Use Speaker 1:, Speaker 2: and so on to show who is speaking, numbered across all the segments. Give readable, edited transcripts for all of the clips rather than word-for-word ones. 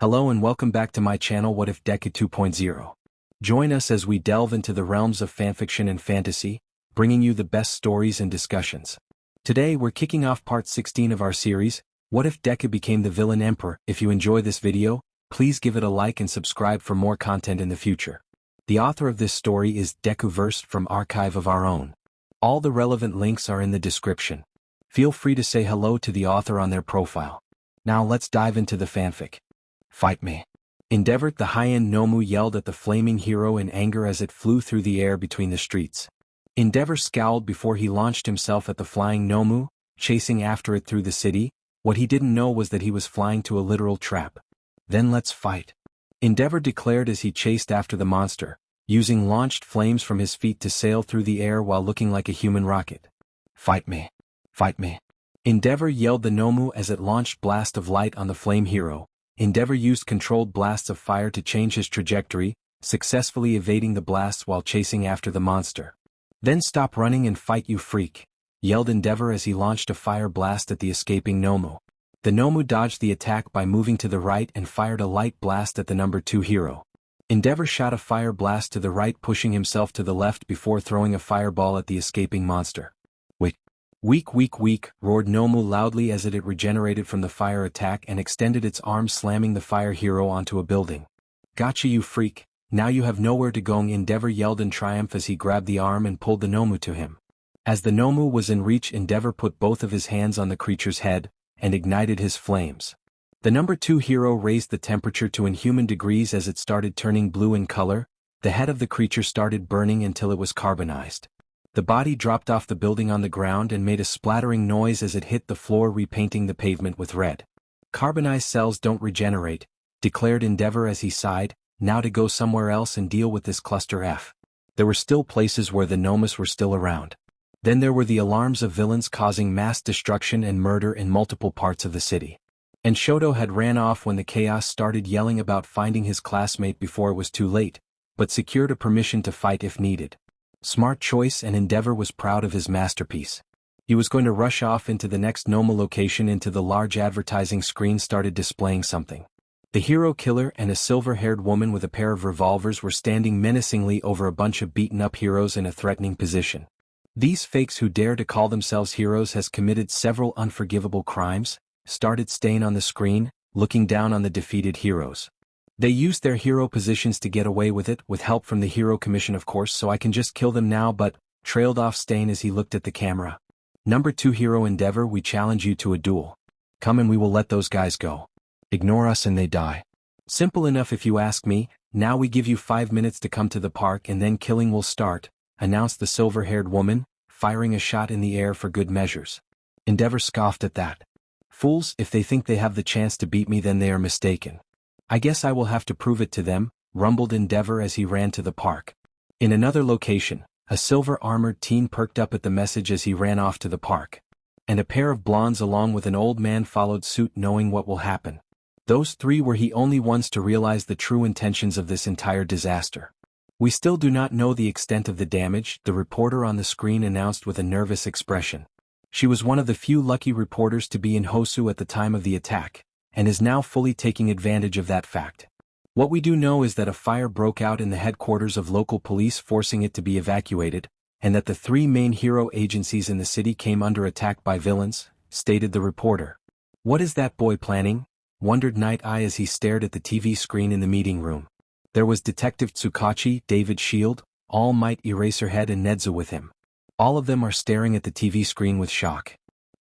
Speaker 1: Hello and welcome back to my channel What If Deku 2.0. Join us as we delve into the realms of fanfiction and fantasy, bringing you the best stories and discussions. Today we're kicking off part 16 of our series, What If Deku Became the Villain Emperor? If you enjoy this video, please give it a like and subscribe for more content in the future. The author of this story is DekuVerse from Archive of Our Own. All the relevant links are in the description. Feel free to say hello to the author on their profile. Now let's dive into the fanfic. Fight me. Endeavor, the high-end Nomu yelled at the flaming hero in anger as it flew through the air between the streets. Endeavor scowled before he launched himself at the flying Nomu, chasing after it through the city. What he didn't know was that he was flying to a literal trap. Then let's fight. Endeavor declared as he chased after the monster, using launched flames from his feet to sail through the air while looking like a human rocket. Fight me. Fight me. Endeavor yelled the Nomu as it launched blast of light on the flame hero. Endeavor used controlled blasts of fire to change his trajectory, successfully evading the blasts while chasing after the monster. Then stop running and fight, you freak, yelled Endeavor as he launched a fire blast at the escaping Nomu. The Nomu dodged the attack by moving to the right and fired a light blast at the number 2 hero. Endeavor shot a fire blast to the right, pushing himself to the left before throwing a fireball at the escaping monster. Weak, roared Nomu loudly as it regenerated from the fire attack and extended its arms, slamming the fire hero onto a building. Gotcha, you freak, now you have nowhere to go, Endeavor yelled in triumph as he grabbed the arm and pulled the Nomu to him. As the Nomu was in reach, Endeavor put both of his hands on the creature's head and ignited his flames. The number 2 hero raised the temperature to inhuman degrees as it started turning blue in color. The head of the creature started burning until it was carbonized. The body dropped off the building on the ground and made a splattering noise as it hit the floor, repainting the pavement with red. Carbonized cells don't regenerate, declared Endeavor as he sighed, now to go somewhere else and deal with this cluster F. There were still places where the Nomus were still around. Then there were the alarms of villains causing mass destruction and murder in multiple parts of the city. And Shoto had ran off when the chaos started, yelling about finding his classmate before it was too late, but secured a permission to fight if needed. Smart choice, and Endeavor was proud of his masterpiece. He was going to rush off into the next Nomu location. Into the large advertising screen started displaying something. The hero killer and a silver-haired woman with a pair of revolvers were standing menacingly over a bunch of beaten-up heroes in a threatening position. These fakes who dare to call themselves heroes has committed several unforgivable crimes, started staying on the screen, looking down on the defeated heroes. They used their hero positions to get away with it, with help from the Hero Commission of course, so I can just kill them now, but trailed off Stain as he looked at the camera. Number 2 hero Endeavor, we challenge you to a duel. Come and we will let those guys go. Ignore us and they die. Simple enough if you ask me. Now we give you 5 minutes to come to the park and then killing will start, announced the silver-haired woman, firing a shot in the air for good measures. Endeavor scoffed at that. Fools, if they think they have the chance to beat me then they are mistaken. I guess I will have to prove it to them, rumbled Endeavor as he ran to the park. In another location, a silver-armored teen perked up at the message as he ran off to the park. And a pair of blondes along with an old man followed suit, knowing what will happen. Those three were the only ones to realize the true intentions of this entire disaster. We still do not know the extent of the damage, the reporter on the screen announced with a nervous expression. She was one of the few lucky reporters to be in Hosu at the time of the attack, and is now fully taking advantage of that fact. What we do know is that a fire broke out in the headquarters of local police, forcing it to be evacuated, and that the 3 main hero agencies in the city came under attack by villains, stated the reporter. What is that boy planning? Wondered Night Eye as he stared at the TV screen in the meeting room. There was Detective Tsukachi, David Shield, All Might, Eraserhead and Nedzu with him. All of them are staring at the TV screen with shock.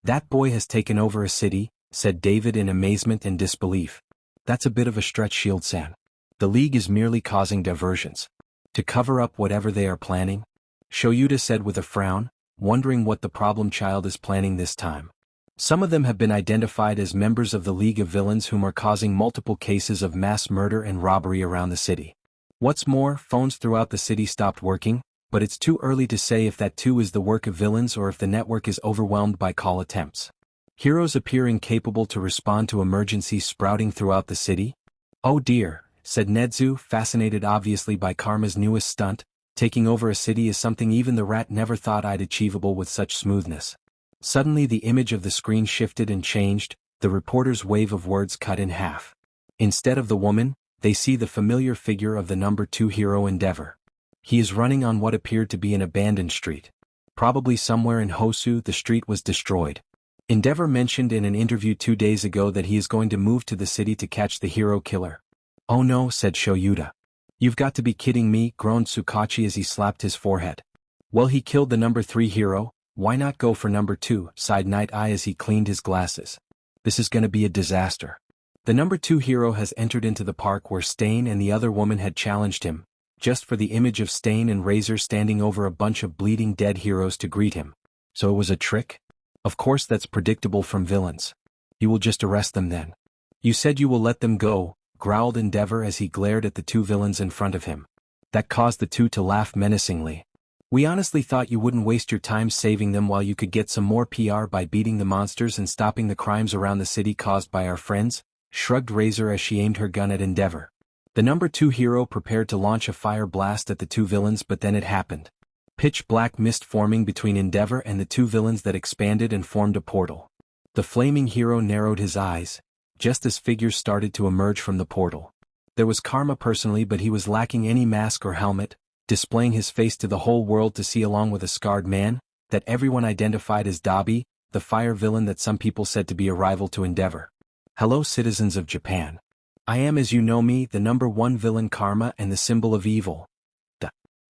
Speaker 1: That boy has taken over a city, said David in amazement and disbelief. That's a bit of a stretch, Shield-san. The League is merely causing diversions. To cover up whatever they are planning? Shoyuta said with a frown, wondering what the problem child is planning this time. Some of them have been identified as members of the League of Villains whom are causing multiple cases of mass murder and robbery around the city. What's more, phones throughout the city stopped working, but it's too early to say if that too is the work of villains or if the network is overwhelmed by call attempts. Heroes appear incapable to respond to emergencies sprouting throughout the city? Oh dear, said Nedzu, fascinated obviously by Karma's newest stunt. Taking over a city is something even the rat never thought I'd achievable with such smoothness. Suddenly the image of the screen shifted and changed, the reporter's wave of words cut in half. Instead of the woman, they see the familiar figure of the number 2 hero Endeavor. He is running on what appeared to be an abandoned street. Probably somewhere in Hosu the street was destroyed. Endeavor mentioned in an interview 2 days ago that he is going to move to the city to catch the hero killer. "Oh no," said Shoyuta. "You've got to be kidding me," groaned Tsukachi as he slapped his forehead. "Well, he killed the number 3 hero, why not go for number 2, sighed Night Eye as he cleaned his glasses. "This is gonna be a disaster." The number 2 hero has entered into the park where Stain and the other woman had challenged him, just for the image of Stain and Razor standing over a bunch of bleeding dead heroes to greet him. So it was a trick? Of course that's predictable from villains. You will just arrest them then. "You said you will let them go," growled Endeavor as he glared at the 2 villains in front of him. That caused the 2 to laugh menacingly. "We honestly thought you wouldn't waste your time saving them while you could get some more PR by beating the monsters and stopping the crimes around the city caused by our friends," shrugged Razor as she aimed her gun at Endeavor. The number 2 hero prepared to launch a fire blast at the 2 villains, but then it happened. Pitch black mist forming between Endeavor and the 2 villains that expanded and formed a portal. The flaming hero narrowed his eyes, just as figures started to emerge from the portal. There was Karma personally, but he was lacking any mask or helmet, displaying his face to the whole world to see, along with a scarred man that everyone identified as Dabi, the fire villain that some people said to be a rival to Endeavor. "Hello, citizens of Japan. I am, as you know me, the number 1 villain Karma and the symbol of evil,"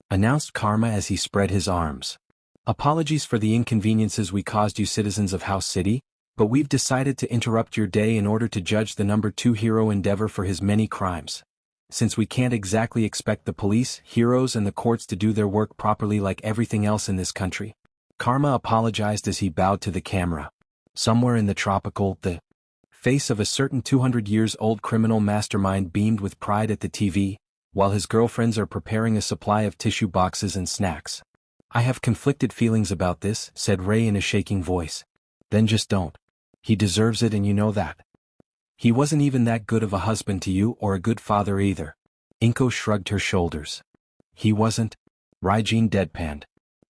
Speaker 1: announced Karma as he spread his arms. "Apologies for the inconveniences we caused you, citizens of House City, but we've decided to interrupt your day in order to judge the number 2 hero Endeavor for his many crimes. Since we can't exactly expect the police, heroes and the courts to do their work properly like everything else in this country." Karma apologized as he bowed to the camera. Somewhere in the tropical, the face of a certain 200-years-old criminal mastermind beamed with pride at the TV, while his girlfriends are preparing a supply of tissue boxes and snacks. "I have conflicted feelings about this," said Ray in a shaking voice. "Then just don't. He deserves it and you know that. He wasn't even that good of a husband to you or a good father either." Inko shrugged her shoulders. "He wasn't?" Raijin deadpanned.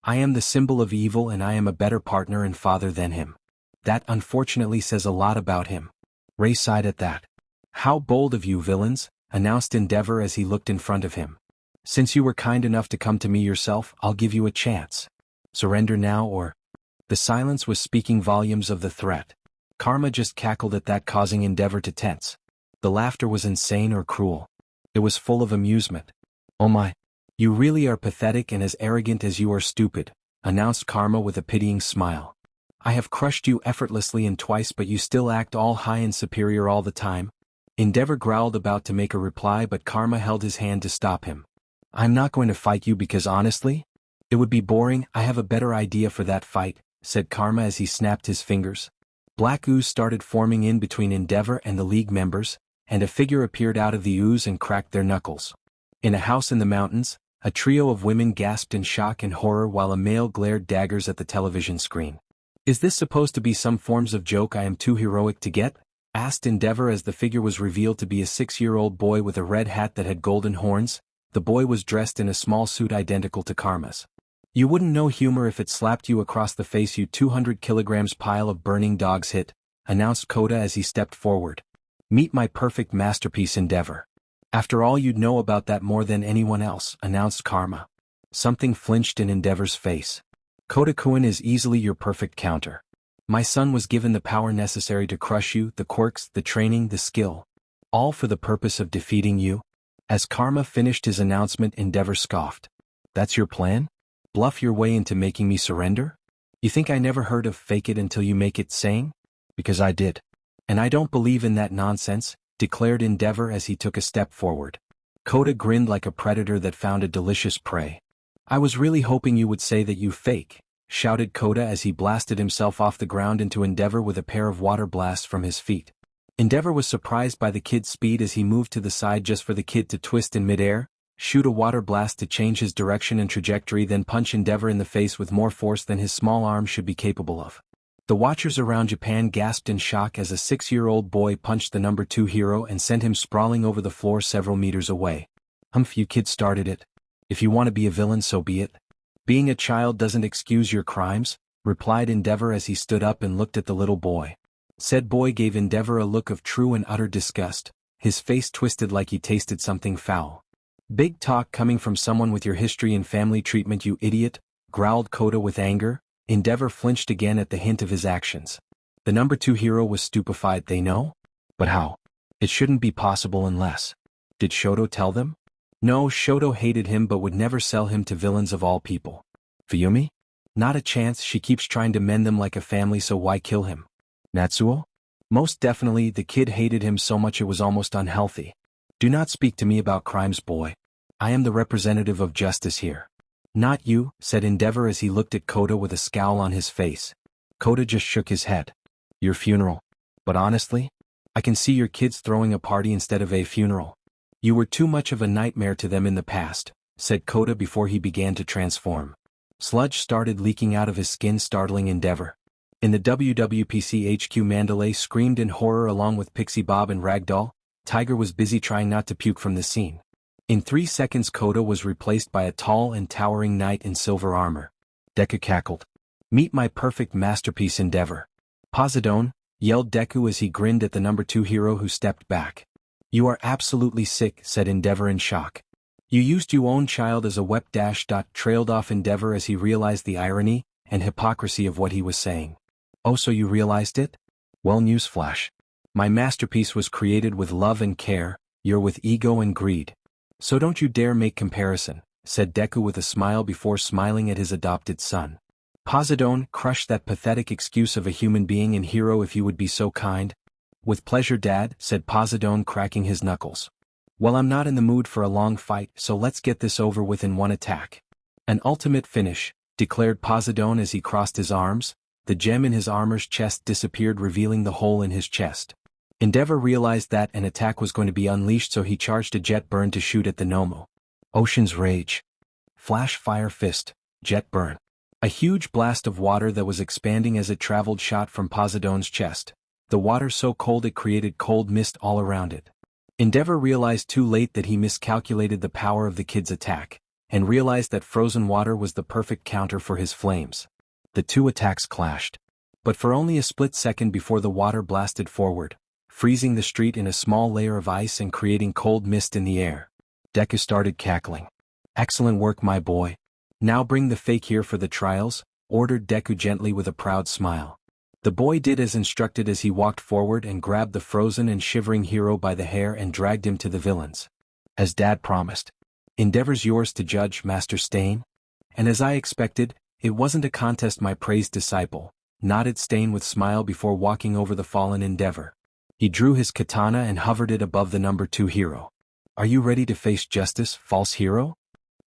Speaker 1: "I am the symbol of evil and I am a better partner and father than him. That unfortunately says a lot about him." Ray sighed at that. "How bold of you, villains," announced Endeavor as he looked in front of him. "Since you were kind enough to come to me yourself, I'll give you a chance. Surrender now or—" The silence was speaking volumes of the threat. Karma just cackled at that, causing Endeavor to tense. The laughter was insane or cruel. It was full of amusement. "Oh my. You really are pathetic and as arrogant as you are stupid," announced Karma with a pitying smile. "I have crushed you effortlessly and twice, but you still act all high and superior all the time." Endeavor growled, about to make a reply, but Karma held his hand to stop him. "I'm not going to fight you because honestly, it would be boring. I have a better idea for that fight," said Karma as he snapped his fingers. Black ooze started forming in between Endeavor and the League members, and a figure appeared out of the ooze and cracked their knuckles. In a house in the mountains, a trio of women gasped in shock and horror while a male glared daggers at the television screen. "Is this supposed to be some forms of joke I am too heroic to get?" asked Endeavor as the figure was revealed to be a 6-year-old boy with a red hat that had golden horns. The boy was dressed in a small suit identical to Karma's. "You wouldn't know humor if it slapped you across the face, you 200 kilograms pile of burning dogs hit," announced Koda as he stepped forward. "Meet my perfect masterpiece, Endeavor. After all, you'd know about that more than anyone else," announced Karma. Something flinched in Endeavor's face. "Koda-kun is easily your perfect counter. My son was given the power necessary to crush you, the quirks, the training, the skill. All for the purpose of defeating you?" As Karma finished his announcement, Endeavor scoffed. "That's your plan? Bluff your way into making me surrender? You think I never heard of fake it until you make it saying? Because I did. And I don't believe in that nonsense," declared Endeavor as he took a step forward. Koda grinned like a predator that found a delicious prey. "I was really hoping you would say that you fake," shouted Koda as he blasted himself off the ground into Endeavor with a pair of water blasts from his feet. Endeavor was surprised by the kid's speed as he moved to the side just for the kid to twist in midair, shoot a water blast to change his direction and trajectory, then punch Endeavor in the face with more force than his small arm should be capable of. The watchers around Japan gasped in shock as a 6-year-old boy punched the number 2 hero and sent him sprawling over the floor several meters away. You kids started it. If you want to be a villain, so be it. Being a child doesn't excuse your crimes," replied Endeavor as he stood up and looked at the little boy. Said boy gave Endeavor a look of true and utter disgust, his face twisted like he tasted something foul. Big talk coming from someone with your history and family treatment, you idiot, growled Koda with anger. Endeavor flinched again at the hint of his actions. The number 2 hero was stupefied. They know? But how? It shouldn't be possible unless. Did Shoto tell them? No, Shoto hated him but would never sell him to villains of all people. Fuyumi? Not a chance. She keeps trying to mend them like a family, so why kill him? Natsuo? Most definitely. The kid hated him so much it was almost unhealthy. Do not speak to me about crimes, boy. I am the representative of justice here. Not you, said Endeavor as he looked at Koda with a scowl on his face. Koda just shook his head. Your funeral. But honestly, I can see your kids throwing a party instead of a funeral. You were too much of a nightmare to them in the past, said Koda before he began to transform. Sludge started leaking out of his skin, startling Endeavor. In the WWPC HQ, Mandalay screamed in horror along with Pixie Bob and Ragdoll. Tiger was busy trying not to puke from the scene. In 3 seconds Koda was replaced by a tall and towering knight in silver armor. Deku cackled. Meet my perfect masterpiece, Endeavor. Poseidon, yelled Deku as he grinned at the number 2 hero who stepped back. You are absolutely sick, said Endeavor in shock. You used your own child as a weapon. Trailed off Endeavor as he realized the irony and hypocrisy of what he was saying. Oh, so you realized it? Well, newsflash. My masterpiece was created with love and care, you're with ego and greed. So don't you dare make comparison, said Deku with a smile before smiling at his adopted son. Poseidon, crush that pathetic excuse of a human being and hero if you would be so kind. With pleasure, Dad, said Poseidon, cracking his knuckles. Well, I'm not in the mood for a long fight, so let's get this over with in one attack. An ultimate finish, declared Poseidon as he crossed his arms. The gem in his armor's chest disappeared, revealing the hole in his chest. Endeavor realized that an attack was going to be unleashed, so he charged a jet burn to shoot at the Nomo. Ocean's Rage. Flash Fire Fist, Jet Burn. A huge blast of water that was expanding as it traveled shot from Poseidon's chest. The water so cold it created cold mist all around it. Endeavor realized too late that he miscalculated the power of the kid's attack, and realized that frozen water was the perfect counter for his flames. The two attacks clashed. But for only a split second before the water blasted forward, freezing the street in a small layer of ice and creating cold mist in the air. Deku started cackling. Excellent work, my boy. Now bring the fake here for the trials, ordered Deku gently with a proud smile. The boy did as instructed as he walked forward and grabbed the frozen and shivering hero by the hair and dragged him to the villains. As Dad promised. Endeavor's yours to judge, Master Stain. And as I expected, it wasn't a contest, my praised disciple, nodded Stain with smile before walking over the fallen Endeavor. He drew his katana and hovered it above the number 2 hero. Are you ready to face justice, false hero?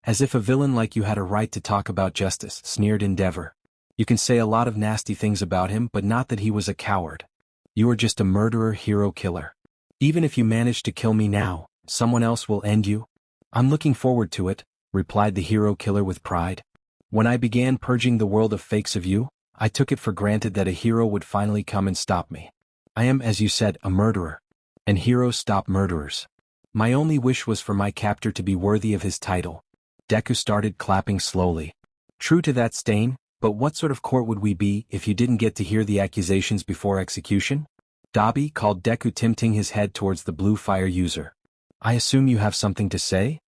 Speaker 1: As if a villain like you had a right to talk about justice, sneered Endeavor. You can say a lot of nasty things about him, but not that he was a coward. You are just a murderer, hero killer. Even if you manage to kill me now, someone else will end you. I'm looking forward to it, replied the hero killer with pride. When I began purging the world of fakes of you, I took it for granted that a hero would finally come and stop me. I am, as you said, a murderer. And heroes stop murderers. My only wish was for my captor to be worthy of his title. Deku started clapping slowly. True to that, Stain, but what sort of court would we be if you didn't get to hear the accusations before execution? Dabi, called Deku, tilting his head towards the blue fire user. I assume you have something to say?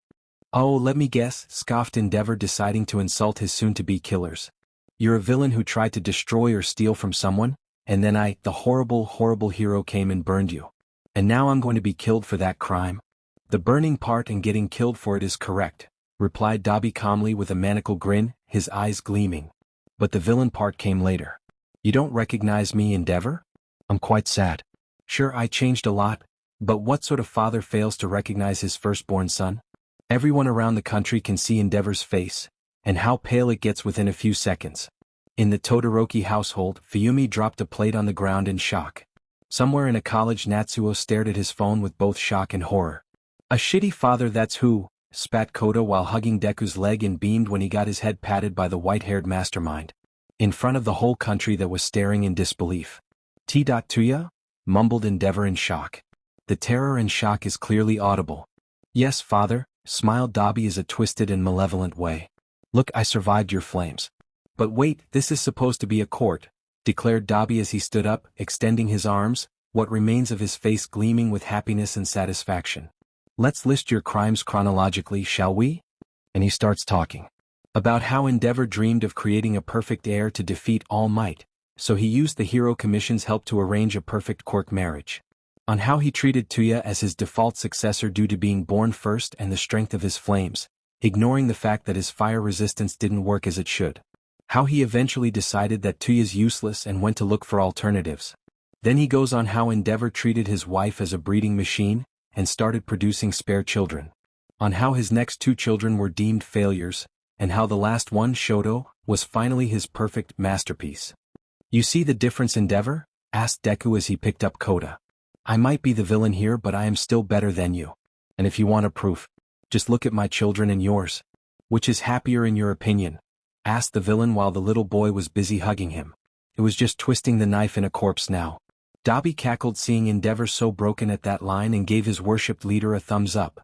Speaker 1: Oh, let me guess, scoffed Endeavor, deciding to insult his soon-to-be killers. You're a villain who tried to destroy or steal from someone, and then I, the horrible, horrible hero, came and burned you. And now I'm going to be killed for that crime? The burning part and getting killed for it is correct, replied Dabi calmly with a maniacal grin, his eyes gleaming. But the villain part came later. You don't recognize me, Endeavor? I'm quite sad. Sure, I changed a lot, but what sort of father fails to recognize his firstborn son? Everyone around the country can see Endeavor's face, and how pale it gets within a few seconds. In the Todoroki household, Fuyumi dropped a plate on the ground in shock. Somewhere in a college, Natsuo stared at his phone with both shock and horror. A shitty father, that's who, spat Koda while hugging Deku's leg, and beamed when he got his head patted by the white-haired mastermind. In front of the whole country that was staring in disbelief. T.Tuya? Mumbled Endeavor in shock. The terror and shock is clearly audible. Yes, father, smiled Dabi in a twisted and malevolent way. Look, I survived your flames. But wait, this is supposed to be a court, declared Dabi as he stood up, extending his arms. what remains of his face gleaming with happiness and satisfaction. "Let's list your crimes chronologically, shall we?" And he starts talking about how Endeavor dreamed of creating a perfect heir to defeat All Might, so he used the Hero Commission's help to arrange a perfect quirk marriage. On how he treated Tuya as his default successor due to being born first and the strength of his flames, ignoring the fact that his fire resistance didn't work as it should. How he eventually decided that Tuya's useless and went to look for alternatives. Then he goes on how Endeavor treated his wife as a breeding machine, and started producing spare children. On how his next 2 children were deemed failures, and how the last one, Shoto, was finally his perfect masterpiece. "You see the difference, Endeavor?" asked Deku as he picked up Koda. "I might be the villain here, but I am still better than you. And if you want a proof, just look at my children and yours. Which is happier in your opinion?" asked the villain while the little boy was busy hugging him. It was just twisting the knife in a corpse now. Dabi cackled seeing Endeavor so broken at that line and gave his worshipped leader a thumbs up.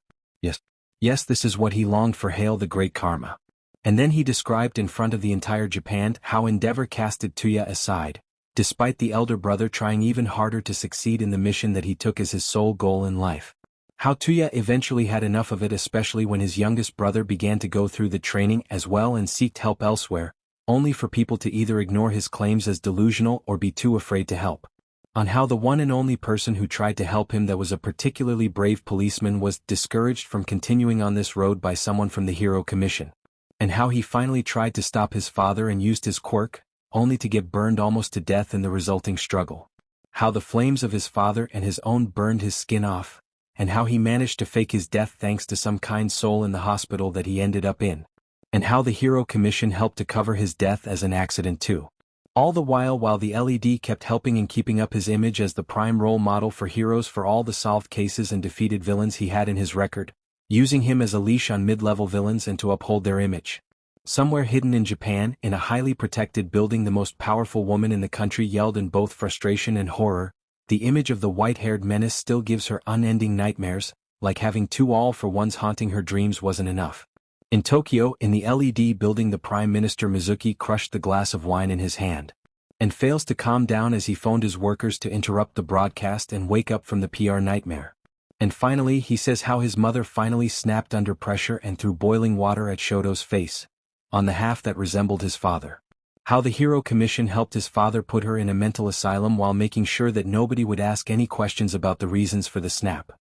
Speaker 1: Yes, this is what he longed for. Hail the great karma. And then he described in front of the entire Japan how Endeavor casted Tuya aside, despite the elder brother trying even harder to succeed in the mission that he took as his sole goal in life. How Tuya eventually had enough of it, especially when his youngest brother began to go through the training as well and seeked help elsewhere, only for people to either ignore his claims as delusional or be too afraid to help. On how the one and only person who tried to help him, that was a particularly brave policeman, was discouraged from continuing on this road by someone from the Hero Commission. And how he finally tried to stop his father and used his quirk, only to get burned almost to death in the resulting struggle. How the flames of his father and his own burned his skin off, and how he managed to fake his death thanks to some kind soul in the hospital that he ended up in. And how the Hero Commission helped to cover his death as an accident too. All the while the LED kept helping and keeping up his image as the prime role model for heroes for all the solved cases and defeated villains he had in his record, using him as a leash on mid-level villains and to uphold their image. Somewhere hidden in Japan, in a highly protected building, the most powerful woman in the country yelled in both frustration and horror. The image of the white-haired menace still gives her unending nightmares, like having 2 all-for-ones haunting her dreams wasn't enough. In Tokyo, in the LED building, the Prime Minister Mizuki crushed the glass of wine in his hand, and fails to calm down as he phoned his workers to interrupt the broadcast and wake up from the PR nightmare. And finally he says how his mother finally snapped under pressure and threw boiling water at Shoto's face, on the half that resembled his father. How the Hero Commission helped his father put her in a mental asylum while making sure that nobody would ask any questions about the reasons for the snap.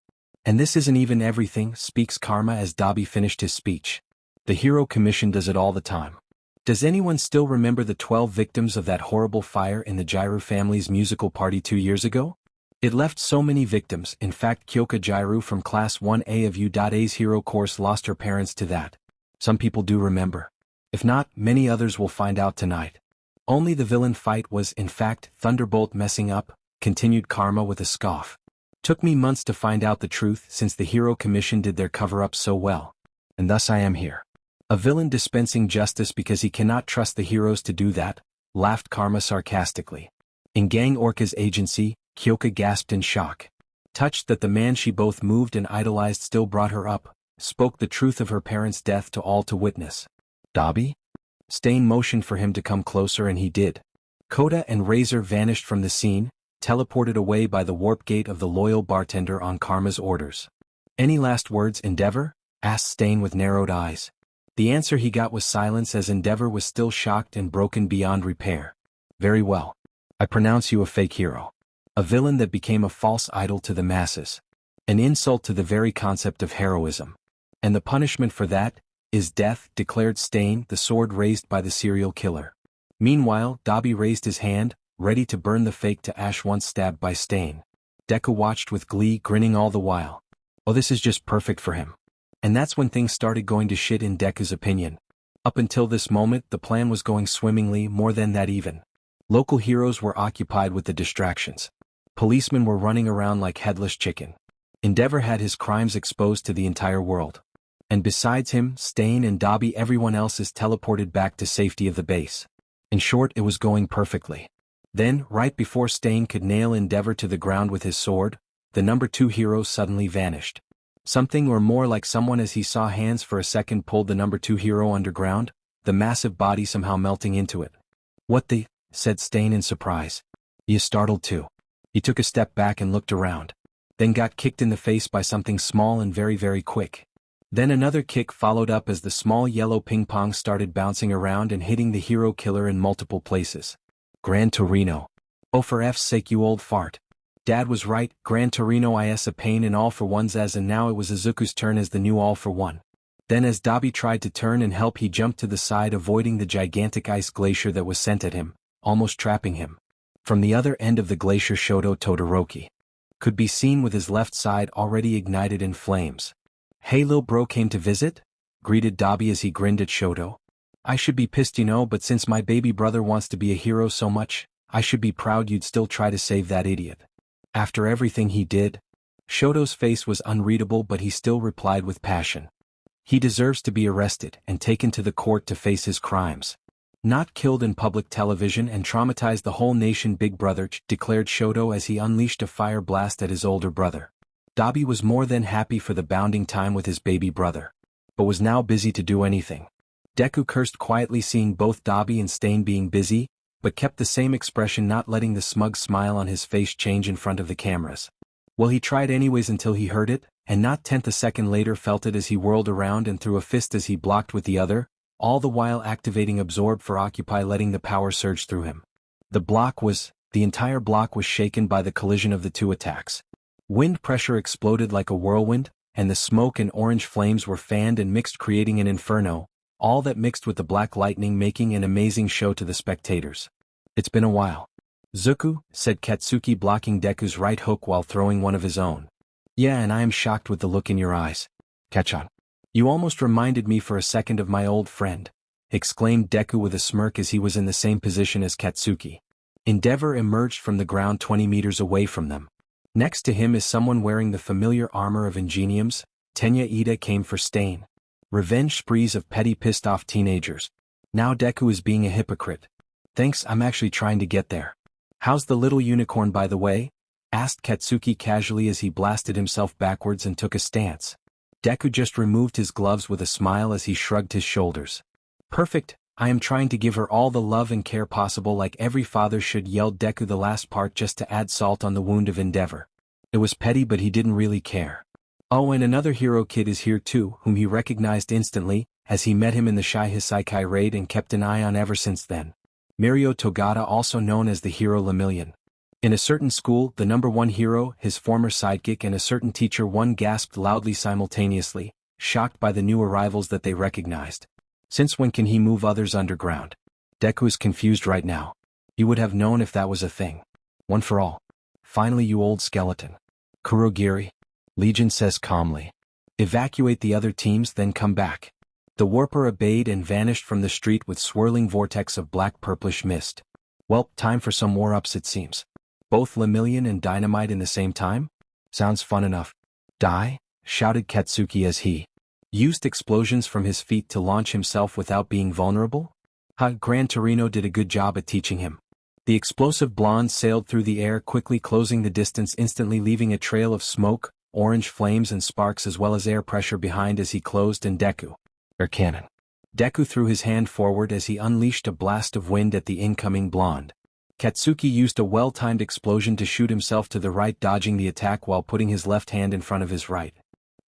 Speaker 1: "And this isn't even everything," speaks Karma as Dabi finished his speech. "The Hero Commission does it all the time. Does anyone still remember the 12 victims of that horrible fire in the Jairu family's musical party 2 years ago? It left so many victims. In fact, Kyoka Jairu from Class 1A of U.A's hero course lost her parents to that. Some people do remember. If not, many others will find out tonight. Only the villain fight was, in fact, Thunderbolt messing up," continued Karma with a scoff. "Took me months to find out the truth since the Hero Commission did their cover-up so well. And thus I am here. A villain dispensing justice because he cannot trust the heroes to do that," laughed Karma sarcastically. In Gang Orca's agency, Kyoka gasped in shock. Touched that the man she both moved and idolized still brought her up, spoke the truth of her parents' death to all to witness. "Dabi?" Stain motioned for him to come closer and he did. Koda and Razor vanished from the scene, teleported away by the warp gate of the loyal bartender on Karma's orders. "Any last words, Endeavor?" asked Stain with narrowed eyes. The answer he got was silence, as Endeavor was still shocked and broken beyond repair. "Very well. I pronounce you a fake hero. A villain that became a false idol to the masses. An insult to the very concept of heroism. And the punishment for that is death," declared Stain, the sword raised by the serial killer. Meanwhile, Dabi raised his hand, ready to burn the fake to ash once stabbed by Stain. Deku watched with glee, grinning all the while. Oh, this is just perfect for him. And that's when things started going to shit in Deku's opinion. Up until this moment, the plan was going swimmingly, more than that even. Local heroes were occupied with the distractions. Policemen were running around like headless chicken. Endeavor had his crimes exposed to the entire world. And besides him, Stain and Dabi, everyone else is teleported back to safety of the base. In short, it was going perfectly. Then, right before Stain could nail Endeavor to the ground with his sword, the number 2 hero suddenly vanished. Something, or more like someone, as he saw hands for a second, pulled the number 2 hero underground, the massive body somehow melting into it. "What the?" said Stain in surprise. "You startled too?" He took a step back and looked around. Then got kicked in the face by something small and very, very quick. Then another kick followed up as the small yellow ping pong started bouncing around and hitting the hero killer in multiple places. Gran Torino. Oh, for F's sake, you old fart. Dad was right, Gran Torino is a pain in all for ones as, and now it was Izuku's turn as the new all for one. Then as Dabi tried to turn and help, he jumped to the side, avoiding the gigantic ice glacier that was sent at him, almost trapping him. From the other end of the glacier, Shoto Todoroki could be seen with his left side already ignited in flames. "Hey lil bro, came to visit?" greeted Dabi as he grinned at Shoto. "I should be pissed, you know, but since my baby brother wants to be a hero so much, I should be proud you'd still try to save that idiot. After everything he did." Shoto's face was unreadable, but he still replied with passion. "He deserves to be arrested and taken to the court to face his crimes. Not killed in public television and traumatize the whole nation, big brother," declared Shoto as he unleashed a fire blast at his older brother. Dabi was more than happy for the bonding time with his baby brother, but was now busy to do anything. Deku cursed quietly, seeing both Dabi and Stain being busy, but kept the same expression, not letting the smug smile on his face change in front of the cameras. Well, he tried anyways until he heard it, and not 10th a second later felt it as he whirled around and threw a fist as he blocked with the other, all the while activating Absorb for Occupy, letting the power surge through him. The entire block was shaken by the collision of the two attacks. Wind pressure exploded like a whirlwind, and the smoke and orange flames were fanned and mixed, creating an inferno, all that mixed with the black lightning, making an amazing show to the spectators. "It's been a while, Zuku," said Katsuki, blocking Deku's right hook while throwing one of his own. "Yeah, and I am shocked with the look in your eyes. Catch on. You almost reminded me for a second of my old friend," exclaimed Deku with a smirk as he was in the same position as Katsuki. Endeavor emerged from the ground 20 meters away from them. Next to him is someone wearing the familiar armor of Ingeniums. Tenya Ida came for Stain. Revenge sprees of petty pissed off teenagers. Now Deku is being a hypocrite. "Thanks, I'm actually trying to get there." "How's the little unicorn, by the way?" asked Katsuki casually as he blasted himself backwards and took a stance. Deku just removed his gloves with a smile as he shrugged his shoulders. "Perfect, I am trying to give her all the love and care possible, like every father should," yelled Deku the last part just to add salt on the wound of Endeavor. It was petty, but he didn't really care. Oh, and another hero kid is here too, whom he recognized instantly, as he met him in the Shai Hisaikai raid and kept an eye on ever since then. Mirio Togata, also known as the hero Lemillion. In a certain school, the number one hero, his former sidekick, and a certain teacher, one gasped loudly simultaneously, shocked by the new arrivals that they recognized. Since when can he move others underground? Deku is confused right now. He would have known if that was a thing. One for all. "Finally, you old skeleton." "Kurogiri," Legion says calmly. "Evacuate the other teams, then come back." The warper obeyed and vanished from the street with swirling vortex of black purplish mist. Well, time for some war-ups it seems. Both Lemillion and Dynamite in the same time? Sounds fun enough. "Die?" shouted Katsuki as he used explosions from his feet to launch himself without being vulnerable. Gran Torino did a good job at teaching him. The explosive blonde sailed through the air, quickly closing the distance, instantly leaving a trail of smoke, orange flames and sparks, as well as air pressure behind as he closed. And Deku. Air cannon. Deku threw his hand forward as he unleashed a blast of wind at the incoming blonde. Katsuki used a well-timed explosion to shoot himself to the right, dodging the attack while putting his left hand in front of his right.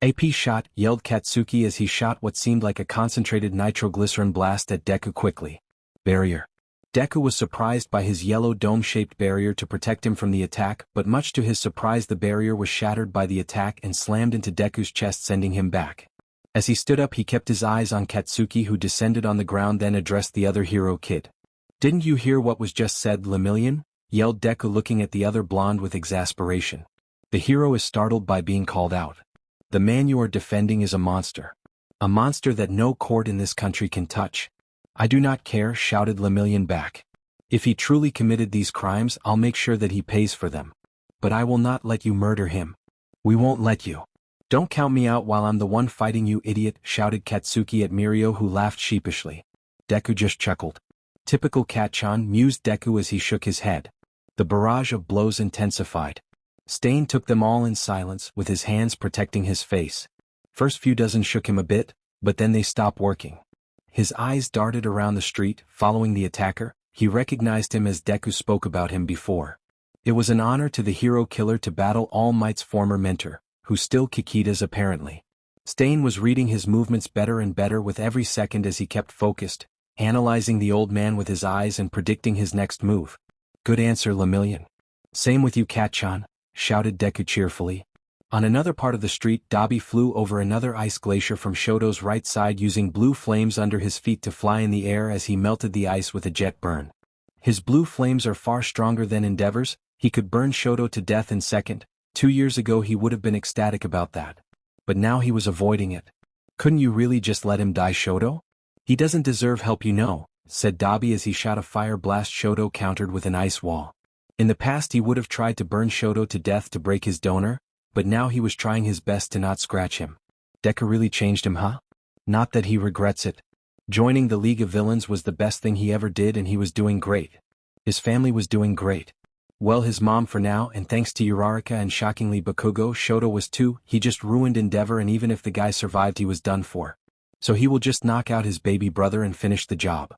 Speaker 1: "AP shot," yelled Katsuki as he shot what seemed like a concentrated nitroglycerin blast at Deku quickly. "Barrier." Deku was surprised by his yellow dome-shaped barrier to protect him from the attack, but much to his surprise the barrier was shattered by the attack and slammed into Deku's chest, sending him back. As he stood up, he kept his eyes on Katsuki, who descended on the ground, then addressed the other hero kid. "Didn't you hear what was just said, Lemillion?" yelled Deku, looking at the other blonde with exasperation. The hero is startled by being called out. "The man you are defending is a monster. A monster that no court in this country can touch." "I do not care," shouted Lemillion back. "If he truly committed these crimes, I'll make sure that he pays for them. But I will not let you murder him. We won't let you." "Don't count me out while I'm the one fighting, you idiot," shouted Katsuki at Mirio, who laughed sheepishly. Deku just chuckled. "Typical Katchan," mused Deku as he shook his head. The barrage of blows intensified. Stain took them all in silence, with his hands protecting his face. First few dozen shook him a bit, but then they stopped working. His eyes darted around the street, following the attacker. He recognized him as Deku spoke about him before. It was an honor to the hero killer to battle All Might's former mentor, who still Kikita's apparently. Stain was reading his movements better and better with every second as he kept focused, analyzing the old man with his eyes and predicting his next move. Good answer, Lemillion. Same with you, Cat-chan, shouted Deku cheerfully. On another part of the street, Dabi flew over another ice glacier from Shoto's right side using blue flames under his feet to fly in the air as he melted the ice with a jet burn. His blue flames are far stronger than Endeavor's. He could burn Shoto to death in second. 2 years ago he would have been ecstatic about that. But now he was avoiding it. Couldn't you really just let him die, Shoto? He doesn't deserve help, you know, said Dabi as he shot a fire blast. Shoto countered with an ice wall. In the past he would have tried to burn Shoto to death to break his donor, but now he was trying his best to not scratch him. Deku really changed him, huh? Not that he regrets it. Joining the League of Villains was the best thing he ever did, and he was doing great. His family was doing great. Well, his mom for now, and thanks to Uraraka and shockingly Bakugo, Shoto was too. He just ruined Endeavor, and even if the guy survived he was done for. So he will just knock out his baby brother and finish the job.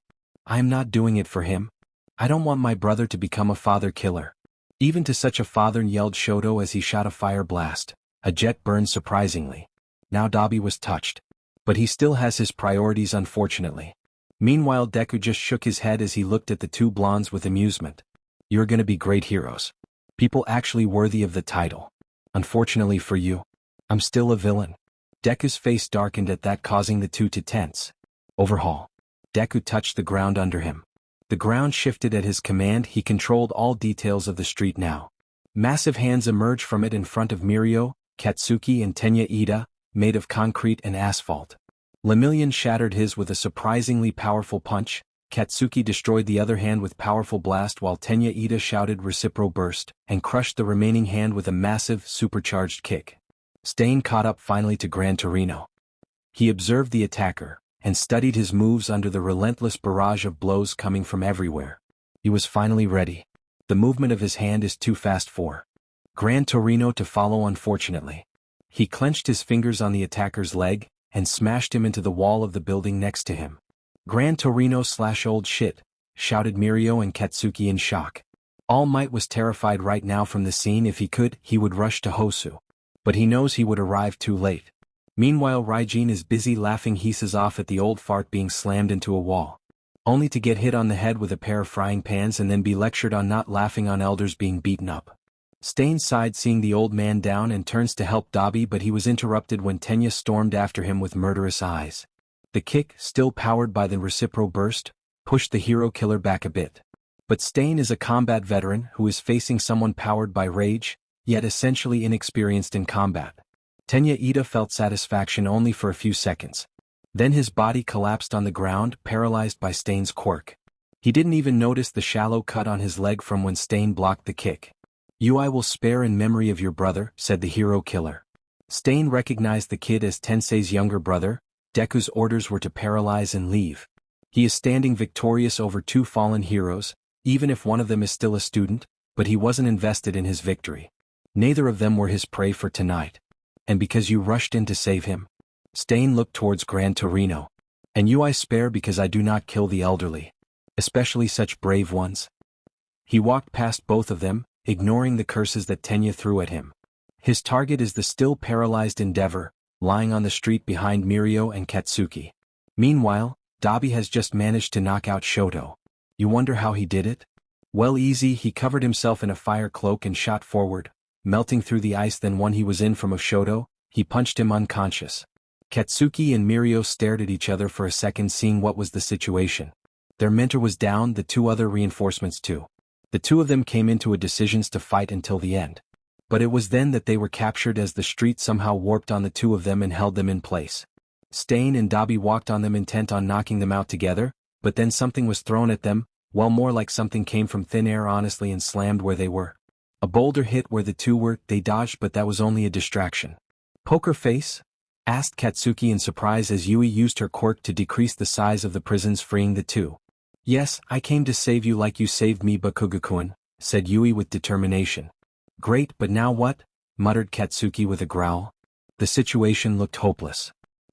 Speaker 1: I am not doing it for him. I don't want my brother to become a father killer. Even to such a father, yelled Shoto as he shot a fire blast. A jet burned surprisingly. Now Dabi was touched. But he still has his priorities, unfortunately. Meanwhile, Deku just shook his head as he looked at the two blondes with amusement. You're gonna be great heroes. People actually worthy of the title. Unfortunately for you, I'm still a villain. Deku's face darkened at that, causing the two to tense. Overhaul. Deku touched the ground under him. The ground shifted at his command. He controlled all details of the street now. Massive hands emerged from it in front of Mirio, Katsuki and Tenya Ida, made of concrete and asphalt. Lemillion shattered his with a surprisingly powerful punch. Katsuki destroyed the other hand with powerful blast, while Tenya Ida shouted Recipro Burst and crushed the remaining hand with a massive, supercharged kick. Stain caught up finally to Gran Torino. He observed the attacker and studied his moves under the relentless barrage of blows coming from everywhere. He was finally ready. The movement of his hand is too fast for Gran Torino to follow, unfortunately. He clenched his fingers on the attacker's leg and smashed him into the wall of the building next to him. Gran Torino / old shit, shouted Mirio and Katsuki in shock. All Might was terrified right now from the scene. If he could, he would rush to Hosu. But he knows he would arrive too late. Meanwhile, Raijin is busy laughing hisses off at the old fart being slammed into a wall. Only to get hit on the head with a pair of frying pans and then be lectured on not laughing on elders being beaten up. Stain sighed seeing the old man down and turns to help Dabi, but he was interrupted when Tenya stormed after him with murderous eyes. The kick, still powered by the Recipro Burst, pushed the hero killer back a bit. But Stain is a combat veteran who is facing someone powered by rage, yet essentially inexperienced in combat. Tenya Ida felt satisfaction only for a few seconds. Then his body collapsed on the ground, paralyzed by Stain's quirk. He didn't even notice the shallow cut on his leg from when Stain blocked the kick. "You I will spare in memory of your brother," said the hero killer. Stain recognized the kid as Tensei's younger brother. Deku's orders were to paralyze and leave. He is standing victorious over two fallen heroes, even if one of them is still a student, but he wasn't invested in his victory. Neither of them were his prey for tonight. And because you rushed in to save him? Stain looked towards Gran Torino. And you I spare because I do not kill the elderly. Especially such brave ones. He walked past both of them, ignoring the curses that Tenya threw at him. His target is the still paralyzed Endeavor, lying on the street behind Mirio and Katsuki. Meanwhile, Dabi has just managed to knock out Shoto. You wonder how he did it? Well, easy. He covered himself in a fire cloak and shot forward, melting through the ice. Then when he was in from of Shoto, he punched him unconscious. Katsuki and Mirio stared at each other for a second, seeing what was the situation. Their mentor was down, the two other reinforcements too. The two of them came into a decisions to fight until the end. But it was then that they were captured as the street somehow warped on the two of them and held them in place. Stain and Dabi walked on them, intent on knocking them out together, but then something was thrown at them, well, more like something came from thin air honestly, and slammed where they were. A boulder hit where the two were. They dodged, but that was only a distraction. Poker face? Asked Katsuki in surprise as Yui used her quirk to decrease the size of the prisons, freeing the two. Yes, I came to save you like you saved me, Bakugo-kun, said Yui with determination. Great, but now what? Muttered Katsuki with a growl. The situation looked hopeless.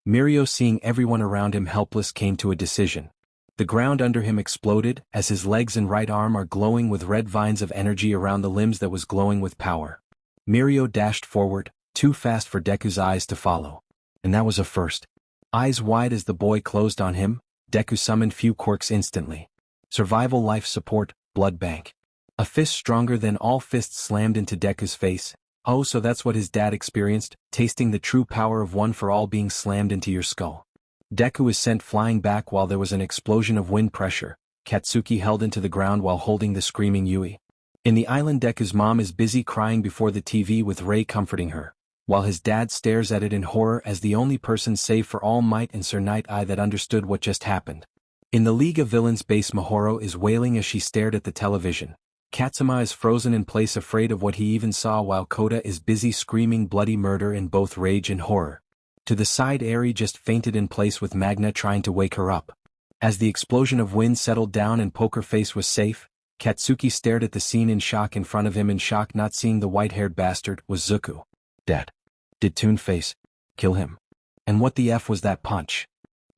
Speaker 1: Mirio, seeing everyone around him helpless, came to a decision. The ground under him exploded, as his legs and right arm are glowing with red vines of energy around the limbs that was glowing with power. Mirio dashed forward, too fast for Deku's eyes to follow. And that was a first. Eyes wide as the boy closed on him, Deku summoned few quirks instantly. Survival, life support, blood bank. A fist stronger than all fists slammed into Deku's face. Oh, so that's what his dad experienced, tasting the true power of one for all being slammed into your skull. Deku is sent flying back while there was an explosion of wind pressure. Katsuki held into the ground while holding the screaming Yui. In the island, Deku's mom is busy crying before the TV with Rei comforting her, while his dad stares at it in horror as the only person save for All Might and Sir Night Eye that understood what just happened. In the League of Villains base, Mahoro is wailing as she stared at the television. Katsuma is frozen in place, afraid of what he even saw, while Koda is busy screaming bloody murder in both rage and horror. To the side, Eri just fainted in place with Magna trying to wake her up. As the explosion of wind settled down and Poker Face was safe, Katsuki stared at the scene in shock. In front of him, in shock not seeing the white-haired bastard, was Zuko. Dad. Did Toon Face kill him? And what the F was that punch?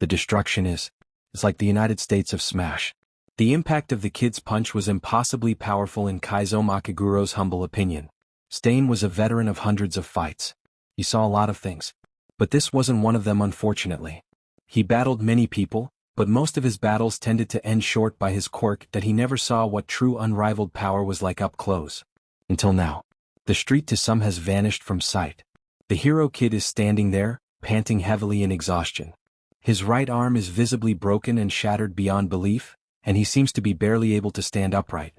Speaker 1: The destruction is. It's like the United States of Smash. The impact of the kid's punch was impossibly powerful in Kaizo Makiguro's humble opinion. Stain was a veteran of hundreds of fights. He saw a lot of things. But this wasn't one of them, unfortunately. He battled many people, but most of his battles tended to end short by his quirk that he never saw what true unrivaled power was like up close. Until now. The street to some has vanished from sight. The hero kid is standing there, panting heavily in exhaustion. His right arm is visibly broken and shattered beyond belief, and he seems to be barely able to stand upright.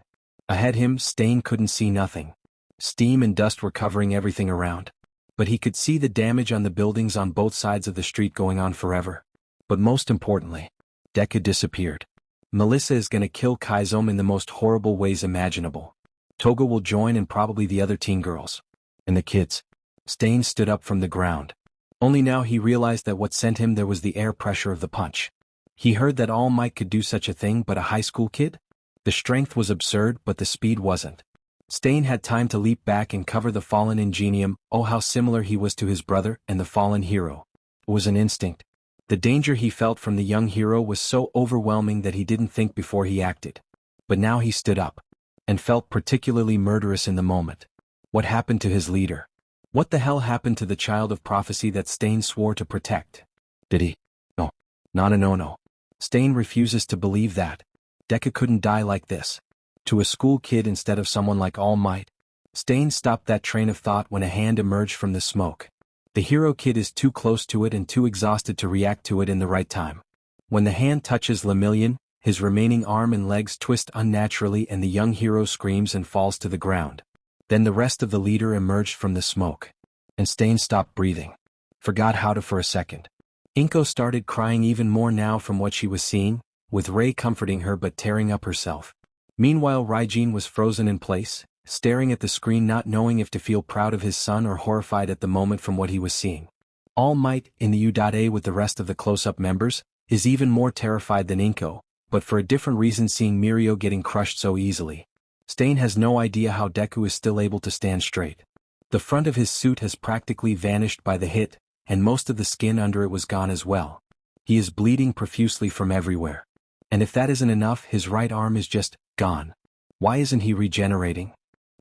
Speaker 1: Ahead him, Stain couldn't see nothing. Steam and dust were covering everything around. But he could see the damage on the buildings on both sides of the street going on forever. But most importantly, Deku disappeared. Melissa is gonna kill Kaizome in the most horrible ways imaginable. Toga will join, and probably the other teen girls. And the kids. Stain stood up from the ground. Only now he realized that what sent him there was the air pressure of the punch. He heard that All Might could do such a thing, but a high school kid? The strength was absurd, but the speed wasn't. Stain had time to leap back and cover the fallen Ingenium. Oh, how similar he was to his brother and the fallen hero. It was an instinct. The danger he felt from the young hero was so overwhelming that he didn't think before he acted. But now he stood up. And felt particularly murderous in the moment. What happened to his leader? What the hell happened to the child of prophecy that Stain swore to protect? Did he? No. Not a no-no. Stain refuses to believe that. Deku couldn't die like this. To a school kid instead of someone like All Might. Stain stopped that train of thought when a hand emerged from the smoke. The hero kid is too close to it and too exhausted to react to it in the right time. When the hand touches Lemillion, his remaining arm and legs twist unnaturally and the young hero screams and falls to the ground. Then the rest of the leader emerged from the smoke. And Stain stopped breathing. Forgot how to for a second. Inko started crying even more now from what she was seeing, with Rei comforting her but tearing up herself. Meanwhile, Raijin was frozen in place, staring at the screen, not knowing if to feel proud of his son or horrified at the moment from what he was seeing. All Might, in the U.A with the rest of the close-up members, is even more terrified than Inko, but for a different reason, seeing Mirio getting crushed so easily. Stain has no idea how Deku is still able to stand straight. The front of his suit has practically vanished by the hit, and most of the skin under it was gone as well. He is bleeding profusely from everywhere. And if that isn't enough, his right arm is just gone. Why isn't he regenerating?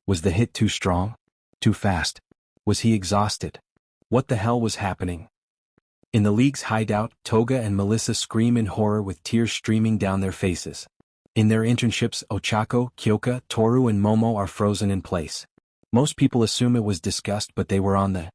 Speaker 1: Was the hit too strong? Too fast? Was he exhausted? What the hell was happening? In the League's hideout, Toga and Melissa scream in horror with tears streaming down their faces. In their internships, Ochako, Kyoka, Toru and Momo are frozen in place. Most people assume it was disgust, but they were on the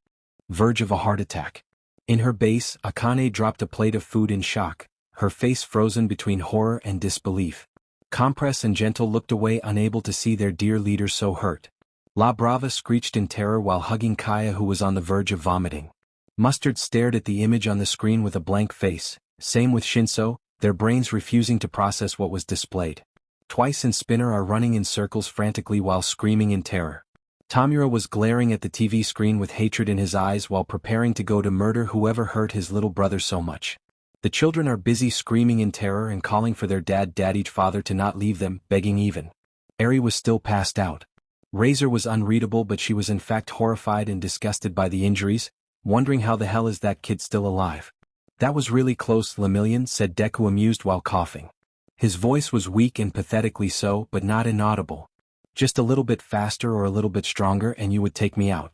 Speaker 1: verge of a heart attack. In her base, Akane dropped a plate of food in shock, her face frozen between horror and disbelief. Compress and Gentle looked away, unable to see their dear leader so hurt. La Brava screeched in terror while hugging Kaya, who was on the verge of vomiting. Mustard stared at the image on the screen with a blank face, same with Shinso, their brains refusing to process what was displayed. Twice and Spinner are running in circles frantically while screaming in terror. Tamura was glaring at the TV screen with hatred in his eyes while preparing to go to murder whoever hurt his little brother so much. The children are busy screaming in terror and calling for their daddy father to not leave them, begging even. Eri was still passed out. Razor was unreadable, but she was in fact horrified and disgusted by the injuries, wondering how the hell is that kid still alive. That was really close, Lemillion, said Deku, amused while coughing. His voice was weak and pathetically so, but not inaudible. Just a little bit faster or a little bit stronger and you would take me out.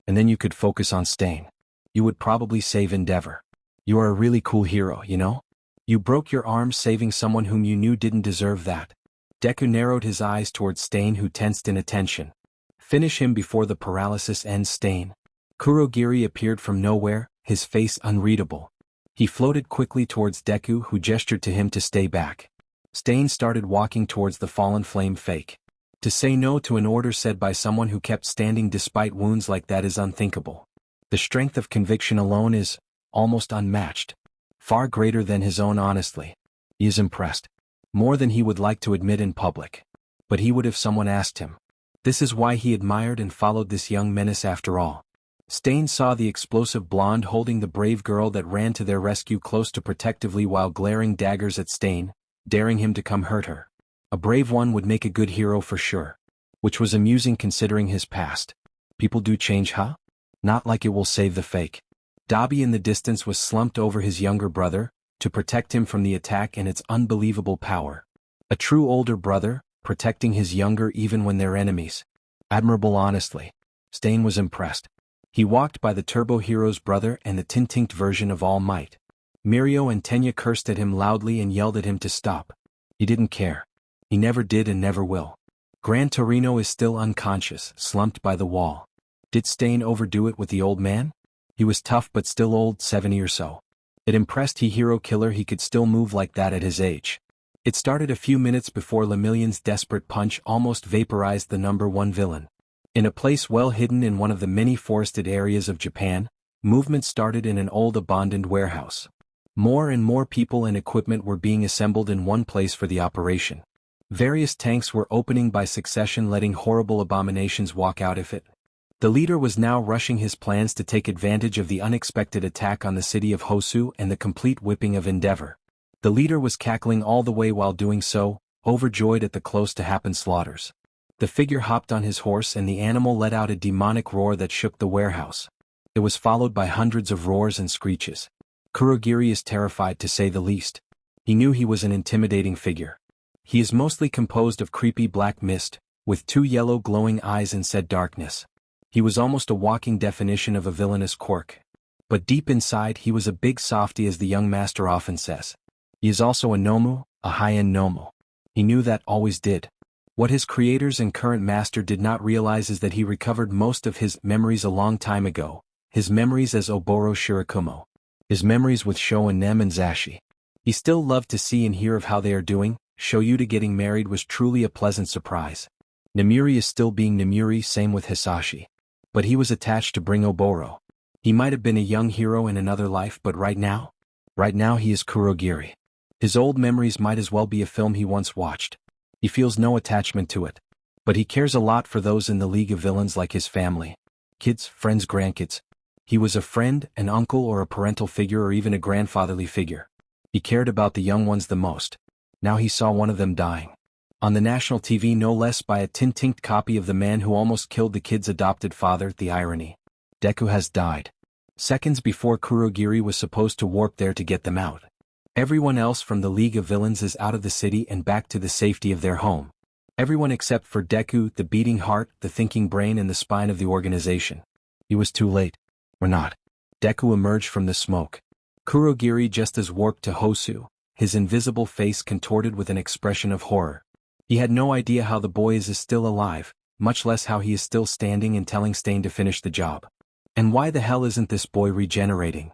Speaker 1: And then you could focus on Stain. You would probably save Endeavor. You are a really cool hero, you know? You broke your arm saving someone whom you knew didn't deserve that. Deku narrowed his eyes towards Stain, who tensed in attention. Finish him before the paralysis ends, Stain. Kurogiri appeared from nowhere, his face unreadable. He floated quickly towards Deku, who gestured to him to stay back. Stain started walking towards the fallen flame fake. To say no to an order said by someone who kept standing despite wounds like that is unthinkable. The strength of conviction alone is almost unmatched. Far greater than his own, honestly. He is impressed. More than he would like to admit in public. But he would if someone asked him. This is why he admired and followed this young menace after all. Stain saw the explosive blonde holding the brave girl that ran to their rescue close to protectively while glaring daggers at Stain, daring him to come hurt her. A brave one would make a good hero for sure. Which was amusing considering his past. People do change, huh? Not like it will save the fake. Dabi in the distance was slumped over his younger brother, to protect him from the attack and its unbelievable power. A true older brother, protecting his younger even when they're enemies. Admirable, honestly. Stain was impressed. He walked by the Turbo Hero's brother and the Tintinct version of All Might. Mirio and Tenya cursed at him loudly and yelled at him to stop. He didn't care. He never did and never will. Gran Torino is still unconscious, slumped by the wall. Did Stain overdo it with the old man? He was tough but still old, 70 or so. It impressed he hero killer he could still move like that at his age. It started a few minutes before Lemillion's desperate punch almost vaporized the #1 villain. In a place well hidden in one of the many forested areas of Japan, movement started in an old abandoned warehouse. More and more people and equipment were being assembled in one place for the operation. Various tanks were opening by succession, letting horrible abominations walk out of it. The leader was now rushing his plans to take advantage of the unexpected attack on the city of Hosu and the complete whipping of Endeavor. The leader was cackling all the way while doing so, overjoyed at the close-to-happen slaughters. The figure hopped on his horse and the animal let out a demonic roar that shook the warehouse. It was followed by hundreds of roars and screeches. Kurogiri is terrified to say the least. He knew he was an intimidating figure. He is mostly composed of creepy black mist, with 2 yellow glowing eyes and said darkness. He was almost a walking definition of a villainous quirk. But deep inside he was a big softy, as the young master often says. He is also a Nomu, a high-end Nomu. He knew that, always did. What his creators and current master did not realize is that he recovered most of his memories a long time ago, his memories as Oboro Shirakumo. His memories with Sho and Nem and Zashi. He still loved to see and hear of how they are doing. Shoyuta getting married was truly a pleasant surprise. Nemuri is still being Nemuri, same with Hisashi. But he was attached to bring Oboro. He might have been a young hero in another life, but right now he is Kurogiri. His old memories might as well be a film he once watched. He feels no attachment to it. But he cares a lot for those in the League of Villains, like his family. Kids, friends, grandkids. He was a friend, an uncle or a parental figure or even a grandfatherly figure. He cared about the young ones the most. Now he saw one of them dying. On the national TV, no less, by a Tintinct copy of the man who almost killed the kid's adopted father. The irony. Deku has died. Seconds before Kurogiri was supposed to warp there to get them out. Everyone else from the League of Villains is out of the city and back to the safety of their home. Everyone except for Deku, the beating heart, the thinking brain and the spine of the organization. He was too late. Or not. Deku emerged from the smoke. Kurogiri just as warped to Hosu, his invisible face contorted with an expression of horror. He had no idea how the boy is still alive, much less how he is still standing and telling Stain to finish the job. And why the hell isn't this boy regenerating?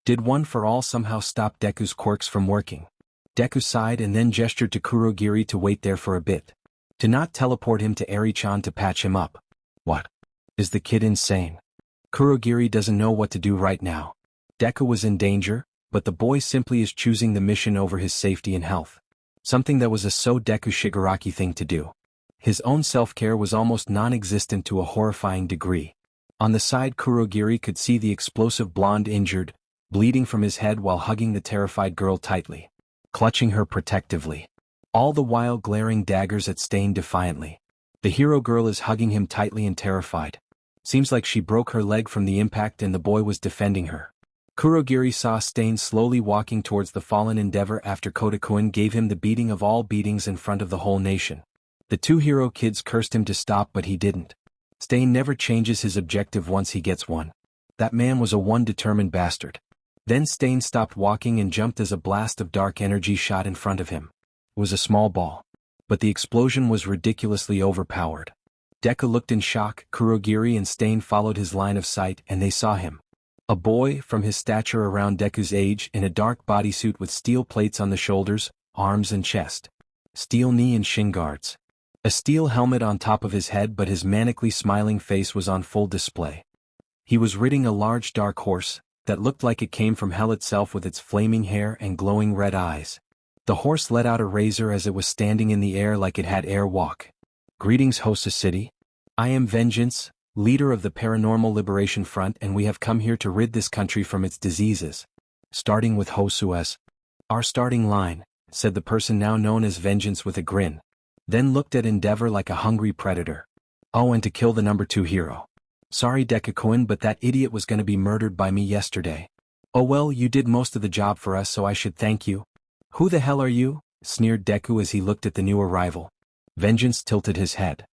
Speaker 1: Did One for All somehow stop Deku's quirks from working? Deku sighed and then gestured to Kurogiri to wait there for a bit. To not teleport him to Eri-chan to patch him up. What? Is the kid insane? Kurogiri doesn't know what to do right now. Deku was in danger, but the boy simply is choosing the mission over his safety and health. Something that was a so Deku Shigaraki thing to do. His own self-care was almost non-existent to a horrifying degree. On the side, Kurogiri could see the explosive blonde injured, bleeding from his head while hugging the terrified girl tightly, clutching her protectively. All the while glaring daggers at Stain defiantly. The hero girl is hugging him tightly and terrified. Seems like she broke her leg from the impact and the boy was defending her. Kurogiri saw Stain slowly walking towards the fallen Endeavor after Kotakuin gave him the beating of all beatings in front of the whole nation. The two hero kids cursed him to stop, but he didn't. Stain never changes his objective once he gets one. That man was a one-determined bastard. Then Stain stopped walking and jumped as a blast of dark energy shot in front of him. It was a small ball. But the explosion was ridiculously overpowered. Deku looked in shock. Kurogiri and Stain followed his line of sight and they saw him. A boy from his stature around Deku's age in a dark bodysuit with steel plates on the shoulders, arms and chest. Steel knee and shin guards. A steel helmet on top of his head, but his manically smiling face was on full display. He was riding a large dark horse that looked like it came from hell itself with its flaming hair and glowing red eyes. The horse let out a razor as it was standing in the air like it had air walk. Greetings, Hosa City. I am Vengeance, leader of the Paranormal Liberation Front, and we have come here to rid this country from its diseases. Starting with Hosu as our starting line, said the person now known as Vengeance with a grin. Then looked at Endeavor like a hungry predator. Oh, and to kill the number 2 hero. Sorry Deku-kun, but that idiot was gonna be murdered by me yesterday. Oh well, you did most of the job for us, so I should thank you. Who the hell are you? Sneered Deku as he looked at the new arrival. Vengeance tilted his head.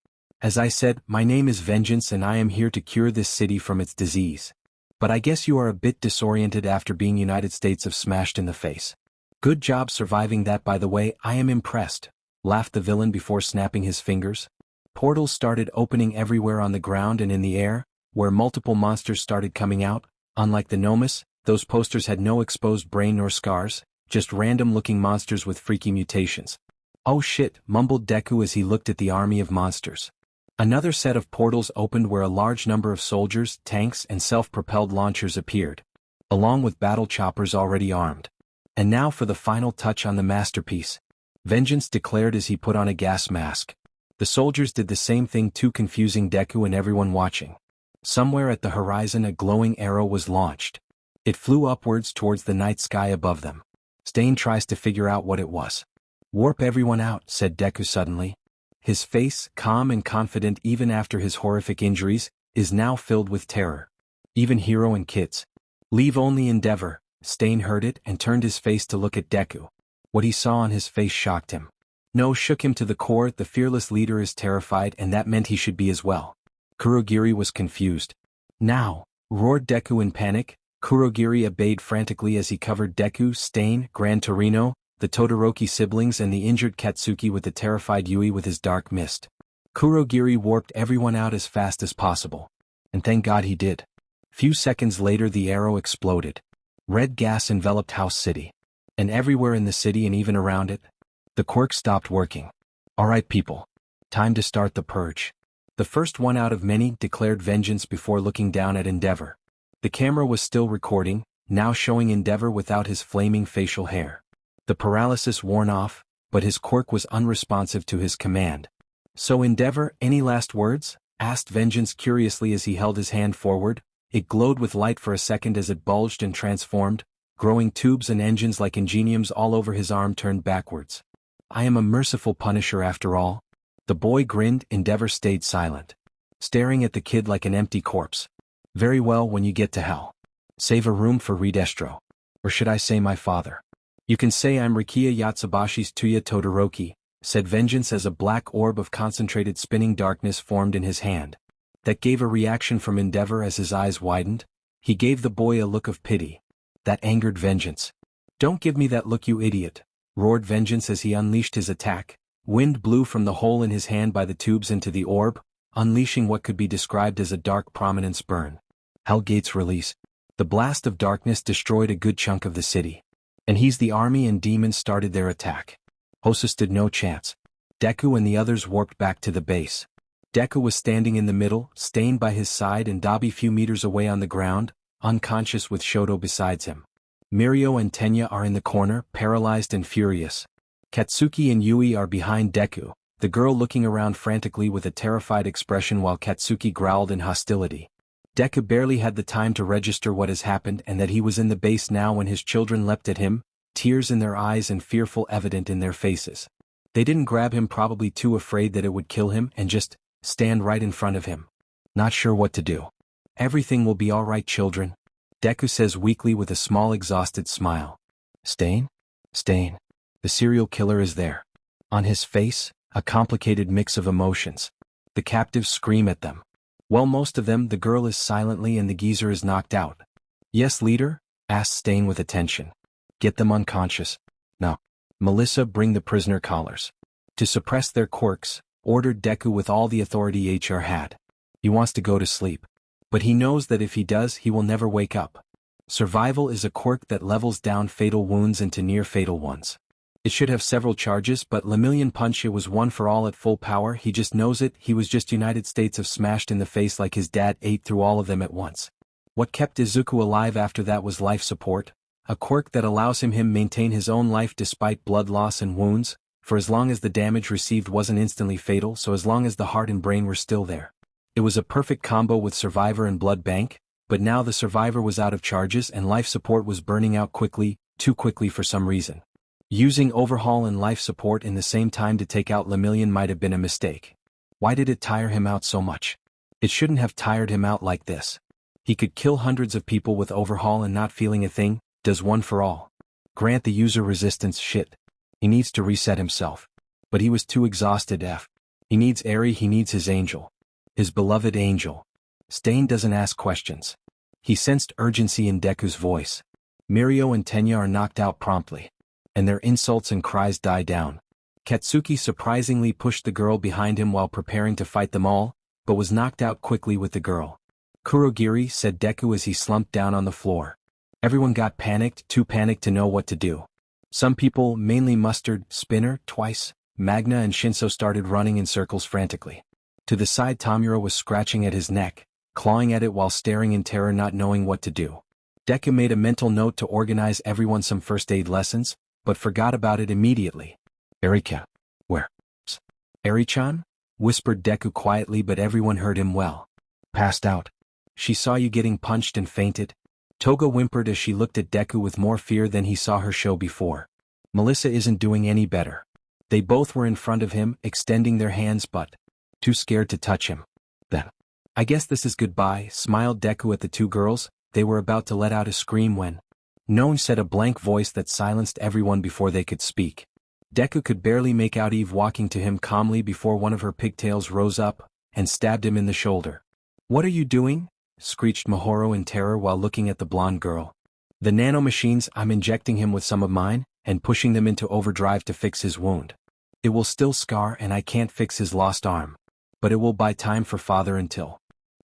Speaker 1: As I said, my name is Vengeance and I am here to cure this city from its disease. But I guess you are a bit disoriented after being United States of smashed in the face. Good job surviving that, by the way. I am impressed, laughed the villain before snapping his fingers. Portals started opening everywhere on the ground and in the air, where multiple monsters started coming out. Unlike the Nomus, those posters had no exposed brain nor scars, just random-looking monsters with freaky mutations. Oh shit, mumbled Deku as he looked at the army of monsters. Another set of portals opened where a large number of soldiers, tanks and self-propelled launchers appeared, along with battle choppers already armed. And now for the final touch on the masterpiece, Vengeance declared as he put on a gas mask. The soldiers did the same thing too, confusing Deku and everyone watching. Somewhere at the horizon a glowing arrow was launched. It flew upwards towards the night sky above them. Stain tries to figure out what it was. Warp everyone out, said Deku suddenly. His face, calm and confident even after his horrific injuries, is now filled with terror. Even Hero and kids. Leave only Endeavor. Stain heard it and turned his face to look at Deku. What he saw on his face shocked him. No, shook him to the core. The fearless leader is terrified, and that meant he should be as well. Kurogiri was confused. Now, roared Deku in panic. Kurogiri obeyed frantically as he covered Deku, Stain, Gran Torino, the Todoroki siblings and the injured Katsuki with the terrified Yui with his dark mist. Kurogiri warped everyone out as fast as possible. And thank God he did. Few seconds later the arrow exploded. Red gas enveloped House City. And everywhere in the city and even around it, the quirk stopped working. Alright people. Time to start the purge. The first one out of many, declared Vengeance before looking down at Endeavor. The camera was still recording, now showing Endeavor without his flaming facial hair. The paralysis worn off, but his quirk was unresponsive to his command. So Endeavor, any last words? Asked Vengeance curiously as he held his hand forward. It glowed with light for a second as it bulged and transformed, growing tubes and engines like ingeniums all over his arm turned backwards. I am a merciful punisher after all. The boy grinned. Endeavor stayed silent, staring at the kid like an empty corpse. Very well, when you get to hell. Save a room for Redestro. Or should I say my father? You can say I'm Rikiya Yatsubashi's Tuya Todoroki, said Vengeance as a black orb of concentrated spinning darkness formed in his hand. That gave a reaction from Endeavor as his eyes widened. He gave the boy a look of pity. That angered Vengeance. Don't give me that look, you idiot, roared Vengeance as he unleashed his attack. Wind blew from the hole in his hand by the tubes into the orb, unleashing what could be described as a dark prominence burn. Hellgate's release. The blast of darkness destroyed a good chunk of the city. And the army and demons started their attack. Hosa stood no chance. Deku and the others warped back to the base. Deku was standing in the middle, Stain by his side and Dabi few meters away on the ground, unconscious with Shoto besides him. Mirio and Tenya are in the corner, paralyzed and furious. Katsuki and Yui are behind Deku, the girl looking around frantically with a terrified expression while Katsuki growled in hostility. Deku barely had the time to register what has happened and that he was in the base now when his children leapt at him, tears in their eyes and fearful evident in their faces. They didn't grab him, probably too afraid that it would kill him, and just stand right in front of him. Not sure what to do. Everything will be alright, children. Deku says weakly with a small exhausted smile. Stain? Stain. The serial killer is there. On his face, a complicated mix of emotions. The captives scream at them. While most of them, the girl is silently and the geezer is knocked out. Yes, leader? Asked Stain with attention. Get them unconscious. No. Melissa, bring the prisoner collars. To suppress their quirks, ordered Deku with all the authority HR had. He wants to go to sleep. But he knows that if he does, he will never wake up. Survival is a quirk that levels down fatal wounds into near-fatal ones. It should have several charges, but Lemillion Punch, it was one for all at full power. He just knows it. He was just United States of smashed in the face like his dad ate through all of them at once. What kept Izuku alive after that was life support, a quirk that allows him maintain his own life despite blood loss and wounds, for as long as the damage received wasn't instantly fatal, so as long as the heart and brain were still there. It was a perfect combo with Survivor and Blood Bank, but now the Survivor was out of charges and life support was burning out quickly, too quickly for some reason. Using Overhaul and life support in the same time to take out Lemillion might have been a mistake. Why did it tire him out so much? It shouldn't have tired him out like this. He could kill hundreds of people with Overhaul and not feeling a thing, does one for all. Grant the user resistance shit. He needs to reset himself. But he was too exhausted. He needs Eri, he needs his angel. His beloved angel. Stain doesn't ask questions. He sensed urgency in Deku's voice. Mirio and Tenya are knocked out promptly. And their insults and cries die down. Katsuki surprisingly pushed the girl behind him while preparing to fight them all, but was knocked out quickly with the girl. Kurogiri, said Deku as he slumped down on the floor. Everyone got panicked, too panicked to know what to do. Some people, mainly Mustard, Spinner, Twice, Magna and Shinso started running in circles frantically. To the side, Tamura was scratching at his neck, clawing at it while staring in terror, not knowing what to do. Deku made a mental note to organize everyone some first aid lessons, but forgot about it immediately. Erika. Where? Eri-chan? Whispered Deku quietly, but everyone heard him well. Passed out. She saw you getting punched and fainted. Toga whimpered as she looked at Deku with more fear than he saw her show before. Melissa isn't doing any better. They both were in front of him, extending their hands but too scared to touch him. Then, I guess this is goodbye, smiled Deku at the two girls. They were about to let out a scream when None said, a blank voice that silenced everyone before they could speak. Deku could barely make out Eve walking to him calmly before one of her pigtails rose up and stabbed him in the shoulder. What are you doing? Screeched Mahoro in terror while looking at the blonde girl. The nanomachines, I'm injecting him with some of mine and pushing them into overdrive to fix his wound. It will still scar and I can't fix his lost arm. But it will buy time for father until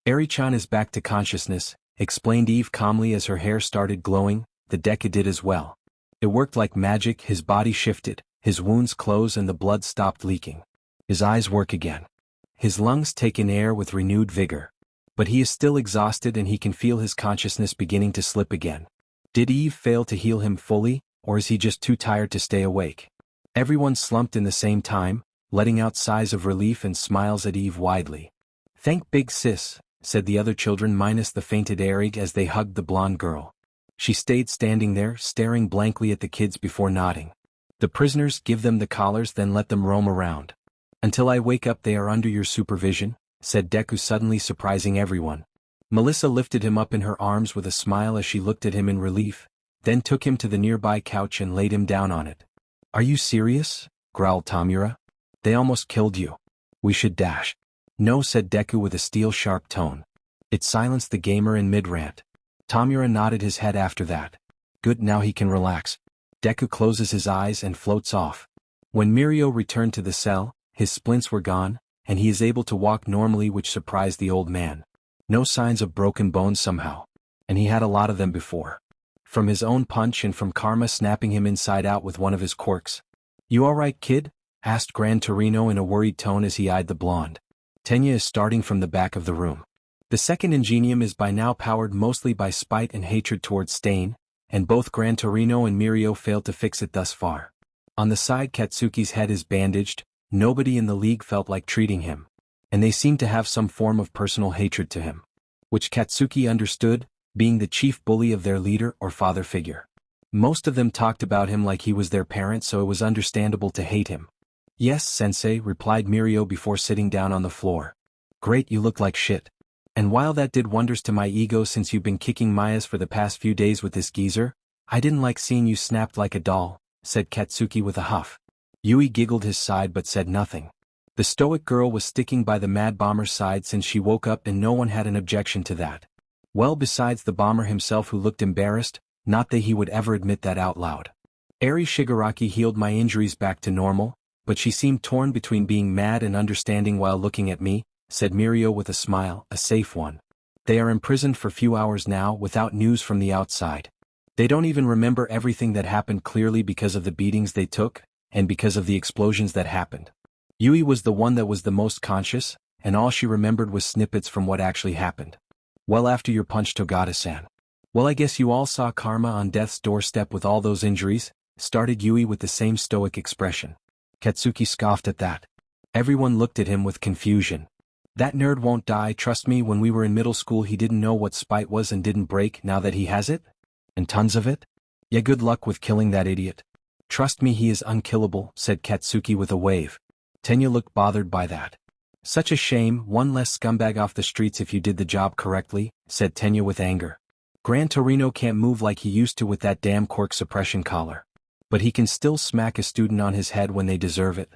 Speaker 1: Eri-chan is back to consciousness, explained Eve calmly as her hair started glowing. The Deku did as well. It worked like magic. His body shifted, his wounds closed and the blood stopped leaking. His eyes work again. His lungs take in air with renewed vigor. But he is still exhausted and he can feel his consciousness beginning to slip again. Did Eve fail to heal him fully, or is he just too tired to stay awake? Everyone slumped in the same time, letting out sighs of relief and smiles at Eve widely. Thank big sis, said the other children minus the fainted Erig as they hugged the blonde girl. She stayed standing there, staring blankly at the kids before nodding. The prisoners, give them the collars, then let them roam around. Until I wake up they are under your supervision, said Deku, suddenly surprising everyone. Melissa lifted him up in her arms with a smile as she looked at him in relief, then took him to the nearby couch and laid him down on it. Are you serious? Growled Tamura. They almost killed you. We should dash. No, said Deku with a steel-sharp tone. It silenced the gamer in mid-rant. Tamura nodded his head after that. Good, now he can relax. Deku closes his eyes and floats off. When Mirio returned to the cell, his splints were gone, and he is able to walk normally, which surprised the old man. No signs of broken bones somehow. And he had a lot of them before. From his own punch and from Karma snapping him inside out with one of his quirks. You alright, kid? Asked Gran Torino in a worried tone as he eyed the blonde. Tenya is starting from the back of the room. The second ingenium is by now powered mostly by spite and hatred towards Stain, and both Gran Torino and Mirio failed to fix it thus far. On the side, Katsuki's head is bandaged. Nobody in the league felt like treating him, and they seemed to have some form of personal hatred to him. Which Katsuki understood, being the chief bully of their leader or father figure. Most of them talked about him like he was their parent, so it was understandable to hate him. Yes, sensei, replied Mirio before sitting down on the floor. Great, you look like shit. And while that did wonders to my ego since you've been kicking my ass for the past few days with this geezer, I didn't like seeing you snapped like a doll, said Katsuki with a huff. Yui giggled his side but said nothing. The stoic girl was sticking by the mad bomber's side since she woke up and no one had an objection to that. Well, besides the bomber himself who looked embarrassed, not that he would ever admit that out loud. Eri Shigaraki healed my injuries back to normal, but she seemed torn between being mad and understanding while looking at me, said Mirio with a smile, a safe one. They are imprisoned for few hours now without news from the outside. They don't even remember everything that happened clearly because of the beatings they took, and because of the explosions that happened. Yui was the one that was the most conscious, and all she remembered was snippets from what actually happened. Well, after your punch Togata-san. Well, I guess you all saw karma on death's doorstep with all those injuries, started Yui with the same stoic expression. Katsuki scoffed at that. Everyone looked at him with confusion. That nerd won't die, trust me, when we were in middle school he didn't know what spite was and didn't break, now that he has it? And tons of it? Yeah, good luck with killing that idiot. Trust me, he is unkillable, said Katsuki with a wave. Tenya looked bothered by that. Such a shame, one less scumbag off the streets if you did the job correctly, said Tenya with anger. Gran Torino can't move like he used to with that damn quirk suppression collar. But he can still smack a student on his head when they deserve it.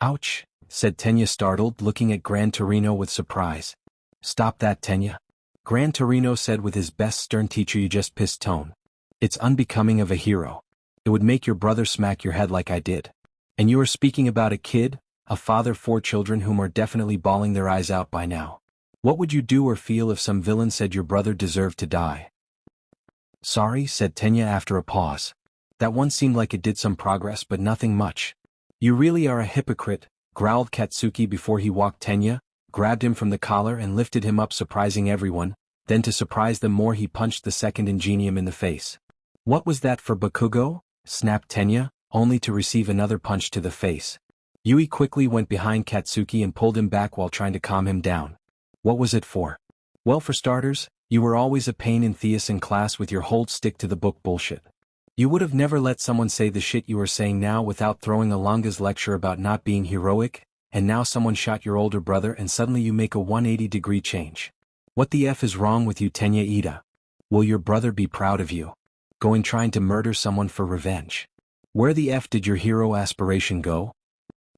Speaker 1: Ouch, said Tenya startled, looking at Gran Torino with surprise. Stop that, Tenya. Gran Torino said with his best stern teacher you just pissed tone. It's unbecoming of a hero. It would make your brother smack your head like I did. And you are speaking about a kid, a father, 4 children whom are definitely bawling their eyes out by now. What would you do or feel if some villain said your brother deserved to die? Sorry, said Tenya after a pause. That one seemed like it did some progress but nothing much. You really are a hypocrite, growled Katsuki before he walked Tenya, grabbed him from the collar and lifted him up, surprising everyone. Then to surprise them more he punched the second Ingenium in the face. What was that for, Bakugo? Snapped Tenya, only to receive another punch to the face. Yui quickly went behind Katsuki and pulled him back while trying to calm him down. What was it for? Well, for starters, you were always a pain in Theus in class with your whole stick-to-the-book bullshit. You would have never let someone say the shit you are saying now without throwing a Longa's lecture about not being heroic, and now someone shot your older brother and suddenly you make a 180-degree change. What the F is wrong with you, Tenya Ida? Will your brother be proud of you? Going trying to murder someone for revenge. Where the F did your hero aspiration go?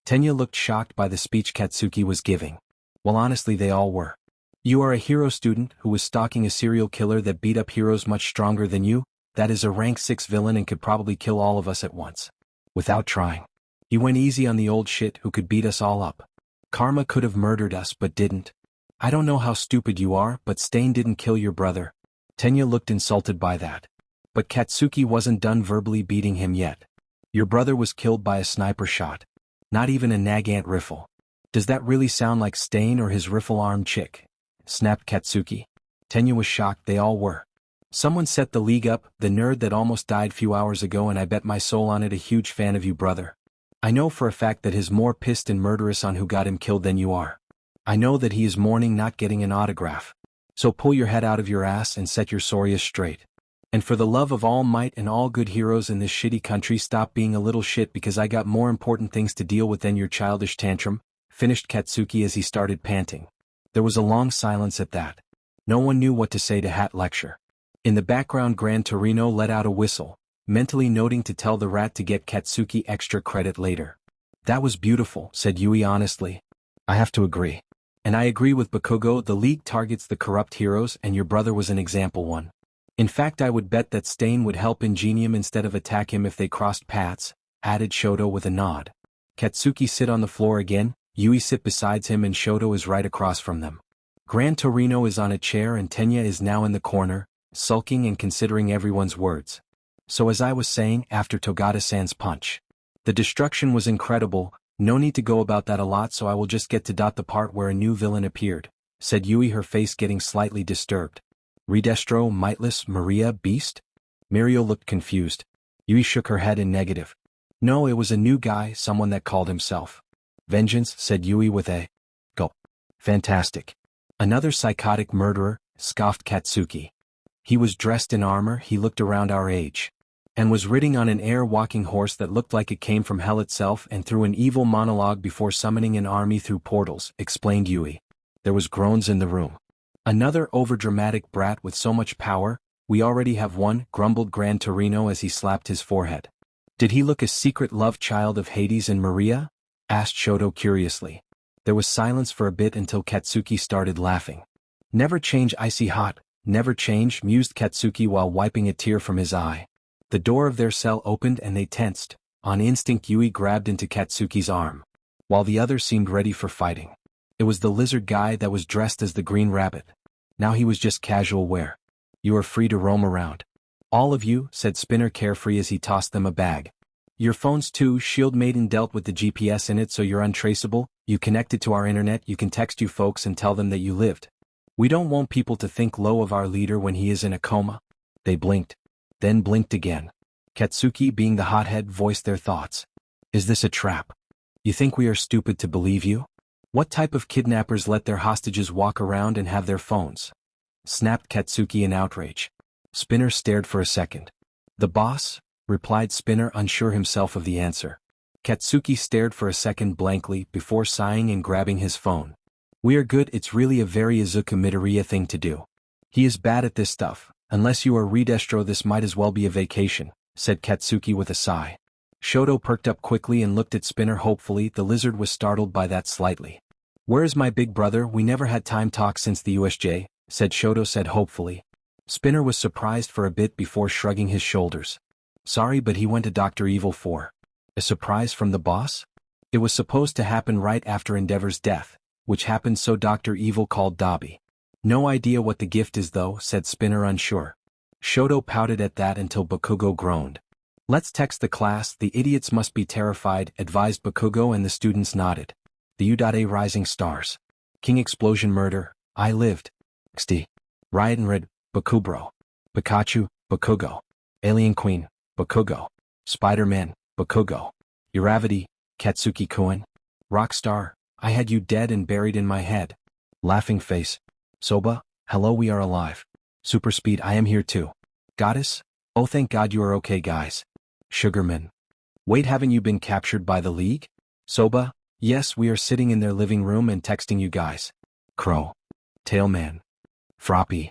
Speaker 1: Tenya looked shocked by the speech Katsuki was giving. Well, honestly, they all were. You are a hero student who was stalking a serial killer that beat up heroes much stronger than you, that is a rank 6 villain and could probably kill all of us at once. Without trying. You went easy on the old shit who could beat us all up. Karma could have murdered us but didn't. I don't know how stupid you are, but Stain didn't kill your brother. Tenya looked insulted by that. But Katsuki wasn't done verbally beating him yet. Your brother was killed by a sniper shot. Not even a Nagant rifle. Does that really sound like Stain or his rifle-armed chick? Snapped Katsuki. Tenya was shocked, they all were. Someone set the league up, the nerd that almost died few hours ago, and I bet my soul on it a huge fan of you, brother. I know for a fact that he's more pissed and murderous on who got him killed than you are. I know that he is mourning not getting an autograph. So pull your head out of your ass and set your Sorius straight. And for the love of all might and all good heroes in this shitty country, stop being a little shit because I got more important things to deal with than your childish tantrum, finished Katsuki as he started panting. There was a long silence at that. No one knew what to say to Hat lecture. In the background, Gran Torino let out a whistle, mentally noting to tell the rat to get Katsuki extra credit later. That was beautiful, said Yui honestly. I have to agree. And I agree with Bakugo, the league targets the corrupt heroes and your brother was an example one. In fact, I would bet that Stain would help Ingenium instead of attack him if they crossed paths, added Shoto with a nod. Katsuki sit on the floor again, Yui sit beside him and Shoto is right across from them. Gran Torino is on a chair and Tenya is now in the corner, sulking and considering everyone's words. So as I was saying, after Togata-san's punch. The destruction was incredible, no need to go about that a lot, so I will just get to the part where a new villain appeared, said Yui, her face getting slightly disturbed. Redestro, Mightless, Maria, Beast? Mirio looked confused. Yui shook her head in negative. No, it was a new guy, someone that called himself Vengeance, said Yui with a gulp. Fantastic. Another psychotic murderer, scoffed Katsuki. He was dressed in armor, he looked around our age. And was riding on an air-walking horse that looked like it came from hell itself and through an evil monologue before summoning an army through portals, explained Yui. There was groans in the room. Another overdramatic brat with so much power, we already have one, grumbled Gran Torino as he slapped his forehead. Did he look a secret love child of Hades and Maria? Asked Shoto curiously. There was silence for a bit until Katsuki started laughing. Never change icy hot, never change, mused Katsuki while wiping a tear from his eye. The door of their cell opened and they tensed. On instinct Yui grabbed into Katsuki's arm, while the other seemed ready for fighting. It was the lizard guy that was dressed as the Green Rabbit. Now he was just casual wear. You are free to roam around. All of you, said Spinner carefree as he tossed them a bag. Your phones too, Shield Maiden dealt with the GPS in it so you're untraceable, you connected to our internet, you can text you folks and tell them that you lived. We don't want people to think low of our leader when he is in a coma. They blinked. Then blinked again. Katsuki, being the hothead, voiced their thoughts. Is this a trap? You think we are stupid to believe you? What type of kidnappers let their hostages walk around and have their phones? Snapped Katsuki in outrage. Spinner stared for a second. The boss? Replied Spinner, unsure himself of the answer. Katsuki stared for a second blankly before sighing and grabbing his phone. We are good, it's really a very Izuku Midoriya thing to do. He is bad at this stuff. Unless you are Redestro, this might as well be a vacation, said Katsuki with a sigh. Shoto perked up quickly and looked at Spinner hopefully. The lizard was startled by that slightly. Where is my big brother? We never had time talk since the USJ, said Shoto said hopefully. Spinner was surprised for a bit before shrugging his shoulders. Sorry, but he went to Dr. Evil for a surprise from the boss? It was supposed to happen right after Endeavor's death, which happened, so Dr. Evil called Dobby. No idea what the gift is though, said Spinner unsure. Shoto pouted at that until Bakugo groaned. Let's text the class, the idiots must be terrified, advised Bakugo, and the students nodded. The U.A Rising Stars. King Explosion Murder, I lived. XD. Riot and Red, Bakubro. Pikachu, Bakugo. Alien Queen, Bakugo. Spider-Man, Bakugo. Uravity, Katsuki-kun. Rockstar, I had you dead and buried in my head. Laughing face. Soba, hello, we are alive. Super Speed, I am here too. Goddess? Oh, thank God you are okay, guys. Sugarman. Wait, haven't you been captured by the League? Soba, yes, we are sitting in their living room and texting you guys. Crow. Tailman. Froppy.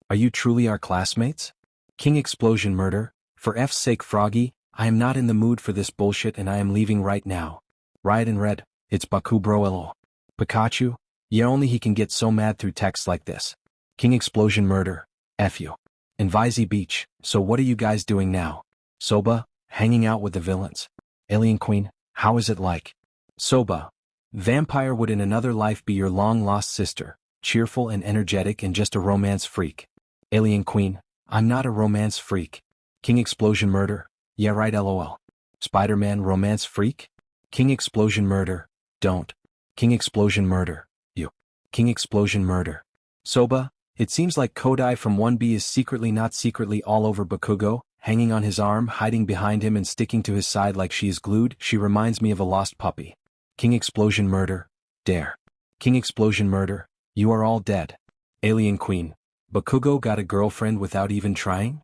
Speaker 1: Are you truly our classmates? King Explosion Murder, for F's sake Froggy, I am not in the mood for this bullshit and I am leaving right now. Riot and Red, it's Bakubro LO. Pikachu, yeah, only he can get so mad through texts like this. King Explosion Murder, F you. Invisi Beach, so what are you guys doing now? Soba, hanging out with the villains. Alien Queen, how is it like? Soba, vampire would in another life be your long-lost sister, cheerful and energetic and just a romance freak. Alien Queen, I'm not a romance freak. King Explosion Murder, yeah right lol. Spider-Man romance freak? King Explosion Murder, don't. King Explosion Murder, you. King Explosion Murder. Soba, it seems like Kodai from 1B is secretly not secretly all over Bakugo, hanging on his arm, hiding behind him and sticking to his side like she is glued. She reminds me of a lost puppy. King Explosion Murder, dare. King Explosion Murder, you are all dead. Alien Queen, Bakugo got a girlfriend without even trying?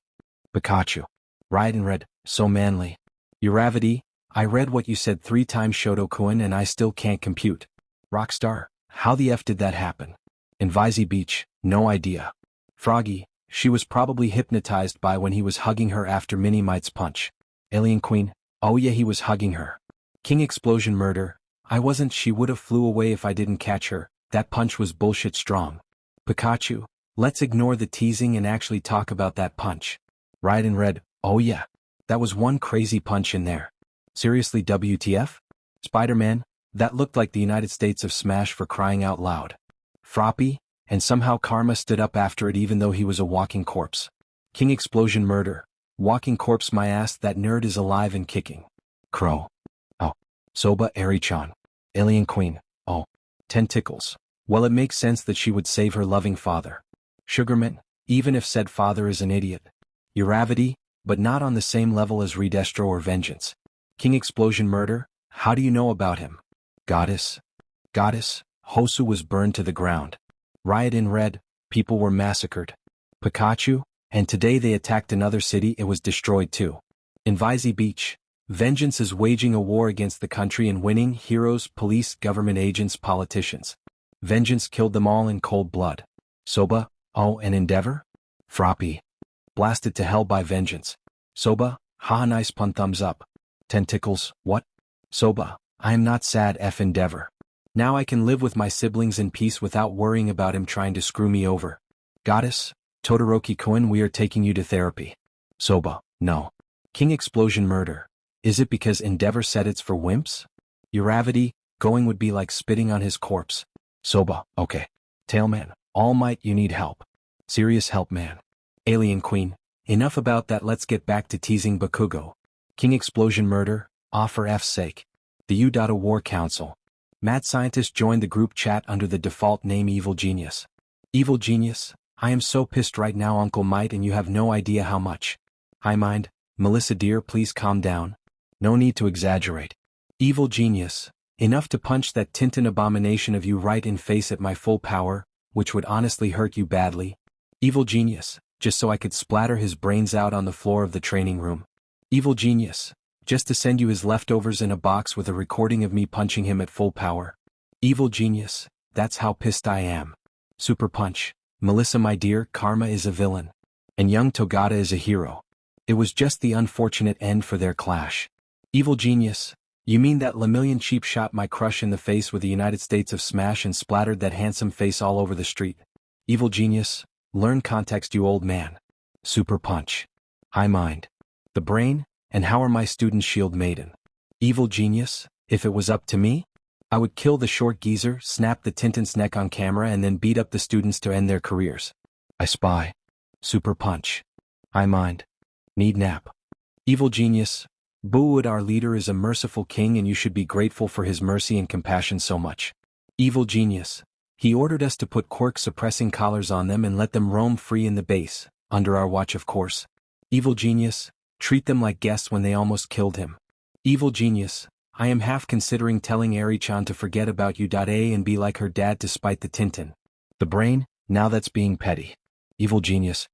Speaker 1: Pikachu. Riot and Red, so manly. Uravity, I read what you said 3 times Shoto-kun and I still can't compute. Rockstar, how the F did that happen? Invisi Beach, no idea. Froggy, she was probably hypnotized by when he was hugging her after Minimite's punch. Alien Queen, oh yeah, he was hugging her. King Explosion Murder, I wasn't, she would have flew away if I didn't catch her, that punch was bullshit strong. Pikachu, let's ignore the teasing and actually talk about that punch. Riot and Red, oh yeah. That was one crazy punch in there. Seriously WTF? Spider-Man, that looked like the United States of Smash for crying out loud. Froppy, and somehow Karma stood up after it even though he was a walking corpse. King Explosion Murder, walking corpse my ass, that nerd is alive and kicking. Crow. Oh. Soba Eri-chan. Alien Queen, oh. Tentacles. Well, it makes sense that she would save her loving father. Sugarman, even if said father is an idiot. Uravity, but not on the same level as Redestro or Vengeance. King Explosion Murder, how do you know about him? Goddess. Goddess, Hosu was burned to the ground. Riot in Red, people were massacred. Pikachu, and today they attacked another city, it was destroyed too. Invisi Beach, Vengeance is waging a war against the country and winning, heroes, police, government agents, politicians. Vengeance killed them all in cold blood. Soba, oh, an endeavor? Froppy. Blasted to hell by vengeance. Soba, haha, nice pun, thumbs up. Tentacles, what? Soba, I am not sad, F endeavor. Now I can live with my siblings in peace without worrying about him trying to screw me over. Goddess, Todoroki-kun, we are taking you to therapy. Soba, no. King explosion murder. Is it because endeavor said it's for wimps? Uravity, going would be like spitting on his corpse. Soba, okay. Tailman, All Might, you need help. Serious help, man. Alien Queen, enough about that, let's get back to teasing Bakugo. King explosion murder, for F's sake. The U. War Council. Mad Scientist joined the group chat under the default name Evil Genius. Evil Genius, I am so pissed right now, Uncle Might, and you have no idea how much. Hi mind, Melissa dear, please calm down. No need to exaggerate. Evil Genius, enough to punch that Tintin abomination of you right in face at my full power, which would honestly hurt you badly. Evil Genius, just so I could splatter his brains out on the floor of the training room. Evil Genius, just to send you his leftovers in a box with a recording of me punching him at full power. Evil Genius, that's how pissed I am. Super Punch. Melissa my dear, Karma is a villain. And young Togata is a hero. It was just the unfortunate end for their clash. Evil Genius, you mean that Lemillion cheap shot my crush in the face with the United States of Smash and splattered that handsome face all over the street? Evil Genius, learn context, you old man. Super Punch. Hi mind. The brain, and how are my students, Shield Maiden? Evil Genius, if it was up to me, I would kill the short geezer, snap the Tintin's neck on camera, and then beat up the students to end their careers. I spy. Super Punch. I mind. Need nap. Evil Genius, Boowood, our leader is a merciful king and you should be grateful for his mercy and compassion so much. Evil Genius, he ordered us to put quirk suppressing collars on them and let them roam free in the base, under our watch of course. Evil Genius, treat them like guests when they almost killed him. Evil Genius, I am half considering telling Eri-chan to forget about you. And be like her dad to spite the Tintin. The brain, now that's being petty. Evil Genius,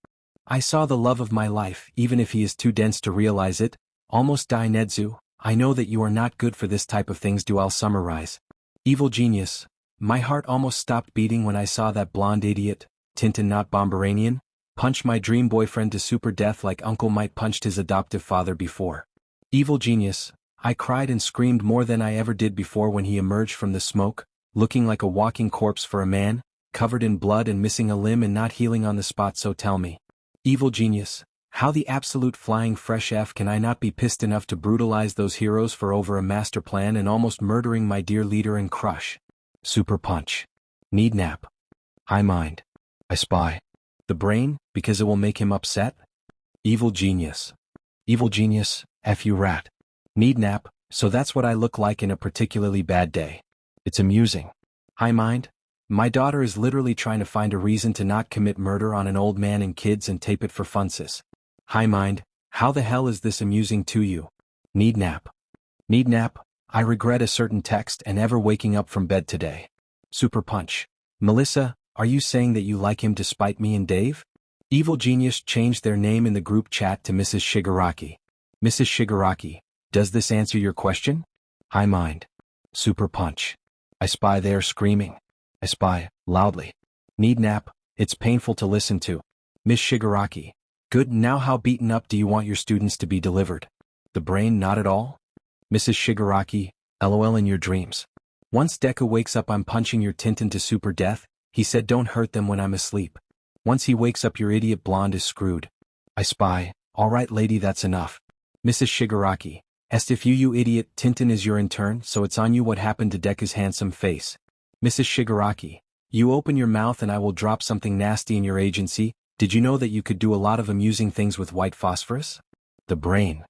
Speaker 1: I saw the love of my life, even if he is too dense to realize it. Almost die Nedzu, I know that you are not good for this type of things. I'll summarize. Evil Genius, my heart almost stopped beating when I saw that blonde idiot, Tintin not Bomberanian, punch my dream boyfriend to super death like Uncle Might punched his adoptive father before. Evil Genius, I cried and screamed more than I ever did before when he emerged from the smoke, looking like a walking corpse for a man, covered in blood and missing a limb and not healing on the spot. So tell me, Evil Genius, how the absolute flying fresh F can I not be pissed enough to brutalize those heroes for over a master plan and almost murdering my dear leader and crush? Super Punch. Need nap. I mind. I spy. The brain, because it will make him upset? Evil Genius. Evil Genius, F you rat. Need nap, so that's what I look like in a particularly bad day. It's amusing. Hi mind. My daughter is literally trying to find a reason to not commit murder on an old man and kids and tape it for funsis. Hi mind, how the hell is this amusing to you? Need nap. Need nap, I regret a certain text and ever waking up from bed today. Super Punch. Melissa, are you saying that you like him despite me and Dave? Evil Genius changed their name in the group chat to Mrs. Shigaraki. Mrs. Shigaraki, does this answer your question? Hi mind. Super Punch. I spy there screaming. I spy, loudly. Need nap, it's painful to listen to. Miss Shigaraki. Good, now how beaten up do you want your students to be delivered? The brain, not at all? Mrs. Shigaraki, LOL in your dreams. Once Deku wakes up I'm punching your Tintin to super death, he said don't hurt them when I'm asleep. Once he wakes up your idiot blonde is screwed. I spy, alright lady that's enough. Mrs. Shigaraki, est if you idiot, Tintin is your intern so it's on you what happened to Deku's handsome face. Mrs. Shigaraki, you open your mouth and I will drop something nasty in your agency. Did you know that you could do a lot of amusing things with white phosphorus? The brain.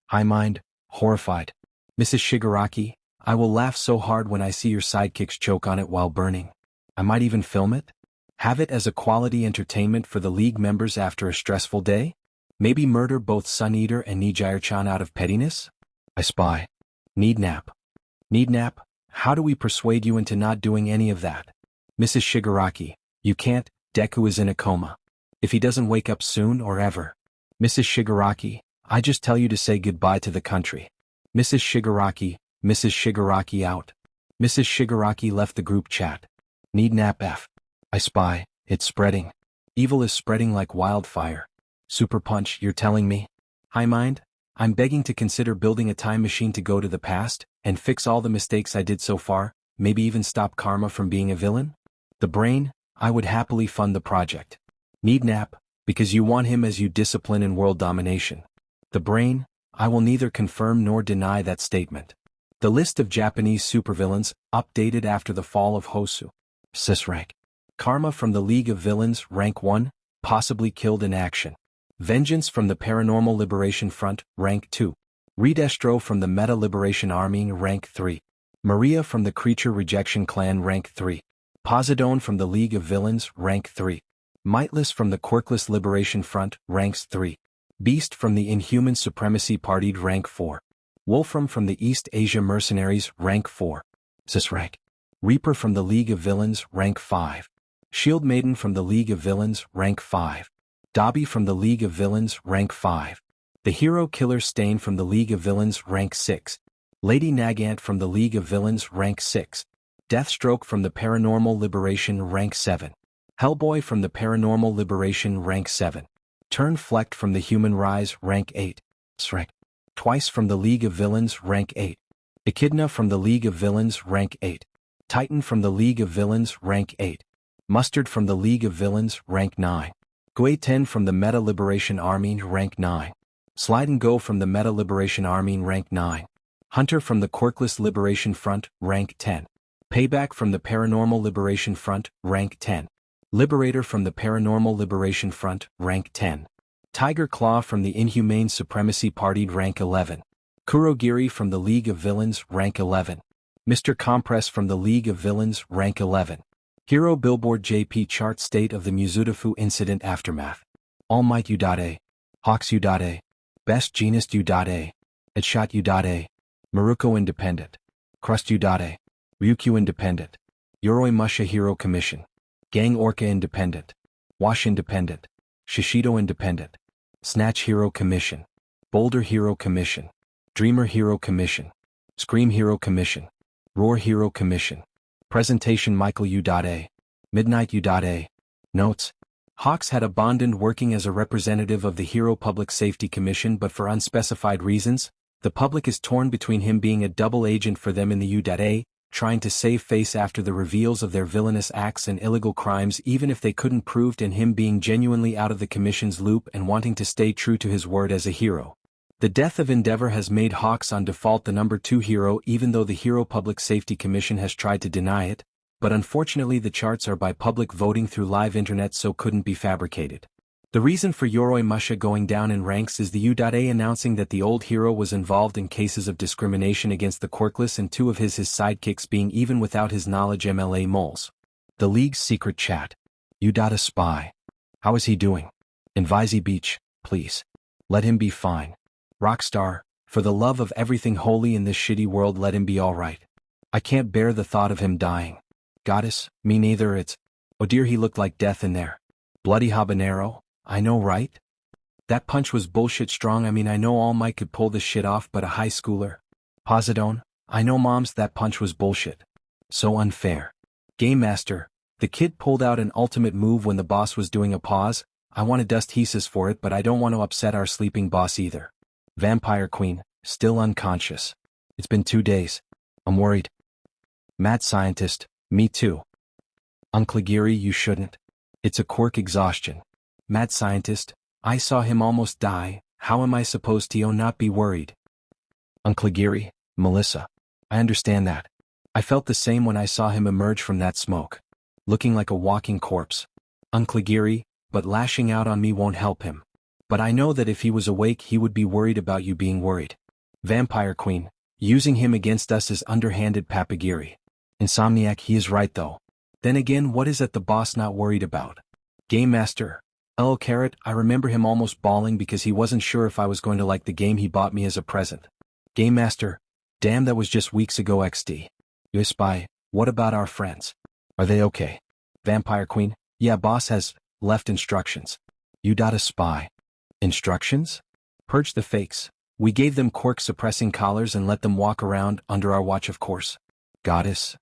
Speaker 1: I mind, horrified. Mrs. Shigaraki, I will laugh so hard when I see your sidekicks choke on it while burning. I might even film it. Have it as a quality entertainment for the league members after a stressful day? Maybe murder both Sun Eater and Nijire-chan out of pettiness? I spy. Need nap. Need nap, how do we persuade you into not doing any of that? Mrs. Shigaraki, you can't, Deku is in a coma. If he doesn't wake up soon or ever. Mrs. Shigaraki, I just tell you to say goodbye to the country. Mrs. Shigaraki out. Mrs. Shigaraki left the group chat. Need nap F. I spy, It's spreading. Evil is spreading like wildfire. Super Punch, you're telling me? High Mind, I'm begging to consider building a time machine to go to the past and fix all the mistakes I did so far, maybe even stop Karma from being a villain? The Brain, I would happily fund the project. Need Nap, because you want him as you discipline and world domination. The Brain, I will neither confirm nor deny that statement. The list of Japanese supervillains, updated after the fall of Hosu. Sis rank. Karma from the League of Villains, rank 1, possibly killed in action. Vengeance from the Paranormal Liberation Front, rank 2. Redestro from the Meta Liberation Army, rank 3. Maria from the Creature Rejection Clan, rank 3. Posidone from the League of Villains, rank 3. Mightless from the Quirkless Liberation Front, ranks 3. Beast from the Inhuman Supremacy Party, rank 4. Wolfram from the East Asia Mercenaries, rank 4. Sis rank. Reaper from the League of Villains, rank 5. Shield Maiden from the League of Villains, rank 5. Dobby from the League of Villains, rank 5. The Hero Killer Stain from the League of Villains, rank 6. Lady Nagant from the League of Villains, rank 6. Deathstroke from the Paranormal Liberation, rank 7. Hellboy from the Paranormal Liberation, rank 7. Turn Flecked from the Human Rise, rank 8. Srank. Twice from the League of Villains, rank 8. Echidna from the League of Villains, rank 8. Titan from the League of Villains, rank 8. Mustard from the League of Villains, rank 9. Gui-Ten from the Meta Liberation Army, rank 9. Slide and Go from the Meta Liberation Army, rank 9. Hunter from the Quirkless Liberation Front, rank 10. Payback from the Paranormal Liberation Front, rank 10. Liberator from the Paranormal Liberation Front, rank 10. Tiger Claw from the Inhumane Supremacy Party, rank 11. Kurogiri from the League of Villains, rank 11. Mr. Compress from the League of Villains, rank 11. Hero Billboard JP Chart State of the Muzutafu Incident Aftermath. All Might U.A. Hawks U.A. Best Genist U.A. Headshot U.A. Maruko Independent. Crust U.A. Ryukyu Independent. Yoroi Musha Hero Commission. Gang Orca Independent. Wash Independent. Shishido Independent. Snatch Hero Commission. Boulder Hero Commission. Dreamer Hero Commission. Scream Hero Commission. Roar Hero Commission. Presentation Michael U.A. Midnight U.A. Notes. Hawks had abandoned working as a representative of the Hero Public Safety Commission, but for unspecified reasons, the public is torn between him being a double agent for them in the U.A., trying to save face after the reveals of their villainous acts and illegal crimes even if they couldn't prove, and him being genuinely out of the Commission's loop and wanting to stay true to his word as a hero. The death of Endeavor has made Hawks on default the number 2 hero, even though the Hero Public Safety Commission has tried to deny it, but unfortunately the charts are by public voting through live internet, so couldn't be fabricated. The reason for Yoroi Musha going down in ranks is the U.A. announcing that the old hero was involved in cases of discrimination against the Quirkless and 2 of his sidekicks being even without his knowledge MLA moles. The League's secret chat. U.A. spy. How is he doing? In Vizy Beach, please. Let him be fine. Rockstar, for the love of everything holy in this shitty world, let him be alright. I can't bear the thought of him dying. Goddess, me neither. It's, oh dear, he looked like death in there. Bloody habanero, I know, right? That punch was bullshit strong. I mean, I know All Might could pull this shit off, but a high schooler. Posidone, I know moms, that punch was bullshit. So unfair. Game Master, the kid pulled out an ultimate move when the boss was doing a pause. I want to dust Hesus for it, but I don't want to upset our sleeping boss either. Vampire Queen, still unconscious. It's been 2 days. I'm worried. Mad Scientist, me too. Uncle Giri, you shouldn't. It's a quirk exhaustion. Mad Scientist, I saw him almost die. How am I supposed to not be worried? Uncle Giri, Melissa. I understand that. I felt the same when I saw him emerge from that smoke. Looking like a walking corpse. Uncle Giri, but lashing out on me won't help him. But I know that if he was awake he would be worried about you being worried. Vampire Queen, using him against us is underhanded Papagiri. Insomniac, he is right though. Then again, what is it the boss not worried about? Game Master, oh Carrot, I remember him almost bawling because he wasn't sure if I was going to like the game he bought me as a present. Game Master, damn, that was just weeks ago XD. You spy, what about our friends? Are they okay? Vampire Queen, yeah, boss has left instructions. You spy. Instructions? Purge the fakes. We gave them quirk suppressing collars and let them walk around under our watch, of course. Goddess.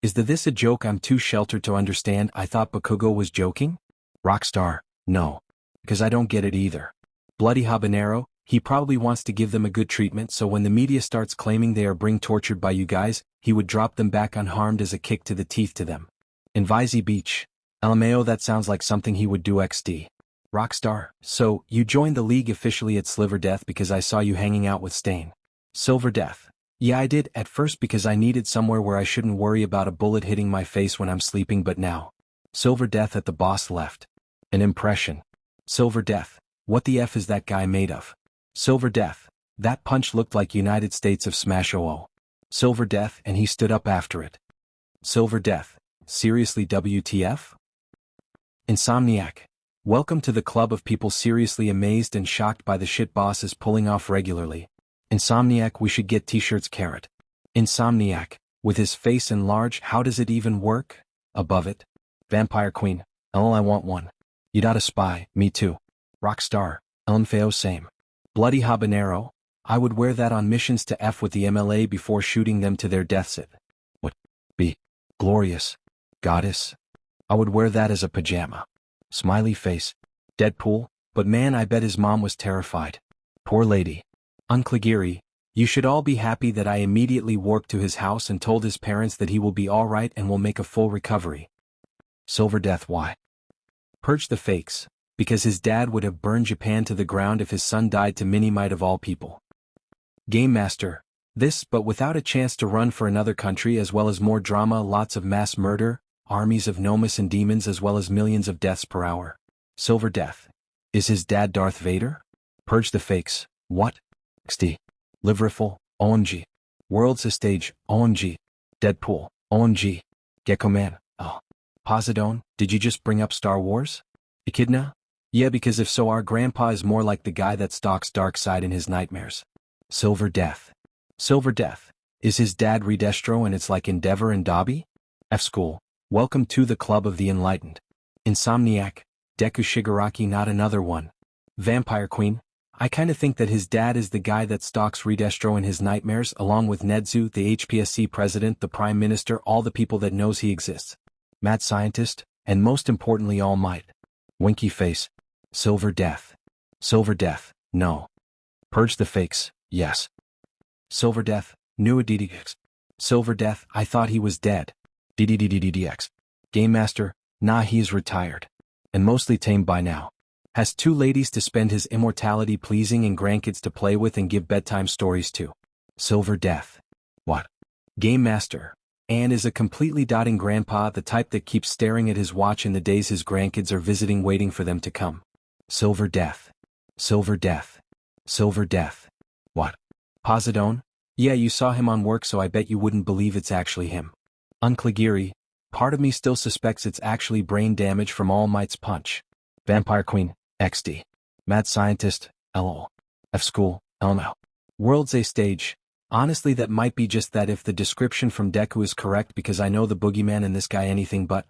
Speaker 1: Is this a joke? I'm too sheltered to understand. I thought Bakugo was joking? Rockstar, no. Because I don't get it either. Bloody habanero, he probably wants to give them a good treatment, so when the media starts claiming they are being tortured by you guys, he would drop them back unharmed as a kick to the teeth to them. In Vizy Beach. LMAO, that sounds like something he would do XD. Rockstar, so, you joined the league officially at Sliver Death because I saw you hanging out with Stain. Silver Death. Yeah, I did, at first because I needed somewhere where I shouldn't worry about a bullet hitting my face when I'm sleeping, but now. Silver Death at the boss left. An impression. Silver Death. What the F is that guy made of? Silver Death. That punch looked like United States of Smash 00. Silver Death, and he stood up after it. Silver Death. Seriously, WTF? Insomniac. Welcome to the club of people seriously amazed and shocked by the shit boss is pulling off regularly. Insomniac, we should get t-shirts. Carrot. Insomniac, with his face enlarged, how does it even work? Above it. Vampire Queen, I want one. You got a spy, me too. Rockstar, Feo same. Bloody habanero, I would wear that on missions to F with the MLA before shooting them to their deaths. It would be glorious. Goddess. I would wear that as a pajama. Smiley face. Deadpool, but man, I bet his mom was terrified. Poor lady. Uncligiri, you should all be happy that I immediately warped to his house and told his parents that he will be alright and will make a full recovery. Silver Death, why? Purge the fakes, because his dad would have burned Japan to the ground if his son died to Minimight of all people. Game Master, this but without a chance to run for another country as well as more drama, lots of mass murder, armies of gnomes and demons as well as millions of deaths per hour. Silver Death. Is his dad Darth Vader? Purge the fakes, what? XD. Liveriful, OMG. World's a stage, OMG. Deadpool, OMG. Gecko Man, oh. Posidone, did you just bring up Star Wars? Echidna? Yeah, because if so, our grandpa is more like the guy that stalks Darkseid in his nightmares. Silver Death. Silver Death. Is his dad Redestro and it's like Endeavor and Dobby? F School, welcome to the Club of the Enlightened. Insomniac, Deku Shigaraki, not another one. Vampire Queen, I kinda think that his dad is the guy that stalks Redestro in his nightmares along with Nedzu, the HPSC president, the prime minister, all the people that knows he exists. Mad Scientist, and most importantly All Might. Winky Face. Silver Death. Silver Death, no. Purge the fakes, yes. Silver Death, new DDX. Silver Death, I thought he was dead. DDDDDX. Game Master, nah, he's retired. And mostly tame by now. Has 2 ladies to spend his immortality pleasing and grandkids to play with and give bedtime stories to. Silver Death. What? Game Master. And is a completely dotting grandpa, the type that keeps staring at his watch in the days his grandkids are visiting waiting for them to come. Silver Death. Silver Death. Silver Death. What? Posidone? Yeah, you saw him on work, so I bet you wouldn't believe it's actually him. Uncligiri, part of me still suspects it's actually brain damage from All Might's punch. Vampire Queen, XD. Mad Scientist, LOL. F School, LMAO. World's a stage. Honestly, that might be just that if the description from Deku is correct, because I know the boogeyman and this guy anything but.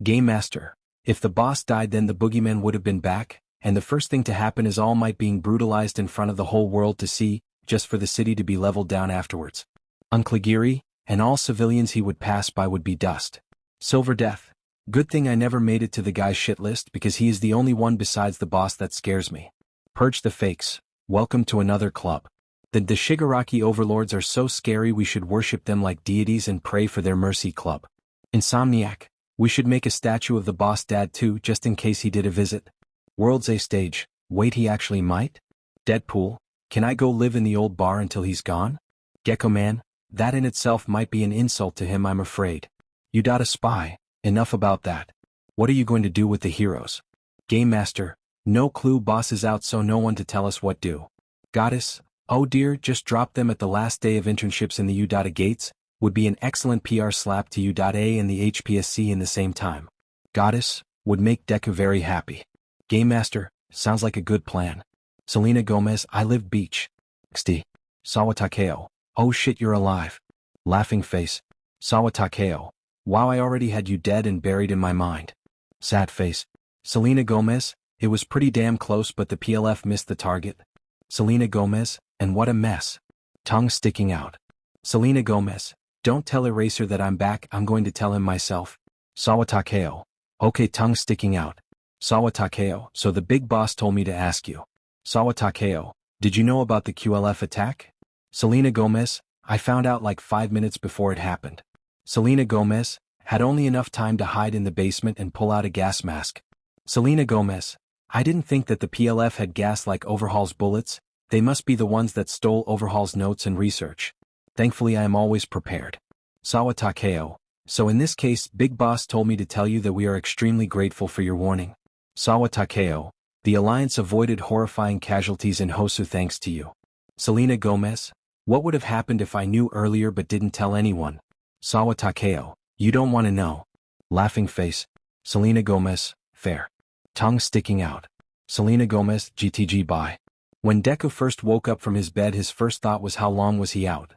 Speaker 1: Game Master, if the boss died then the boogeyman would have been back, and the first thing to happen is All Might being brutalized in front of the whole world to see, just for the city to be leveled down afterwards. Uncligiri, and all civilians he would pass by would be dust. Silver Death. Good thing I never made it to the guy's shit list because he is the only one besides the boss that scares me. Purge the fakes. Welcome to another club. The Shigaraki overlords are so scary we should worship them like deities and pray for their mercy club. Insomniac. We should make a statue of the boss dad too, just in case he did a visit. World's a stage. Wait, he actually might? Deadpool. Can I go live in the old bar until he's gone? Gecko Man. That in itself might be an insult to him, I'm afraid. You got a spy. Enough about that. What are you going to do with the heroes? Game Master. No clue, boss is out so no one to tell us what do. Goddess. Oh dear, just drop them at the last day of internships in the U.A gates, would be an excellent PR slap to U.A and the HPSC in the same time. Goddess, would make Deku very happy. Game Master, sounds like a good plan. Selena Gomez, I live beach. XD. Sawatakeo. Oh shit, you're alive. Laughing face. Sawatakeo. Wow, I already had you dead and buried in my mind. Sad face. Selena Gomez, it was pretty damn close but the PLF missed the target. Selena Gomez, and what a mess. Tongue sticking out. Selena Gomez, Don't tell Eraser that I'm back, I'm going to tell him myself. Sawa Takeo. Okay, tongue sticking out. Sawa Takeo, so the big boss told me to ask you. Sawa Takeo, did you know about the QLF attack? Selena Gomez, I found out like 5 minutes before it happened. Selena Gomez, had only enough time to hide in the basement and pull out a gas mask. Selena Gomez, I didn't think that the PLF had gas like Overhaul's bullets, they must be the ones that stole Overhaul's notes and research. Thankfully I am always prepared. Sawa Takeo, so in this case Big Boss told me to tell you that we are extremely grateful for your warning. Sawa Takeo, the Alliance avoided horrifying casualties in Hosu thanks to you. Selena Gomez, what would have happened if I knew earlier but didn't tell anyone? Sawa Takeo, you don't want to know. Laughing face. Selena Gomez, fair. Tongue sticking out. Selena Gomez, GTG bye. When Deku first woke up from his bed his first thought was how long was he out.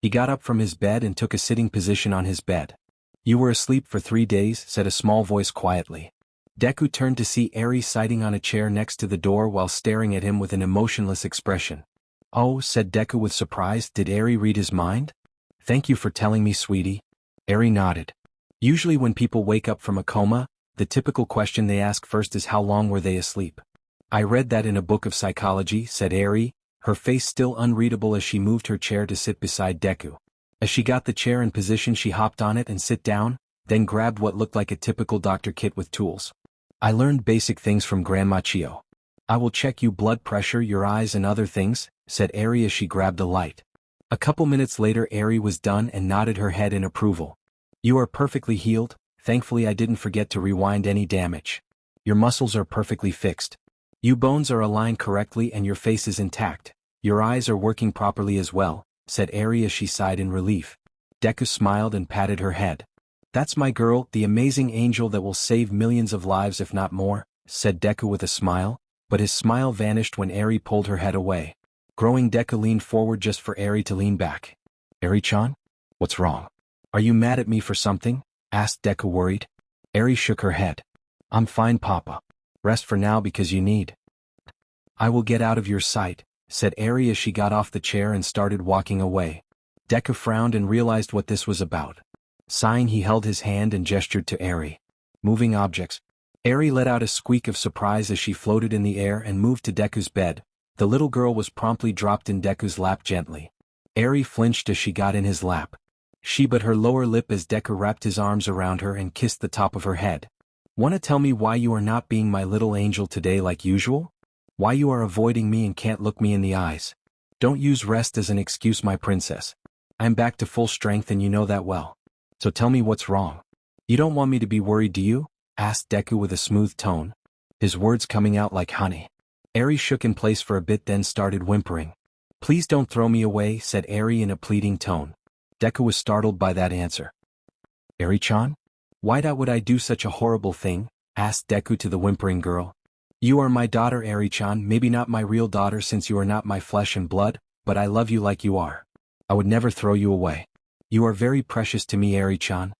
Speaker 1: He got up from his bed and took a sitting position on his bed. You were asleep for 3 days, said a small voice quietly. Deku turned to see Eri sitting on a chair next to the door while staring at him with an emotionless expression. Oh, said Deku with surprise, did Eri read his mind? Thank you for telling me, sweetie. Eri nodded. Usually when people wake up from a coma, the typical question they ask first is how long were they asleep. I read that in a book of psychology, said Eri, her face still unreadable as she moved her chair to sit beside Deku. As she got the chair in position she hopped on it and sit down, then grabbed what looked like a typical doctor kit with tools. I learned basic things from Grandma Chio. I will check you blood pressure, your eyes and other things, said Eri as she grabbed a light. A couple minutes later Eri was done and nodded her head in approval. You are perfectly healed, thankfully I didn't forget to rewind any damage. Your muscles are perfectly fixed. Your bones are aligned correctly and your face is intact. Your eyes are working properly as well, said Eri as she sighed in relief. Deku smiled and patted her head. That's my girl, the amazing angel that will save millions of lives if not more, said Deku with a smile, but his smile vanished when Eri pulled her head away. Growing Deku leaned forward just for Eri to lean back. Eri-chan? What's wrong? Are you mad at me for something? Asked Deku worried. Eri shook her head. I'm fine, Papa. Rest for now because you need. I will get out of your sight, said Eri as she got off the chair and started walking away. Deku frowned and realized what this was about. Sighing he held his hand and gestured to Eri. Moving objects. Eri let out a squeak of surprise as she floated in the air and moved to Deku's bed. The little girl was promptly dropped in Deku's lap gently. Eri flinched as she got in his lap. She bit her lower lip as Deku wrapped his arms around her and kissed the top of her head. Wanna tell me why you are not being my little angel today like usual? Why you are avoiding me and can't look me in the eyes? Don't use rest as an excuse, my princess. I'm back to full strength and you know that well. So tell me what's wrong. You don't want me to be worried, do you? Asked Deku with a smooth tone. His words coming out like honey. Eri shook in place for a bit then started whimpering. Please don't throw me away, said Eri in a pleading tone. Deku was startled by that answer. Eri-chan? Why would I do such a horrible thing? Asked Deku to the whimpering girl. You are my daughter, Eri-chan, maybe not my real daughter since you are not my flesh and blood, but I love you like you are. I would never throw you away. You are very precious to me, Eri-chan.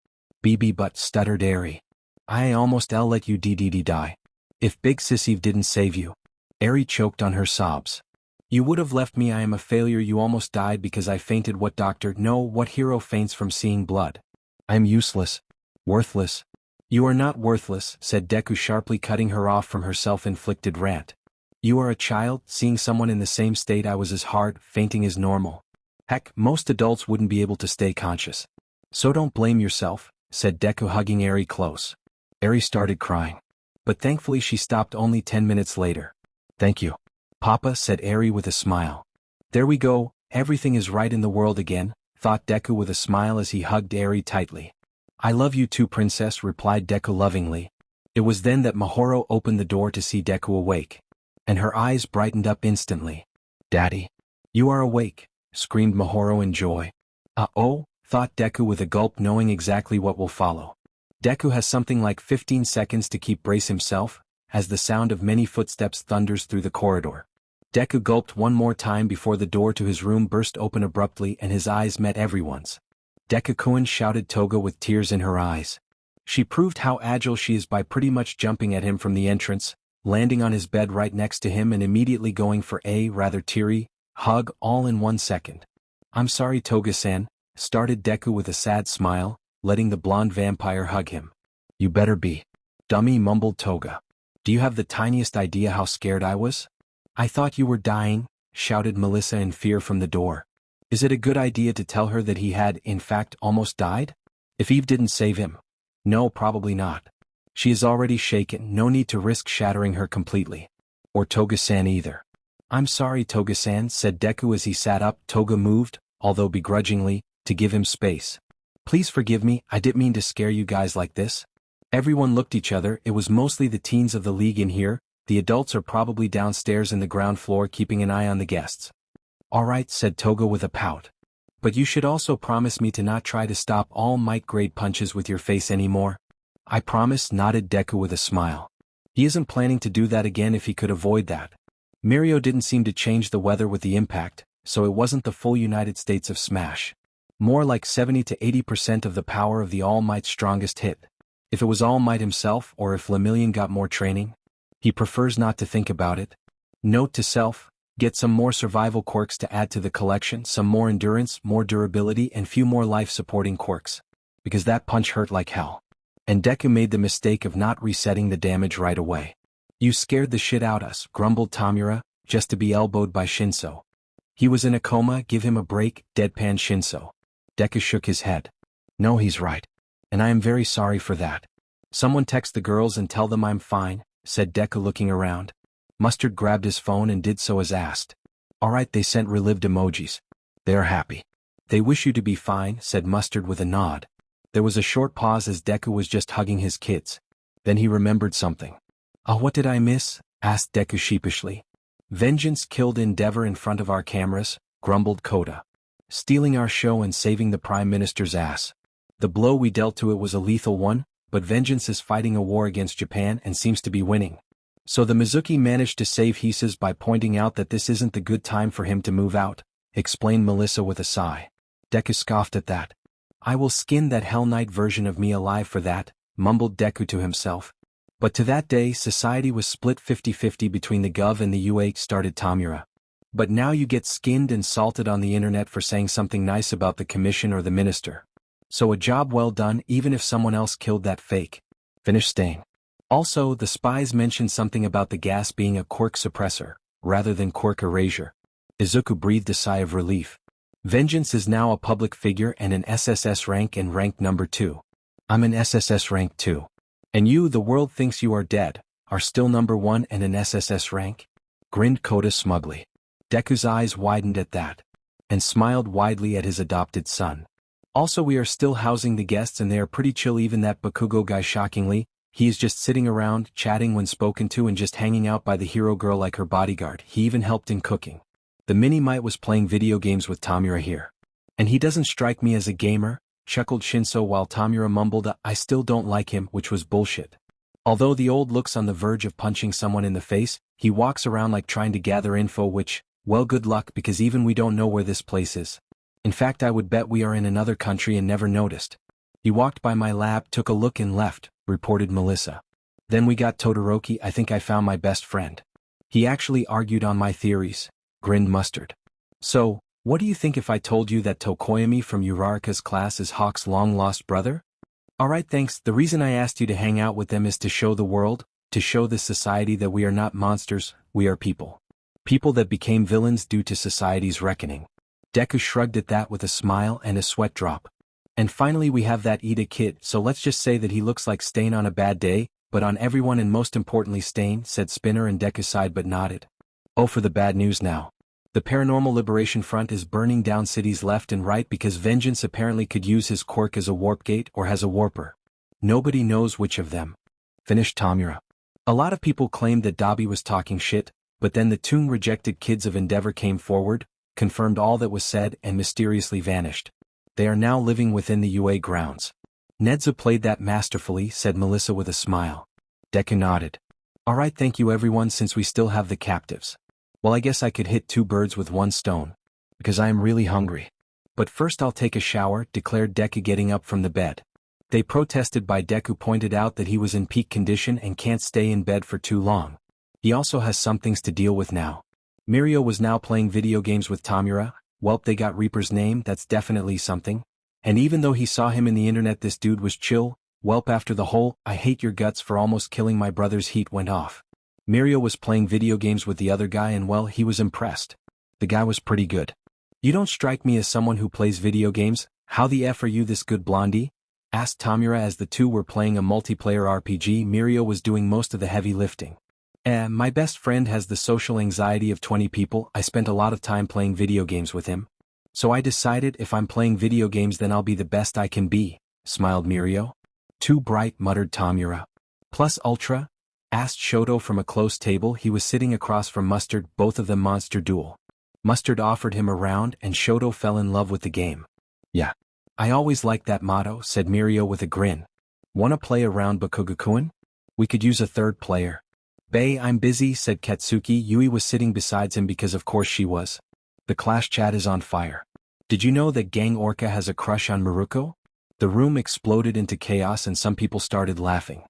Speaker 1: BB but stuttered Eri. I almost let you die. If Big Sissy didn't save you. Eri choked on her sobs. You would have left me, I am a failure, you almost died because I fainted. What doctor, no, what hero faints from seeing blood? I am useless. Worthless. You are not worthless, said Deku sharply cutting her off from her self-inflicted rant. You are a child, seeing someone in the same state I was is hard, fainting is normal. Heck, most adults wouldn't be able to stay conscious. So don't blame yourself, said Deku hugging Eri close. Eri started crying. But thankfully she stopped only 10 minutes later. Thank you. Papa, said Eri with a smile. There we go, everything is right in the world again, thought Deku with a smile as he hugged Eri tightly. I love you too, princess, replied Deku lovingly. It was then that Mahoro opened the door to see Deku awake. And her eyes brightened up instantly. Daddy. You are awake, screamed Mahoro in joy. Oh, thought Deku with a gulp knowing exactly what will follow. Deku has something like 15 seconds to brace himself, as the sound of many footsteps thunders through the corridor. Deku gulped one more time before the door to his room burst open abruptly and his eyes met everyone's. Deku-kun, shouted Toga with tears in her eyes. She proved how agile she is by pretty much jumping at him from the entrance, landing on his bed right next to him and immediately going for a rather teary hug all in 1 second. I'm sorry, Toga-san, started Deku with a sad smile, letting the blonde vampire hug him. You better be. Dummy, mumbled Toga. Do you have the tiniest idea how scared I was? I thought you were dying, shouted Melissa in fear from the door. Is it a good idea to tell her that he had, in fact, almost died? If Eve didn't save him? No, probably not. She is already shaken, no need to risk shattering her completely. Or Toga-san either. I'm sorry, Toga-san, said Deku as he sat up. Toga moved, although begrudgingly, to give him space. Please forgive me, I didn't mean to scare you guys like this. Everyone looked at each other. It was mostly the teens of the league in here. The adults are probably downstairs in the ground floor keeping an eye on the guests. All right, said Toga with a pout. But you should also promise me to not try to stop All Might grade punches with your face anymore. I promise, nodded Deku with a smile. He isn't planning to do that again if he could avoid that. Mirio didn't seem to change the weather with the impact, so it wasn't the full United States of Smash. More like 70 to 80% of the power of the All Might's strongest hit. If it was All Might himself or if Lemillion got more training? He prefers not to think about it. Note to self, get some more survival quirks to add to the collection, some more endurance, more durability, and few more life-supporting quirks. Because that punch hurt like hell. And Deku made the mistake of not resetting the damage right away. You scared the shit out us, grumbled Tamura, just to be elbowed by Shinso. He was in a coma, give him a break, deadpan Shinso. Deku shook his head. No, he's right. And I am very sorry for that. Someone text the girls and tell them I'm fine, said Deku looking around. Mustard grabbed his phone and did so as asked. Alright, they sent relived emojis. They are happy. They wish you to be fine, said Mustard with a nod. There was a short pause as Deku was just hugging his kids. Then he remembered something. Oh, what did I miss? Asked Deku sheepishly. Vengeance killed Endeavor in front of our cameras, grumbled Koda. Stealing our show and saving the Prime Minister's ass. The blow we dealt to it was a lethal one, but Vengeance is fighting a war against Japan and seems to be winning. So the Mizuki managed to save Hisa's by pointing out that this isn't the good time for him to move out, explained Melissa with a sigh. Deku scoffed at that. I will skin that Hell Knight version of me alive for that, mumbled Deku to himself. But to that day, society was split 50-50 between the Gov and the UH, started Tamura. But now you get skinned and salted on the internet for saying something nice about the commission or the minister. So a job well done even if someone else killed that fake. Finish staying. Also, the spies mentioned something about the gas being a quirk suppressor, rather than quirk erasure. Izuku breathed a sigh of relief. Vengeance is now a public figure and an SSS rank and ranked number 2. I'm an SSS rank 2. And you, the world thinks you are dead, are still number 1 and an SSS rank? Grinned Koda smugly. Deku's eyes widened at that. And smiled widely at his adopted son. Also, we are still housing the guests and they are pretty chill, even that Bakugo guy. Shockingly, he is just sitting around, chatting when spoken to and just hanging out by the hero girl like her bodyguard. He even helped in cooking. The mini-mite was playing video games with Tamura here. And he doesn't strike me as a gamer, chuckled Shinso while Tamura mumbled I still don't like him, which was bullshit. Although the old looks on the verge of punching someone in the face, he walks around like trying to gather info, which, well, good luck, because even we don't know where this place is. In fact, I would bet we are in another country and never noticed. He walked by my lab, took a look and left, reported Melissa. Then we got Todoroki. I think I found my best friend. He actually argued on my theories, grinned Mustard. So, what do you think if I told you that Tokoyami from Uraraka's class is Hawk's long-lost brother? Alright, thanks. The reason I asked you to hang out with them is to show the world, to show this society that we are not monsters, we are people. People that became villains due to society's reckoning. Deku shrugged at that with a smile and a sweat drop. And finally we have that Ida kid, so let's just say that he looks like Stain on a bad day, but on everyone, and most importantly Stain, said Spinner, and Deku sighed but nodded. Oh, for the bad news now. The Paranormal Liberation Front is burning down cities left and right because Vengeance apparently could use his quirk as a warp gate or has a warper. Nobody knows which of them. Finished Tamura. A lot of people claimed that Dabi was talking shit, but then the Toon-rejected kids of Endeavor came forward, confirmed all that was said, and mysteriously vanished. They are now living within the UA grounds. Nedza played that masterfully, said Melissa with a smile. Deku nodded. Alright, thank you everyone, since we still have the captives. Well, I guess I could hit 2 birds with 1 stone. Because I am really hungry. But first I'll take a shower, declared Deku getting up from the bed. They protested by Deku pointed out that he was in peak condition and can't stay in bed for too long. He also has some things to deal with now. Mirio was now playing video games with Tamura. Welp, they got Reaper's name, that's definitely something. And even though he saw him in the internet, this dude was chill. Welp, after the whole "I hate your guts for almost killing my brother's" heat went off, Mirio was playing video games with the other guy, and well, he was impressed. The guy was pretty good. "You don't strike me as someone who plays video games. How the F are you this good, blondie?" asked Tamura as the two were playing a multiplayer RPG. Mirio was doing most of the heavy lifting. My best friend has the social anxiety of 20 people. I spent a lot of time playing video games with him. So I decided if I'm playing video games then I'll be the best I can be," smiled Mirio. "Too bright," muttered Tamura. "Plus Ultra?" asked Shoto from a close table. He was sitting across from Mustard, both of them monster duel. Mustard offered him a round and Shoto fell in love with the game. "Yeah. I always liked that motto," said Mirio with a grin. "Wanna play a round, Bakugo-kun? We could use a third player." "Bae, I'm busy," said Katsuki. Yui was sitting beside him because of course she was. The clash chat is on fire. "Did you know that Gang Orca has a crush on Maruko?" The room exploded into chaos and some people started laughing.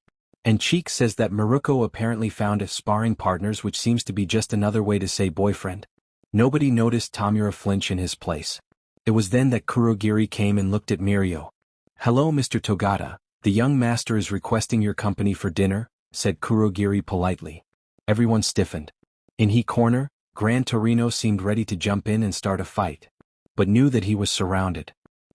Speaker 1: "And Cheek says that Maruko apparently found sparring partners, which seems to be just another way to say boyfriend." Nobody noticed Tamura flinch in his place. It was then that Kurogiri came and looked at Mirio. "Hello, Mr. Togata. The young master is requesting your company for dinner," said Kurogiri politely. Everyone stiffened. In he corner, Gran Torino seemed ready to jump in and start a fight, but knew that he was surrounded.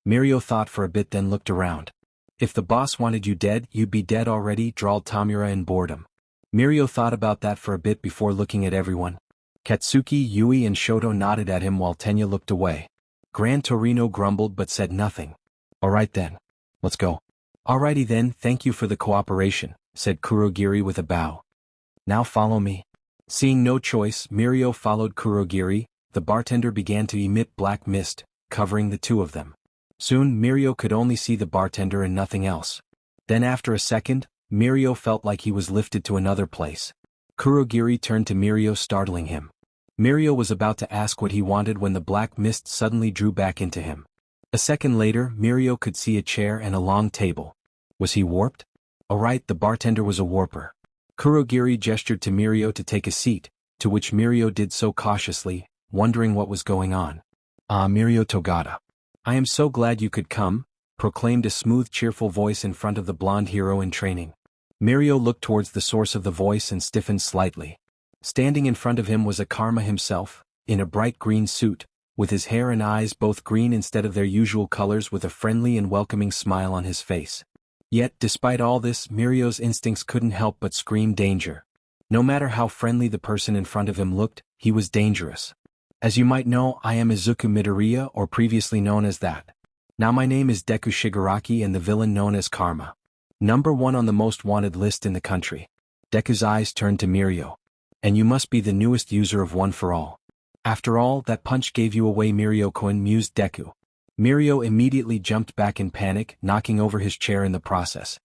Speaker 1: Mirio thought for a bit, then looked around. "If the boss wanted you dead, you'd be dead already," drawled Tamura in boredom. Mirio thought about that for a bit before looking at everyone. Katsuki, Yui and Shoto nodded at him while Tenya looked away. Gran Torino grumbled but said nothing. "Alright then. Let's go." "Alrighty then, thank you for the cooperation," said Kurogiri with a bow. "Now follow me." Seeing no choice, Mirio followed Kurogiri. The bartender began to emit black mist, covering the two of them. Soon Mirio could only see the bartender and nothing else. Then after a second, Mirio felt like he was lifted to another place. Kurogiri turned to Mirio, startling him. Mirio was about to ask what he wanted when the black mist suddenly drew back into him. A second later, Mirio could see a chair and a long table. Was he warped? Alright, the bartender was a warper. Kurogiri gestured to Mirio to take a seat, to which Mirio did so cautiously, wondering what was going on. "Ah, Mirio Togata. I am so glad you could come," proclaimed a smooth, cheerful voice in front of the blonde hero in training. Mirio looked towards the source of the voice and stiffened slightly. Standing in front of him was Akarma himself, in a bright green suit, with his hair and eyes both green instead of their usual colors, with a friendly and welcoming smile on his face. Yet, despite all this, Mirio's instincts couldn't help but scream danger. No matter how friendly the person in front of him looked, he was dangerous. "As you might know, I am Izuku Midoriya, or previously known as that. Now my name is Deku Shigaraki and the villain known as Karma. Number 1 on the most wanted list in the country." Deku's eyes turned to Mirio. "And you must be the newest user of One for All. After all, that punch gave you away, Mirio-kun," mused Deku. Mirio immediately jumped back in panic, knocking over his chair in the process.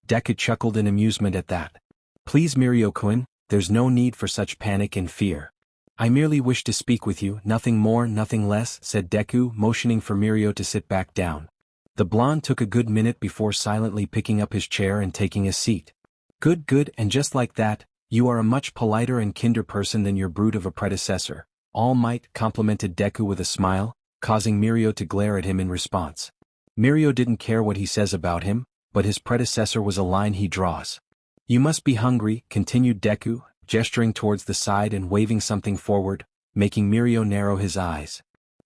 Speaker 1: Deku chuckled in amusement at that. "Please, Mirio-kun, there's no need for such panic and fear. I merely wish to speak with you, nothing more, nothing less," said Deku, motioning for Mirio to sit back down. The blonde took a good minute before silently picking up his chair and taking a seat. Good, and just like that, you are a much politer and kinder person than your brute of a predecessor." "All might," complimented Deku with a smile, causing Mirio to glare at him in response. Mirio didn't care what he says about him, but his predecessor was a line he draws. "You must be hungry," continued Deku, gesturing towards the side and waving something forward, making Mirio narrow his eyes.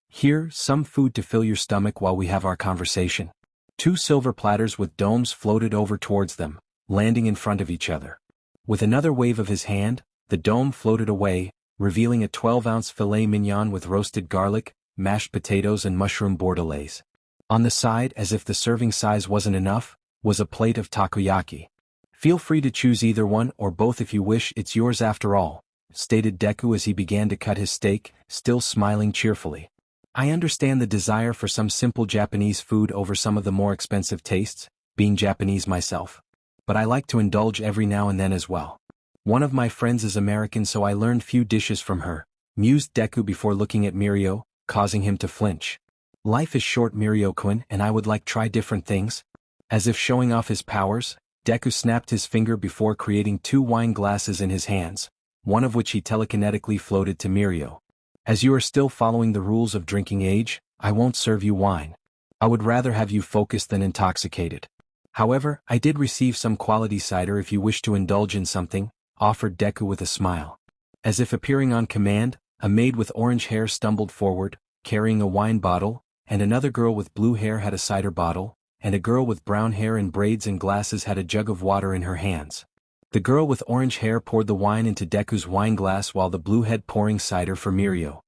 Speaker 1: "Here, some food to fill your stomach while we have our conversation." 2 silver platters with domes floated over towards them, landing in front of each other. With another wave of his hand, the dome floated away, revealing a 12-ounce filet mignon with roasted garlic, mashed potatoes and mushroom bordelaise. On the side, as if the serving size wasn't enough, was a plate of takoyaki. "Feel free to choose either one or both if you wish, it's yours after all," stated Deku as he began to cut his steak, still smiling cheerfully. "I understand the desire for some simple Japanese food over some of the more expensive tastes, being Japanese myself. But I like to indulge every now and then as well. One of my friends is American, so I learned few dishes from her," mused Deku before looking at Mirio, causing him to flinch. "Life is short, Mirio-kun, and I would like try different things." As if showing off his powers, Deku snapped his finger before creating 2 wine glasses in his hands, one of which he telekinetically floated to Mirio. "As you are still following the rules of drinking age, I won't serve you wine." I would rather have you focused than intoxicated. However, I did receive some quality cider if you wish to indulge in something, offered Deku with a smile. As if appearing on command, a maid with orange hair stumbled forward, carrying a wine bottle, and another girl with blue hair had a cider bottle, and a girl with brown hair and braids and glasses had a jug of water in her hands. The girl with orange hair poured the wine into Deku's wine glass while the blue had pouring cider for Mirio.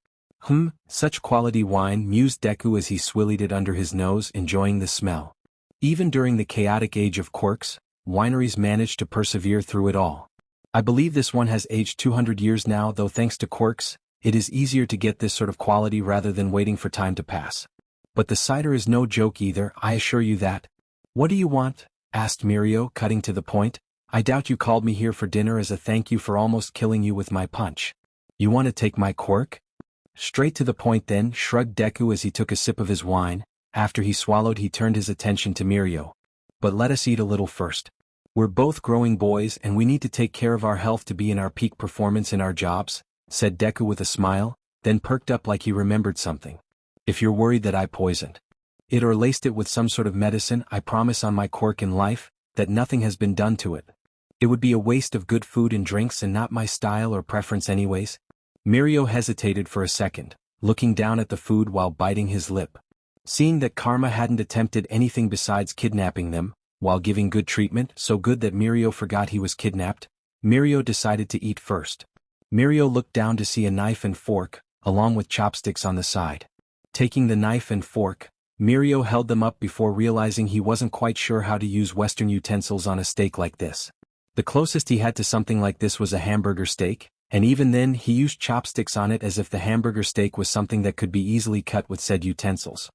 Speaker 1: Such quality wine, mused Deku as he swilled it under his nose, enjoying the smell. Even during the chaotic age of quirks, wineries managed to persevere through it all. I believe this one has aged 200 years now, though thanks to quirks, it is easier to get this sort of quality rather than waiting for time to pass. But the cider is no joke either, I assure you that. What do you want? Asked Mirio, cutting to the point. I doubt you called me here for dinner as a thank you for almost killing you with my punch. You want to take my quirk? Straight to the point then, shrugged Deku as he took a sip of his wine. After he swallowed, he turned his attention to Mirio. But let us eat a little first. We're both growing boys and we need to take care of our health to be in our peak performance in our jobs, said Deku with a smile, then perked up like he remembered something. If you're worried that I poisoned it or laced it with some sort of medicine, I promise on my quirk in life that nothing has been done to it. It would be a waste of good food and drinks and not my style or preference anyways. Mirio hesitated for a second, looking down at the food while biting his lip. Seeing that Karma hadn't attempted anything besides kidnapping them, while giving good treatment, so good that Mirio forgot he was kidnapped, Mirio decided to eat first. Mirio looked down to see a knife and fork, along with chopsticks on the side. Taking the knife and fork, Mirio held them up before realizing he wasn't quite sure how to use Western utensils on a steak like this. The closest he had to something like this was a hamburger steak, and even then he used chopsticks on it as if the hamburger steak was something that could be easily cut with said utensils.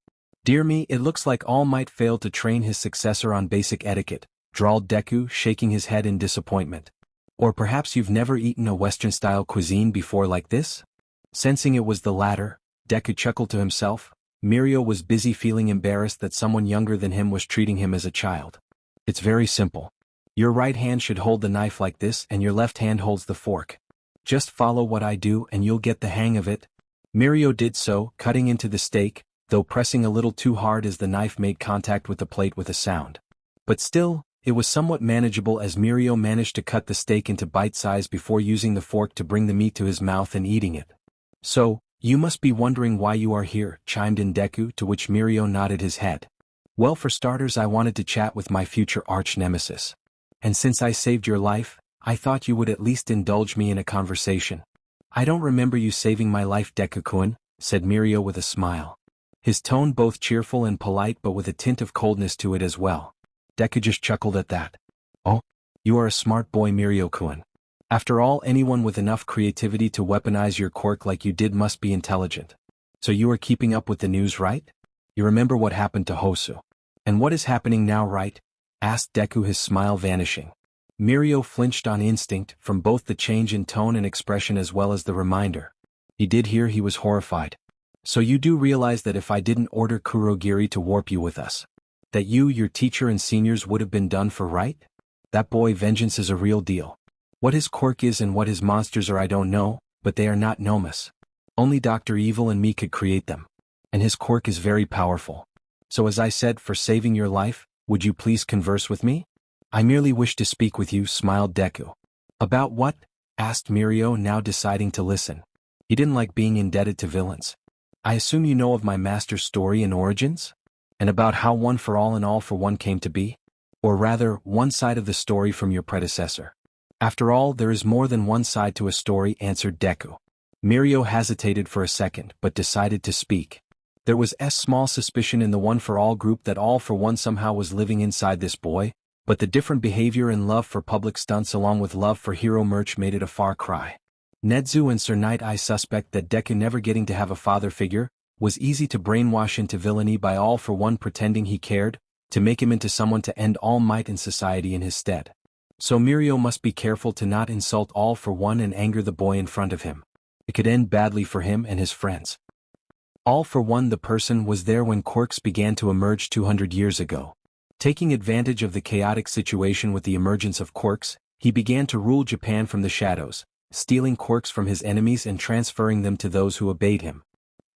Speaker 1: Dear me, it looks like All Might failed to train his successor on basic etiquette, drawled Deku, shaking his head in disappointment. Or perhaps you've never eaten a Western-style cuisine before like this? Sensing it was the latter, Deku chuckled to himself. Mirio was busy feeling embarrassed that someone younger than him was treating him as a child. It's very simple. Your right hand should hold the knife like this and your left hand holds the fork. Just follow what I do and you'll get the hang of it. Mirio did so, cutting into the steak, though pressing a little too hard as the knife made contact with the plate with a sound. But still, it was somewhat manageable as Mirio managed to cut the steak into bite-size before using the fork to bring the meat to his mouth and eating it. So, you must be wondering why you are here, chimed in Deku, to which Mirio nodded his head. Well, for starters, I wanted to chat with my future arch-nemesis. And since I saved your life, I thought you would at least indulge me in a conversation. I don't remember you saving my life, Deku-kun, said Mirio with a smile. His tone both cheerful and polite but with a tint of coldness to it as well. Deku just chuckled at that. Oh, you are a smart boy, Mirio-kun. After all, anyone with enough creativity to weaponize your quirk like you did must be intelligent. So you are keeping up with the news, right? You remember what happened to Hosu. And what is happening now, right? Asked Deku, his smile vanishing. Mirio flinched on instinct from both the change in tone and expression as well as the reminder. He did hear he was horrified. So you do realize that if I didn't order Kurogiri to warp you with us, that you, your teacher and seniors would have been done for, right? That boy vengeance is a real deal. What his quirk is and what his monsters are I don't know, but they are not Nomus. Only Dr. Evil and me could create them. And his quirk is very powerful. So as I said, for saving your life, would you please converse with me? I merely wish to speak with you, smiled Deku. About what? Asked Mirio, now deciding to listen. He didn't like being indebted to villains. I assume you know of my master's story and origins? And about how One for All and All for One came to be? Or rather, one side of the story from your predecessor. After all, there is more than one side to a story, answered Deku. Mirio hesitated for a second but decided to speak. There was small suspicion in the One for All group that All for One somehow was living inside this boy, but the different behavior and love for public stunts along with love for hero merch made it a far cry. Nedzu and Sir Night Eye suspect that Deku never getting to have a father figure was easy to brainwash into villainy by All for One pretending he cared, to make him into someone to end all might in society in his stead. So Mirio must be careful to not insult All for One and anger the boy in front of him. It could end badly for him and his friends. All for One, the person, was there when quirks began to emerge 200 years ago. Taking advantage of the chaotic situation with the emergence of quirks, he began to rule Japan from the shadows, stealing quirks from his enemies and transferring them to those who obeyed him.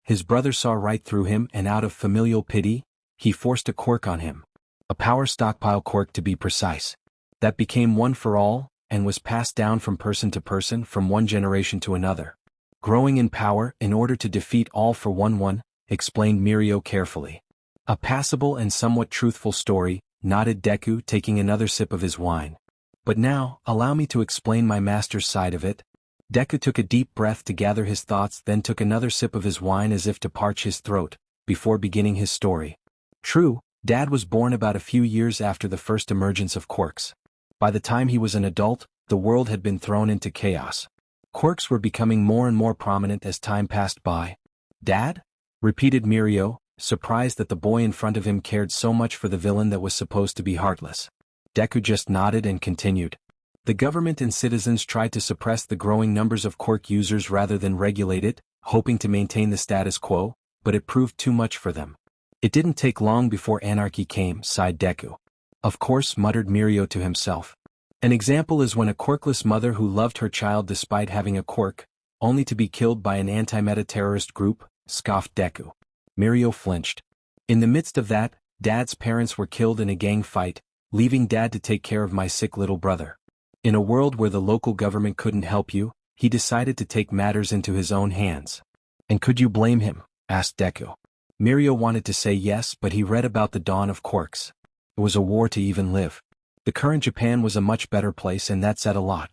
Speaker 1: His brother saw right through him and out of familial pity, he forced a quirk on him. A power stockpile quirk to be precise. That became one for all, and was passed down from person to person from one generation to another. Growing in power in order to defeat All for One, explained Mirio carefully. A passable and somewhat truthful story, nodded Deku, taking another sip of his wine. But now, allow me to explain my master's side of it. Deku took a deep breath to gather his thoughts, then took another sip of his wine as if to parch his throat, before beginning his story. True, Dad was born about a few years after the first emergence of quirks. By the time he was an adult, the world had been thrown into chaos. Quirks were becoming more and more prominent as time passed by. Dad? Repeated Mirio, surprised that the boy in front of him cared so much for the villain that was supposed to be heartless. Deku just nodded and continued. The government and citizens tried to suppress the growing numbers of quirk users rather than regulate it, hoping to maintain the status quo, but it proved too much for them. It didn't take long before anarchy came, sighed Deku. Of course, muttered Mirio to himself. An example is when a quirkless mother who loved her child despite having a quirk, only to be killed by an anti-meta terrorist group, scoffed Deku. Mirio flinched. In the midst of that, Dad's parents were killed in a gang fight, leaving Dad to take care of my sick little brother. In a world where the local government couldn't help you, he decided to take matters into his own hands. And could you blame him? Asked Deku. Mirio wanted to say yes, but he read about the dawn of quirks. It was a war to even live. The current Japan was a much better place, and that said a lot.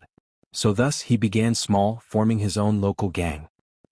Speaker 1: So thus he began small, forming his own local gang.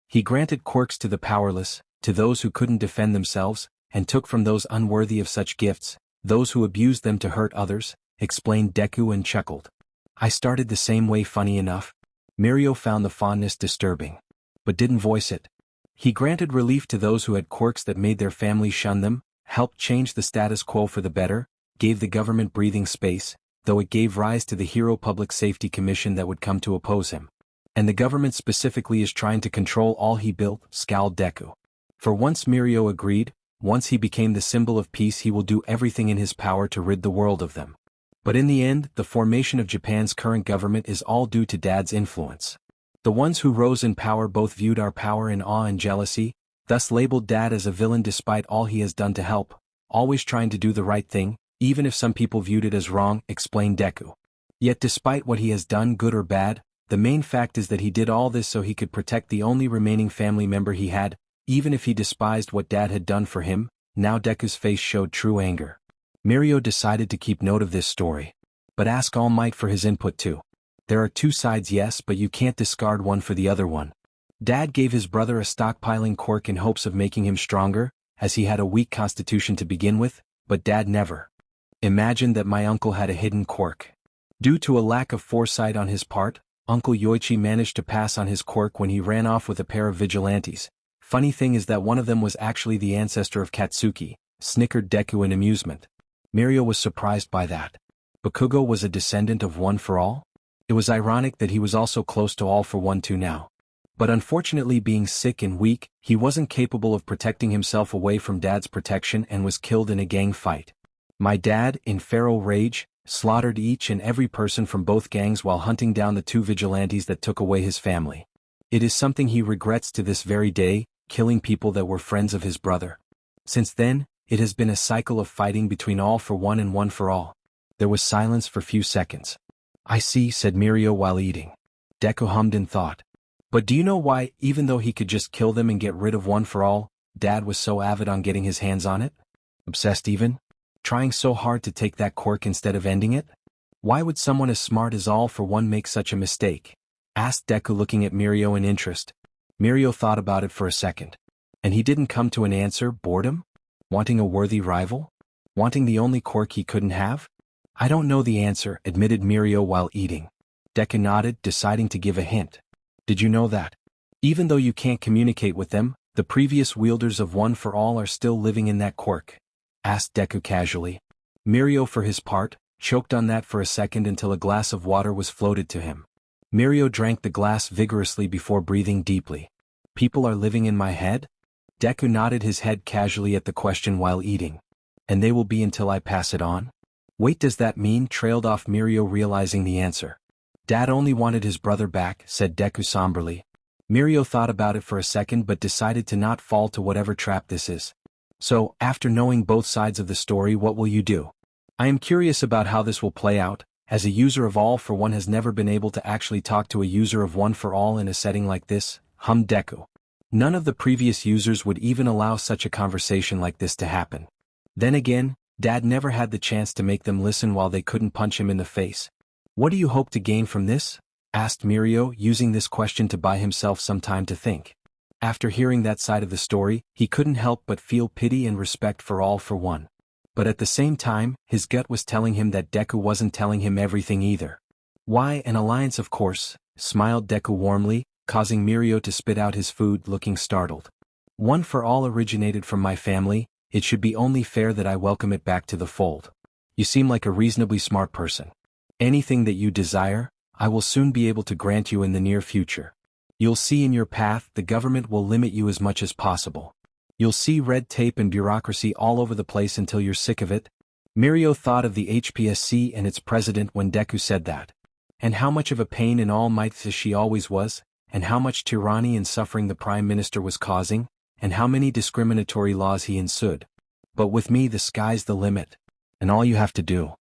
Speaker 1: He granted quirks to the powerless, to those who couldn't defend themselves, and took from those unworthy of such gifts, those who abused them to hurt others, explained Deku and chuckled. I started the same way, funny enough. Mirio found the fondness disturbing, but didn't voice it. He granted relief to those who had quirks that made their families shun them, helped change the status quo for the better, gave the government breathing space, though it gave rise to the Hero Public Safety Commission that would come to oppose him. And the government specifically is trying to control all he built, scowled Deku. For once Mirio agreed, once he became the symbol of peace he will do everything in his power to rid the world of them. But in the end, the formation of Japan's current government is all due to Dad's influence. The ones who rose in power both viewed our power in awe and jealousy, thus labeled Dad as a villain despite all he has done to help, always trying to do the right thing, even if some people viewed it as wrong, explained Deku. Yet despite what he has done, good or bad, the main fact is that he did all this so he could protect the only remaining family member he had, even if he despised what Dad had done for him. Now Deku's face showed true anger. Mirio decided to keep note of this story. But ask All Might for his input too. There are two sides, yes, but you can't discard one for the other one. Dad gave his brother a stockpiling quirk in hopes of making him stronger, as he had a weak constitution to begin with, but Dad never imagined that my uncle had a hidden quirk. Due to a lack of foresight on his part, Uncle Yoichi managed to pass on his quirk when he ran off with a pair of vigilantes. Funny thing is that one of them was actually the ancestor of Katsuki, snickered Deku in amusement. Mirio was surprised by that. Bakugo was a descendant of One for All? It was ironic that he was also close to All for One too now. But unfortunately, being sick and weak, he wasn't capable of protecting himself away from Dad's protection and was killed in a gang fight. My dad, in feral rage, slaughtered each and every person from both gangs while hunting down the two vigilantes that took away his family. It is something he regrets to this very day, killing people that were friends of his brother. Since then, it has been a cycle of fighting between All for One and One for All. There was silence for few seconds. I see, said Mirio while eating. Deku hummed in thought. But do you know why, even though he could just kill them and get rid of One for All, Dad was so avid on getting his hands on it? Obsessed even? Trying so hard to take that quirk instead of ending it? Why would someone as smart as All for One make such a mistake? Asked Deku, looking at Mirio in interest. Mirio thought about it for a second. And he didn't come to an answer. Boredom? Wanting a worthy rival? Wanting the only quirk he couldn't have? I don't know the answer, admitted Mirio while eating. Deku nodded, deciding to give a hint. Did you know that? Even though you can't communicate with them, the previous wielders of One for All are still living in that quirk? Asked Deku casually. Mirio, for his part, choked on that for a second until a glass of water was floated to him. Mirio drank the glass vigorously before breathing deeply. People are living in my head? Deku nodded his head casually at the question while eating. And they will be until I pass it on? Wait, does that mean? Trailed off Mirio, realizing the answer. Dad only wanted his brother back, said Deku somberly. Mirio thought about it for a second but decided to not fall to whatever trap this is. So, after knowing both sides of the story, what will you do? I am curious about how this will play out, as a user of All for One has never been able to actually talk to a user of One for All in a setting like this, hummed Deku. None of the previous users would even allow such a conversation like this to happen. Then again, Dad never had the chance to make them listen while they couldn't punch him in the face. What do you hope to gain from this? Asked Mirio, using this question to buy himself some time to think. After hearing that side of the story, he couldn't help but feel pity and respect for All for One. But at the same time, his gut was telling him that Deku wasn't telling him everything either. Why, an alliance of course, smiled Deku warmly, causing Mirio to spit out his food, looking startled. One for All originated from my family, it should be only fair that I welcome it back to the fold. You seem like a reasonably smart person. Anything that you desire, I will soon be able to grant you in the near future. You'll see in your path the government will limit you as much as possible. You'll see red tape and bureaucracy all over the place until you're sick of it. Mirio thought of the HPSC and its president when Deku said that. And how much of a pain in all might she always was, and how much tyranny and suffering the Prime Minister was causing, and how many discriminatory laws he ensued. But with me the sky's the limit. And all you have to do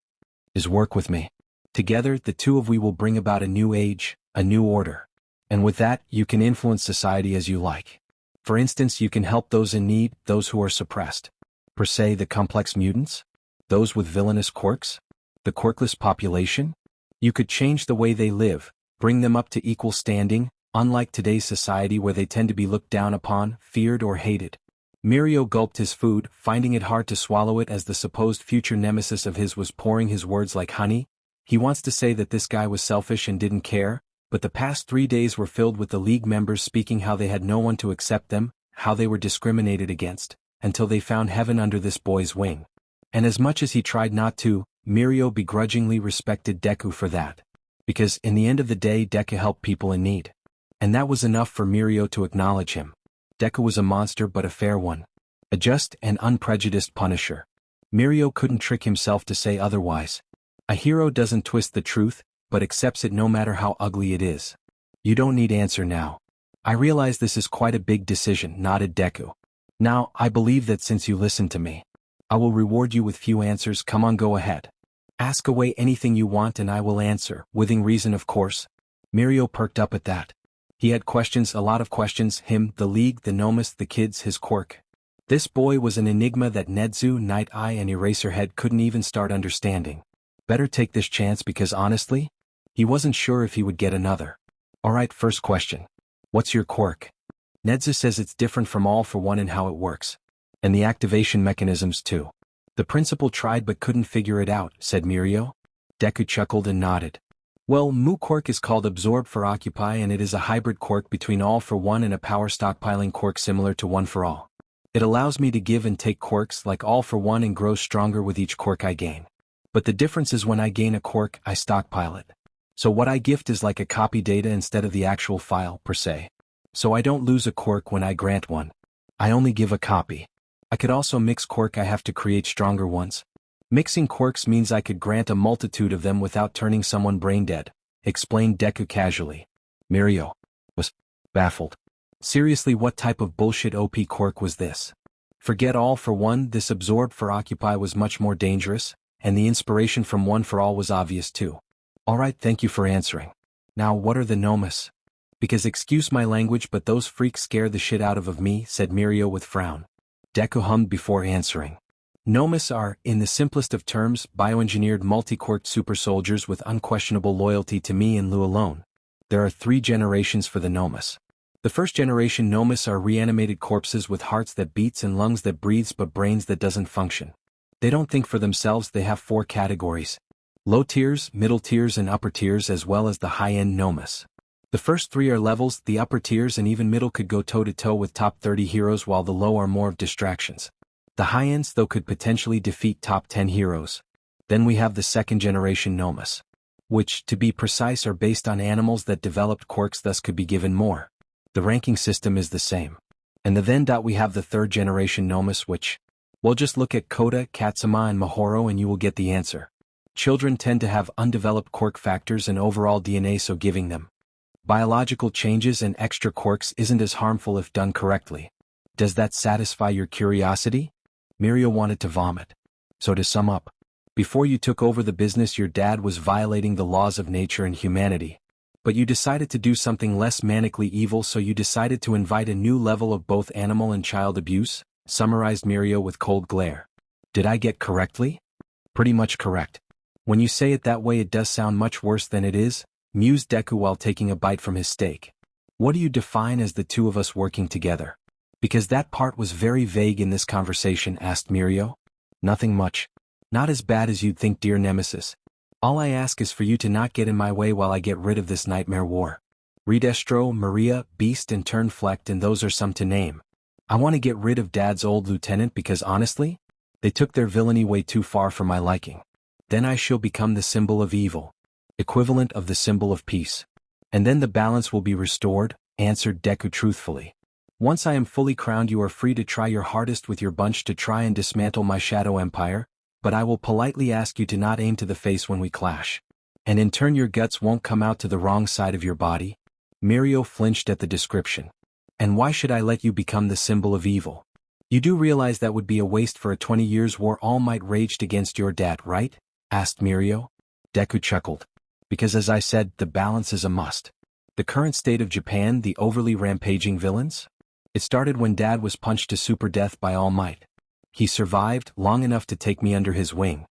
Speaker 1: is work with me. Together the two of we will bring about a new age, a new order. And with that, you can influence society as you like. For instance, you can help those in need, those who are suppressed. Per se, the complex mutants? Those with villainous quirks? The quirkless population? You could change the way they live, bring them up to equal standing, unlike today's society where they tend to be looked down upon, feared or hated. Mirio gulped his food, finding it hard to swallow it as the supposed future nemesis of his was pouring his words like honey. He wants to say that this guy was selfish and didn't care, but the past 3 days were filled with the League members speaking how they had no one to accept them, how they were discriminated against, until they found heaven under this boy's wing. And as much as he tried not to, Mirio begrudgingly respected Deku for that. Because in the end of the day Deku helped people in need. And that was enough for Mirio to acknowledge him. Deku was a monster but a fair one. A just and unprejudiced punisher. Mirio couldn't trick himself to say otherwise. A hero doesn't twist the truth, but accepts it no matter how ugly it is. You don't need answer now. I realize this is quite a big decision, nodded Deku. Now, I believe that since you listened to me, I will reward you with few answers. Come on, go ahead. Ask away anything you want and I will answer, within reason of course. Mirio perked up at that. He had questions, a lot of questions, him, the League, the Nomus, the kids, his quirk. This boy was an enigma that Nedzu, Night Eye and Eraserhead couldn't even start understanding. Better take this chance because honestly, he wasn't sure if he would get another. Alright, first question. What's your quirk? Nedzu says it's different from All for One in how it works. And the activation mechanisms too. The principal tried but couldn't figure it out, said Mirio. Deku chuckled and nodded. Well, Mu quirk is called Absorb for Occupy and it is a hybrid quirk between All for One and a power stockpiling quirk similar to One for All. It allows me to give and take quirks like All for One and grow stronger with each quirk I gain. But the difference is when I gain a quirk, I stockpile it. So what I gift is like a copy data instead of the actual file, per se. So I don't lose a quirk when I grant one. I only give a copy. I could also mix quirk, I have to create stronger ones. Mixing quirks means I could grant a multitude of them without turning someone brain dead, explained Deku casually. Mirio was baffled. Seriously, what type of bullshit OP quirk was this? Forget All for One, this Absorb for Occupy was much more dangerous, and the inspiration from One for All was obvious too. Alright, thank you for answering. Now what are the Nomus? Because excuse my language but those freaks scare the shit out of me, said Mirio with frown. Deku hummed before answering. Nomus are, in the simplest of terms, bioengineered multi-quirked super soldiers with unquestionable loyalty to me and Lu alone. There are 3 generations for the Nomus. The first generation Nomus are reanimated corpses with hearts that beats and lungs that breathes but brains that doesn't function. They don't think for themselves. They have 4 categories. Low tiers, middle tiers and upper tiers as well as the high-end Nomus. The first 3 are levels, the upper tiers and even middle could go toe-to-toe with top 30 heroes while the low are more of distractions. The high-ends though could potentially defeat top 10 heroes. Then we have the second generation Nomus. Which, to be precise, are based on animals that developed quirks thus could be given more. The ranking system is the same. And then we have the third generation Nomus which, well just look at Kota, Katsuma and Mahoro and you will get the answer. Children tend to have undeveloped quirk factors and overall DNA so giving them biological changes and extra quirks isn't as harmful if done correctly. Does that satisfy your curiosity? Mirio wanted to vomit. So to sum up, before you took over the business, your dad was violating the laws of nature and humanity. But you decided to do something less manically evil, so you decided to invite a new level of both animal and child abuse, summarized Mirio with cold glare. Did I get correctly? Pretty much correct. When you say it that way, it does sound much worse than it is, mused Deku while taking a bite from his steak. What do you define as the two of us working together? Because that part was very vague in this conversation, asked Mirio. Nothing much. Not as bad as you'd think, dear Nemesis. All I ask is for you to not get in my way while I get rid of this nightmare war. Redestro, Maria, Beast and Turnflecked, and those are some to name. I want to get rid of Dad's old lieutenant because honestly, they took their villainy way too far for my liking. Then I shall become the symbol of evil, equivalent of the symbol of peace. And then the balance will be restored, answered Deku truthfully. Once I am fully crowned, you are free to try your hardest with your bunch to try and dismantle my shadow empire, but I will politely ask you to not aim to the face when we clash. And in turn your guts won't come out to the wrong side of your body. Mirio flinched at the description. And why should I let you become the symbol of evil? You do realize that would be a waste for a 20 years war All Might raged against your dad, right? Asked Mirio. Deku chuckled. Because as I said, the balance is a must. The current state of Japan, the overly rampaging villains? It started when Dad was punched to super death by All Might. He survived long enough to take me under his wing.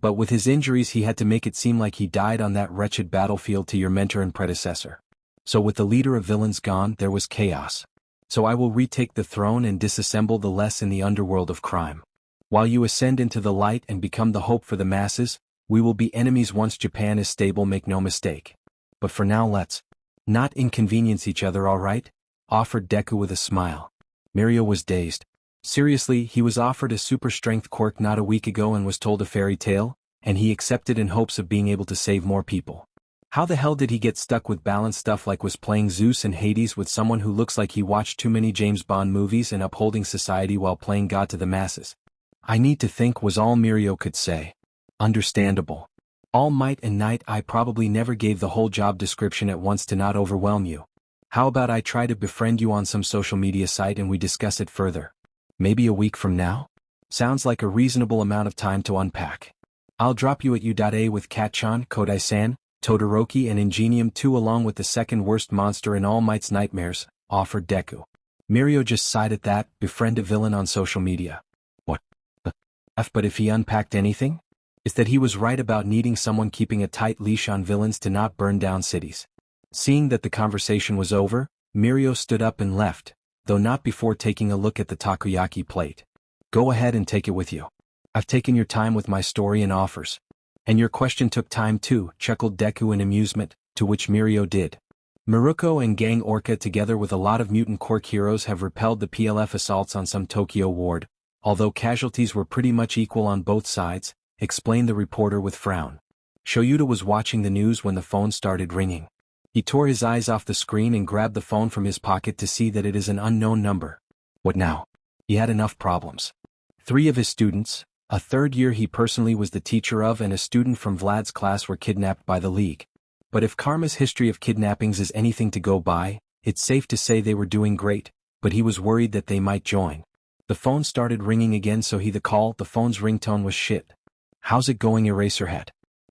Speaker 1: But with his injuries he had to make it seem like he died on that wretched battlefield to your mentor and predecessor. So with the leader of villains gone, there was chaos. So I will retake the throne and disassemble the less in the underworld of crime. While you ascend into the light and become the hope for the masses, we will be enemies once Japan is stable, make no mistake. But for now let's not inconvenience each other, all right? Offered Deku with a smile. Mirio was dazed. Seriously, he was offered a super strength quirk not a week ago and was told a fairy tale, and he accepted in hopes of being able to save more people. How the hell did he get stuck with balance stuff like was playing Zeus and Hades with someone who looks like he watched too many James Bond movies and upholding society while playing God to the masses? I need to think, was all Mirio could say. Understandable. All Might and Night, I probably never gave the whole job description at once to not overwhelm you. How about I try to befriend you on some social media site and we discuss it further? Maybe a week from now? Sounds like a reasonable amount of time to unpack. I'll drop you at U.A with Katchan, Kodai-san, Todoroki and Ingenium 2 along with the second worst monster in All Might's nightmares, offered Deku. Mirio just sighed at that, befriend a villain on social media. What the F? But if he unpacked anything? It's that he was right about needing someone keeping a tight leash on villains to not burn down cities. Seeing that the conversation was over, Mirio stood up and left, though not before taking a look at the takoyaki plate. Go ahead and take it with you. I've taken your time with my story and offers. And your question took time too, chuckled Deku in amusement, to which Mirio did. Maruko and Gang Orca together with a lot of mutant quirk heroes have repelled the PLF assaults on some Tokyo ward, although casualties were pretty much equal on both sides, explained the reporter with frown. Shoyuta was watching the news when the phone started ringing. He tore his eyes off the screen and grabbed the phone from his pocket to see that it is an unknown number. What now? He had enough problems. 3 of his students, a third year he personally was the teacher of, and a student from Vlad's class were kidnapped by the League. But if Karma's history of kidnappings is anything to go by, it's safe to say they were doing great, but he was worried that they might join. The phone started ringing again, so the phone's ringtone was shit. How's it going, Eraserhead?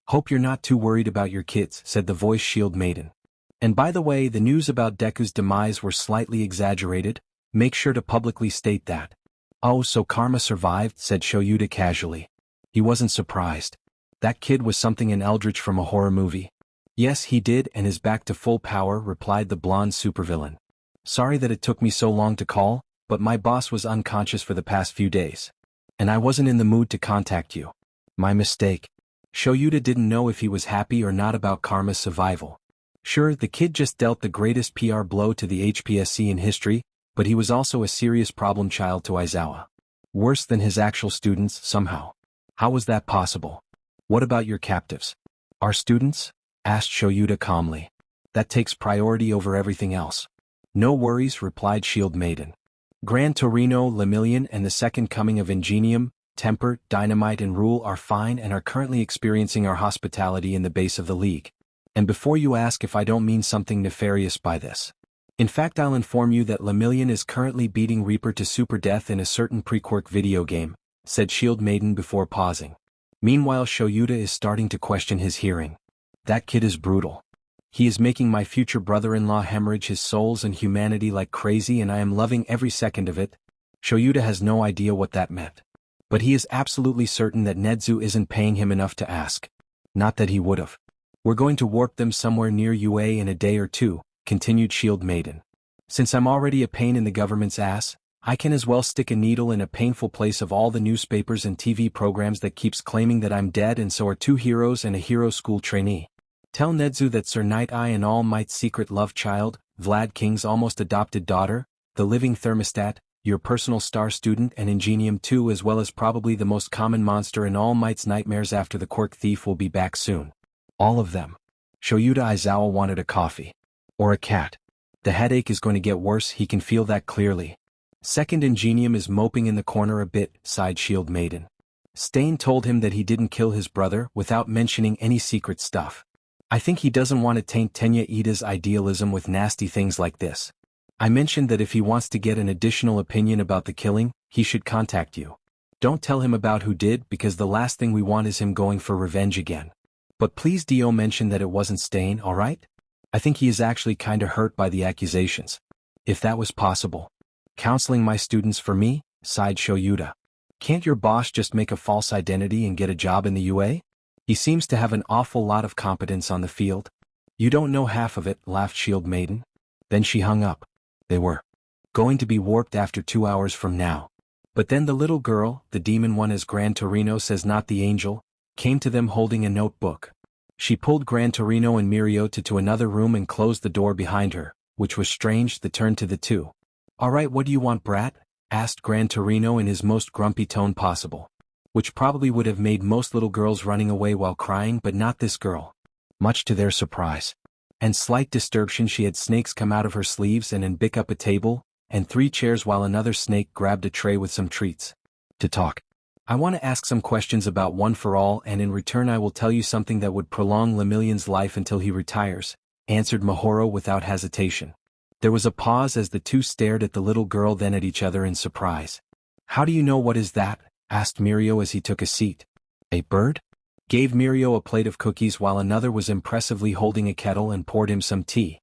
Speaker 1: Hope you're not too worried about your kids, said the voice shield maiden. And by the way, the news about Deku's demise were slightly exaggerated, make sure to publicly state that. Oh, so Karma survived, said Shoyuta casually. He wasn't surprised. That kid was something an eldritch from a horror movie. Yes, he did and is back to full power, replied the blonde supervillain. Sorry that it took me so long to call, but my boss was unconscious for the past few days. And I wasn't in the mood to contact you. My mistake. Shoyuta didn't know if he was happy or not about Karma's survival. Sure, the kid just dealt the greatest PR blow to the HPSC in history, but he was also a serious problem child to Aizawa. Worse than his actual students, somehow. How was that possible? What about your captives? Our students? Asked Shoyuta calmly. That takes priority over everything else. No worries, replied Shield Maiden. Gran Torino, Lemillion and the second coming of Ingenium, Temper, Dynamite and Rule are fine and are currently experiencing our hospitality in the base of the League. And before you ask if I don't mean something nefarious by this. In fact, I'll inform you that Lemillion is currently beating Reaper to super death in a certain pre-quirk video game, said Shield Maiden before pausing. Meanwhile, Shoyuta is starting to question his hearing. That kid is brutal. He is making my future brother-in-law hemorrhage his souls and humanity like crazy, and I am loving every second of it. Shoyuta has no idea what that meant. But he is absolutely certain that Nezu isn't paying him enough to ask. Not that he would've. We're going to warp them somewhere near UA in a day or two, continued Shield Maiden. Since I'm already a pain in the government's ass, I can as well stick a needle in a painful place of all the newspapers and TV programs that keeps claiming that I'm dead, and so are 2 heroes and a hero school trainee. Tell Nezu that Sir Night Eye and All Might's secret love child, Vlad King's almost adopted daughter, the living thermostat, your personal star student, and Ingenium 2, as well as probably the most common monster in All Might's nightmares after the Quirk Thief, will be back soon. All of them. Shoyuta Aizawa wanted a coffee. Or a cat. The headache is going to get worse, he can feel that clearly. Second Ingenium is moping in the corner a bit, sighed Shield Maiden. Stain told him that he didn't kill his brother without mentioning any secret stuff. I think he doesn't want to taint Tenya Ida's idealism with nasty things like this. I mentioned that if he wants to get an additional opinion about the killing, he should contact you. Don't tell him about who did, because the last thing we want is him going for revenge again. But please do mention that it wasn't Stain, alright? I think he is actually kinda hurt by the accusations. If that was possible. Counseling my students for me? Sighed Shoyuta. Can't your boss just make a false identity and get a job in the UA? He seems to have an awful lot of competence on the field. You don't know half of it, laughed Shield Maiden. Then she hung up. They were going to be warped after 2 hours from now. But then the little girl, the demon one as Gran Torino says, not the angel, came to them holding a notebook. She pulled Gran Torino and Miriota to another room and closed the door behind her, which was strange. They turned to the two. Alright, what do you want, brat? Asked Gran Torino in his most grumpy tone possible. Which probably would have made most little girls running away while crying, but not this girl. Much to their surprise and slight disturbance, she had snakes come out of her sleeves and pick up a table and 3 chairs, while another snake grabbed a tray with some treats. To talk. I want to ask some questions about One for All, and in return I will tell you something that would prolong Lemillion's life until he retires, answered Mahoro without hesitation. There was a pause as the two stared at the little girl, then at each other in surprise. How do you know? What is that? Asked Mirio as he took a seat. A bird? Gave Mirio a plate of cookies while another was impressively holding a kettle and poured him some tea.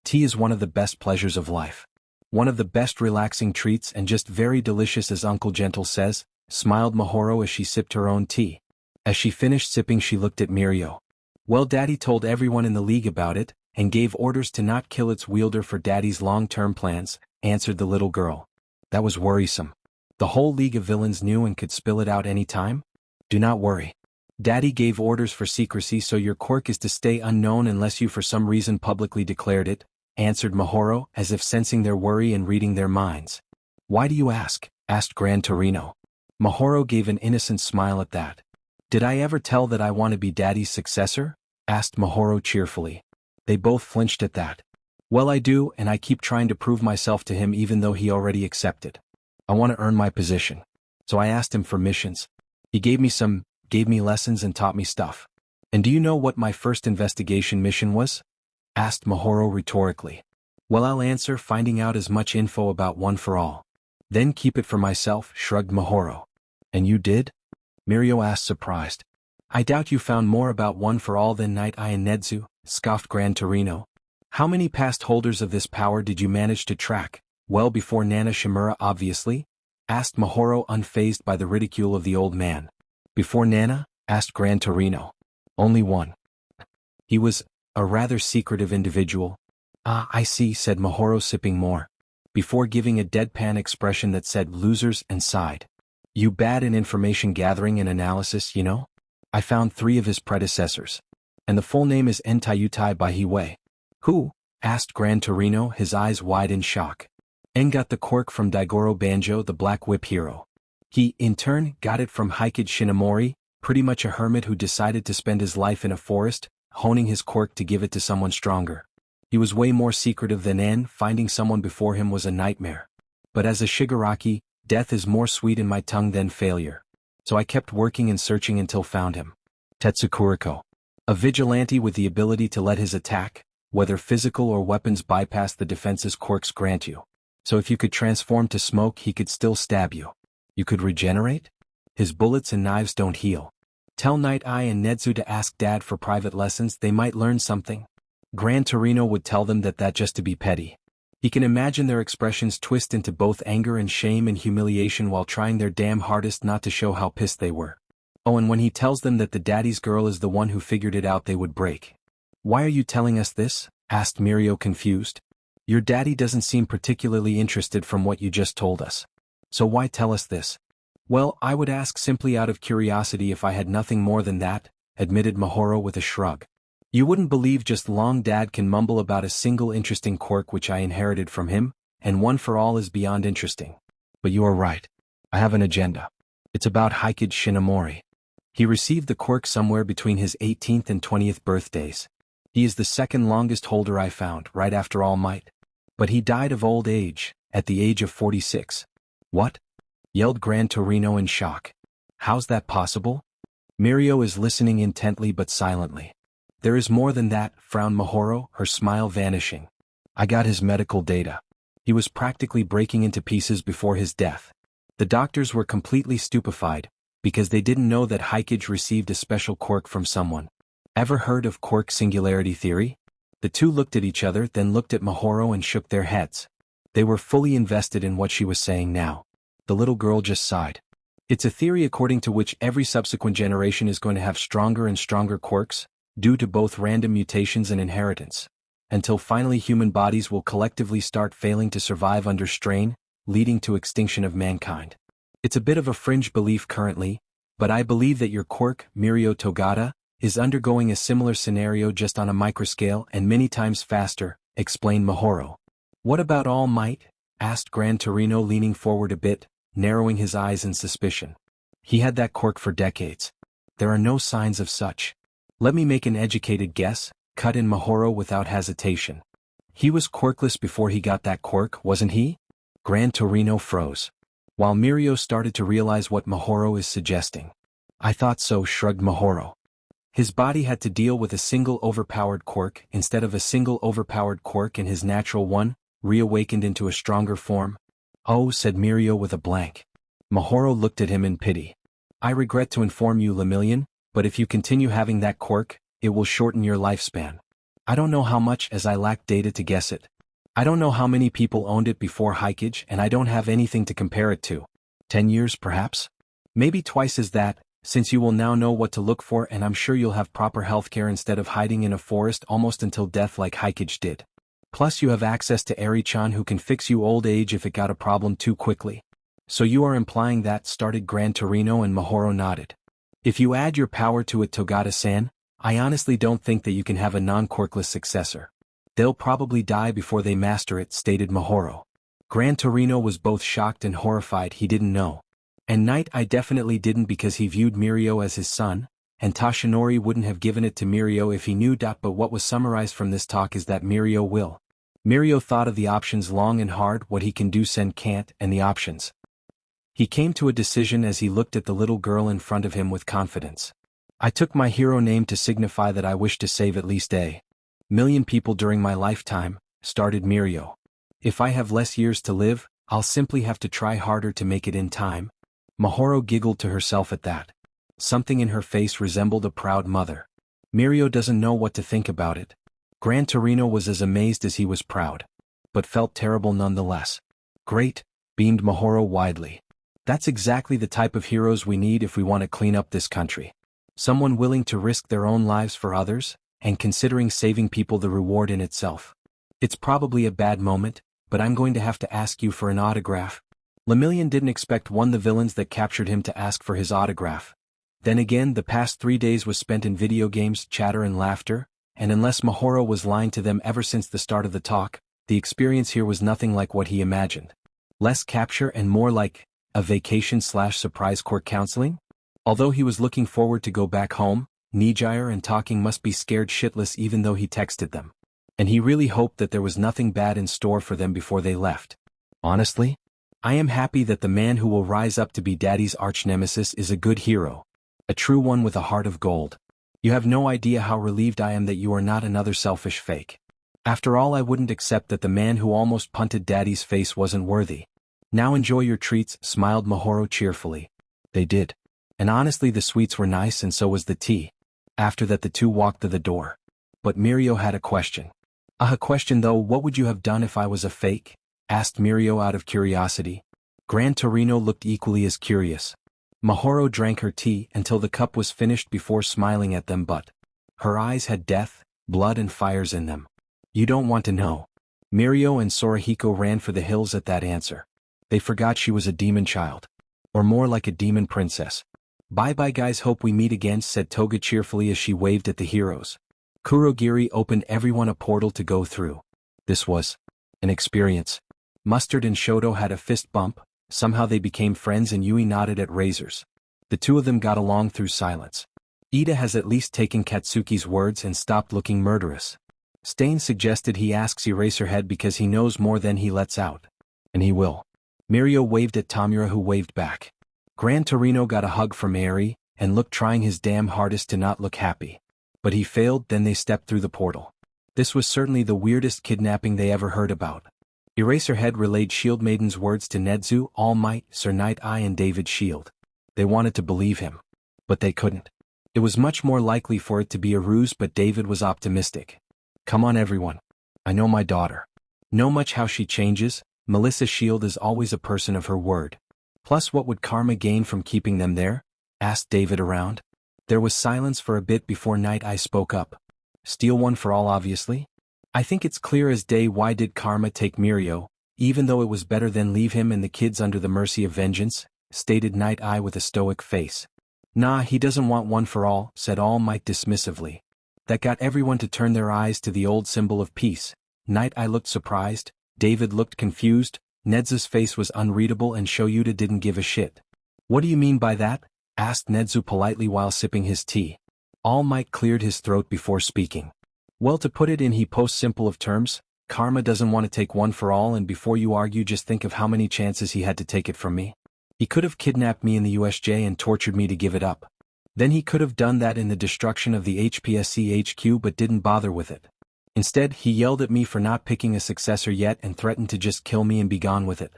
Speaker 1: Tea is one of the best pleasures of life. One of the best relaxing treats, and just very delicious, as Uncle Gentle says, smiled Mahoro as she sipped her own tea. As she finished sipping, she looked at Mirio. Well, Daddy told everyone in the league about it, and gave orders to not kill its wielder for Daddy's long-term plans, answered the little girl. That was worrisome. The whole League of Villains knew and could spill it out any time? Do not worry. Daddy gave orders for secrecy, so your quirk is to stay unknown unless you for some reason publicly declared it, answered Mahoro, as if sensing their worry and reading their minds. Why do you ask? Asked Gran Torino. Mahoro gave an innocent smile at that. Did I ever tell that I want to be Daddy's successor? Asked Mahoro cheerfully. They both flinched at that. Well, I do, and I keep trying to prove myself to him even though he already accepted. I want to earn my position. So I asked him for missions. He gave me lessons and taught me stuff. And do you know what my first investigation mission was? Asked Mahoro rhetorically. Well, I'll answer, finding out as much info about One for All. Then keep it for myself, shrugged Mahoro. And you did? Mirio asked, surprised. I doubt you found more about One for All than Night Eye and Nezu, scoffed Gran Torino. How many past holders of this power did you manage to track? Well, before Nana Shimura, obviously? Asked Mahoro, unfazed by the ridicule of the old man. Before Nana? Asked Gran Torino. Only one. He was a rather secretive individual. Ah, I see, said Mahoro, sipping more. Before giving a deadpan expression that said losers, and sighed. You bad in information gathering and analysis, you know? I found 3 of his predecessors. And the full name is Entayutai Bahiwe. Who? Asked Gran Torino, his eyes wide in shock. En got the quirk from Daigoro Banjo, the Black Whip hero. He, in turn, got it from Hikid Shinomori, pretty much a hermit who decided to spend his life in a forest, honing his quirk to give it to someone stronger. He was way more secretive than En. Finding someone before him was a nightmare. But as a Shigaraki, death is more sweet in my tongue than failure. So I kept working and searching until found him. Tetsukuriko. A vigilante with the ability to let his attack, whether physical or weapons, bypass the defenses quirks grant you. So if you could transform to smoke, he could still stab you. You could regenerate? His bullets and knives don't heal. Tell Night Eye and Netsu to ask Dad for private lessons, they might learn something. Gran Torino would tell them that just to be petty. He can imagine their expressions twist into both anger and shame and humiliation while trying their damn hardest not to show how pissed they were. Oh, and when he tells them that the daddy's girl is the one who figured it out, they would break. Why are you telling us this? Asked Mirio, confused. Your daddy doesn't seem particularly interested from what you just told us. So why tell us this? Well, I would ask simply out of curiosity if I had nothing more than that, admitted Mahoro with a shrug. You wouldn't believe just long Dad can mumble about a single interesting quirk which I inherited from him, and one for all is beyond interesting. But you are right. I have an agenda. It's about Hikage Shinomori. He received the quirk somewhere between his 18th and 20th birthdays. He is the second longest holder I found, right after All Might. But he died of old age, at the age of 46. What? Yelled Gran Torino in shock. How's that possible? Mirio is listening intently but silently. There is more than that, frowned Mahoro, her smile vanishing. I got his medical data. He was practically breaking into pieces before his death. The doctors were completely stupefied, because they didn't know that Hikage received a special quirk from someone. Ever heard of quirk singularity theory? The two looked at each other, then looked at Mahoro and shook their heads. They were fully invested in what she was saying now. The little girl just sighed. It's a theory according to which every subsequent generation is going to have stronger and stronger quirks, due to both random mutations and inheritance, until finally human bodies will collectively start failing to survive under strain, leading to extinction of mankind. It's a bit of a fringe belief currently, but I believe that your quirk, Mirio Togata, is undergoing a similar scenario just on a microscale and many times faster, explained Mahoro. What about All Might? Asked Gran Torino, leaning forward a bit, narrowing his eyes in suspicion. He had that quirk for decades. There are no signs of such. Let me make an educated guess, cut in Mahoro without hesitation. He was quirkless before he got that quirk, wasn't he? Gran Torino froze. While Mirio started to realize what Mahoro is suggesting. I thought so, shrugged Mahoro. His body had to deal with a single overpowered quirk instead of a single overpowered quirk, and his natural one, reawakened into a stronger form. Oh, said Mirio with a blank. Mahoro looked at him in pity. I regret to inform you, Lemillion, but if you continue having that quirk, it will shorten your lifespan. I don't know how much, as I lack data to guess it. I don't know how many people owned it before Hikage, and I don't have anything to compare it to. 10 years perhaps? Maybe twice as that, since you will now know what to look for, and I'm sure you'll have proper healthcare instead of hiding in a forest almost until death like Hikage did. Plus you have access to Eri-chan, who can fix you old age if it got a problem too quickly. So you are implying that, started Gran Torino, and Mahoro nodded. If you add your power to it, Togata-san, I honestly don't think that you can have a non-quirkless successor. They'll probably die before they master it, stated Mahoro. Gran Torino was both shocked and horrified. He didn't know. And Night Eye definitely didn't, because he viewed Mirio as his son, and Toshinori wouldn't have given it to Mirio if he knew. But what was summarized from this talk is that Mirio will. Mirio thought of the options long and hard, what he can do, Sen can't, and the options. He came to a decision as he looked at the little girl in front of him with confidence. I took my hero name to signify that I wish to save at least a million people during my lifetime, started Mirio. If I have less years to live, I'll simply have to try harder to make it in time. Mahoro giggled to herself at that. Something in her face resembled a proud mother. Mirio doesn't know what to think about it. Gran Torino was as amazed as he was proud, but felt terrible nonetheless. Great, beamed Mahoro widely. That's exactly the type of heroes we need if we want to clean up this country. Someone willing to risk their own lives for others, and considering saving people the reward in itself. It's probably a bad moment, but I'm going to have to ask you for an autograph. Lemillion didn't expect one of the villains that captured him to ask for his autograph. Then again, the past 3 days was spent in video games, chatter and laughter, and unless Mahoro was lying to them ever since the start of the talk, the experience here was nothing like what he imagined. Less capture and more like a vacation/surprise court counseling? Although he was looking forward to go back home, Nijire and Talking must be scared shitless even though he texted them. And he really hoped that there was nothing bad in store for them before they left. Honestly, I am happy that the man who will rise up to be Daddy's arch-nemesis is a good hero. A true one with a heart of gold. You have no idea how relieved I am that you are not another selfish fake. After all, I wouldn't accept that the man who almost punted Daddy's face wasn't worthy. Now enjoy your treats, smiled Mahoro cheerfully. They did. And honestly the sweets were nice and so was the tea. After that the two walked to the door. But Mirio had a question. A question though, what would you have done if I was a fake? Asked Mirio out of curiosity. Gran Torino looked equally as curious. Mahoro drank her tea until the cup was finished before smiling at them, but her eyes had death, blood and fires in them. You don't want to know. Mirio and Sorahiko ran for the hills at that answer. They forgot she was a demon child. Or more like a demon princess. Bye-bye guys, hope we meet again, said Toga cheerfully as she waved at the heroes. Kurogiri opened everyone a portal to go through. This was an experience. Mustard and Shoto had a fist bump, somehow they became friends and Yui nodded at Razors. The two of them got along through silence. Ida has at least taken Katsuki's words and stopped looking murderous. Stain suggested he asks Eraserhead because he knows more than he lets out. And he will. Mirio waved at Tamura who waved back. Gran Torino got a hug from Eri, and looked trying his damn hardest to not look happy. But he failed, then they stepped through the portal. This was certainly the weirdest kidnapping they ever heard about. Eraserhead relayed Shield Maiden's words to Nedzu, All Might, Sir Night Eye and David Shield. They wanted to believe him. But they couldn't. It was much more likely for it to be a ruse, but David was optimistic. Come on everyone. I know my daughter. Know much how she changes. Melissa Shield is always a person of her word. Plus what would Karma gain from keeping them there? Asked David around. There was silence for a bit before Night Eye spoke up. Steal one for all obviously? I think it's clear as day why did Karma take Mirio, even though it was better than leave him and the kids under the mercy of vengeance, stated Night Eye with a stoic face. Nah, he doesn't want one for all, said All Might dismissively. That got everyone to turn their eyes to the old symbol of peace. Night Eye looked surprised, David looked confused, Nedzu's face was unreadable and Shoyuta didn't give a shit. What do you mean by that? Asked Nedzu politely while sipping his tea. All Might cleared his throat before speaking. Well, to put it in simple of terms, Karma doesn't want to take one for all, and before you argue just think of how many chances he had to take it from me. He could have kidnapped me in the USJ and tortured me to give it up. Then he could have done that in the destruction of the HPSC HQ but didn't bother with it. Instead, he yelled at me for not picking a successor yet and threatened to just kill me and be gone with it.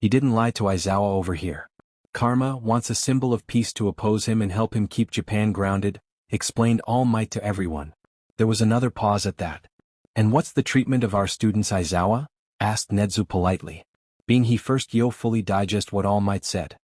Speaker 1: He didn't lie to Aizawa over here. Karma wants a symbol of peace to oppose him and help him keep Japan grounded, explained All Might to everyone. There was another pause at that. And what's the treatment of our students, Aizawa? Asked Nedzu politely. Being he first fully digest what All Might said.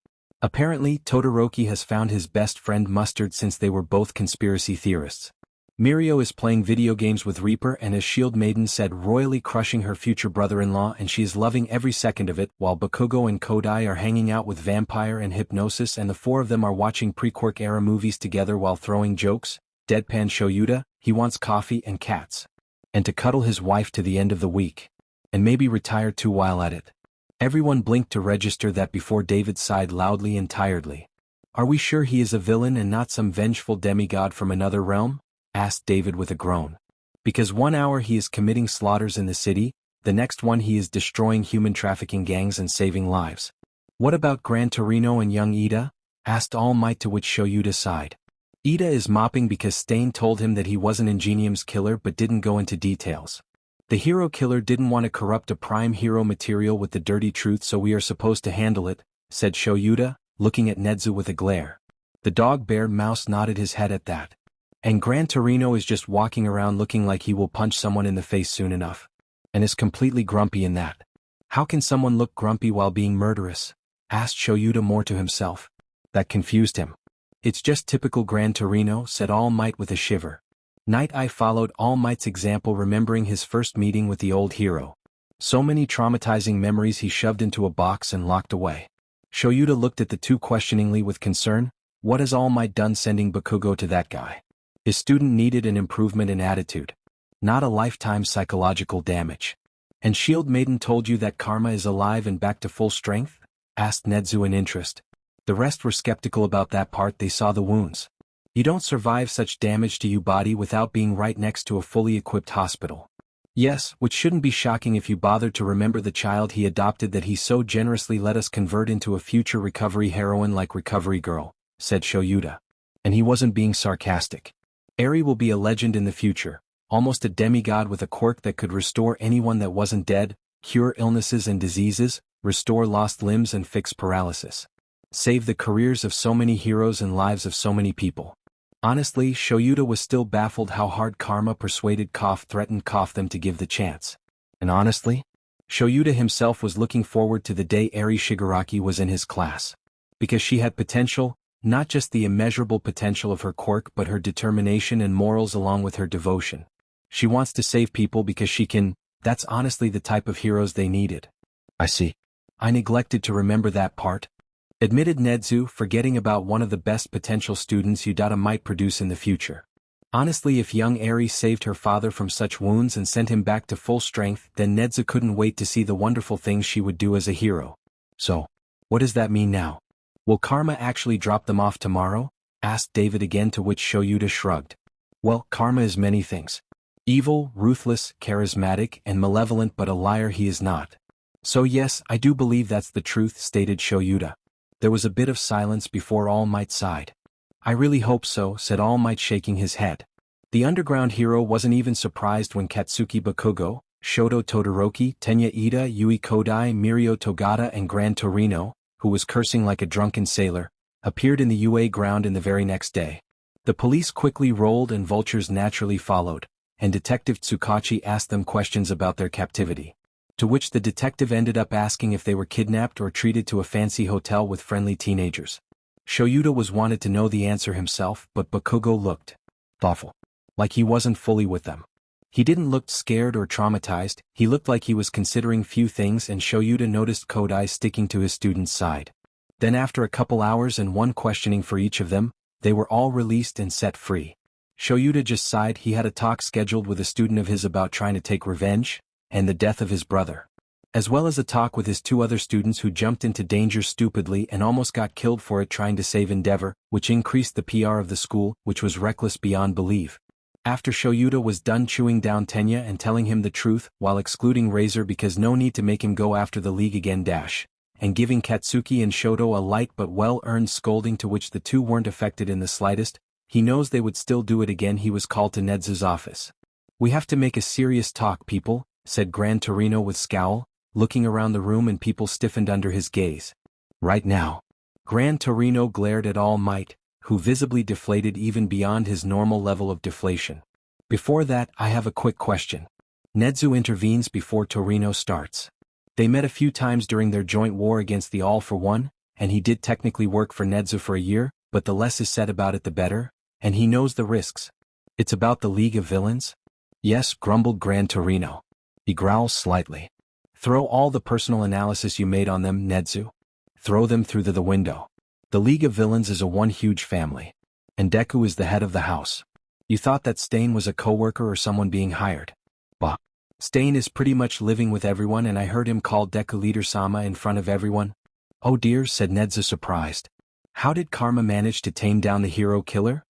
Speaker 1: Apparently, Todoroki has found his best friend Mustard since they were both conspiracy theorists. Mirio is playing video games with Reaper and as Shield Maiden said royally crushing her future brother-in-law and she is loving every second of it while Bakugo and Kodai are hanging out with Vampire and Hypnosis and the four of them are watching pre-Quirk era movies together while throwing jokes. Deadpan Shoyuta, he wants coffee and cats. And to cuddle his wife to the end of the week. And maybe retire too while at it. Everyone blinked to register that before David sighed loudly and tiredly. Are we sure he is a villain and not some vengeful demigod from another realm? Asked David with a groan. Because 1 hour he is committing slaughters in the city, the next one he is destroying human trafficking gangs and saving lives. What about Gran Torino and young Ida? Asked All Might, to which Shoyuta sighed. Ida is mopping because Stain told him that he wasn't Ingenium's killer but didn't go into details. The hero killer didn't want to corrupt a prime hero material with the dirty truth, so we are supposed to handle it, said Shoyuta, looking at Nedzu with a glare. The dog bear mouse nodded his head at that. And Gran Torino is just walking around looking like he will punch someone in the face soon enough. And is completely grumpy in that. How can someone look grumpy while being murderous? Asked Shoyuta more to himself. That confused him. It's just typical Gran Torino, said All Might with a shiver. Night Eye followed All Might's example, remembering his first meeting with the old hero. So many traumatizing memories he shoved into a box and locked away. Shoyuta looked at the two questioningly with concern. What has All Might done sending Bakugo to that guy? His student needed an improvement in attitude. Not a lifetime psychological damage. And Shield Maiden told you that Karma is alive and back to full strength? Asked Nedzu in interest. The rest were skeptical about that part. They saw the wounds. You don't survive such damage to your body without being right next to a fully equipped hospital. Yes, which shouldn't be shocking if you bothered to remember the child he adopted that he so generously let us convert into a future recovery heroine like Recovery Girl, said Shoyuta. And he wasn't being sarcastic. Eri will be a legend in the future, almost a demigod with a quirk that could restore anyone that wasn't dead, cure illnesses and diseases, restore lost limbs and fix paralysis. Save the careers of so many heroes and lives of so many people. Honestly, Shoyuta was still baffled how hard karma persuaded threatened them to give the chance. And honestly, Shoyuta himself was looking forward to the day Eri Shigaraki was in his class. Because she had potential, not just the immeasurable potential of her quirk but her determination and morals along with her devotion. She wants to save people because she can. That's honestly the type of heroes they needed. I see. I neglected to remember that part, admitted Nezu, forgetting about one of the best potential students Yudata might produce in the future. Honestly, if young Eri saved her father from such wounds and sent him back to full strength, then Nezu couldn't wait to see the wonderful things she would do as a hero. So, what does that mean now? Will karma actually drop them off tomorrow? Asked David again, to which Shoyuta shrugged. Well, karma is many things. Evil, ruthless, charismatic, and malevolent, but a liar he is not. So yes, I do believe that's the truth, stated Shoyuta. There was a bit of silence before All Might sighed. I really hope so, said All Might, shaking his head. The underground hero wasn't even surprised when Katsuki Bakugo, Shoto Todoroki, Tenya Ida, Yui Kodai, Mirio Togata and Gran Torino, who was cursing like a drunken sailor, appeared in the UA ground in the very next day. The police quickly rolled and vultures naturally followed, and Detective Tsukachi asked them questions about their captivity. To which the detective ended up asking if they were kidnapped or treated to a fancy hotel with friendly teenagers. Shoyuta wanted to know the answer himself, but Bakugo looked thoughtful. Like he wasn't fully with them. He didn't look scared or traumatized, he looked like he was considering few things, and Shoyuta noticed Kodai sticking to his student's side. Then after a couple hours and one questioning for each of them, they were all released and set free. Shoyuta just sighed. He had a talk scheduled with a student of his about trying to take revenge, and the death of his brother. As well as a talk with his two other students who jumped into danger stupidly and almost got killed for it trying to save Endeavor, which increased the PR of the school, which was reckless beyond belief. After Shoyuta was done chewing down Tenya and telling him the truth, while excluding Razor because no need to make him go after the league again and giving Katsuki and Shoto a light but well-earned scolding to which the two weren't affected in the slightest, he knows they would still do it again, he was called to Nezu's office. We have to make a serious talk, people, said Gran Torino with scowl, looking around the room, and people stiffened under his gaze. Right now. Gran Torino glared at All Might, who visibly deflated even beyond his normal level of deflation. Before that, I have a quick question. Nezu intervenes before Torino starts. They met a few times during their joint war against the All for One, and he did technically work for Nezu for a year, but the less is said about it the better, and he knows the risks. It's about the League of Villains? Yes, grumbled Gran Torino. He growls slightly. Throw all the personal analysis you made on them, Nezu. Throw them through the window. The League of Villains is a one huge family. And Deku is the head of the house. You thought that Stain was a co-worker or someone being hired. Bah. Stain is pretty much living with everyone, and I heard him call Deku Leader-sama in front of everyone. Oh dear, said Nezu, surprised. How did Karma manage to tame down the hero killer?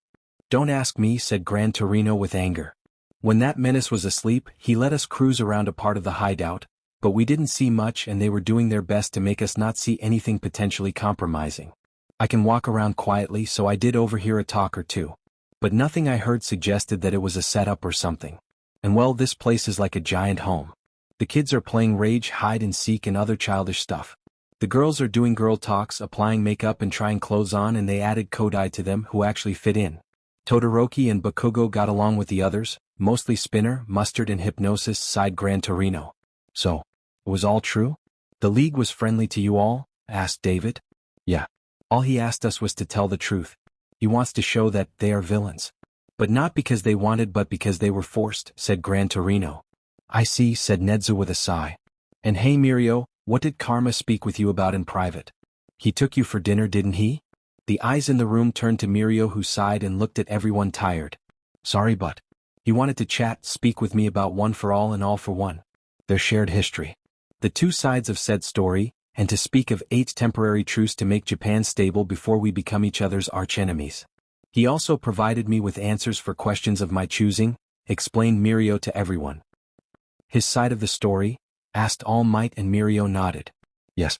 Speaker 1: Don't ask me, said Gran Torino with anger. When that menace was asleep, he let us cruise around a part of the hideout, but we didn't see much, and they were doing their best to make us not see anything potentially compromising. I can walk around quietly, so I did overhear a talk or two. But nothing I heard suggested that it was a setup or something. And well, this place is like a giant home. The kids are playing rage, hide and seek and other childish stuff. The girls are doing girl talks, applying makeup and trying clothes on, and they added Kodai to them who actually fit in. Todoroki and Bakugo got along with the others, mostly Spinner, Mustard and Hypnosis, sighed Gran Torino. So, it was all true? The League was friendly to you all? Asked David. Yeah. All he asked us was to tell the truth. He wants to show that they are villains. But not because they wanted but because they were forced, said Gran Torino. I see, said Nezu with a sigh. And hey Mirio, what did Karma speak with you about in private? He took you for dinner, didn't he? The eyes in the room turned to Mirio, who sighed and looked at everyone tired. Sorry, but he wanted to chat, speak with me about One for All and All for One. Their shared history. The two sides of said story, and to speak of 8 temporary truce to make Japan stable before we become each other's archenemies. He also provided me with answers for questions of my choosing, explained Mirio to everyone. His side of the story? Asked All Might, and Mirio nodded. Yes.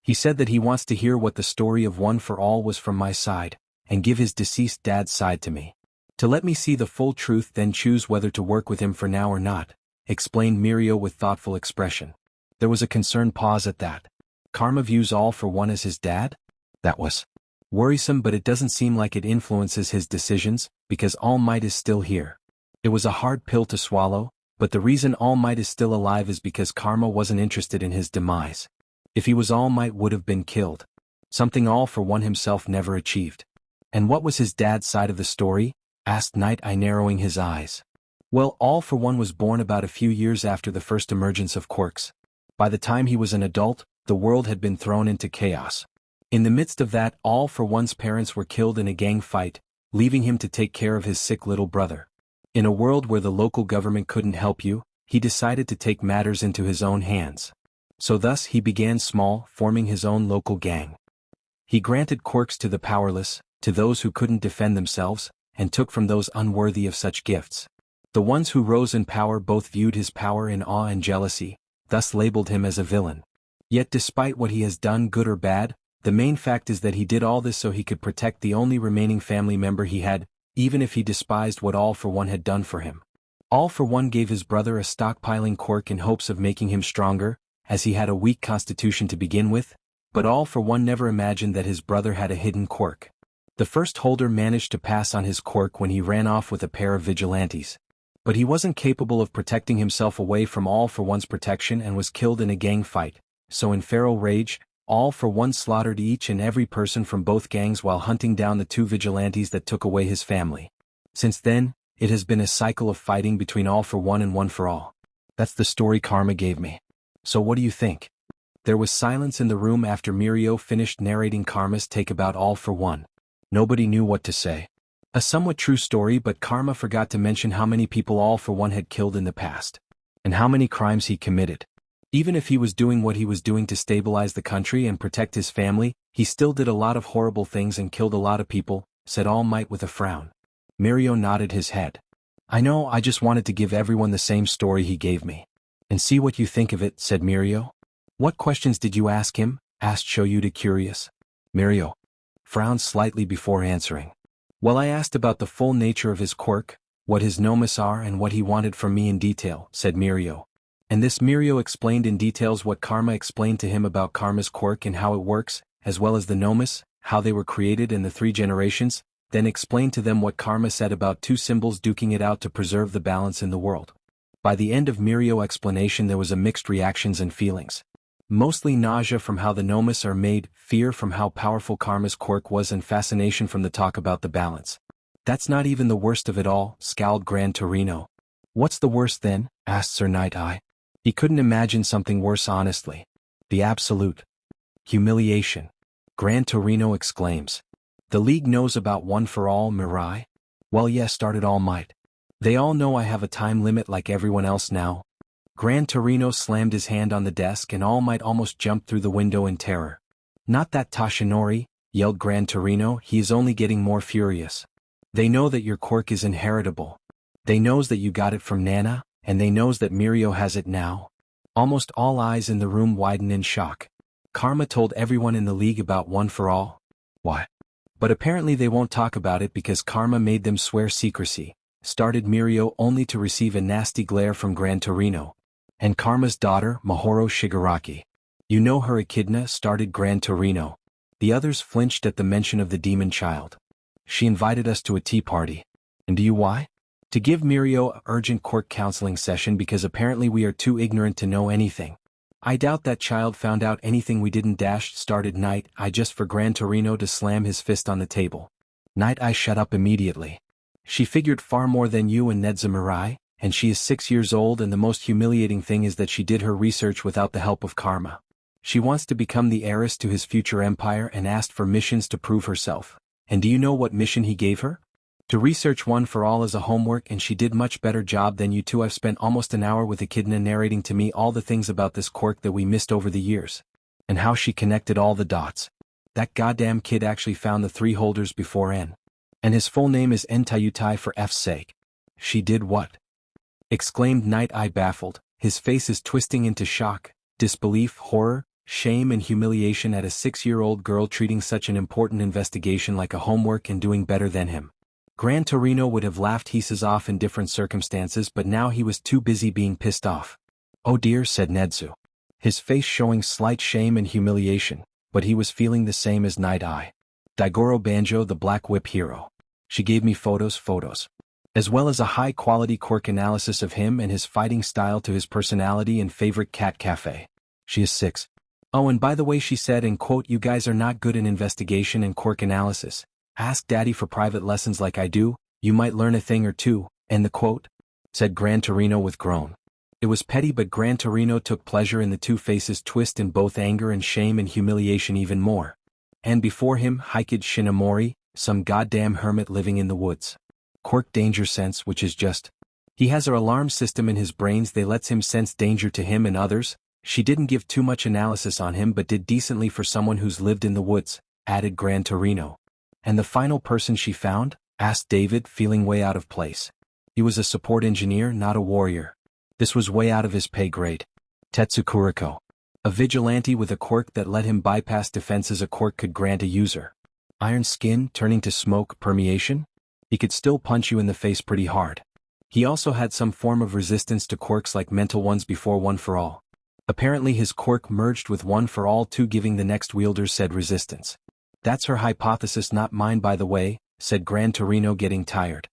Speaker 1: He said that he wants to hear what the story of One for All was from my side, and give his deceased dad's side to me. To let me see the full truth, then choose whether to work with him for now or not, explained Mirio with thoughtful expression. There was a concerned pause at that. Karma views All for One as his dad? That was worrisome, but it doesn't seem like it influences his decisions, because All Might is still here. It was a hard pill to swallow, but the reason All Might is still alive is because Karma wasn't interested in his demise. If he was, All Might would have been killed. Something All for One himself never achieved. And what was his dad's side of the story? Asked Night Eye, narrowing his eyes. Well, All for One was born about a few years after the first emergence of quirks. By the time he was an adult, the world had been thrown into chaos. In the midst of that, All for One's parents were killed in a gang fight, leaving him to take care of his sick little brother. In a world where the local government couldn't help you, he decided to take matters into his own hands. So thus he began small, forming his own local gang. He granted quirks to the powerless, to those who couldn't defend themselves, and took from those unworthy of such gifts. The ones who rose in power both viewed his power in awe and jealousy, thus labeled him as a villain. Yet despite what he has done, good or bad, the main fact is that he did all this so he could protect the only remaining family member he had, even if he despised what All for One had done for him. All for One gave his brother a stockpiling quirk in hopes of making him stronger, as he had a weak constitution to begin with, but All for One never imagined that his brother had a hidden quirk. The first holder managed to pass on his quirk when he ran off with a pair of vigilantes. But he wasn't capable of protecting himself away from All for One's protection and was killed in a gang fight, so in feral rage, All for One slaughtered each and every person from both gangs while hunting down the two vigilantes that took away his family. Since then, it has been a cycle of fighting between All for One and One for All. That's the story Karma gave me. So what do you think? There was silence in the room after Mirio finished narrating Karma's take about All for One. Nobody knew what to say. A somewhat true story, but Karma forgot to mention how many people All for One had killed in the past. And how many crimes he committed. Even if he was doing what he was doing to stabilize the country and protect his family, he still did a lot of horrible things and killed a lot of people, said All Might with a frown. Mirio nodded his head. I know, I just wanted to give everyone the same story he gave me. And see what you think of it, said Mirio. What questions did you ask him? Asked Shoyuta, curious. Mirio frowned slightly before answering. Well, I asked about the full nature of his quirk, what his nomus are and what he wanted from me in detail, said Mirio. And this Mirio explained in details what Karma explained to him about Karma's quirk and how it works, as well as the nomus, how they were created and the 3 generations, then explained to them what Karma said about 2 symbols duking it out to preserve the balance in the world. By the end of Mirio's explanation there was a mixed reactions and feelings. Mostly nausea from how the nomus are made, fear from how powerful Karma's quirk was, and fascination from the talk about the balance. That's not even the worst of it all, scowled Gran Torino. What's the worst then? Asked Sir Night Eye. He couldn't imagine something worse, honestly. The absolute humiliation. Gran Torino exclaims. The League knows about One for All, Mirai? Well, yes, started All Might. They all know I have a time limit like everyone else now. Gran Torino slammed his hand on the desk and All Might almost jumped through the window in terror. Not that, Tashinori, yelled Gran Torino, he is only getting more furious. They know that your quirk is inheritable. They knows that you got it from Nana, and they knows that Mirio has it now. Almost all eyes in the room widen in shock. Karma told everyone in the League about One for All. Why? But apparently they won't talk about it because Karma made them swear secrecy, started Mirio, only to receive a nasty glare from Gran Torino. And Karma's daughter, Mahoro Shigaraki. You know her, Echidna, started Gran Torino. The others flinched at the mention of the demon child. She invited us to a tea party. And do you why? To give Mirio an urgent court counseling session because apparently we are too ignorant to know anything. I doubt that child found out anything we didn't, started Night Eye, just for Gran Torino to slam his fist on the table. Night Eye shut up immediately. She figured far more than you and Nedza Mirai, and she is 6 years old, and the most humiliating thing is that she did her research without the help of Karma. She wants to become the heiress to his future empire and asked for missions to prove herself. And do you know what mission he gave her? To research One for All as a homework, and she did much better job than you two. I've spent almost an hour with Echidna narrating to me all the things about this quirk that we missed over the years. And how she connected all the dots. That goddamn kid actually found the 3 holders before N. And his full name is Entayutai, for F's sake. She did what? Exclaimed Night Eye, baffled. His face is twisting into shock, disbelief, horror, shame and humiliation at a 6-year-old girl treating such an important investigation like a homework and doing better than him. Gran Torino would have laughed Hisa's off in different circumstances, but now he was too busy being pissed off. Oh dear, said Nedzu. his face showing slight shame and humiliation, but he was feeling the same as Night Eye. Daigoro Banjo, the Black Whip hero. She gave me photos, as well as a high-quality quirk analysis of him and his fighting style to his personality and favorite cat cafe. She is 6. Oh, and by the way, she said, and quote, "You guys are not good in investigation and quirk analysis. Ask Daddy for private lessons like I do, you might learn a thing or two," end the quote, said Gran Torino with groan. It was petty, but Gran Torino took pleasure in the two faces' twist in both anger and shame and humiliation even more. And before him, Hikage Shinomori, some goddamn hermit living in the woods. Quirk danger sense, which is just. He has her alarm system in his brains that lets him sense danger to him and others. She didn't give too much analysis on him but did decently for someone who's lived in the woods, added Gran Torino. And the final person she found? Asked David, feeling way out of place. He was a support engineer, not a warrior. This was way out of his pay grade. Tetsu Kuriko. A vigilante with a quirk that let him bypass defenses a quirk could grant a user. Iron skin turning to smoke permeation? He could still punch you in the face pretty hard. He also had some form of resistance to quirks like mental ones before One for All. Apparently his quirk merged with One for All too, giving the next wielders said resistance. That's her hypothesis, not mine by the way, said Gran Torino, getting tired.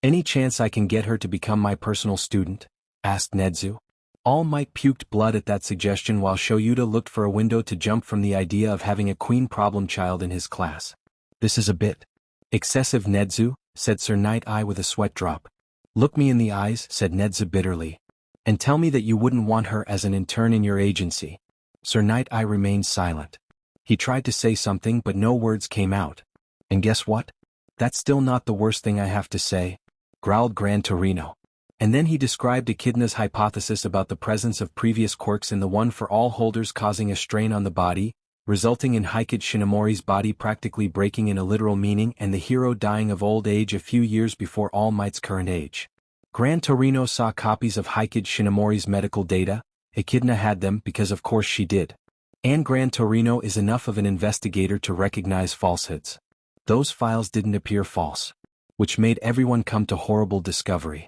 Speaker 1: Any chance I can get her to become my personal student? Asked Nedzu. All Might puked blood at that suggestion while Shoyuta looked for a window to jump from the idea of having a queen problem child in his class. This is a bit excessive, Nedzu, said Sir Night Eye with a sweat drop. Look me in the eyes, said Nedzu bitterly. And tell me that you wouldn't want her as an intern in your agency. Sir Night Eye remained silent. He tried to say something but no words came out. And guess what? That's still not the worst thing I have to say, growled Gran Torino. And then he described Echidna's hypothesis about the presence of previous quirks in the One for All holders causing a strain on the body, resulting in Hikage Shinomori's body practically breaking in a literal meaning and the hero dying of old age a few years before All Might's current age. Gran Torino saw copies of Hikage Shinomori's medical data. Echidna had them because of course she did. And Gran Torino is enough of an investigator to recognize falsehoods. Those files didn't appear false. Which made everyone come to horrible discovery.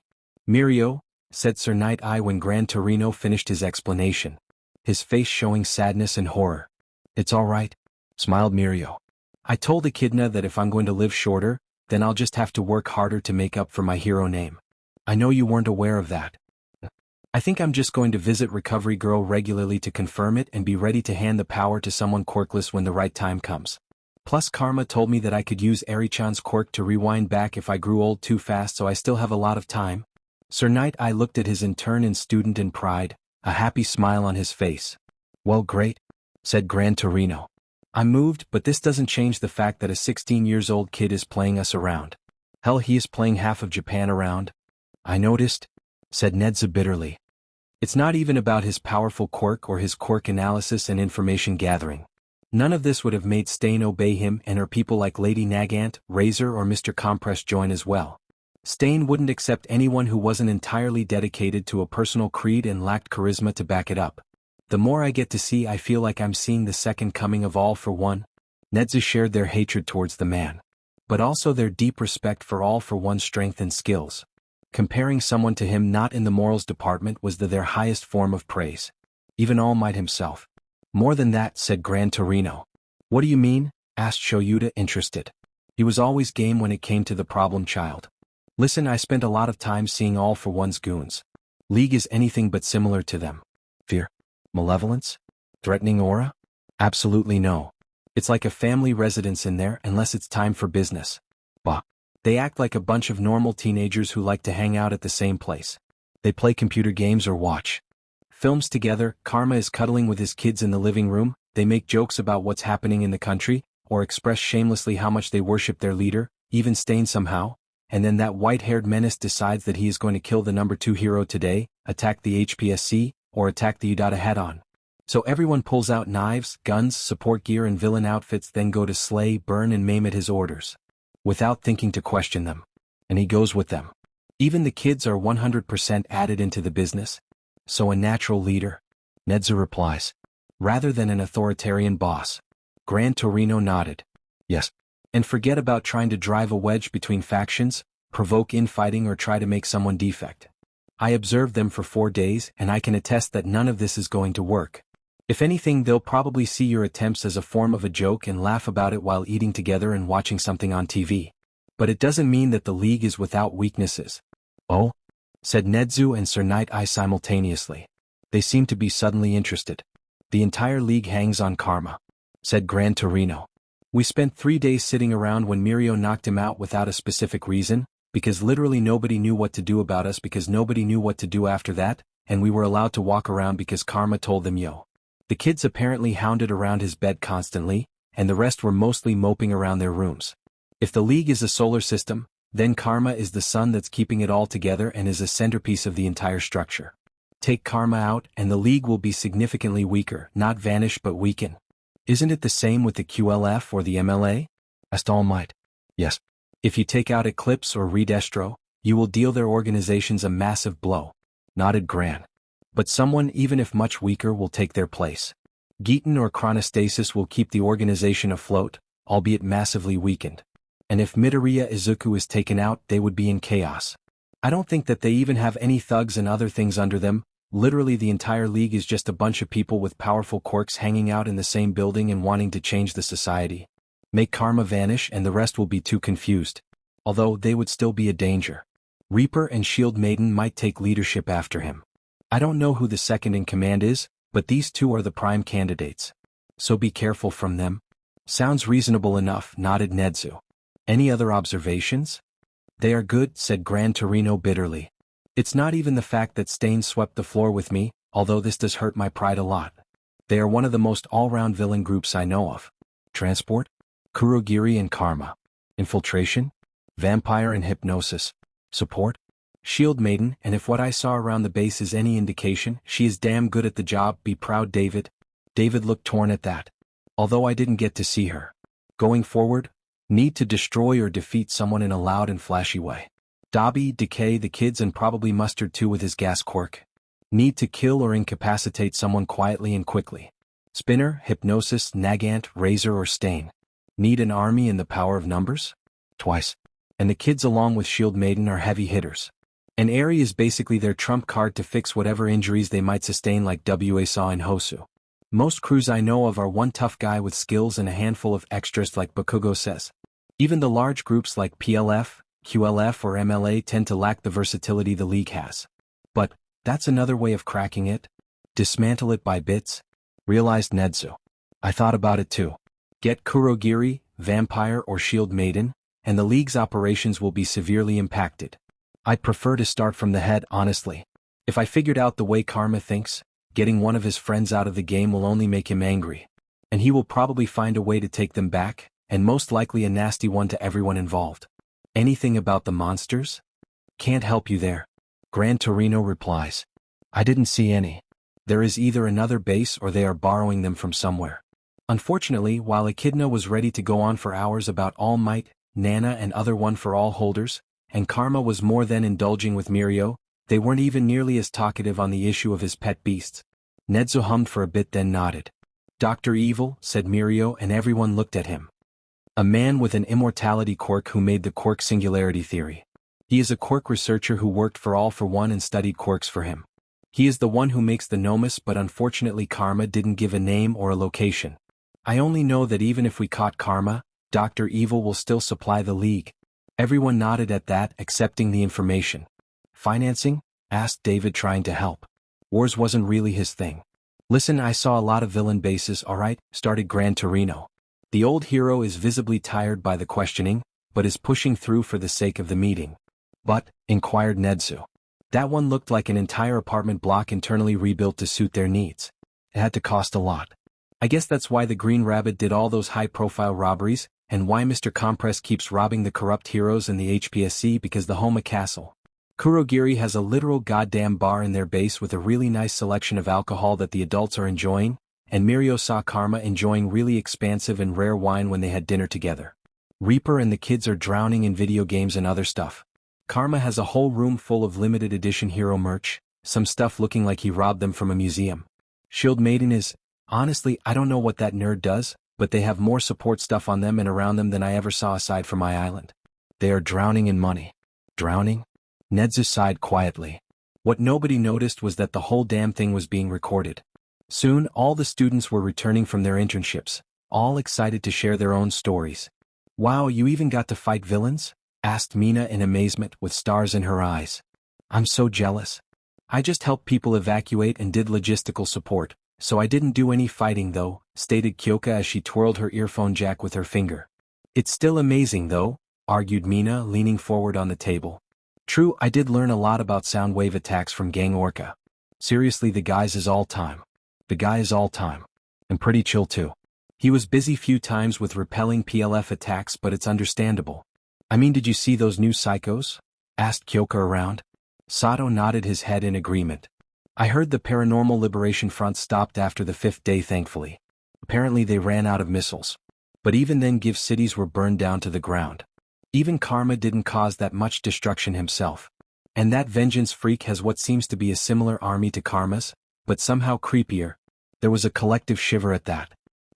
Speaker 1: Mirio, said Sir Night Eye when Gran Torino finished his explanation, his face showing sadness and horror. It's all right, smiled Mirio. I told Echidna that if I'm going to live shorter, then I'll just have to work harder to make up for my hero name. I know you weren't aware of that. I think I'm just going to visit Recovery Girl regularly to confirm it and be ready to hand the power to someone quirkless when the right time comes. Plus Karma told me that I could use Eri-chan's quirk to rewind back if I grew old too fast, so I still have a lot of time. Sir Night Eye looked at his intern and student in pride, a happy smile on his face. Well, great, said Gran Torino. I'm moved, but this doesn't change the fact that a 16-year-old kid is playing us around. Hell, he is playing half of Japan around. I noticed, said Nedzu bitterly. It's not even about his powerful quirk or his quirk analysis and information gathering. None of this would have made Stain obey him, and her people like Lady Nagant, Razor or Mr. Compress join as well. Stain wouldn't accept anyone who wasn't entirely dedicated to a personal creed and lacked charisma to back it up. The more I get to see, I feel like I'm seeing the second coming of All for One. Nedzu shared their hatred towards the man, but also their deep respect for All for One's strength and skills. Comparing someone to him not in the morals department was their highest form of praise. Even All Might himself. More than that, said Gran Torino. What do you mean? Asked Shoyuta, interested. He was always game when it came to the problem child. Listen, I spent a lot of time seeing All for One's goons. League is anything but similar to them. Fear? Malevolence? Threatening aura? Absolutely no. It's like a family residence in there unless it's time for business. Bah. They act like a bunch of normal teenagers who like to hang out at the same place. They play computer games or watch films together. Karma is cuddling with his kids in the living room. They make jokes about what's happening in the country, or express shamelessly how much they worship their leader, even Stain somehow. And then that white-haired menace decides that he is going to kill the number 2 hero today, attack the HPSC, or attack the Udata head-on. So everyone pulls out knives, guns, support gear and villain outfits, then go to slay, burn and maim at his orders. Without thinking to question them. And he goes with them. Even the kids are 100% added into the business. So a natural leader, Nedzu replies. Rather than an authoritarian boss. Gran Torino nodded. Yes. And forget about trying to drive a wedge between factions, provoke infighting or try to make someone defect. I observed them for 4 days and I can attest that none of this is going to work. If anything, they'll probably see your attempts as a form of a joke and laugh about it while eating together and watching something on TV. But it doesn't mean that the league is without weaknesses. Oh? Said Nezu and Sir Night-Eye simultaneously. They seem to be suddenly interested. The entire league hangs on karma, said Gran Torino. We spent 3 days sitting around when Mirio knocked him out without a specific reason, because literally nobody knew what to do about us because nobody knew what to do after that, and we were allowed to walk around because karma told them yo. The kids apparently hounded around his bed constantly, and the rest were mostly moping around their rooms. If the league is a solar system, then karma is the sun that's keeping it all together and is a centerpiece of the entire structure. Take karma out and the league will be significantly weaker, not vanish but weaken. Isn't it the same with the QLF or the MLA? Asked All Might. Yes. If you take out Eclipse or Redestro, you will deal their organizations a massive blow. Nodded Gran. But someone, even if much weaker, will take their place. Geeton or Chronostasis will keep the organization afloat, albeit massively weakened. And if Midoriya Izuku is taken out, they would be in chaos. I don't think that they even have any thugs and other things under them. Literally the entire league is just a bunch of people with powerful quirks hanging out in the same building and wanting to change the society. Make karma vanish and the rest will be too confused. Although they would still be a danger. Reaper and Shield Maiden might take leadership after him. I don't know who the second in command is, but these two are the prime candidates. So be careful from them. Sounds reasonable enough, nodded Nezu. Any other observations? They are good, said Gran Torino bitterly. It's not even the fact that Stain swept the floor with me, although this does hurt my pride a lot. They are one of the most all-round villain groups I know of. Transport? Kurogiri and Karma. Infiltration? Vampire and Hypnosis. Support? Shield Maiden, and if what I saw around the base is any indication, she is damn good at the job. Be proud, David. David looked torn at that. Although I didn't get to see her. Going forward, need to destroy or defeat someone in a loud and flashy way. Dobby, Decay, the kids, and probably Mustard too with his gas quirk. Need to kill or incapacitate someone quietly and quickly. Spinner, Hypnosis, Nagant, Razor, or Stain. Need an army in the power of numbers? Twice. And the kids along with Shield Maiden are heavy hitters. An Eri is basically their trump card to fix whatever injuries they might sustain, like WA saw in Hosu. Most crews I know of are one tough guy with skills and a handful of extras, like Bakugo says. Even the large groups like PLF, QLF or MLA tend to lack the versatility the league has. But, that's another way of cracking it. Dismantle it by bits. Realized Nezu. I thought about it too. Get Kurogiri, Vampire or Shield Maiden, and the league's operations will be severely impacted. I'd prefer to start from the head, honestly. If I figured out the way Karma thinks, getting one of his friends out of the game will only make him angry. And he will probably find a way to take them back, and most likely a nasty one to everyone involved. Anything about the monsters? Can't help you there. Gran Torino replies. I didn't see any. There is either another base or they are borrowing them from somewhere. Unfortunately, while Echidna was ready to go on for hours about All Might, Nana and other One for All holders, and Karma was more than indulging with Mirio, they weren't even nearly as talkative on the issue of his pet beasts. Nezu hummed for a bit then nodded. Dr. Evil, said Mirio, and everyone looked at him. A man with an immortality quirk who made the quirk singularity theory. He is a quirk researcher who worked for All for One and studied quirks for him. He is the one who makes the Nomus, but unfortunately Karma didn't give a name or a location. I only know that even if we caught Karma, Dr. Evil will still supply the league. Everyone nodded at that, accepting the information. Financing? Asked David, trying to help. Wars wasn't really his thing. Listen, I saw a lot of villain bases, alright, started Gran Torino. The old hero is visibly tired by the questioning, but is pushing through for the sake of the meeting. But, inquired Nezu. That one looked like an entire apartment block internally rebuilt to suit their needs. It had to cost a lot. I guess that's why the Green Rabbit did all those high-profile robberies, and why Mr. Compress keeps robbing the corrupt heroes in the HPSC, because the Homa Castle. Kurogiri has a literal goddamn bar in their base with a really nice selection of alcohol that the adults are enjoying, and Mirio saw Karma enjoying really expansive and rare wine when they had dinner together. Reaper and the kids are drowning in video games and other stuff. Karma has a whole room full of limited edition hero merch, some stuff looking like he robbed them from a museum. Shield Maiden is, honestly, I don't know what that nerd does, but they have more support stuff on them and around them than I ever saw aside from my island. They are drowning in money. Drowning? Nezu sighed quietly. What nobody noticed was that the whole damn thing was being recorded. Soon, all the students were returning from their internships, all excited to share their own stories. "Wow, you even got to fight villains?" asked Mina in amazement with stars in her eyes. "I'm so jealous. I just helped people evacuate and did logistical support, so I didn't do any fighting though," stated Kyoka as she twirled her earphone jack with her finger. "It's still amazing though," argued Mina, leaning forward on the table. "True, I did learn a lot about sound wave attacks from Gang Orca. Seriously, the guy is all time. And pretty chill too. He was busy few times with repelling PLF attacks, but it's understandable. I mean, did you see those new psychos?" asked Kyoka around. Sato nodded his head in agreement. "I heard the Paranormal Liberation Front stopped after the 5th day, thankfully. Apparently they ran out of missiles. But even then, Give cities were burned down to the ground. Even Karma didn't cause that much destruction himself. And that vengeance freak has what seems to be a similar army to Karma's, but somehow creepier." There was a collective shiver at that.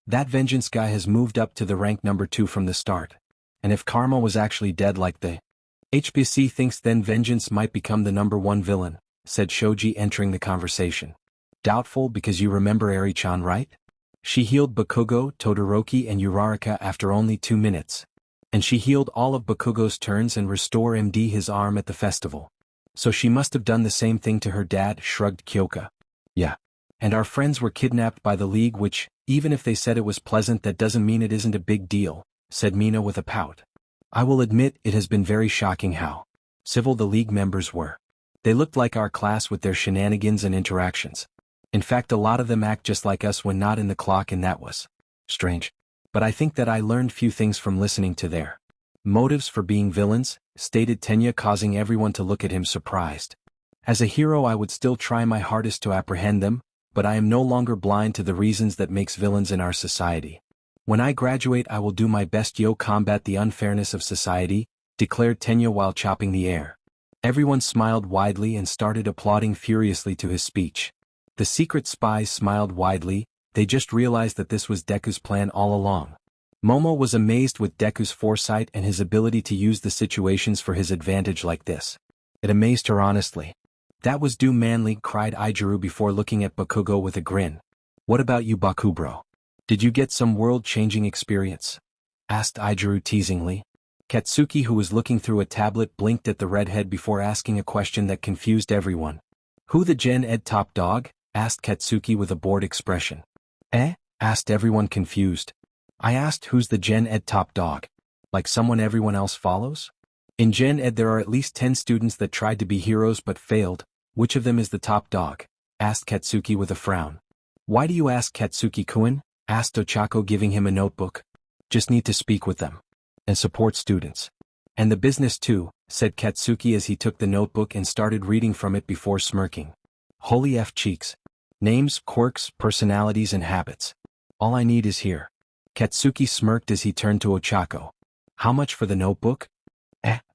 Speaker 1: That vengeance guy has moved up to the rank number 2 from the start. And if Karma was actually dead like the HPC thinks, then vengeance might become the number 1 villain, said Shoji, entering the conversation. "Doubtful, because you remember Eri-chan, right? She healed Bakugo, Todoroki and Uraraka after only 2 minutes. And she healed all of Bakugo's turns and restore MD his arm at the festival. So she must have done the same thing to her dad," shrugged Kyoka. "Yeah. And our friends were kidnapped by the League, which, even if they said it was pleasant, that doesn't mean it isn't a big deal," said Mina with a pout. "I will admit it has been very shocking how civil the League members were. They looked like our class with their shenanigans and interactions. In fact, a lot of them act just like us when not in the clock, and that was strange. But I think that I learned few things from listening to their motives for being villains," stated Tenya, causing everyone to look at him surprised. "As a hero, I would still try my hardest to apprehend them, but I am no longer blind to the reasons that makes villains in our society. When I graduate, I will do my best to combat the unfairness of society," declared Tenya while chopping the air. Everyone smiled widely and started applauding furiously to his speech. The secret spies smiled widely. They just realized that this was Deku's plan all along. Momo was amazed with Deku's foresight and his ability to use the situations for his advantage like this. It amazed her honestly. "That was do manly," cried Ijiru before looking at Bakugo with a grin. "What about you, Bakubro? Did you get some world-changing experience?" asked Ijiru teasingly. Katsuki, who was looking through a tablet, blinked at the redhead before asking a question that confused everyone. "Who the Gen Ed top dog?" asked Katsuki with a bored expression. "Eh?" asked everyone confused. "I asked who's the Gen Ed top dog. Like someone everyone else follows? In Gen Ed there are at least 10 students that tried to be heroes but failed. Which of them is the top dog?" asked Katsuki with a frown. "Why do you ask, Katsuki-kun?" asked Ochako, giving him a notebook. "Just need to speak with them. And support students. And the business too," said Katsuki as he took the notebook and started reading from it before smirking. "Holy F cheeks. Names, quirks, personalities and habits. All I need is here." Katsuki smirked as he turned to Ochako. "How much for the notebook?"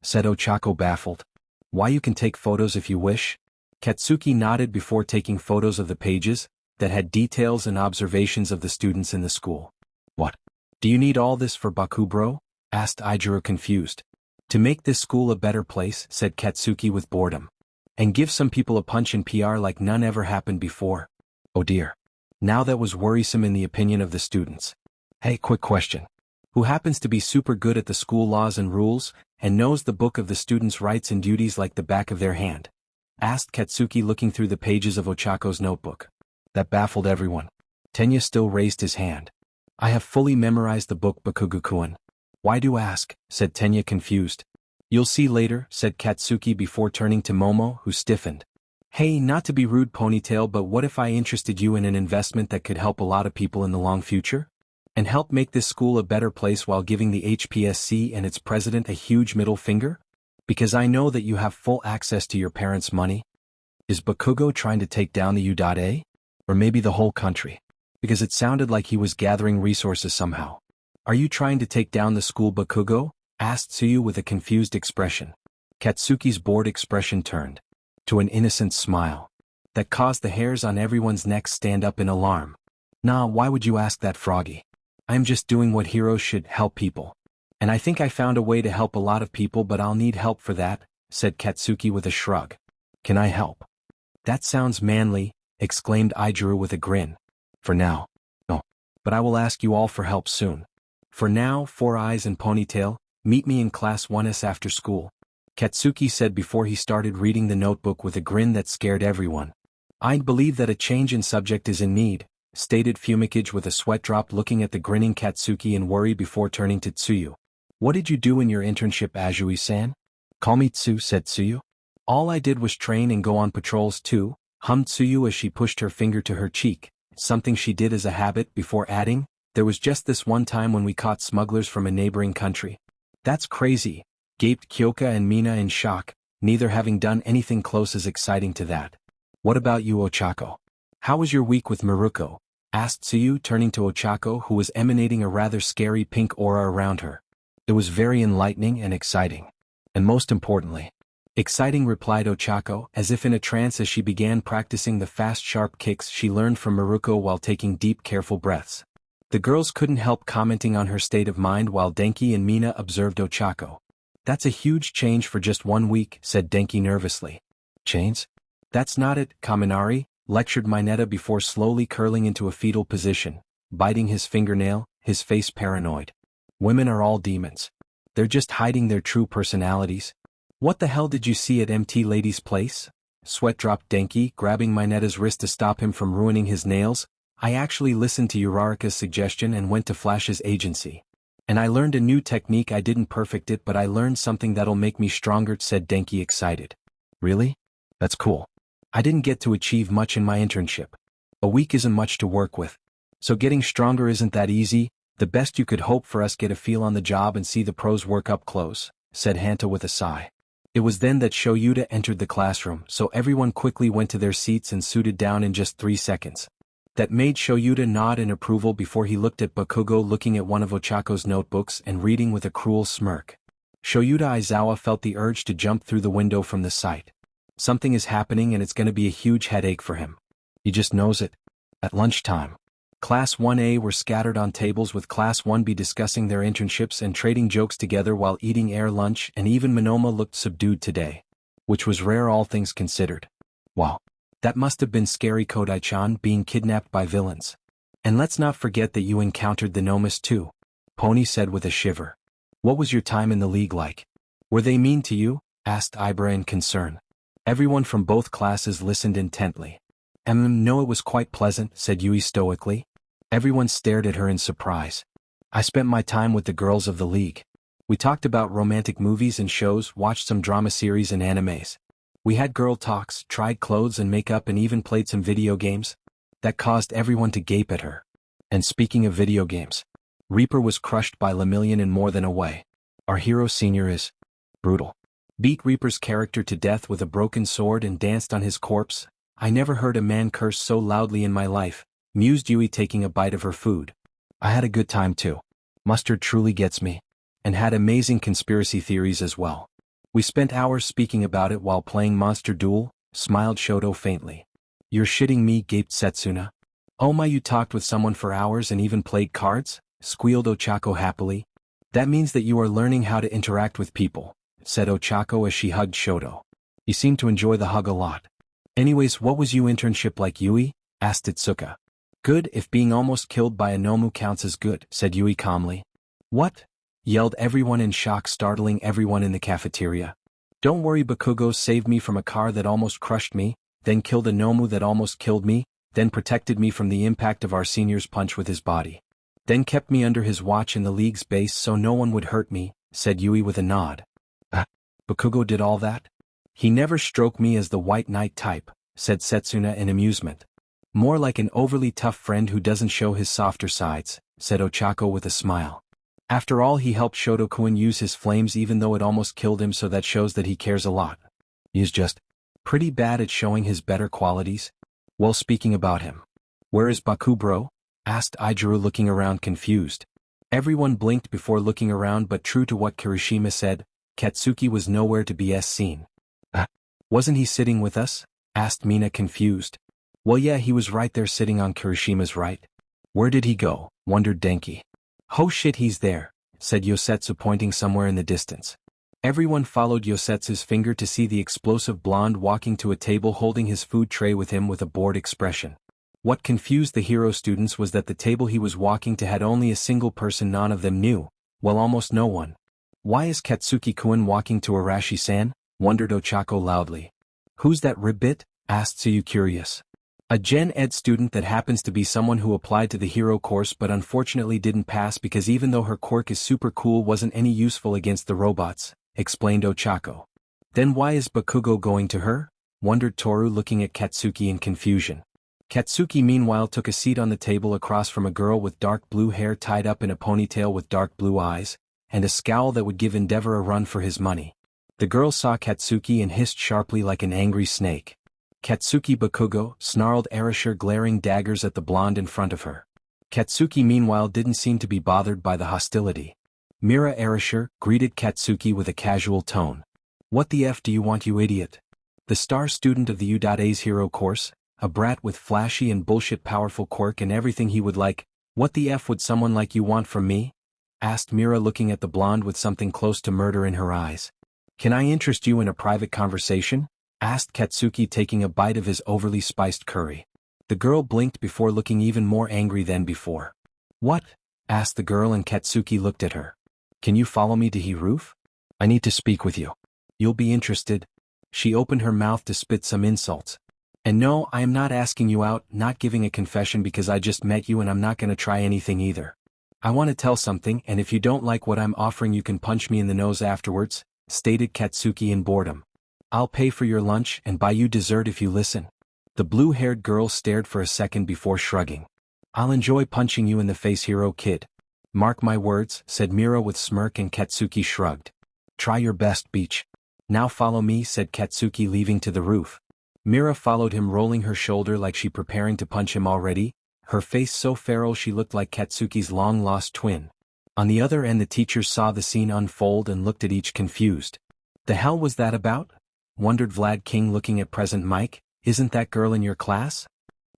Speaker 1: Said Ochako, baffled. "Why, you can take photos if you wish." Katsuki nodded before taking photos of the pages that had details and observations of the students in the school. "What? Do you need all this for Bakubro?" asked Ijiru, confused. "To make this school a better place," said Katsuki with boredom. "And give some people a punch in PR like none ever happened before." Oh dear. Now that was worrisome in the opinion of the students. "Hey, quick question. Who happens to be super good at the school laws and rules, and knows the book of the students' rights and duties like the back of their hand?" asked Katsuki, looking through the pages of Ochako's notebook. That baffled everyone. Tenya still raised his hand. "I have fully memorized the book, Bakugo-kun." "Why do you ask?" said Tenya, confused. "You'll see later," said Katsuki before turning to Momo, who stiffened. "Hey, not to be rude, Ponytail, but what if I interested you in an investment that could help a lot of people in the long future? And help make this school a better place while giving the HPSC and its president a huge middle finger? Because I know that you have full access to your parents' money. Is Bakugo trying to take down the U.A? Or maybe the whole country? Because it sounded like he was gathering resources somehow. Are you trying to take down the school, Bakugo?" asked Tsuyu with a confused expression. Katsuki's bored expression turned to an innocent smile that caused the hairs on everyone's necks stand up in alarm. "Nah, why would you ask that, Froggy? I'm just doing what heroes should, help people. And I think I found a way to help a lot of people, but I'll need help for that," said Katsuki with a shrug. "Can I help?" That sounds manly, exclaimed Izuru with a grin. For now. No. But I will ask you all for help soon. For now, Four Eyes and Ponytail, meet me in Class 1S after school. Katsuki said before he started reading the notebook with a grin that scared everyone. I believe that a change in subject is in need, stated Fumikage with a sweat drop looking at the grinning Katsuki in worry before turning to Tsuyu. What did you do in your internship, Azui-san? Call me Tsu, said Tsuyu. All I did was train and go on patrols too, hummed Tsuyu as she pushed her finger to her cheek, something she did as a habit before adding, there was just this one time when we caught smugglers from a neighboring country. That's crazy, gaped Kyoka and Mina in shock, neither having done anything close as exciting to that. What about you, Ochako? How was your week with Maruko? Asked Tsuyu, turning to Ochako, who was emanating a rather scary pink aura around her. It was very enlightening and exciting. And most importantly, exciting, replied Ochako, as if in a trance as she began practicing the fast sharp kicks she learned from Maruko while taking deep careful breaths. The girls couldn't help commenting on her state of mind while Denki and Mina observed Ochako. That's a huge change for just 1 week, said Denki nervously. Chains? That's not it, Kaminari, lectured Mineta before slowly curling into a fetal position, biting his fingernail, his face paranoid. Women are all demons. They're just hiding their true personalities. What the hell did you see at MT Lady's place? Sweat dropped Denki, grabbing Mineta's wrist to stop him from ruining his nails. I actually listened to Uraraka's suggestion and went to Flash's agency. And I learned a new technique. I didn't perfect it, but I learned something that'll make me stronger, said Denki, excited. Really? That's cool. I didn't get to achieve much in my internship. A week isn't much to work with. So getting stronger isn't that easy. The best you could hope for us get a feel on the job and see the pros work up close, said Hanta with a sigh. It was then that Shoyuta entered the classroom, so everyone quickly went to their seats and suited down in just 3 seconds. That made Shoyuta nod in approval before he looked at Bakugo looking at one of Ochako's notebooks and reading with a cruel smirk. Shoyuta Aizawa felt the urge to jump through the window from the sight. Something is happening and it's gonna be a huge headache for him. He just knows it. At lunchtime, Class 1A were scattered on tables with Class 1B discussing their internships and trading jokes together while eating air lunch, and even Monoma looked subdued today. Which was rare, all things considered. Wow. That must have been scary, Kodai-chan, being kidnapped by villains. And let's not forget that you encountered the Nomas too, Pony said with a shiver. What was your time in the league like? Were they mean to you? Asked Ibra in concern. Everyone from both classes listened intently. No, it was quite pleasant, said Yui stoically. Everyone stared at her in surprise. I spent my time with the girls of the league. We talked about romantic movies and shows, watched some drama series and animes. We had girl talks, tried clothes and makeup, and even played some video games. That caused everyone to gape at her. And speaking of video games, Reaper was crushed by Lemillion in more than a way. Our hero senior is brutal. Beat Reaper's character to death with a broken sword and danced on his corpse. I never heard a man curse so loudly in my life, mused Yui, taking a bite of her food. I had a good time too. Mustard truly gets me. And had amazing conspiracy theories as well. We spent hours speaking about it while playing Monster Duel, smiled Shoto faintly. You're shitting me, gaped Setsuna. Oh my, you talked with someone for hours and even played cards? Squealed Ochako happily. That means that you are learning how to interact with people, said Ochako as she hugged Shoto. You seem to enjoy the hug a lot. Anyways, what was your internship like, Yui? Asked Itsuka. Good, if being almost killed by a Nomu counts as good, said Yui calmly. What? Yelled everyone in shock, startling everyone in the cafeteria. Don't worry, Bakugo saved me from a car that almost crushed me, then killed a Nomu that almost killed me, then protected me from the impact of our senior's punch with his body. Then kept me under his watch in the league's base so no one would hurt me, said Yui with a nod. Bakugo did all that? He never stroked me as the White Knight type, said Setsuna in amusement. More like an overly tough friend who doesn't show his softer sides, said Ochako with a smile. After all, he helped Shoto-kun use his flames even though it almost killed him, so that shows that he cares a lot. He's just pretty bad at showing his better qualities. Well, speaking about him, where is Bakubro? Asked Izuru, looking around confused. Everyone blinked before looking around, but true to what Kirishima said, Katsuki was nowhere to be seen. Wasn't he sitting with us? Asked Mina, confused. Well, yeah, he was right there sitting on Kirishima's right. Where did he go? Wondered Denki. Oh shit, he's there, said Yosetsu, pointing somewhere in the distance. Everyone followed Yosetsu's finger to see the explosive blonde walking to a table holding his food tray with him with a bored expression. What confused the hero students was that the table he was walking to had only a single person none of them knew, well almost no one. Why is Katsuki-kun walking to Arashi-san? Wondered Ochako loudly. Who's that ribbit? Asked Tsuyu curious. A Gen Ed student that happens to be someone who applied to the hero course but unfortunately didn't pass because even though her quirk is super cool wasn't any useful against the robots, explained Ochako. Then why is Bakugo going to her? Wondered Toru looking at Katsuki in confusion. Katsuki meanwhile took a seat on the table across from a girl with dark blue hair tied up in a ponytail with dark blue eyes, and a scowl that would give Endeavor a run for his money. The girl saw Katsuki and hissed sharply like an angry snake. Katsuki Bakugo, snarled Erasure glaring daggers at the blonde in front of her. Katsuki meanwhile didn't seem to be bothered by the hostility. Mira Erasure greeted Katsuki with a casual tone. What the F do you want, you idiot? The star student of the U.A's hero course, a brat with flashy and bullshit powerful quirk and everything he would like, what the F would someone like you want from me? Asked Mira looking at the blonde with something close to murder in her eyes. Can I interest you in a private conversation? Asked Katsuki taking a bite of his overly spiced curry. The girl blinked before looking even more angry than before. What? Asked the girl and Katsuki looked at her. Can you follow me to the roof? I need to speak with you. You'll be interested. She opened her mouth to spit some insults. And no, I am not asking you out, not giving a confession because I just met you and I'm not gonna try anything either. I want to tell something and if you don't like what I'm offering you can punch me in the nose afterwards, stated Katsuki in boredom. I'll pay for your lunch and buy you dessert if you listen. The blue-haired girl stared for a second before shrugging. I'll enjoy punching you in the face, hero kid. Mark my words, said Mira with smirk and Katsuki shrugged. Try your best, Beach. Now follow me, said Katsuki leaving to the roof. Mira followed him rolling her shoulder like she preparing to punch him already, her face so feral she looked like Katsuki's long-lost twin. On the other end the teachers saw the scene unfold and looked at each confused. The hell was that about? Wondered Vlad King looking at present Mike. Isn't that girl in your class?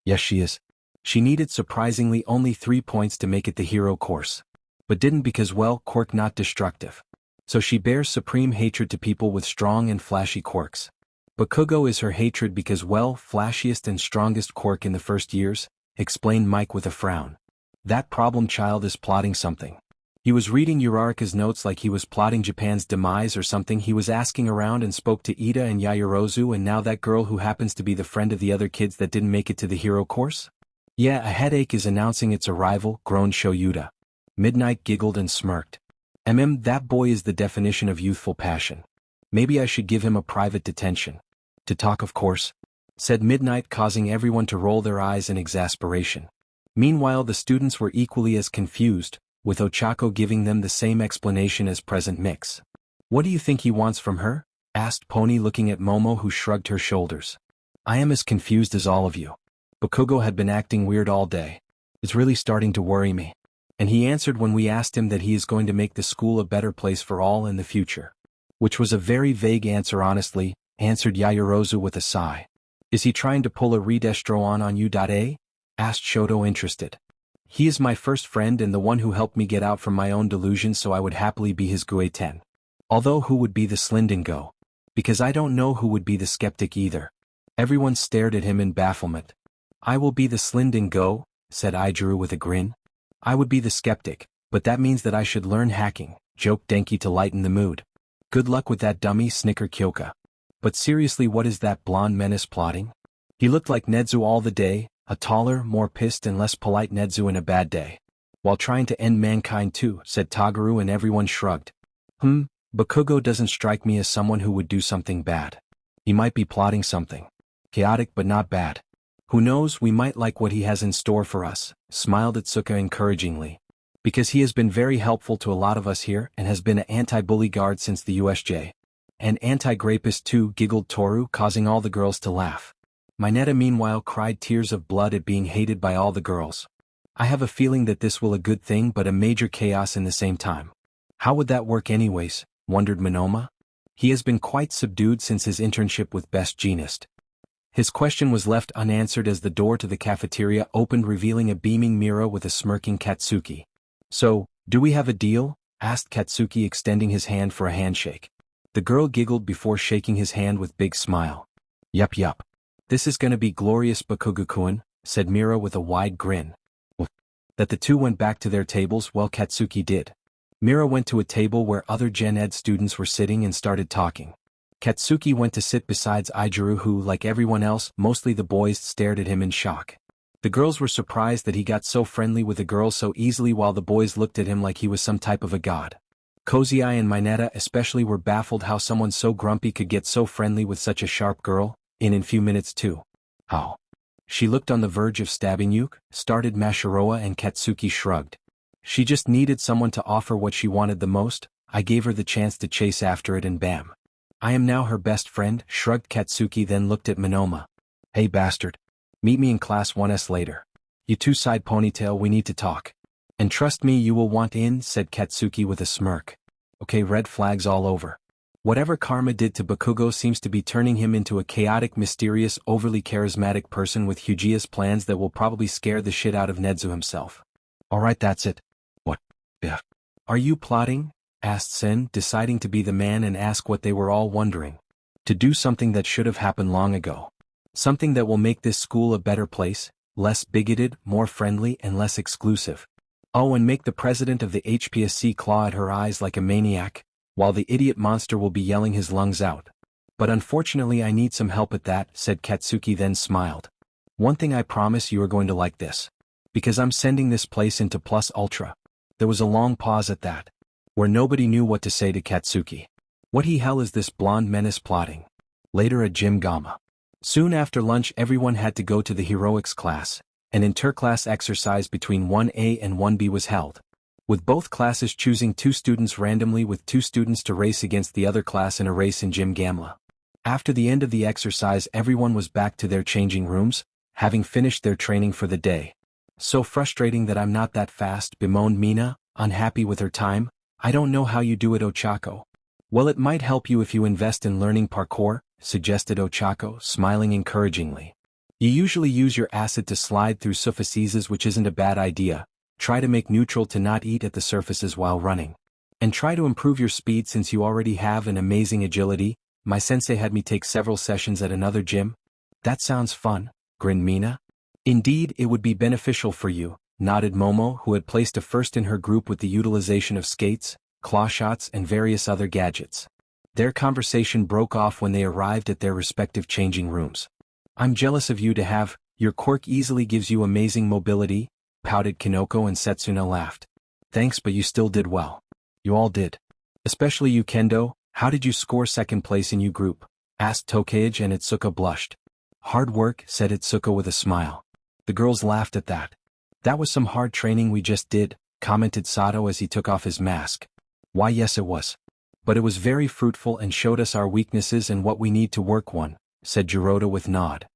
Speaker 1: Yes she is. She needed surprisingly only 3 points to make it the hero course. But didn't because well, quirk not destructive. So she bears supreme hatred to people with strong and flashy quirks. Bakugo is her hatred because well, flashiest and strongest quirk in the first years, explained Mike with a frown. That problem child is plotting something. He was reading Uraraka's notes like he was plotting Japan's demise or something. He was asking around and spoke to Ida and Yaoyorozu and now that girl who happens to be the friend of the other kids that didn't make it to the hero course? Yeah, a headache is announcing its arrival, groaned Shoyuta. Midnight giggled and smirked. That boy is the definition of youthful passion. Maybe I should give him a private detention. To talk of course, said Midnight causing everyone to roll their eyes in exasperation. Meanwhile the students were equally as confused, with Ochako giving them the same explanation as present Mix. What do you think he wants from her? Asked Pony looking at Momo who shrugged her shoulders. I am as confused as all of you. Bakugo had been acting weird all day. It's really starting to worry me. And he answered when we asked him that he is going to make the school a better place for all in the future. Which was a very vague answer honestly, answered Yaoyorozu with a sigh. Is he trying to pull a redestro on U.A? Asked Shoto interested. He is my first friend and the one who helped me get out from my own delusions so I would happily be his Gueten. Although who would be the Slindingo? Because I don't know who would be the skeptic either. Everyone stared at him in bafflement. I will be the Slindingo, said Ijuru with a grin. I would be the skeptic, but that means that I should learn hacking, joked Denki to lighten the mood. Good luck with that dummy, snickered Kyoka. But seriously, what is that blonde menace plotting? He looked like Nedzu all the day, a taller, more pissed and less polite Nedzu in a bad day. While trying to end mankind too, said Tagaru and everyone shrugged. Bakugo doesn't strike me as someone who would do something bad. He might be plotting something. Chaotic but not bad. Who knows, we might like what he has in store for us, smiled Atsuka encouragingly. Because he has been very helpful to a lot of us here and has been an anti-bully guard since the USJ. And anti-grapist too, giggled Toru, causing all the girls to laugh. Mineta meanwhile cried tears of blood at being hated by all the girls. I have a feeling that this will a good thing but a major chaos in the same time. How would that work anyways, wondered Monoma. He has been quite subdued since his internship with Best Jeanist. His question was left unanswered as the door to the cafeteria opened revealing a beaming Mira with a smirking Katsuki. So, do we have a deal? Asked Katsuki extending his hand for a handshake. The girl giggled before shaking his hand with big smile. Yup. This is gonna be glorious, Bakugo-kun, said Mira with a wide grin. That the two went back to their tables while Katsuki did. Mira went to a table where other Gen Ed students were sitting and started talking. Katsuki went to sit beside Izuku, who, like everyone else, mostly the boys, stared at him in shock. The girls were surprised that he got so friendly with the girls so easily, while the boys looked at him like he was some type of a god. Kozai and Mineta especially were baffled how someone so grumpy could get so friendly with such a sharp girl, in few minutes too. How? She looked on the verge of stabbing you, started Mashiroa, and Katsuki shrugged. She just needed someone to offer what she wanted the most. I gave her the chance to chase after it and bam. I am now her best friend, shrugged Katsuki, then looked at Monoma. Hey bastard. Meet me in class 1S later. You two side ponytail, we need to talk. And trust me, you will want in, said Katsuki with a smirk. Okay, red flags all over. Whatever karma did to Bakugo seems to be turning him into a chaotic, mysterious, overly charismatic person with hugeous plans that will probably scare the shit out of Nezu himself. Alright, that's it. What? Yeah. Are you plotting? Asked Sen, deciding to be the man and ask what they were all wondering. To do something that should have happened long ago. Something that will make this school a better place, less bigoted, more friendly, and less exclusive. Oh, and make the president of the HPSC claw at her eyes like a maniac, while the idiot monster will be yelling his lungs out. But unfortunately I need some help at that, said Katsuki, then smiled. One thing I promise, you are going to like this. Because I'm sending this place into Plus Ultra. There was a long pause at that, where nobody knew what to say to Katsuki. What the hell is this blonde menace plotting? Later at Gym Gamma. Soon after lunch everyone had to go to the heroics class. An interclass exercise between 1A and 1B was held, with both classes choosing 2 students randomly, with 2 students to race against the other class in a race in Gym Gamma. After the end of the exercise everyone was back to their changing rooms, having finished their training for the day. So frustrating that I'm not that fast, bemoaned Mina, unhappy with her time. I don't know how you do it, Ochako. Well, it might help you if you invest in learning parkour, suggested Ochako, smiling encouragingly. You usually use your acid to slide through surfaces, which isn't a bad idea. Try to make neutral to not eat at the surfaces while running. And try to improve your speed since you already have an amazing agility. My sensei had me take several sessions at another gym. That sounds fun, grinned Mina. Indeed, it would be beneficial for you, nodded Momo, who had placed a first in her group with the utilization of skates, claw shots, and various other gadgets. Their conversation broke off when they arrived at their respective changing rooms. I'm jealous of you to have, your quirk easily gives you amazing mobility, pouted Kinoko, and Setsuna laughed. Thanks, but you still did well. You all did. Especially you, Kendo. How did you score second place in your group? Asked Tokage, and Itsuka blushed. Hard work, said Itsuka with a smile. The girls laughed at that. That was some hard training we just did, commented Sato as he took off his mask. Why, yes it was. But it was very fruitful and showed us our weaknesses and what we need to work on, said Jiroda with nod.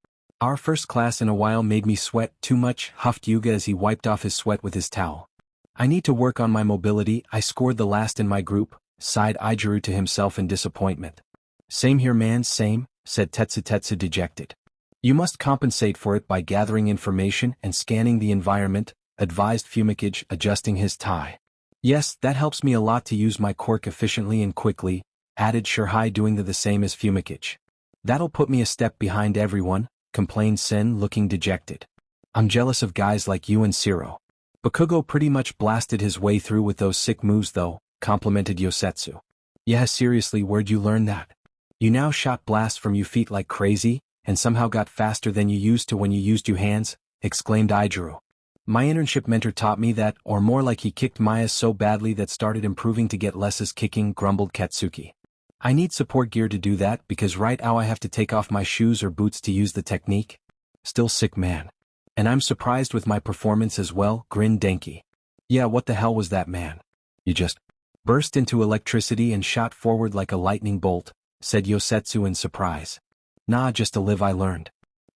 Speaker 1: Our first class in a while made me sweat too much, huffed Yuga as he wiped off his sweat with his towel. I need to work on my mobility. I scored the last in my group, sighed Ijiru to himself in disappointment. Same here, man, same, said Tetsu dejected. You must compensate for it by gathering information and scanning the environment, advised Fumikage, adjusting his tie. Yes, that helps me a lot to use my quirk efficiently and quickly, added Shirhai, doing the same as Fumikage. That'll put me a step behind everyone, complained Sen, looking dejected. I'm jealous of guys like you and Siro. Bakugo pretty much blasted his way through with those sick moves though, complimented Yosetsu. Yeah, seriously, where'd you learn that? You now shot blasts from your feet like crazy, and somehow got faster than you used to when you used your hands, exclaimed Ijiru. My internship mentor taught me that, or more like he kicked my ass so badly that started improving to get less's kicking, grumbled Katsuki. I need support gear to do that because right now I have to take off my shoes or boots to use the technique. Still sick, man. And I'm surprised with my performance as well, grinned Denki. Yeah, what the hell was that, man? You just burst into electricity and shot forward like a lightning bolt, said Yosetsu in surprise. Nah, just a live I learned.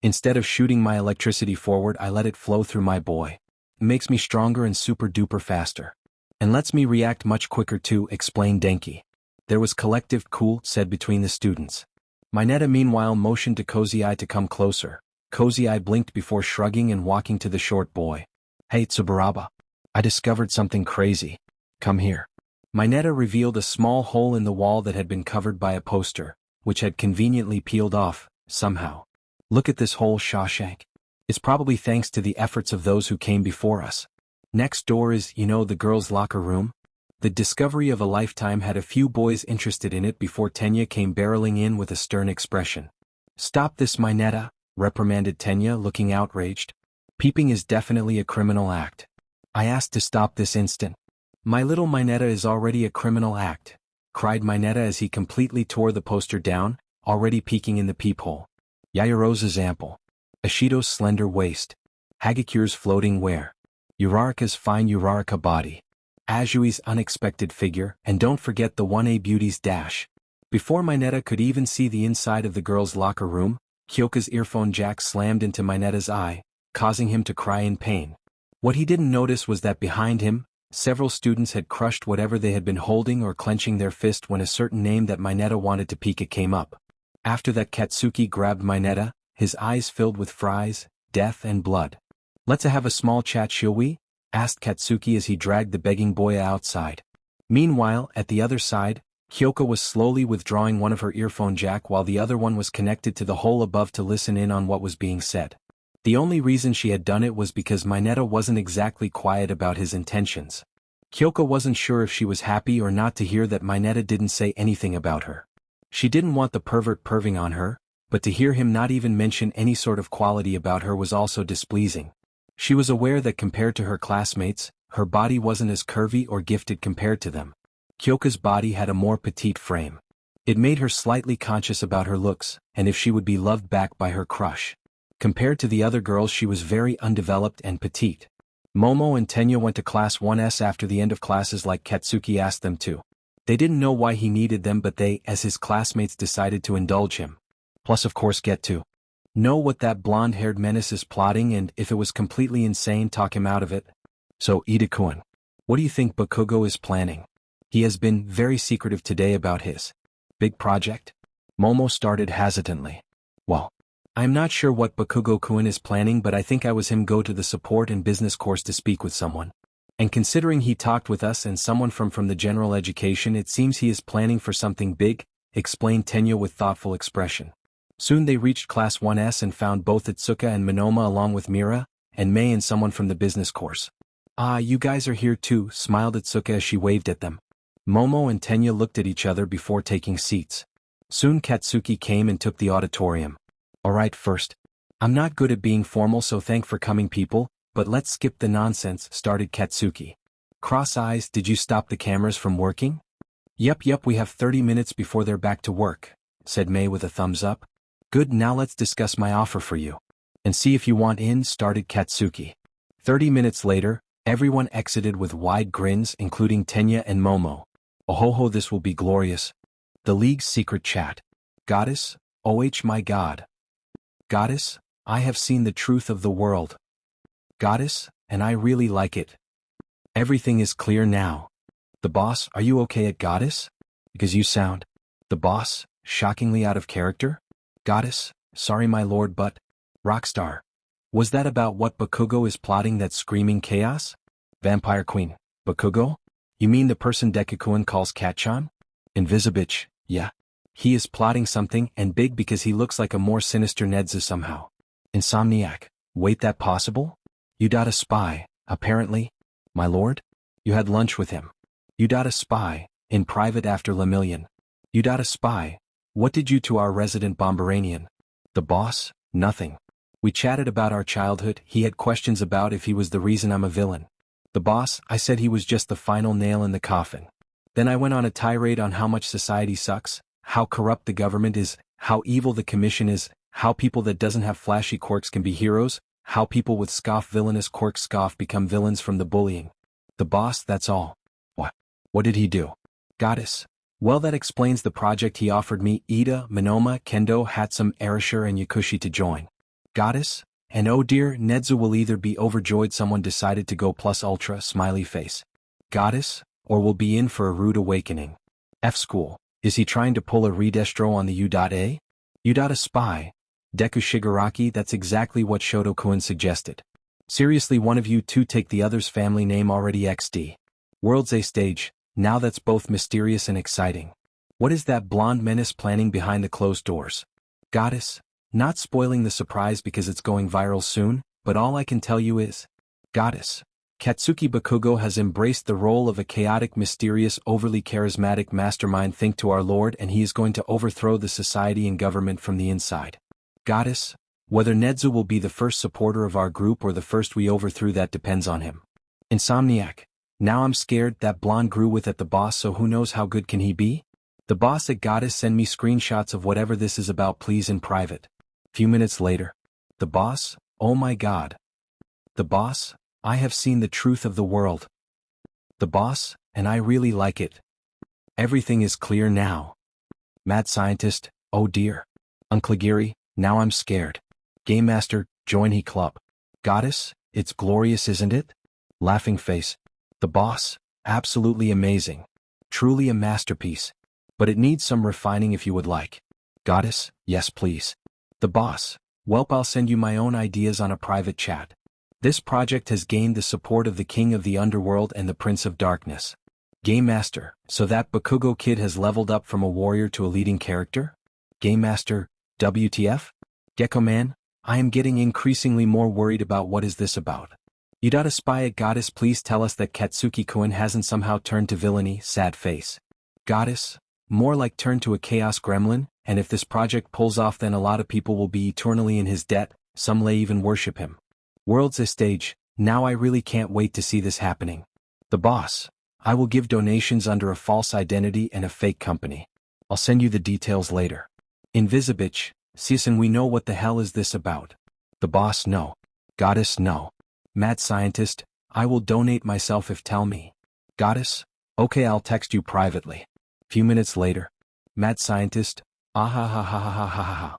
Speaker 1: Instead of shooting my electricity forward, I let it flow through my boy. It makes me stronger and super duper faster. And lets me react much quicker too, explained Denki. There was collective cool said between the students. Mineta meanwhile motioned to Kozai to come closer. Kozai blinked before shrugging and walking to the short boy. Hey Tsubaraba. I discovered something crazy. Come here. Mineta revealed a small hole in the wall that had been covered by a poster, which had conveniently peeled off, somehow. Look at this hole, Shawshank. It's probably thanks to the efforts of those who came before us. Next door is, the girls' locker room. The discovery of a lifetime had a few boys interested in it before Tenya came barreling in with a stern expression. Stop this, Mineta, reprimanded Tenya, looking outraged. Peeping is definitely a criminal act. I asked to stop this instant. My little Mineta is already a criminal act, cried Mineta as he completely tore the poster down, already peeking in the peephole. Yayarosa's ample. Ashido's slender waist. Hagakure's floating wear. Uraraka's fine Uraraka body. Ajui's unexpected figure, and don't forget the 1A beauty's dash. Before Mineta could even see the inside of the girls' locker room, Kyoka's earphone jack slammed into Mineta's eye, causing him to cry in pain. What he didn't notice was that behind him, several students had crushed whatever they had been holding or clenching their fist when a certain name that Mineta wanted to peek at came up. After that, Katsuki grabbed Mineta, his eyes filled with fries, death and blood. Let's have a small chat, shall we? Asked Katsuki as he dragged the begging boy outside. Meanwhile, at the other side, Kyoka was slowly withdrawing one of her earphone jack while the other one was connected to the hole above to listen in on what was being said. The only reason she had done it was because Mineta wasn't exactly quiet about his intentions. Kyoka wasn't sure if she was happy or not to hear that Mineta didn't say anything about her. She didn't want the pervert perving on her, but to hear him not even mention any sort of quality about her was also displeasing. She was aware that compared to her classmates, her body wasn't as curvy or gifted compared to them. Kyoka's body had a more petite frame. It made her slightly conscious about her looks, and if she would be loved back by her crush. Compared to the other girls, she was very undeveloped and petite. Momo and Tenya went to class 1S after the end of classes like Katsuki asked them to. They didn't know why he needed them, but they, as his classmates, decided to indulge him. Plus of course get to know what that blonde-haired menace is plotting, and if it was completely insane, talk him out of it. So Ida-kun, what do you think Bakugo is planning? He has been very secretive today about his big project. Momo started hesitantly. Well, I'm not sure what Bakugo-kun is planning, but I think I was him go to the support and business course to speak with someone. And considering he talked with us and someone from the general education, it seems he is planning for something big, explained Tenya with thoughtful expression. Soon they reached class 1S and found both Itsuka and Monoma along with Mira, and Mei and someone from the business course. Ah, you guys are here too, smiled Itsuka as she waved at them. Momo and Tenya looked at each other before taking seats. Soon Katsuki came and took the auditorium. Alright, first. I'm not good at being formal, so thank for coming people, but let's skip the nonsense, started Katsuki. Cross eyes, did you stop the cameras from working? Yep, we have 30 minutes before they're back to work, said Mei with a thumbs up. Good, now let's discuss my offer for you. And see if you want in, started Katsuki. 30 minutes later, everyone exited with wide grins, including Tenya and Momo. Oh ho, this will be glorious. The League's secret chat. Goddess, oh my god. Goddess, I have seen the truth of the world. Goddess, and I really like it. Everything is clear now. The boss, are you okay at Goddess? Because you sound. The boss, shockingly out of character? Goddess, sorry my lord, but. Rockstar. Was that about what Bakugo is plotting, that screaming chaos? Vampire Queen. Bakugo? You mean the person Deku-kun calls Katchan? Invisibitch, yeah. He is plotting something, and big, because he looks like a more sinister Nedza somehow. Insomniac. Wait, that possible? You a spy, apparently. My lord? You had lunch with him. You a spy, in private after Lemillion. You a spy. What did you to our resident Bomberanian? The boss? Nothing. We chatted about our childhood. He had questions about if he was the reason I'm a villain. The boss, I said he was just the final nail in the coffin. Then I went on a tirade on how much society sucks, how corrupt the government is, how evil the commission is, how people that doesn't have flashy quirks can be heroes, how people with villainous quirks become villains from the bullying. The boss, that's all. What did he do? Goddess. Well, that explains the project he offered me. Ida, Monoma, Kendo, Hatsum, Arashir and Yakushi to join. Goddess? And oh dear, Nedzu will either be overjoyed someone decided to go plus ultra, smiley face. Goddess? Or will be in for a rude awakening. F school. Is he trying to pull a redestro on the U.A? You spy. Deku Shigaraki, that's exactly what Shoto-kun suggested. Seriously, one of you two take the other's family name already XD. World's A stage, Now that's both mysterious and exciting. What is that blonde menace planning behind the closed doors? Goddess, not spoiling the surprise because it's going viral soon, but all I can tell you is, Goddess, Katsuki Bakugo has embraced the role of a chaotic, mysterious, overly charismatic mastermind. Think to our Lord, and he is going to overthrow the society and government from the inside. Goddess, whether Nezu will be the first supporter of our group or the first we overthrew, that depends on him. Insomniac, now I'm scared. That blonde grew with at the boss, so who knows how good can he be? The boss at Goddess, send me screenshots of whatever this is about please in private. Few minutes later. The boss, oh my god. The boss, I have seen the truth of the world. The boss, and I really like it. Everything is clear now. Mad Scientist, oh dear. Uncligiri, now I'm scared. Game Master, join he club. Goddess, it's glorious isn't it? Laughing face. The boss, absolutely amazing. Truly a masterpiece. But it needs some refining if you would like. Goddess, yes please. The boss, welp, I'll send you my own ideas on a private chat. This project has gained the support of the King of the Underworld and the Prince of Darkness. Game Master, so that Bakugo kid has leveled up from a warrior to a leading character? Game Master, WTF? Gecko Man, I am getting increasingly more worried about what is this about. You'd oughta spy at Goddess, please tell us that Katsuki-kun hasn't somehow turned to villainy. Sad face. Goddess, more like turned to a chaos gremlin, and if this project pulls off then a lot of people will be eternally in his debt, some may even worship him. World's a stage, now I really can't wait to see this happening. The boss, I will give donations under a false identity and a fake company. I'll send you the details later. Invisibitch, Season, we know what the hell is this about. The boss, no. Goddess, no. Mad Scientist, I will donate myself if tell me. Goddess, okay, I'll text you privately. Few minutes later. Mad Scientist, ah ha ha ha ha ha ha ha.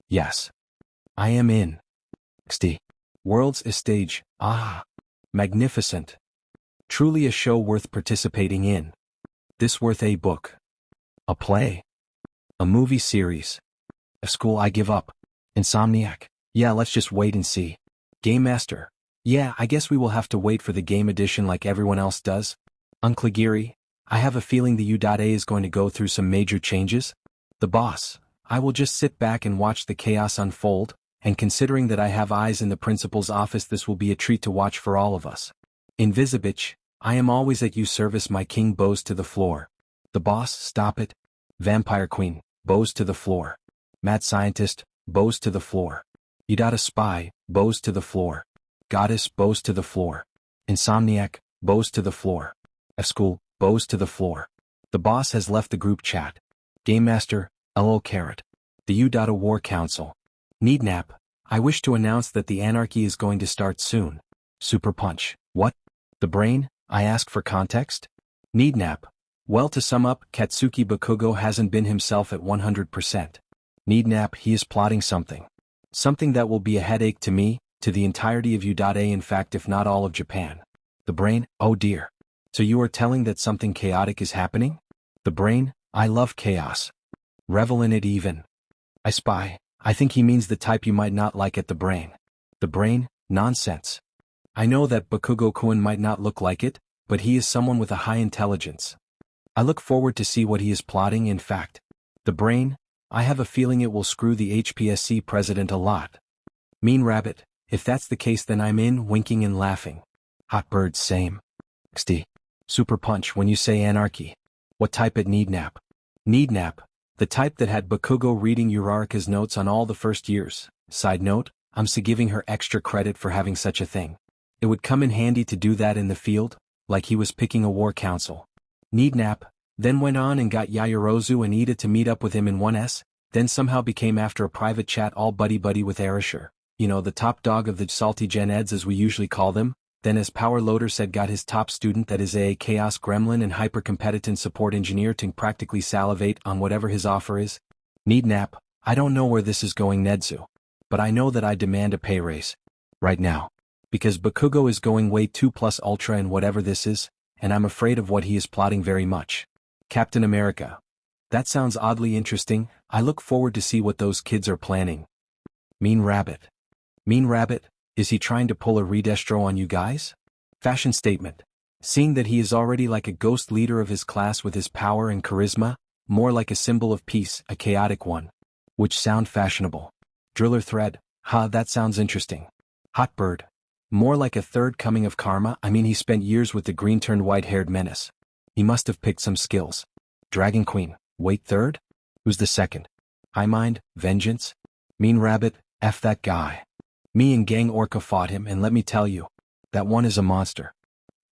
Speaker 1: Yes. I am in. XD. World's a stage, ah. Magnificent. Truly a show worth participating in. This worth a book. A play. A movie series. A school, I give up. Insomniac, yeah, let's just wait and see. Game Master, yeah, I guess we will have to wait for the game edition like everyone else does. Uncligiri, I have a feeling the U.A is going to go through some major changes. The boss, I will just sit back and watch the chaos unfold, and considering that I have eyes in the principal's office, this will be a treat to watch for all of us. Invisibitch, I am always at your service, my king. Bows to the floor. The boss, stop it. Vampire Queen, bows to the floor. Mad Scientist, bows to the floor. Yudata Spy, bows to the floor. Goddess, bows to the floor. Insomniac, bows to the floor. F-School, bows to the floor. The boss has left the group chat. Game Master, LO Carrot. The U. War Council. Neednap, I wish to announce that the anarchy is going to start soon. Super Punch, what? The brain, I ask for context? Neednap, well, to sum up, Katsuki Bakugo hasn't been himself at 100%. Neednap, he is plotting something. Something that will be a headache to me, to the entirety of U.A, in fact if not all of Japan. The brain, oh dear. So you are telling that something chaotic is happening? The brain, I love chaos. Revel in it even. I spy. I think he means the type you might not like at the brain. The brain, nonsense. I know that Bakugo-kun might not look like it, but he is someone with a high intelligence. I look forward to see what he is plotting. In fact, the brain, I have a feeling it will screw the HPSC president a lot. Mean Rabbit, if that's the case then I'm in, winking and laughing. Hot Bird, same. XD. Super Punch, when you say anarchy, what type at Neednap? Neednap, the type that had Bakugo reading Uraraka's notes on all the first years. Side note, I'm giving her extra credit for having such a thing. It would come in handy to do that in the field, like he was picking a war council. Neednap then went on and got Yayorozu and Ida to meet up with him in 1S, then somehow became after a private chat all buddy-buddy with Erasure, you know, the top dog of the salty gen eds as we usually call them, then as Power Loader said got his top student that is a chaos gremlin and hyper-competent support engineer to practically salivate on whatever his offer is. Neednap, I don't know where this is going Nedzu. But I know that I demand a pay raise. Right now. Because Bakugo is going way too plus ultra in whatever this is, and I'm afraid of what he is plotting very much. Captain America. That sounds oddly interesting, I look forward to see what those kids are planning. Mean Rabbit. Mean Rabbit, is he trying to pull a redestro on you guys? Fashion statement. Seeing that he is already like a ghost leader of his class with his power and charisma, more like a symbol of peace, a chaotic one. Which sound fashionable. Driller thread, that sounds interesting. Hot bird. More like a third coming of karma. I mean, he spent years with the green-turned-white-haired menace. He must have picked some skills. Dragon Queen, wait, third? Who's the second? High mind, vengeance? Mean rabbit, F that guy. Me and Gang Orca fought him, and let me tell you, that one is a monster.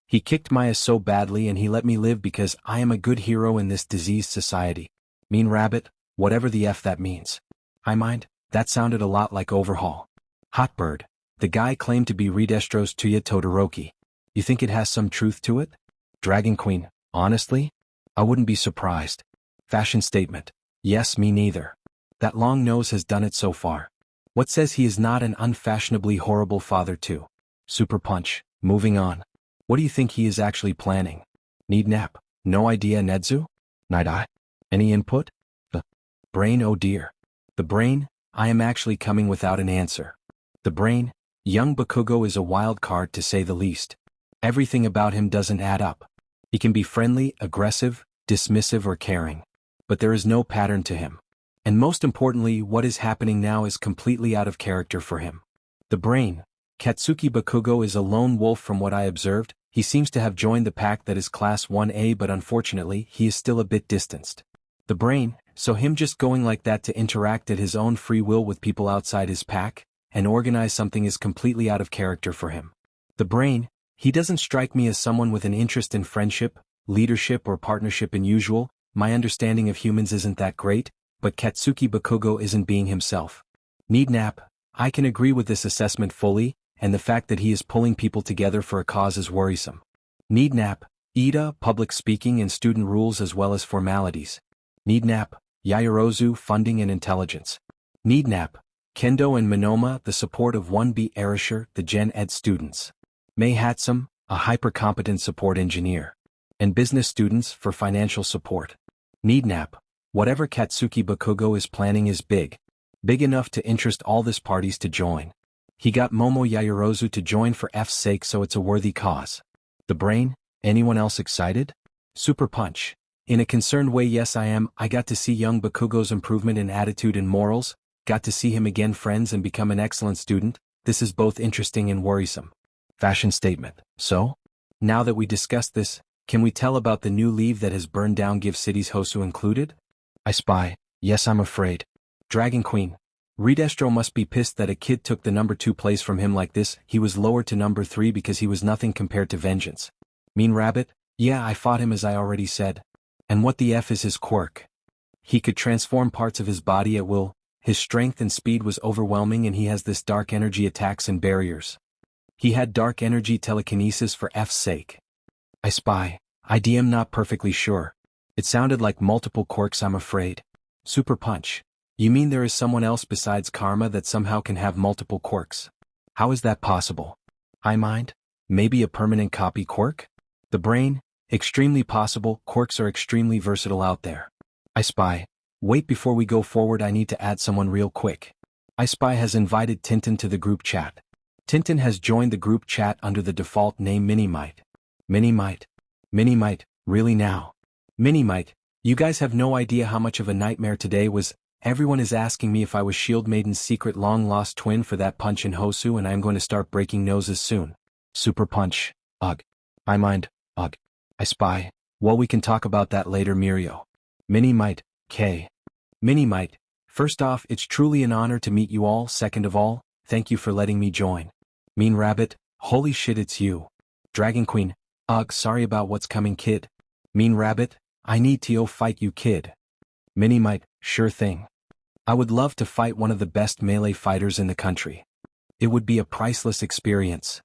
Speaker 1: He kicked my ass so badly and he let me live because I am a good hero in this diseased society. Mean rabbit, whatever the F that means. High mind, that sounded a lot like overhaul. Hot bird, the guy claimed to be Redestro's Tuya Todoroki. You think it has some truth to it? Dragon Queen, honestly? I wouldn't be surprised. Fashion statement, yes, me neither. That long nose has done it so far. What says he is not an unfashionably horrible father too? Super punch, moving on. What do you think he is actually planning? Need nap? No idea, Nedzu? Night eye? Any input? The brain, oh dear. The brain, I am actually coming without an answer. The brain, young Bakugo is a wild card to say the least. Everything about him doesn't add up. He can be friendly, aggressive, dismissive or caring. But there is no pattern to him. And most importantly, what is happening now is completely out of character for him. The brain, Katsuki Bakugo is a lone wolf from what I observed. He seems to have joined the pack that is Class 1A, but unfortunately, he is still a bit distanced. The brain, so him just going like that to interact at his own free will with people outside his pack, and organize something is completely out of character for him. The brain, he doesn't strike me as someone with an interest in friendship, leadership or partnership in usual. My understanding of humans isn't that great, but Katsuki Bakugo isn't being himself. Need nap, I can agree with this assessment fully, and the fact that he is pulling people together for a cause is worrisome. Need nap, Ida, public speaking and student rules as well as formalities. Need nap, Yaoyorozu, funding and intelligence. Need nap, Kendo and Monoma, the support of 1B Erasure, the Gen Ed students. Mei Hatsum, a hyper-competent support engineer. And business students for financial support. Need nap, whatever Katsuki Bakugo is planning is big. Big enough to interest all these parties to join. He got Momo Yaoyorozu to join for F's sake, so it's a worthy cause. The brain, anyone else excited? Super punch. In a concerned way, yes I am. I got to see young Bakugo's improvement in attitude and morals, got to see him again friends and become an excellent student. This is both interesting and worrisome. Fashion statement. So? Now that we discussed this, can we tell about the new leave that has burned down Give Cities Hosu included? I spy. Yes, I'm afraid. Dragon Queen. Redestro must be pissed that a kid took the number 2 place from him like this. He was lowered to number 3 because he was nothing compared to Vengeance. Mean rabbit? Yeah, I fought him as I already said. And what the F is his quirk? He could transform parts of his body at will. His strength and speed was overwhelming, and he has this dark energy attacks and barriers. He had dark energy telekinesis for F's sake. I spy. I am not perfectly sure. It sounded like multiple quirks, I'm afraid. Super punch. You mean there is someone else besides Karma that somehow can have multiple quirks? How is that possible? High mind? Maybe a permanent copy quirk? The brain? Extremely possible. Quirks are extremely versatile out there. I spy. Wait, before we go forward I need to add someone real quick. I spy has invited Tintin to the group chat. Tintin has joined the group chat under the default name Minimite. Minimite. Minimite, really now? Minimite, you guys have no idea how much of a nightmare today was. Everyone is asking me if I was Shield Maiden's secret long-lost twin for that punch in Hosu, and I am going to start breaking noses soon. Super punch. Ugh. I mind. Ugh. I spy. Well, we can talk about that later, Mirio. Minimite, K. Minimite, first off, it's truly an honor to meet you all. Second of all, thank you for letting me join. Mean rabbit, holy shit, it's you. Dragon Queen, ugh, sorry about what's coming, kid. Mean rabbit, I need to fight you, kid. Minimite, sure thing. I would love to fight one of the best melee fighters in the country. It would be a priceless experience.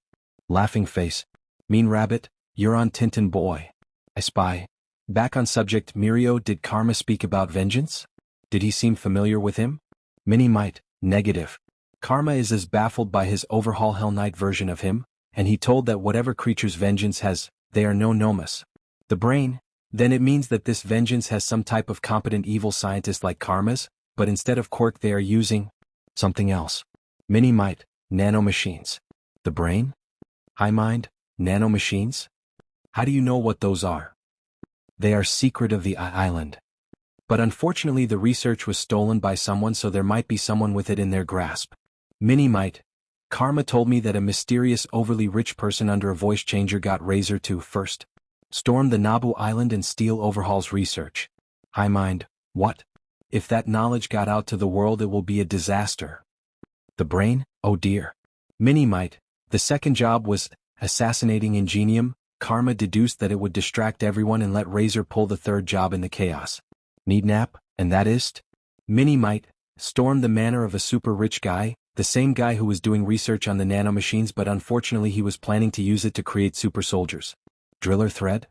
Speaker 1: Laughing face. Mean rabbit, you're on Tintin boy. I spy. Back on subject, Mirio, did Karma speak about vengeance? Did he seem familiar with him? Minimite, negative. Karma is as baffled by his overhaul Hell Knight version of him, and he told that whatever creature's vengeance has, they are no nomus. The brain? Then it means that this vengeance has some type of competent evil scientist like Karma's, but instead of quirk they are using something else. Minimite, nanomachines. The brain? High mind, nanomachines? How do you know what those are? They are secret of the island. But unfortunately the research was stolen by someone, so there might be someone with it in their grasp. Mini might. Karma told me that a mysterious overly rich person under a voice changer got Razor to first storm the Nabu Island and steal Overhaul's research. I mind, what? If that knowledge got out to the world, it will be a disaster. The brain? Oh dear. Mini might. The second job was assassinating Ingenium. Karma deduced that it would distract everyone and let Razor pull the third job in the chaos. Need nap, and that is? Mini might. Storm the manor of a super rich guy, the same guy who was doing research on the nanomachines, but unfortunately he was planning to use it to create super soldiers. Driller thread?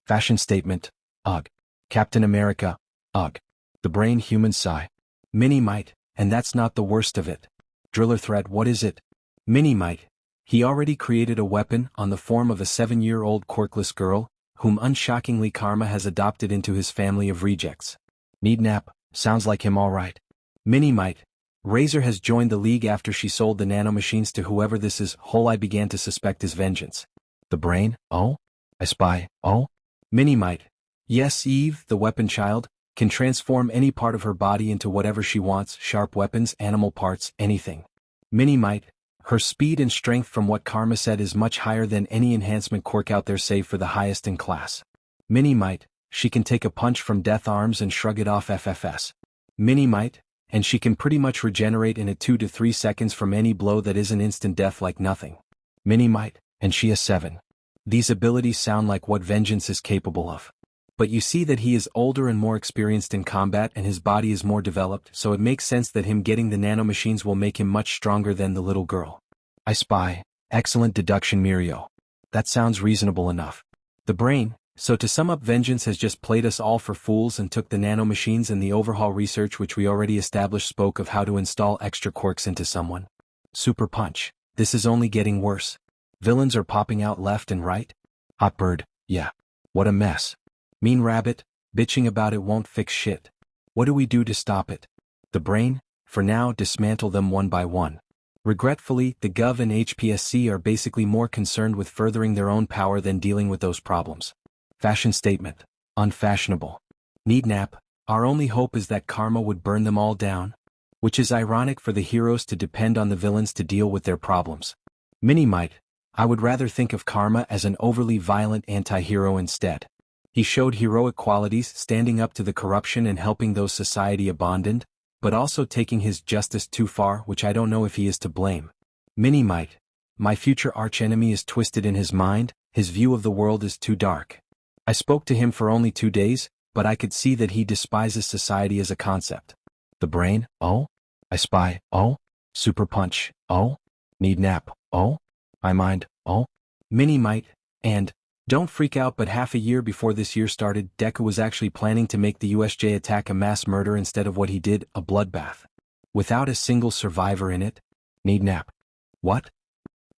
Speaker 1: Fashion statement. Ugh. Captain America. Ugh. The brain human sigh. Mini might, and that's not the worst of it. Driller thread, what is it? Mini might. He already created a weapon on the form of a 7-year-old quirkless girl, whom unshockingly Karma has adopted into his family of rejects. Need nap, sounds like him alright. Mini might. Razor has joined the League after she sold the nanomachines to whoever this is. Whole I began to suspect his vengeance. The brain, oh? I spy, oh? Mini might. Yes, Eve, the weapon child, can transform any part of her body into whatever she wants, sharp weapons, animal parts, anything. Mini might. Her speed and strength, from what Karma said, is much higher than any enhancement quirk out there, save for the highest in class. Mini might. She can take a punch from Death Arms and shrug it off FFS. Mini might. And she can pretty much regenerate in 2 to 3 seconds from any blow that isn't instant death like nothing. Mini might. And she is 7. These abilities sound like what Vengeance is capable of. But you see that he is older and more experienced in combat, and his body is more developed, so it makes sense that him getting the nanomachines will make him much stronger than the little girl. I spy. Excellent deduction, Mirio. That sounds reasonable enough. The brain. So to sum up, Vengeance has just played us all for fools and took the nanomachines, and the overhaul research, which we already established, spoke of how to install extra quirks into someone. Super punch. This is only getting worse. Villains are popping out left and right. Hot bird. Yeah. What a mess. Mean rabbit. Bitching about it won't fix shit. What do we do to stop it? The brain. For now, dismantle them one by one. Regretfully, the Gov and HPSC are basically more concerned with furthering their own power than dealing with those problems. Fashion statement. Unfashionable. Need nap. Our only hope is that Karma would burn them all down. Which is ironic for the heroes to depend on the villains to deal with their problems. Mini might. I would rather think of Karma as an overly violent anti-hero instead. He showed heroic qualities, standing up to the corruption and helping those society abandoned, but also taking his justice too far, which I don't know if he is to blame. Mini might. My future archenemy is twisted in his mind, his view of the world is too dark. I spoke to him for only 2 days, but I could see that he despises society as a concept. The brain, oh? I spy, oh? Super punch, oh? Need nap, oh? I mind, oh? Mini might. And, don't freak out, but half a year before this year started, Deku was actually planning to make the USJ attack a mass murder instead of what he did, a bloodbath. Without a single survivor in it. Need nap. What?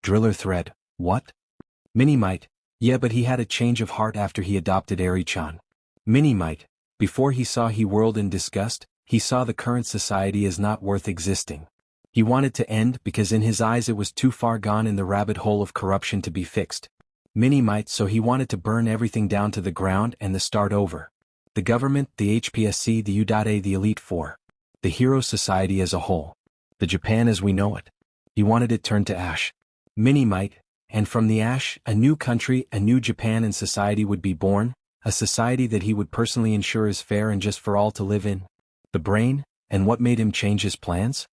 Speaker 1: Driller thread, what? Mini might. Yeah, but he had a change of heart after he adopted Eri-chan. Mini might. Before he saw, he whirled in disgust. He saw the current society as not worth existing. He wanted to end because in his eyes it was too far gone in the rabbit hole of corruption to be fixed. Mini might. So he wanted to burn everything down to the ground and start over. The government, the HPSC, the U.A, the Elite Four. The Hero Society as a whole. The Japan as we know it. He wanted it turned to ash. Mini might. And from the ash, a new country, a new Japan and society would be born, a society that he would personally ensure is fair and just for all to live in. The brain. And what made him change his plans?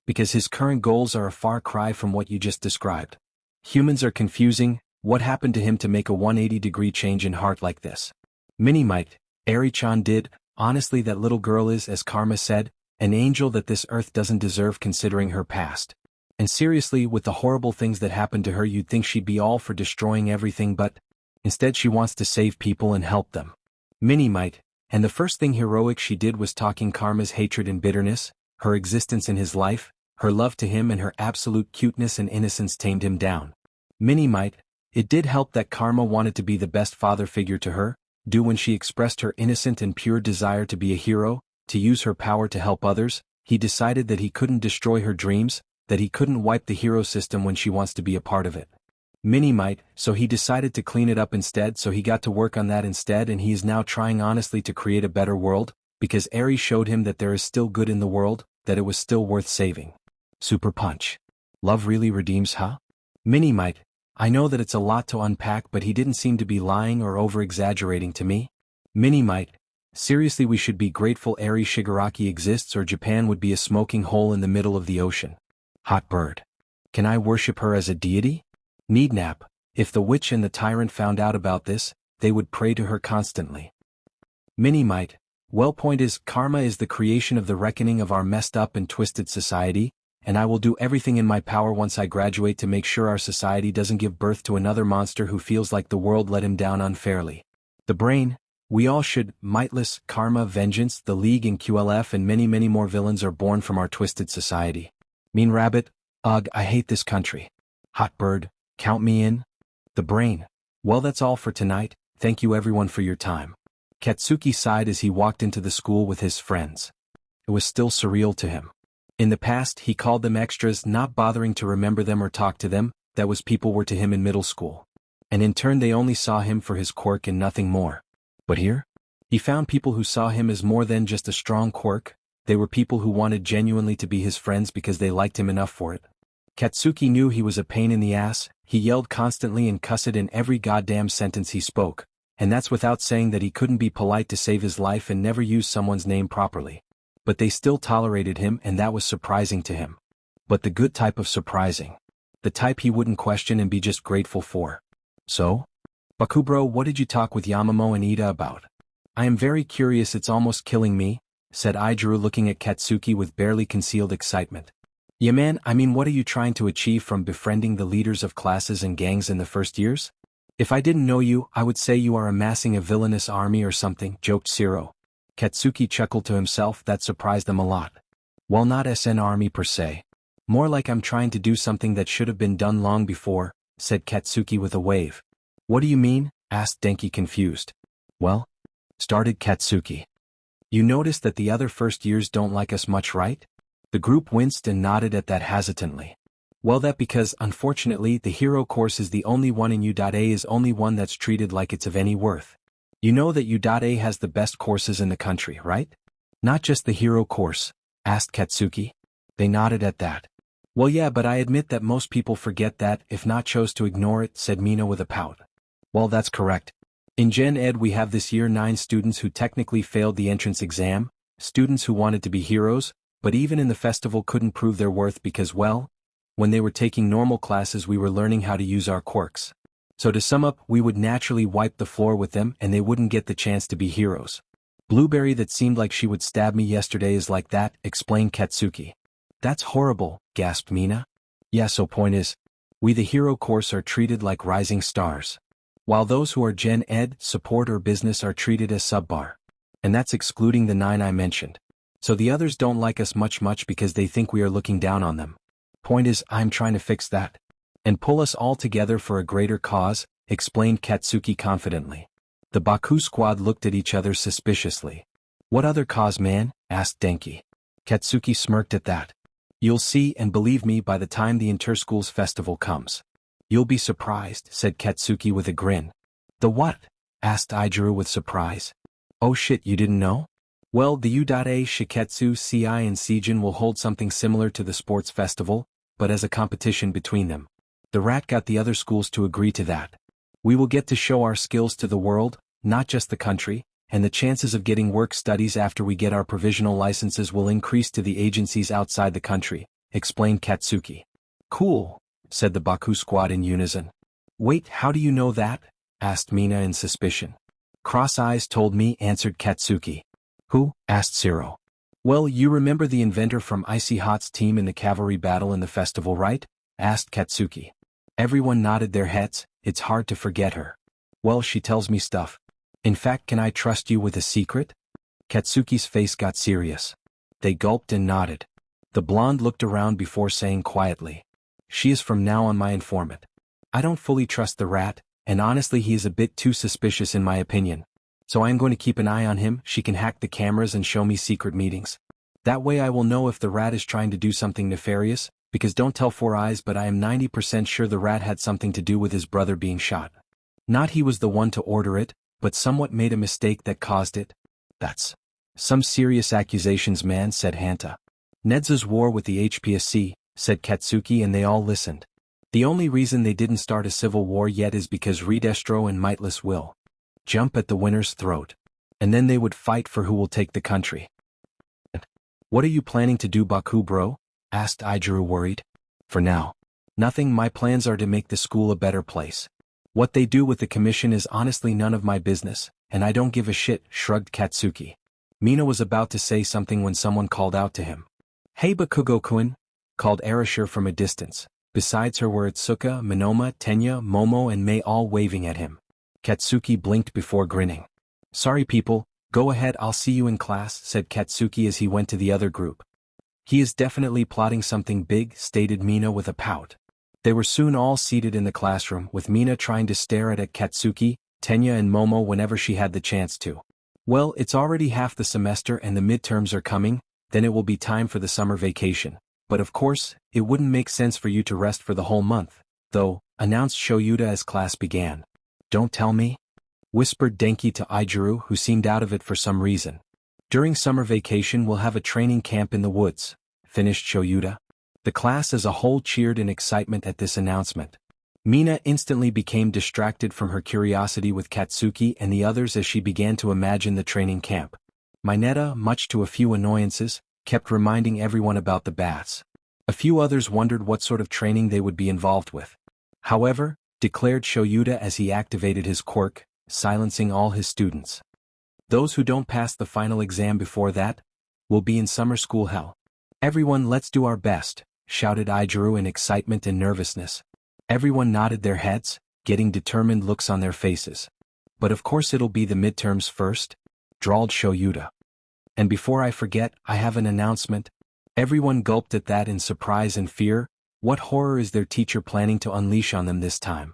Speaker 1: Because his current goals are a far cry from what you just described. Humans are confusing. What happened to him to make a 180-degree change in heart like this? Mini might. Eri-chan did. Honestly, that little girl is, as Karma said, an angel that this earth doesn't deserve considering her past. And seriously, with the horrible things that happened to her, you'd think she'd be all for destroying everything, but instead she wants to save people and help them. Mini might. And the first thing heroic she did was talking Karma's hatred and bitterness, her existence in his life, her love to him, and her absolute cuteness and innocence tamed him down. Mini might. It did help that Karma wanted to be the best father figure to her, when she expressed her innocent and pure desire to be a hero, to use her power to help others. He decided that he couldn't destroy her dreams, that he couldn't wipe the hero system when she wants to be a part of it. Minnie might, so he decided to clean it up instead, so he got to work on that instead, and he is now trying honestly to create a better world, because Eri showed him that there is still good in the world, that it was still worth saving. Super punch. Love really redeems, huh? Minnie might. I know that it's a lot to unpack, but he didn't seem to be lying or over-exaggerating to me. Minnie might. Seriously, we should be grateful Eri Shigaraki exists, or Japan would be a smoking hole in the middle of the ocean. Hot bird. Can I worship her as a deity? Neednap. If the witch and the tyrant found out about this, they would pray to her constantly. Minnie might. Well, point is, karma is the creation of the reckoning of our messed up and twisted society, and I will do everything in my power once I graduate to make sure our society doesn't give birth to another monster who feels like the world let him down unfairly. The brain. We all should. Mightless, karma, vengeance, the League and QLF and many more villains are born from our twisted society. Mean rabbit. Ugh, I hate this country. Hot bird. Count me in. The brain. Well, that's all for tonight. Thank you everyone for your time. Katsuki sighed as he walked into the school with his friends. It was still surreal to him. In the past, he called them extras, not bothering to remember them or talk to them. That was people were to him in middle school. And in turn they only saw him for his quirk and nothing more. But here? He found people who saw him as more than just a strong quirk. They were people who wanted genuinely to be his friends because they liked him enough for it. Katsuki knew he was a pain in the ass. He yelled constantly and cussed in every goddamn sentence he spoke. And that's without saying that he couldn't be polite to save his life and never use someone's name properly. But they still tolerated him, and that was surprising to him. But the good type of surprising. The type he wouldn't question and be just grateful for. So? Bakubro, what did you talk with Yamamo and Ida about? I am very curious, it's almost killing me, said Ijiru looking at Katsuki with barely concealed excitement. Yeah man, I mean, what are you trying to achieve from befriending the leaders of classes and gangs in the first years? If I didn't know you, I would say you are amassing a villainous army or something, joked Shiro. Katsuki chuckled to himself. That surprised them a lot. Well, not SN army per se. More like I'm trying to do something that should have been done long before, said Katsuki with a wave. What do you mean? Asked Denki confused. Well, started Katsuki. You noticed that the other first years don't like us much, right? The group winced and nodded at that hesitantly. Well, that because, unfortunately, the hero course is the only one in U.A is only one that's treated like it's of any worth. You know that U.A has the best courses in the country, right? Not just the hero course, asked Katsuki. They nodded at that. Well, yeah, but I admit that most people forget that, if not chose to ignore it, said Mina with a pout. Well, that's correct. In Gen Ed we have this year 9 students who technically failed the entrance exam, students who wanted to be heroes, but even in the festival couldn't prove their worth because, well, when they were taking normal classes we were learning how to use our quirks. So to sum up, we would naturally wipe the floor with them and they wouldn't get the chance to be heroes. Blueberry that seemed like she would stab me yesterday is like that, explained Katsuki. That's horrible, gasped Mina. Yeah, so point is, we the hero course are treated like rising stars. While those who are Gen Ed, support or business are treated as subpar. And that's excluding the 9 I mentioned. So the others don't like us much because they think we are looking down on them. Point is, I'm trying to fix that. And pull us all together for a greater cause, explained Katsuki confidently. The Baku squad looked at each other suspiciously. What other cause, man? Asked Denki. Katsuki smirked at that. You'll see, and believe me, by the time the Interschools festival comes. You'll be surprised, said Katsuki with a grin. The what? Asked Ijiru with surprise. Oh shit, you didn't know? Well, the U.A Shiketsu, CI and Seijin will hold something similar to the sports festival, but as a competition between them. The rat got the other schools to agree to that. We will get to show our skills to the world, not just the country, and the chances of getting work studies after we get our provisional licenses will increase to the agencies outside the country, explained Katsuki. Cool, said the Baku squad in unison. Wait, how do you know that? Asked Mina in suspicion. Cross Eyes told me, answered Katsuki. Who? Asked Zero. Well, you remember the inventor from Icy Hot's team in the cavalry battle in the festival, right? Asked Katsuki. Everyone nodded their heads. It's hard to forget her. Well, she tells me stuff. In fact, can I trust you with a secret? Katsuki's face got serious. They gulped and nodded. The blonde looked around before saying quietly. She is from now on my informant. I don't fully trust the rat, and honestly he is a bit too suspicious in my opinion. So I am going to keep an eye on him. She can hack the cameras and show me secret meetings. That way I will know if the rat is trying to do something nefarious, because don't tell Four Eyes, but I am 90% sure the rat had something to do with his brother being shot. Not he was the one to order it, but somewhat made a mistake that caused it. That's some serious accusations, man, said Hanta. Nedza's war with the HPSC, said Katsuki, and they all listened. The only reason they didn't start a civil war yet is because Redestro and Mightless will jump at the winner's throat. And then they would fight for who will take the country. What are you planning to do, Baku bro? Asked Ijuru worried. For now, nothing. My plans are to make the school a better place. What they do with the commission is honestly none of my business, and I don't give a shit, shrugged Katsuki. Mina was about to say something when someone called out to him. Hey Bakugo-kun, called Arashir from a distance. Besides her were Itsuka, Minoma, Tenya, Momo and Mei, all waving at him. Katsuki blinked before grinning. Sorry people, go ahead, I'll see you in class, said Katsuki as he went to the other group. He is definitely plotting something big, stated Mina with a pout. They were soon all seated in the classroom, with Mina trying to stare at Katsuki, Tenya and Momo whenever she had the chance to. Well, it's already half the semester and the midterms are coming, then it will be time for the summer vacation. But of course, it wouldn't make sense for you to rest for the whole month, though, announced Shoyuta as class began. Don't tell me? Whispered Denki to Ijuru, who seemed out of it for some reason. During summer vacation we'll have a training camp in the woods, finished Shoyuta. The class as a whole cheered in excitement at this announcement. Mina instantly became distracted from her curiosity with Katsuki and the others as she began to imagine the training camp. Mineta, much to a few annoyances, kept reminding everyone about the baths. A few others wondered what sort of training they would be involved with. However, declared Shoyuta as he activated his quirk, silencing all his students. Those who don't pass the final exam before that will be in summer school hell. Everyone, let's do our best, shouted Ijuru in excitement and nervousness. Everyone nodded their heads, getting determined looks on their faces. But of course it'll be the midterms first, drawled Shoyuta. And before I forget, I have an announcement. Everyone gulped at that in surprise and fear. What horror is their teacher planning to unleash on them this time?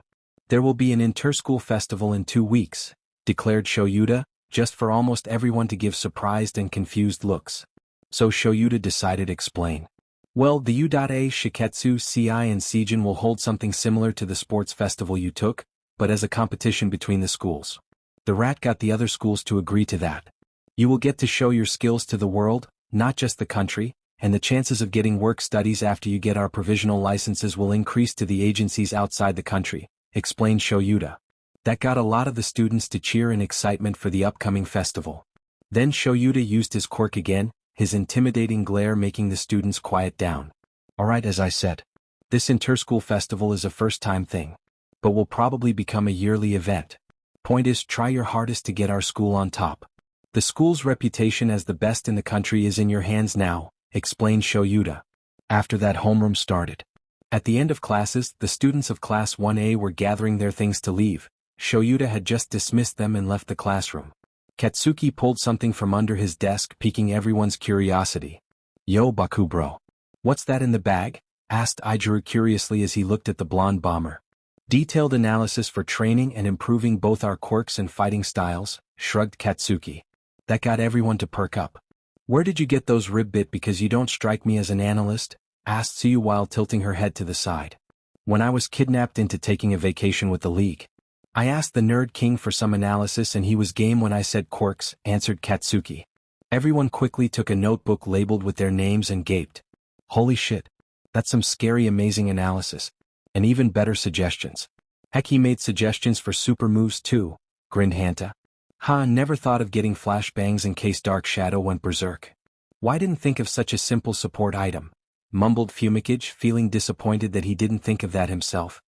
Speaker 1: There will be an inter-school festival in 2 weeks, declared Shoyuta, just for almost everyone to give surprised and confused looks. So Shoyuta decided to explain. Well, the U.A, Shiketsu, CI and Seijin will hold something similar to the sports festival you took, but as a competition between the schools. The rat got the other schools to agree to that. You will get to show your skills to the world, not just the country, and the chances of getting work studies after you get our provisional licenses will increase to the agencies outside the country, explained Shoyuta. That got a lot of the students to cheer in excitement for the upcoming festival. Then Shoyuta used his quirk again, his intimidating glare making the students quiet down. Alright, as I said, this inter-school festival is a first-time thing, but will probably become a yearly event. Point is, try your hardest to get our school on top. The school's reputation as the best in the country is in your hands now, explained Shoyuta. After that, homeroom started. At the end of classes, the students of Class 1A were gathering their things to leave. Shoyuta had just dismissed them and left the classroom. Katsuki pulled something from under his desk, piquing everyone's curiosity. Yo, Baku bro. What's that in the bag? Asked Ijuru curiously as he looked at the blonde bomber. Detailed analysis for training and improving both our quirks and fighting styles, shrugged Katsuki. That got everyone to perk up. Where did you get those ribbit, because you don't strike me as an analyst? Asked Tsuyu while tilting her head to the side. When I was kidnapped into taking a vacation with the League. I asked the Nerd King for some analysis and he was game when I said quirks, answered Katsuki. Everyone quickly took a notebook labeled with their names and gaped. Holy shit. That's some scary amazing analysis. And even better suggestions. Heck, he made suggestions for super moves too, grinned Hanta. Ha, never thought of getting flashbangs in case Dark Shadow went berserk. Why didn't think of such a simple support item? Mumbled Fumikage, feeling disappointed that he didn't think of that himself.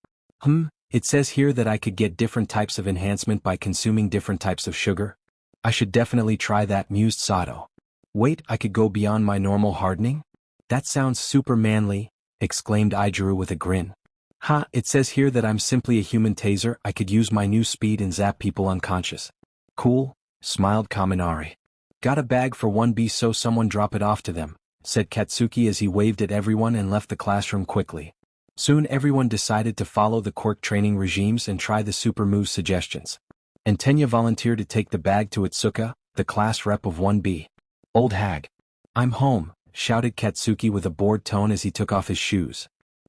Speaker 1: It says here that I could get different types of enhancement by consuming different types of sugar. I should definitely try that, mused Sato. Wait, I could go beyond my normal hardening? That sounds super manly, exclaimed Ijuru with a grin. Ha, it says here that I'm simply a human taser. I could use my new speed and zap people unconscious. Cool, smiled Kaminari. Got a bag for 1B, so someone drop it off to them, said Katsuki as he waved at everyone and left the classroom quickly. Soon everyone decided to follow the quirk training regimes and try the super move suggestions. And Tenya volunteered to take the bag to Itsuka, the class rep of 1B. Old hag. I'm home, shouted Katsuki with a bored tone as he took off his shoes.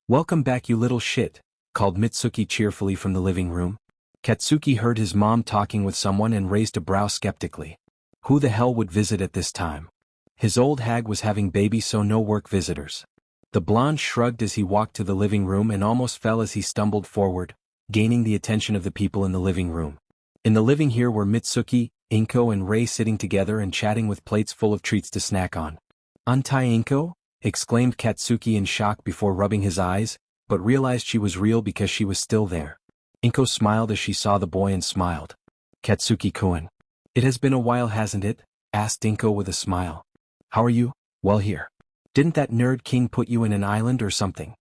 Speaker 1: Welcome back, you little shit, called Mitsuki cheerfully from the living room. Katsuki heard his mom talking with someone and raised a brow skeptically. Who the hell would visit at this time? His old hag was having babies, so no work visitors. The blonde shrugged as he walked to the living room and almost fell as he stumbled forward, gaining the attention of the people in the living room. In the living here were Mitsuki, Inko and Rei sitting together and chatting with plates full of treats to snack on. "Untie Inko?" exclaimed Katsuki in shock before rubbing his eyes, but realized she was real because she was still there. Inko smiled as she saw the boy and smiled. "Katsuki-kun. It has been a while, hasn't it?" asked Inko with a smile. "How are you?" "Well, here. Didn't that nerd king put you in an island or something?"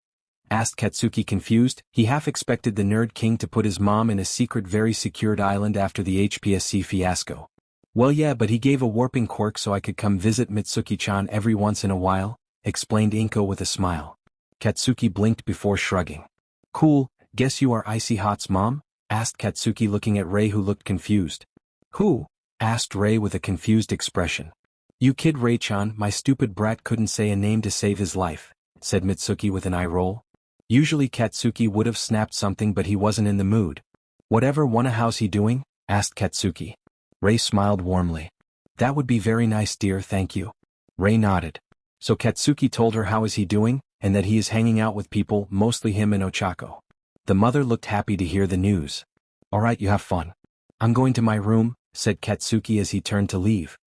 Speaker 1: asked Katsuki confused. He half expected the nerd king to put his mom in a secret very secured island after the HPSC fiasco. "Well, yeah, but he gave a warping quirk so I could come visit Mitsuki-chan every once in a while," explained Inko with a smile. Katsuki blinked before shrugging. "Cool, guess you are Icy Hot's mom?" asked Katsuki looking at Rei, who looked confused. "Who?" asked Rei with a confused expression. "You kid, Rei-chan, my stupid brat couldn't say a name to save his life," said Mitsuki with an eye roll. Usually Katsuki would have snapped something, but he wasn't in the mood. "Whatever, wanna how's he doing?" asked Katsuki. Rei smiled warmly. "That would be very nice, dear, thank you." Rei nodded. So Katsuki told her how is he doing, and that he is hanging out with people, mostly him and Ochako. The mother looked happy to hear the news. "Alright, you have fun. I'm going to my room," said Katsuki as he turned to leave.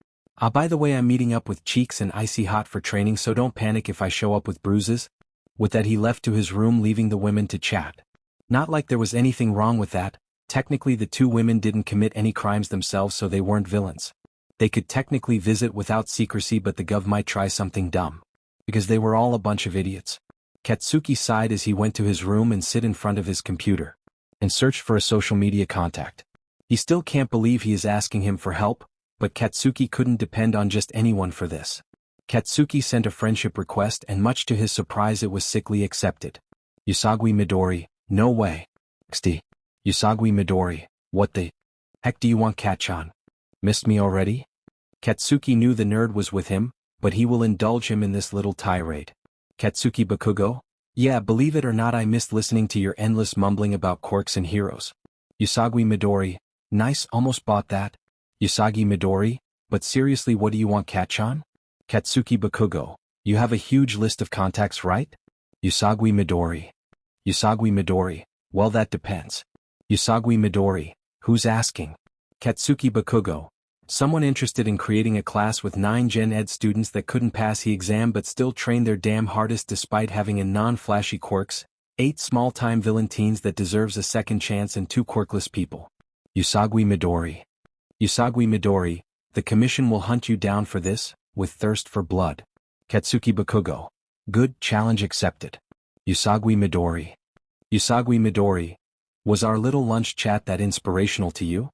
Speaker 1: By the way, I'm meeting up with Cheeks and Icy Hot for training, so don't panic if I show up with bruises." With that he left to his room, leaving the women to chat. Not like there was anything wrong with that. Technically the two women didn't commit any crimes themselves, so they weren't villains. They could technically visit without secrecy, but the gov might try something dumb. Because they were all a bunch of idiots. Katsuki sighed as he went to his room and sit in front of his computer. And searched for a social media contact. He still can't believe he is asking him for help, but Katsuki couldn't depend on just anyone for this. Katsuki sent a friendship request and much to his surprise it was sickly accepted. "Usagi Midori, no way. XD. Usagi Midori, what the heck do you want, Kat-chan? Missed me already?" Katsuki knew the nerd was with him, but he will indulge him in this little tirade. "Katsuki Bakugo? Yeah, believe it or not, I missed listening to your endless mumbling about quirks and heroes. Usagi Midori, nice, almost bought that. Usagi Midori, but seriously, what do you want, Kat-chan? Katsuki Bakugo, you have a huge list of contacts, right? Usagi Midori. Usagi Midori, well, that depends. Usagi Midori, who's asking? Katsuki Bakugo, someone interested in creating a class with 9 Gen Ed students that couldn't pass the exam but still train their damn hardest despite having a non-flashy quirks, 8 small-time villain teens that deserves a second chance, and 2 quirkless people. Usagi Midori. Usagi Midori, the commission will hunt you down for this, with thirst for blood. Katsuki Bakugo. Good, challenge accepted. Usagi Midori. Usagi Midori. Was our little lunch chat that inspirational to you?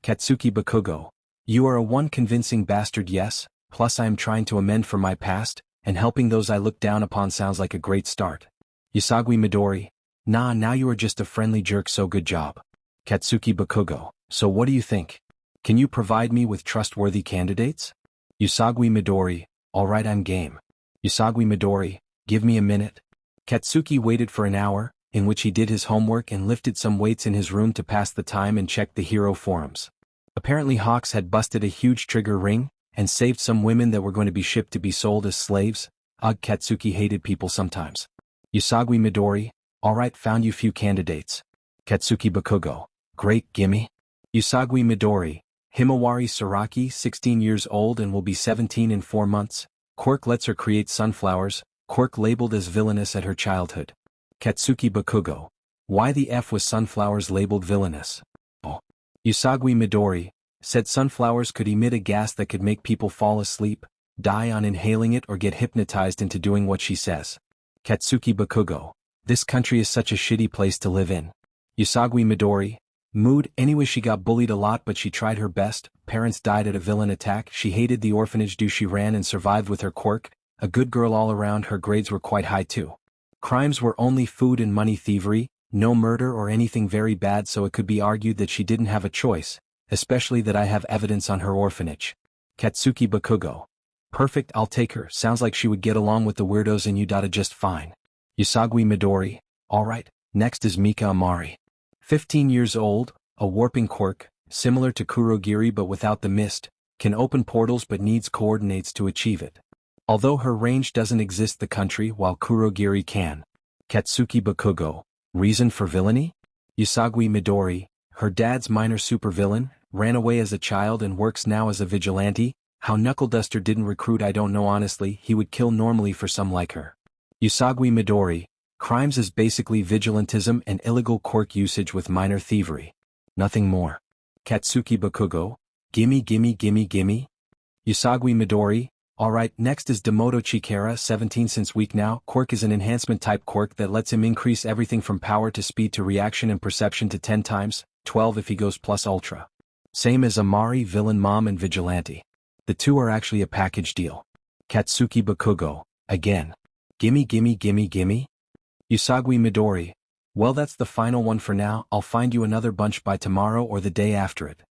Speaker 1: Katsuki Bakugo. You are a one convincing bastard, yes, plus I am trying to amend for my past, and helping those I look down upon sounds like a great start. Usagi Midori. Nah, now you are just a friendly jerk, so good job. Katsuki Bakugo. So what do you think? Can you provide me with trustworthy candidates? Usagi Midori. Alright, I'm game. Usagi Midori, give me a minute. Katsuki waited for an hour, in which he did his homework and lifted some weights in his room to pass the time and checked the hero forums. Apparently Hawks had busted a huge trigger ring, and saved some women that were going to be shipped to be sold as slaves. Ugh, Katsuki hated people sometimes. Usagi Midori, alright, found you few candidates. Katsuki Bakugo. Great, gimme. Usagi Midori. Himawari Saraki, 16 years old and will be 17 in 4 months. Quirk lets her create sunflowers, quirk labeled as villainous at her childhood. Katsuki Bakugo. Why the F was sunflowers labeled villainous? Oh. Usagi Midori. Said sunflowers could emit a gas that could make people fall asleep, die on inhaling it, or get hypnotized into doing what she says. Katsuki Bakugo. This country is such a shitty place to live in. Usagi Midori. Mood, anyway, she got bullied a lot but she tried her best. Parents died at a villain attack. She hated the orphanage she ran and survived with her quirk. A good girl all around. Her grades were quite high too. Crimes were only food and money thievery, no murder or anything very bad, so it could be argued that she didn't have a choice, especially that I have evidence on her orphanage. Katsuki Bakugo. Perfect, I'll take her. Sounds like she would get along with the weirdos in Udata just fine. Usagi Midori. Alright, next is Mika Amari. 15 years old, a warping quirk, similar to Kurogiri but without the mist, can open portals but needs coordinates to achieve it. Although her range doesn't exist the country while Kurogiri can. Katsuki Bakugo. Reason for villainy? Usagi Midori. Her dad's minor supervillain, ran away as a child and works now as a vigilante. How Knuckleduster didn't recruit I don't know honestly, he would kill normally for some like her. Usagi Midori. Crimes is basically vigilantism and illegal quirk usage with minor thievery. Nothing more. Katsuki Bakugo. Gimme gimme gimme gimme. Usagi Midori. Alright, next is Demoto Chikara, 17 since week now. Quirk is an enhancement type quirk that lets him increase everything from power to speed to reaction and perception to 10 times, 12 if he goes plus ultra. Same as Amari, villain mom and vigilante. The two are actually a package deal. Katsuki Bakugo. Again. Gimme gimme gimme gimme. Usagi Midori. Well, that's the final one for now. I'll find you another bunch by tomorrow or the day after it.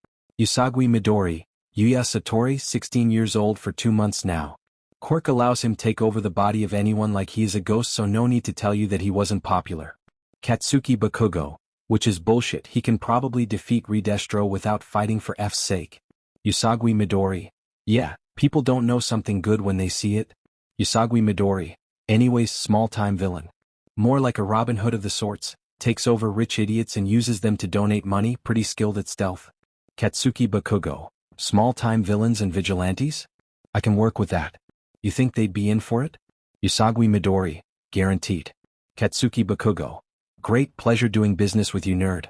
Speaker 1: Usagi Midori. Yuya Satori, 16 years old for 2 months now. Quirk allows him take over the body of anyone like he is a ghost, so no need to tell you that he wasn't popular. Katsuki Bakugo. Which is bullshit, he can probably defeat Redestro without fighting for F's sake. Usagi Midori. Yeah, people don't know something good when they see it. Usagi Midori. Anyways, small-time villain. More like a Robin Hood of the sorts, takes over rich idiots and uses them to donate money, pretty skilled at stealth. Katsuki Bakugo. Small-time villains and vigilantes? I can work with that. You think they'd be in for it? Usagi Midori. Guaranteed. Katsuki Bakugo. Great pleasure doing business with you, nerd.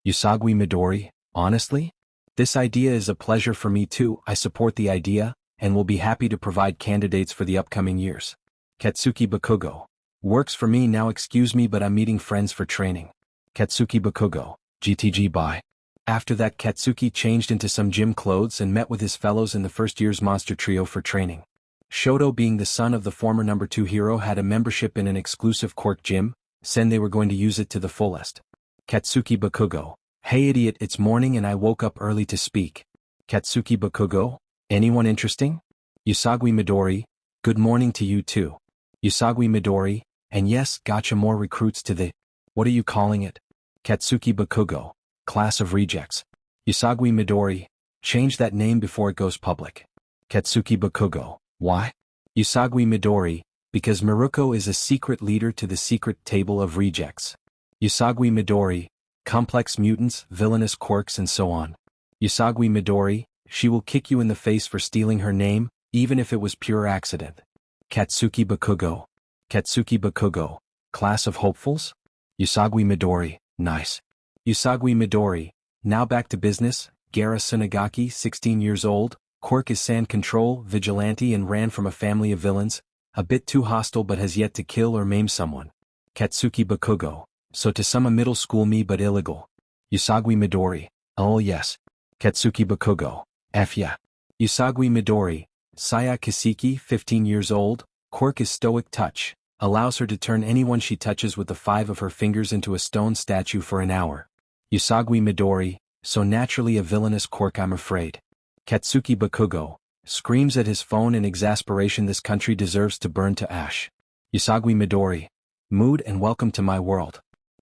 Speaker 1: Usagi Midori. Honestly? This idea is a pleasure for me too. I support the idea, and will be happy to provide candidates for the upcoming years. Katsuki Bakugo. Works for me now, excuse me, but I'm meeting friends for training. Katsuki Bakugo. GTG bye. After that, Katsuki changed into some gym clothes and met with his fellows in the first year's monster trio for training. Shoto, being the son of the former number 2 hero, had a membership in an exclusive quirk gym, said they were going to use it to the fullest. Katsuki Bakugo. Hey idiot, it's morning and I woke up early to speak. Katsuki Bakugo. Anyone interesting? Usagi Midori. Good morning to you too. Usagi Midori. And yes, gotcha, more recruits to the... What are you calling it? Katsuki Bakugo. Class of rejects. Usagi Midori. Change that name before it goes public. Katsuki Bakugo. Why? Usagi Midori. Because Miruko is a secret leader to the secret table of rejects. Usagi Midori. Complex mutants, villainous quirks and so on. Usagi Midori. She will kick you in the face for stealing her name, even if it was pure accident. Katsuki Bakugo. Katsuki Bakugo. Class of hopefuls? Usagi Midori. Nice. Usagi Midori. Now back to business. Gara Tsunagaki, 16 years old, quirk is sand control, vigilante and ran from a family of villains, a bit too hostile but has yet to kill or maim someone. Katsuki Bakugo. So to some a middle school me but illegal. Usagi Midori. Oh yes. Katsuki Bakugo. F yeah. Usagi Midori. Saya Kaseki, 15 years old, quirk is stoic touch, allows her to turn anyone she touches with the 5 of her fingers into a stone statue for an hour. Usagi Midori. So naturally a villainous quirk, I'm afraid. Katsuki Bakugo. Screams at his phone in exasperation, this country deserves to burn to ash. Usagi Midori. Mood and welcome to my world.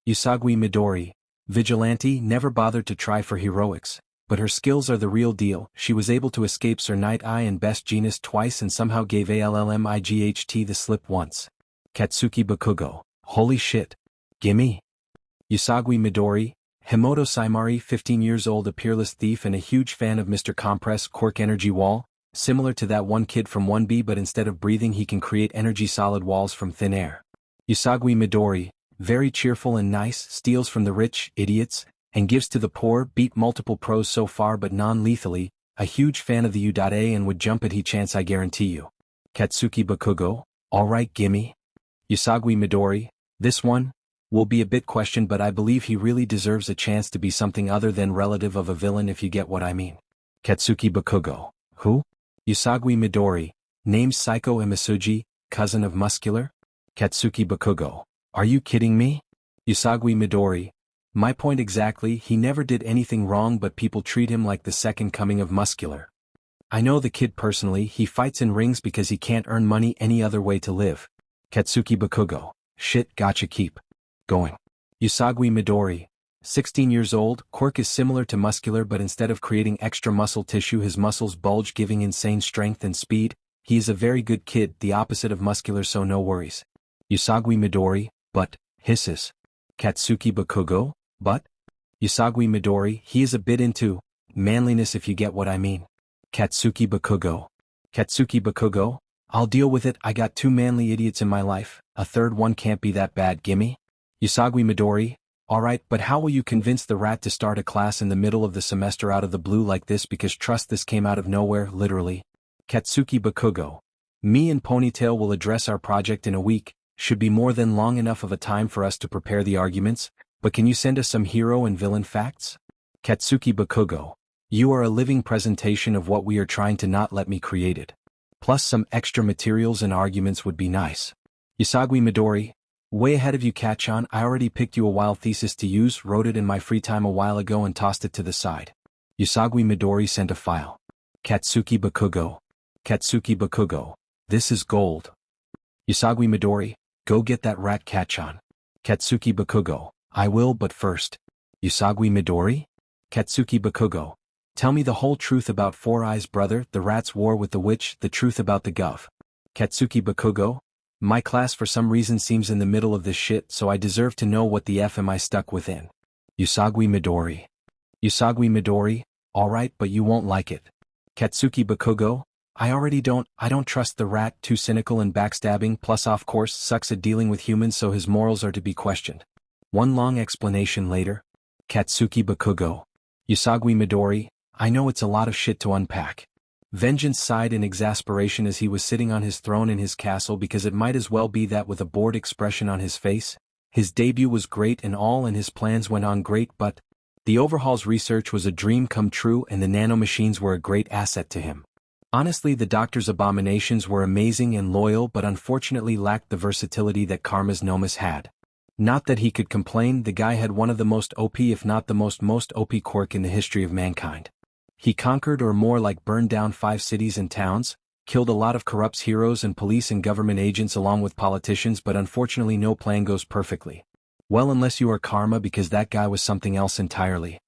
Speaker 1: Usagi Midori. Vigilante, never bothered to try for heroics, but her skills are the real deal. She was able to escape Sir Night Eye and Best Genus twice and somehow gave ALLMIGHT the slip once. Katsuki Bakugo. Holy shit. Gimme. Usagi Midori. Himoto Saimari, 15 years old, a peerless thief and a huge fan of Mr. Compress quirk energy wall, similar to that one kid from 1B, but instead of breathing he can create energy solid walls from thin air. Usagi Midori. Very cheerful and nice, steals from the rich, idiots, and gives to the poor, beat multiple pros so far but non-lethally, a huge fan of the U.A and would jump at he chance, I guarantee you. Katsuki Bakugo. Alright, gimme. Usagi Midori. This one will be a bit questioned, but I believe he really deserves a chance to be something other than relative of a villain, if you get what I mean. Katsuki Bakugo. Who? Usagi Midori. Named Psycho Imasuji, cousin of Muscular? Katsuki Bakugo. Are you kidding me? Usagi Midori. My point exactly, he never did anything wrong but people treat him like the second coming of Muscular. I know the kid personally, he fights in rings because he can't earn money any other way to live. Katsuki Bakugo. Shit, gotcha, keep going. Usagi Midori. 16 years old, quirk is similar to muscular but instead of creating extra muscle tissue his muscles bulge giving insane strength and speed. He is a very good kid, the opposite of muscular so no worries. Usagi Midori, but, hisses. Katsuki Bakugo, but? Usagi Midori, he is a bit into manliness if you get what I mean. Katsuki Bakugo. Katsuki Bakugo? I'll deal with it, I got 2 manly idiots in my life, a third one can't be that bad, gimme? Usagi Midori, alright, but how will you convince the rat to start a class in the middle of the semester out of the blue like this because trust this came out of nowhere, literally. Katsuki Bakugo. Me and Ponytail will address our project in a week, should be more than long enough of a time for us to prepare the arguments, but can you send us some hero and villain facts? Katsuki Bakugo. You are a living presentation of what we are trying to not let me create it. Plus some extra materials and arguments would be nice. Usagi Midori. Way ahead of you, Kachan, I already picked you a wild thesis to use, wrote it in my free time a while ago and tossed it to the side. Usagi Midori sent a file. Katsuki Bakugo. Katsuki Bakugo. This is gold. Usagi Midori. Go get that rat, Kachan. Katsuki Bakugo. I will, but first. Usagi Midori? Katsuki Bakugo. Tell me the whole truth about Four Eyes brother, the rat's war with the witch, the truth about the gov. Katsuki Bakugo? My class for some reason seems in the middle of this shit, so I deserve to know what the F am I stuck within. Usagi Midori. Usagi Midori? Alright, but you won't like it. Katsuki Bakugo? I don't trust the rat, too cynical and backstabbing, plus of course sucks at dealing with humans so his morals are to be questioned. One long explanation later. Katsuki Bakugo. Usagi Midori, I know it's a lot of shit to unpack. Vengeance sighed in exasperation as he was sitting on his throne in his castle because it might as well be that with a bored expression on his face. His debut was great and all and his plans went on great but the overhaul's research was a dream come true and the nanomachines were a great asset to him. Honestly, the doctor's abominations were amazing and loyal but unfortunately lacked the versatility that Karma's Nomus had. Not that he could complain, the guy had one of the most OP if not the most OP quirk in the history of mankind. He conquered or more like burned down 5 cities and towns, killed a lot of corrupt heroes and police and government agents along with politicians but unfortunately no plan goes perfectly. Well unless you are Karma because that guy was something else entirely.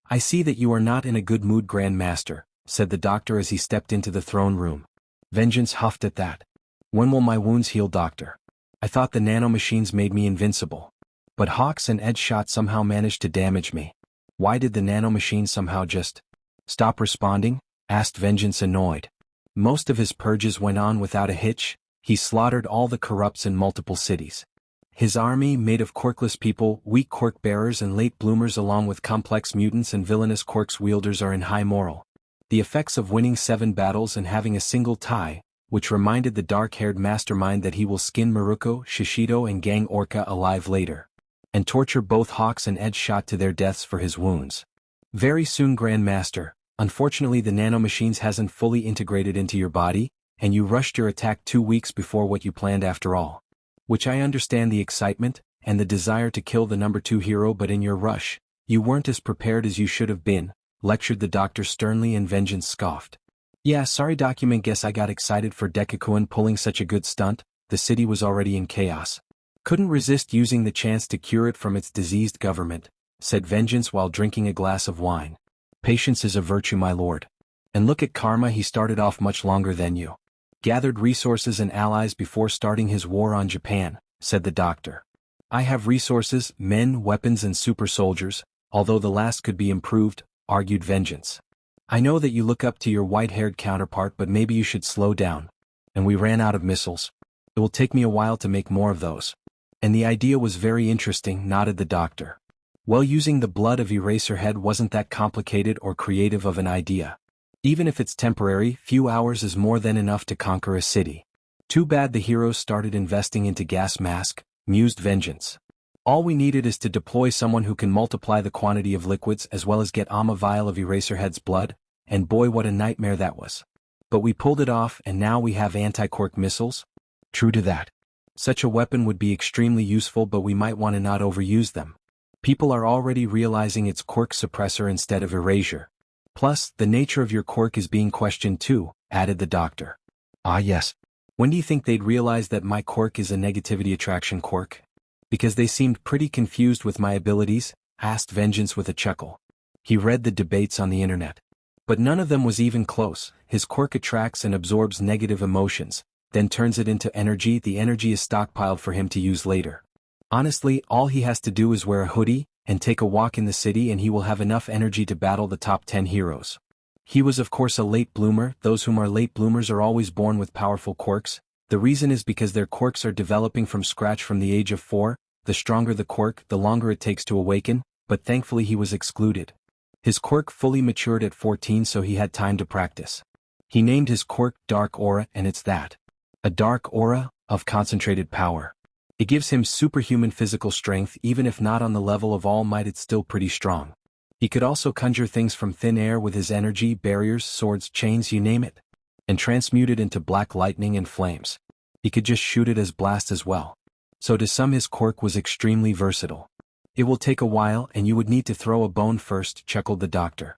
Speaker 1: I see that you are not in a good mood Grand Master, said the doctor as he stepped into the throne room. Vengeance huffed at that. When will my wounds heal, doctor? I thought the nanomachines made me invincible. But Hawks and Edge shot somehow managed to damage me. Why did the nanomachine somehow just stop responding? Asked Vengeance annoyed. Most of his purges went on without a hitch, he slaughtered all the corrupts in multiple cities. His army, made of quirkless people, weak quirk bearers and late bloomers along with complex mutants and villainous quirks wielders are in high moral. The effects of winning 7 battles and having a single tie, which reminded the dark-haired mastermind that he will skin Maruko, Shishido and Gang Orca alive later. And torture both Hawks and Edge shot to their deaths for his wounds. Very soon Grand Master, unfortunately the nanomachines hasn't fully integrated into your body, and you rushed your attack 2 weeks before what you planned after all. Which I understand the excitement, and the desire to kill the number 2 hero but in your rush, you weren't as prepared as you should have been, lectured the doctor sternly and Vengeance scoffed. Yeah, sorry document guess I got excited for Deku pulling such a good stunt, the city was already in chaos. Couldn't resist using the chance to cure it from its diseased government, said Vengeance while drinking a glass of wine. Patience is a virtue, my lord. And look at Karma, he started off much longer than you. Gathered resources and allies before starting his war on Japan, said the doctor. I have resources, men, weapons and super soldiers, although the last could be improved, argued Vengeance. I know that you look up to your white-haired counterpart but maybe you should slow down. And we ran out of missiles. It will take me a while to make more of those. And the idea was very interesting, nodded the doctor. Well, using the blood of Eraserhead wasn't that complicated or creative of an idea. Even if it's temporary, few hours is more than enough to conquer a city. Too bad the heroes started investing into gas mask, mused Vengeance. All we needed is to deploy someone who can multiply the quantity of liquids as well as get a vial of Eraserhead's blood, and boy what a nightmare that was. But we pulled it off and now we have anti-quirk missiles? True to that. Such a weapon would be extremely useful but we might want to not overuse them. People are already realizing it's quirk suppressor instead of erasure. Plus, the nature of your quirk is being questioned too, added the doctor. Ah yes. When do you think they'd realize that my quirk is a negativity attraction quirk? Because they seemed pretty confused with my abilities, asked Vengeance with a chuckle. He read the debates on the internet. But none of them was even close. His quirk attracts and absorbs negative emotions, then turns it into energy. The energy is stockpiled for him to use later. Honestly, all he has to do is wear a hoodie and take a walk in the city and he will have enough energy to battle the top 10 heroes. He was of course a late bloomer. Those whom are late bloomers are always born with powerful quirks. The reason is because their quirks are developing from scratch from the age of 4. The stronger the quirk, the longer it takes to awaken, but thankfully he was excluded. His quirk fully matured at 14, so he had time to practice. He named his quirk Dark Aura, and it's that. A dark aura of concentrated power. It gives him superhuman physical strength. Even if not on the level of All Might, it's still pretty strong. He could also conjure things from thin air with his energy, barriers, swords, chains, you name it, and transmute it into black lightning and flames. He could just shoot it as blast as well. So to sum, his quirk was extremely versatile. It will take a while and you would need to throw a bone first, chuckled the doctor.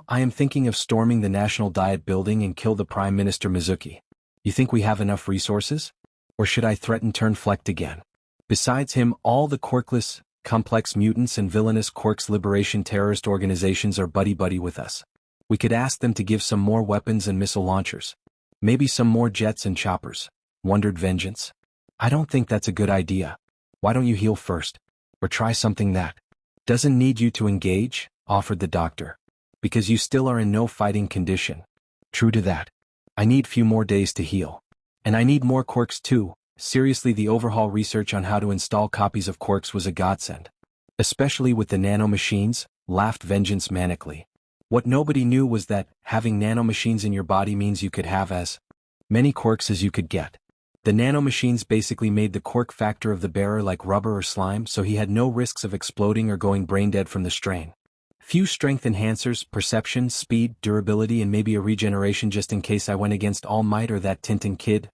Speaker 1: I am thinking of storming the National Diet Building and kill the Prime Minister Mizuki. You think we have enough resources? Or should I threaten turn Flecked again? Besides him, all the quirkless, complex mutants and villainous quirks liberation terrorist organizations are buddy-buddy with us. We could ask them to give some more weapons and missile launchers. Maybe some more jets and choppers, wondered Vengeance. I don't think that's a good idea. Why don't you heal first? Or try something that doesn't need you to engage, offered the doctor. Because you still are in no fighting condition. True to that. I need few more days to heal. And I need more quirks too. Seriously, the overhaul research on how to install copies of quirks was a godsend. Especially with the nanomachines, laughed Vengeance manically. What nobody knew was that having nanomachines in your body means you could have as many quirks as you could get. The nanomachines basically made the quirk factor of the bearer like rubber or slime, so he had no risks of exploding or going brain dead from the strain. Few strength enhancers, perception, speed, durability, and maybe a regeneration just in case I went against All Might or that Tintin kid,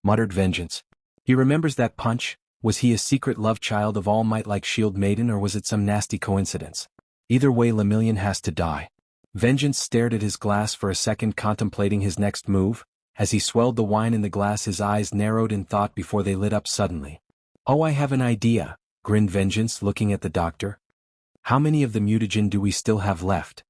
Speaker 1: muttered Vengeance. He remembers that punch. Was he a secret love child of All Might like Shield Maiden, or was it some nasty coincidence? Either way, Lemillion has to die. Vengeance stared at his glass for a second, contemplating his next move. As he swelled the wine in the glass, his eyes narrowed in thought before they lit up suddenly. Oh, I have an idea, grinned Vengeance, looking at the doctor. How many of the mutagen do we still have left?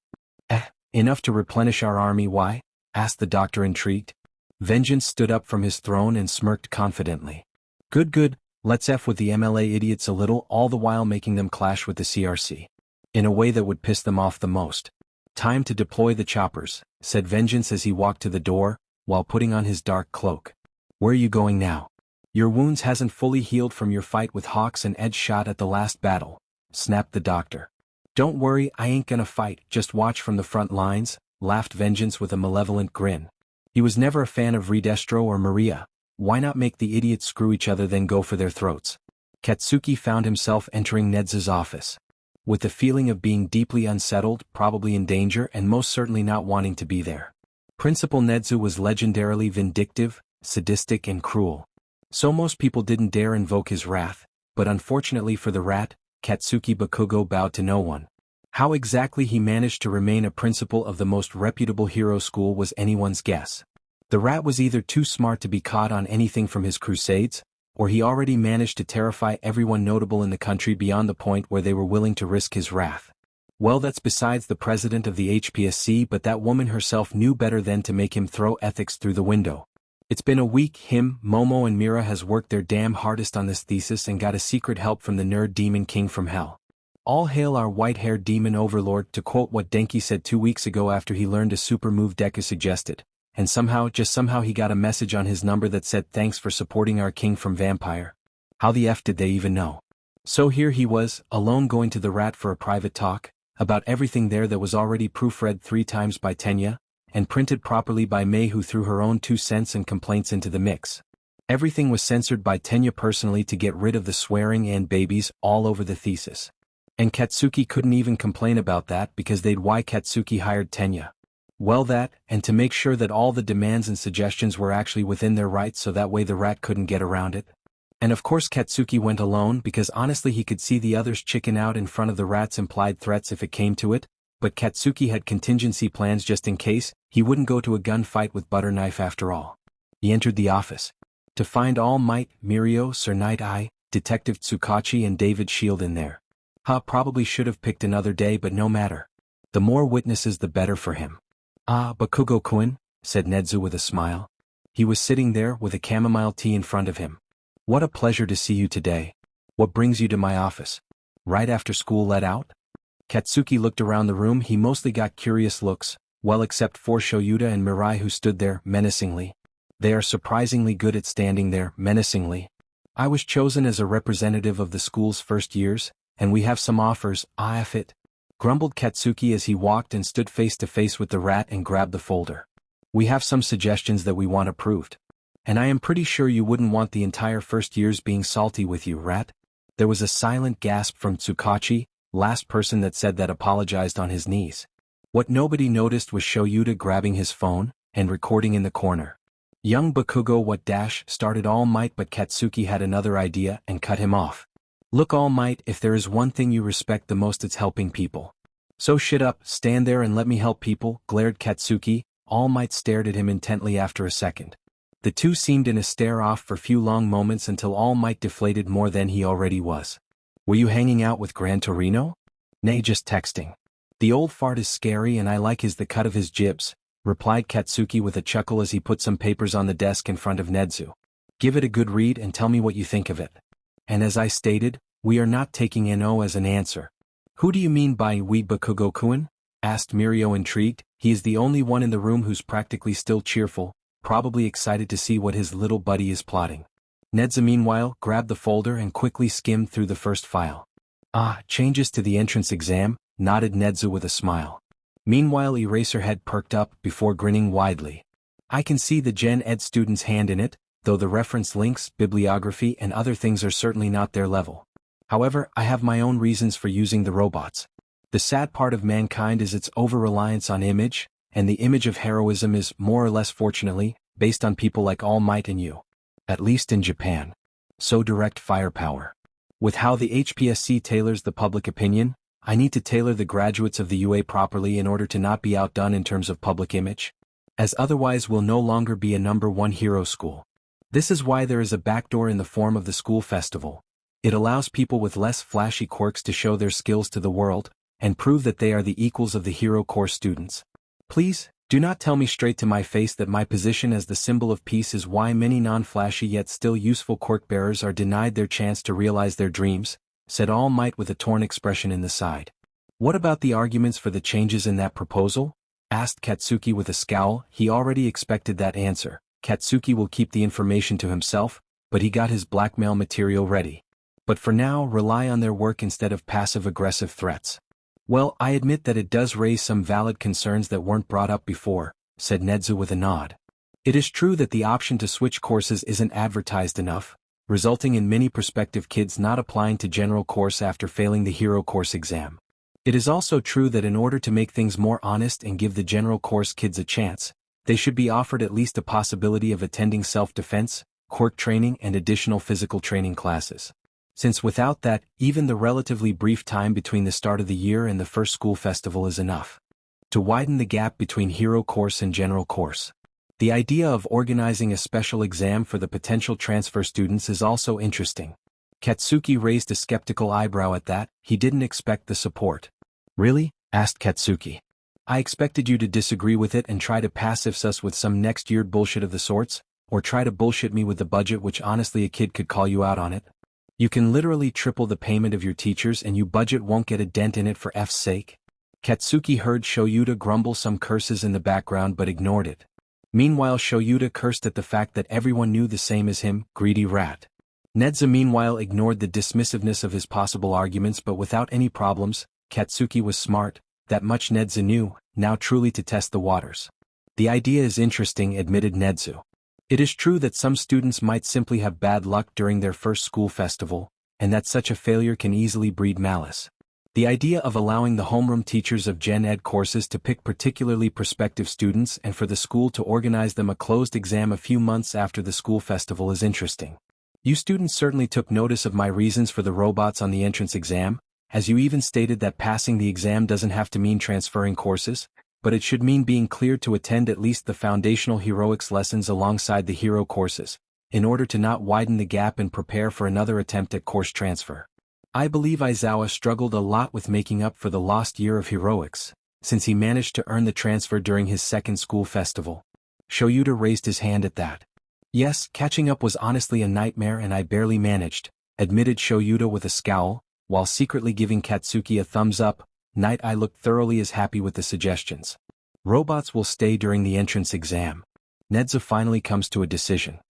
Speaker 1: Enough to replenish our army. Why? Asked the doctor, intrigued. Vengeance stood up from his throne and smirked confidently. Good, let's F with the MLA idiots a little, all the while making them clash with the CRC. In a way that would piss them off the most. Time to deploy the choppers, said Vengeance as he walked to the door, while putting on his dark cloak. Where are you going now? Your wounds hasn't fully healed from your fight with Hawks and Edge shot at the last battle, snapped the doctor. Don't worry, I ain't gonna fight, just watch from the front lines, laughed Vengeance with a malevolent grin. He was never a fan of Redestro or Maria. Why not make the idiots screw each other then go for their throats? Katsuki found himself entering Nedza's office. With the feeling of being deeply unsettled, probably in danger, and most certainly not wanting to be there. Principal Nedzu was legendarily vindictive, sadistic, and cruel. So most people didn't dare invoke his wrath, but unfortunately for the rat, Katsuki Bakugo bowed to no one. How exactly he managed to remain a principal of the most reputable hero school was anyone's guess. The rat was either too smart to be caught on anything from his crusades, or he already managed to terrify everyone notable in the country beyond the point where they were willing to risk his wrath. Well, that's besides the president of the HPSC, but that woman herself knew better than to make him throw ethics through the window. It's been a week. Him, Momo, and Mira has worked their damn hardest on this thesis and got a secret help from the nerd demon king from hell. All hail our white-haired demon overlord, to quote what Denki said 2 weeks ago after he learned a super move Deku suggested. And somehow, just somehow, he got a message on his number that said thanks for supporting our king from Vampire. How the F did they even know? So here he was, alone, going to the rat for a private talk, about everything there that was already proofread 3 times by Tenya, and printed properly by May, who threw her own 2 cents and complaints into the mix. Everything was censored by Tenya personally to get rid of the swearing and babies all over the thesis. And Katsuki couldn't even complain about that because they'd why Katsuki hired Tenya. Well, that, and to make sure that all the demands and suggestions were actually within their rights, so that way the rat couldn't get around it. And of course Katsuki went alone because honestly he could see the others chicken out in front of the rat's implied threats if it came to it, but Katsuki had contingency plans just in case. He wouldn't go to a gunfight with butter knife after all. He entered the office to find All Might, Mirio, Sir Night Eye, Detective Tsukachi and David Shield in there. Probably should have picked another day, but no matter. The more witnesses the better for him. Bakugo-kun, said Nedzu with a smile. He was sitting there with a chamomile tea in front of him. What a pleasure to see you today. What brings you to my office? Right after school let out? Katsuki looked around the room. He mostly got curious looks, well except for Shoyuta and Mirai who stood there menacingly. They are surprisingly good at standing there menacingly. I was chosen as a representative of the school's first years, and we have some offers, if it, grumbled Katsuki as he walked and stood face to face with the rat and grabbed the folder. We have some suggestions that we want approved. And I am pretty sure you wouldn't want the entire first years being salty with you, rat. There was a silent gasp from Tsukachi, last person that said that apologized on his knees. What nobody noticed was Shoyuta grabbing his phone and recording in the corner. Young Bakugo started All Might, but Katsuki had another idea and cut him off. Look, All Might, if there is one thing you respect the most, it's helping people. So shut up, stand there and let me help people, glared Katsuki. All Might stared at him intently after a second. The two seemed in a stare-off for few long moments until All Might deflated more than he already was. Were you hanging out with Gran Torino? Nay, just texting. The old fart is scary and I like the cut of his jibs, replied Katsuki with a chuckle as he put some papers on the desk in front of Nedzu. Give it a good read and tell me what you think of it. And as I stated, we are not taking NO as an answer. Who do you mean by we, Bakugo-kun? Asked Mirio intrigued. He is the only one in the room who's practically still cheerful, probably excited to see what his little buddy is plotting. Nedzu meanwhile grabbed the folder and quickly skimmed through the first file. Changes to the entrance exam, nodded Nedzu with a smile. Meanwhile Eraserhead perked up before grinning widely. I can see the Gen Ed student's hand in it, though the reference links, bibliography and other things are certainly not their level. However, I have my own reasons for using the robots. The sad part of mankind is its over-reliance on image, and the image of heroism is, more or less fortunately, based on people like All Might and you. At least in Japan. So direct firepower. With how the HPSC tailors the public opinion, I need to tailor the graduates of the UA properly in order to not be outdone in terms of public image. As otherwise we'll no longer be a #1 hero school. This is why there is a backdoor in the form of the school festival. It allows people with less flashy quirks to show their skills to the world, and prove that they are the equals of the hero course students. Please, do not tell me straight to my face that my position as the symbol of peace is why many non-flashy yet still useful quirk bearers are denied their chance to realize their dreams, said All Might with a torn expression in the side. What about the arguments for the changes in that proposal? Asked Katsuki with a scowl. He already expected that answer. Katsuki will keep the information to himself, but he got his blackmail material ready. But for now, rely on their work instead of passive-aggressive threats. Well, I admit that it does raise some valid concerns that weren't brought up before, said Nedzu with a nod. It is true that the option to switch courses isn't advertised enough, resulting in many prospective kids not applying to general course after failing the hero course exam. It is also true that in order to make things more honest and give the general course kids a chance, they should be offered at least a possibility of attending self-defense, quirk training and additional physical training classes. Since without that, even the relatively brief time between the start of the year and the first school festival is enough to widen the gap between hero course and general course. The idea of organizing a special exam for the potential transfer students is also interesting. Katsuki raised a skeptical eyebrow at that. He didn't expect the support. Really? Asked Katsuki. I expected you to disagree with it and try to passive us with some next-year bullshit of the sorts, or try to bullshit me with the budget, which honestly a kid could call you out on it. You can literally triple the payment of your teachers and you budget won't get a dent in it for F's sake. Katsuki heard Shoyuta grumble some curses in the background but ignored it. Meanwhile Shoyuta cursed at the fact that everyone knew the same as him, greedy rat. Nedzu meanwhile ignored the dismissiveness of his possible arguments but without any problems. Katsuki was smart, that much Nedzu knew, now truly to test the waters. The idea is interesting, admitted Nedzu. It is true that some students might simply have bad luck during their first school festival, and that such a failure can easily breed malice. The idea of allowing the homeroom teachers of Gen Ed courses to pick particularly prospective students and for the school to organize them a closed exam a few months after the school festival is interesting. You students certainly took notice of my reasons for the robots on the entrance exam, as you even stated that passing the exam doesn't have to mean transferring courses, but it should mean being cleared to attend at least the foundational heroics lessons alongside the hero courses, in order to not widen the gap and prepare for another attempt at course transfer. I believe Aizawa struggled a lot with making up for the lost year of heroics, since he managed to earn the transfer during his second school festival. Shoyuta raised his hand at that. Yes, catching up was honestly a nightmare and I barely managed, admitted Shoyuta with a scowl, while secretly giving Katsuki a thumbs up. Night I looked thoroughly as happy with the suggestions. Robots will stay during the entrance exam. Nedza finally comes to a decision.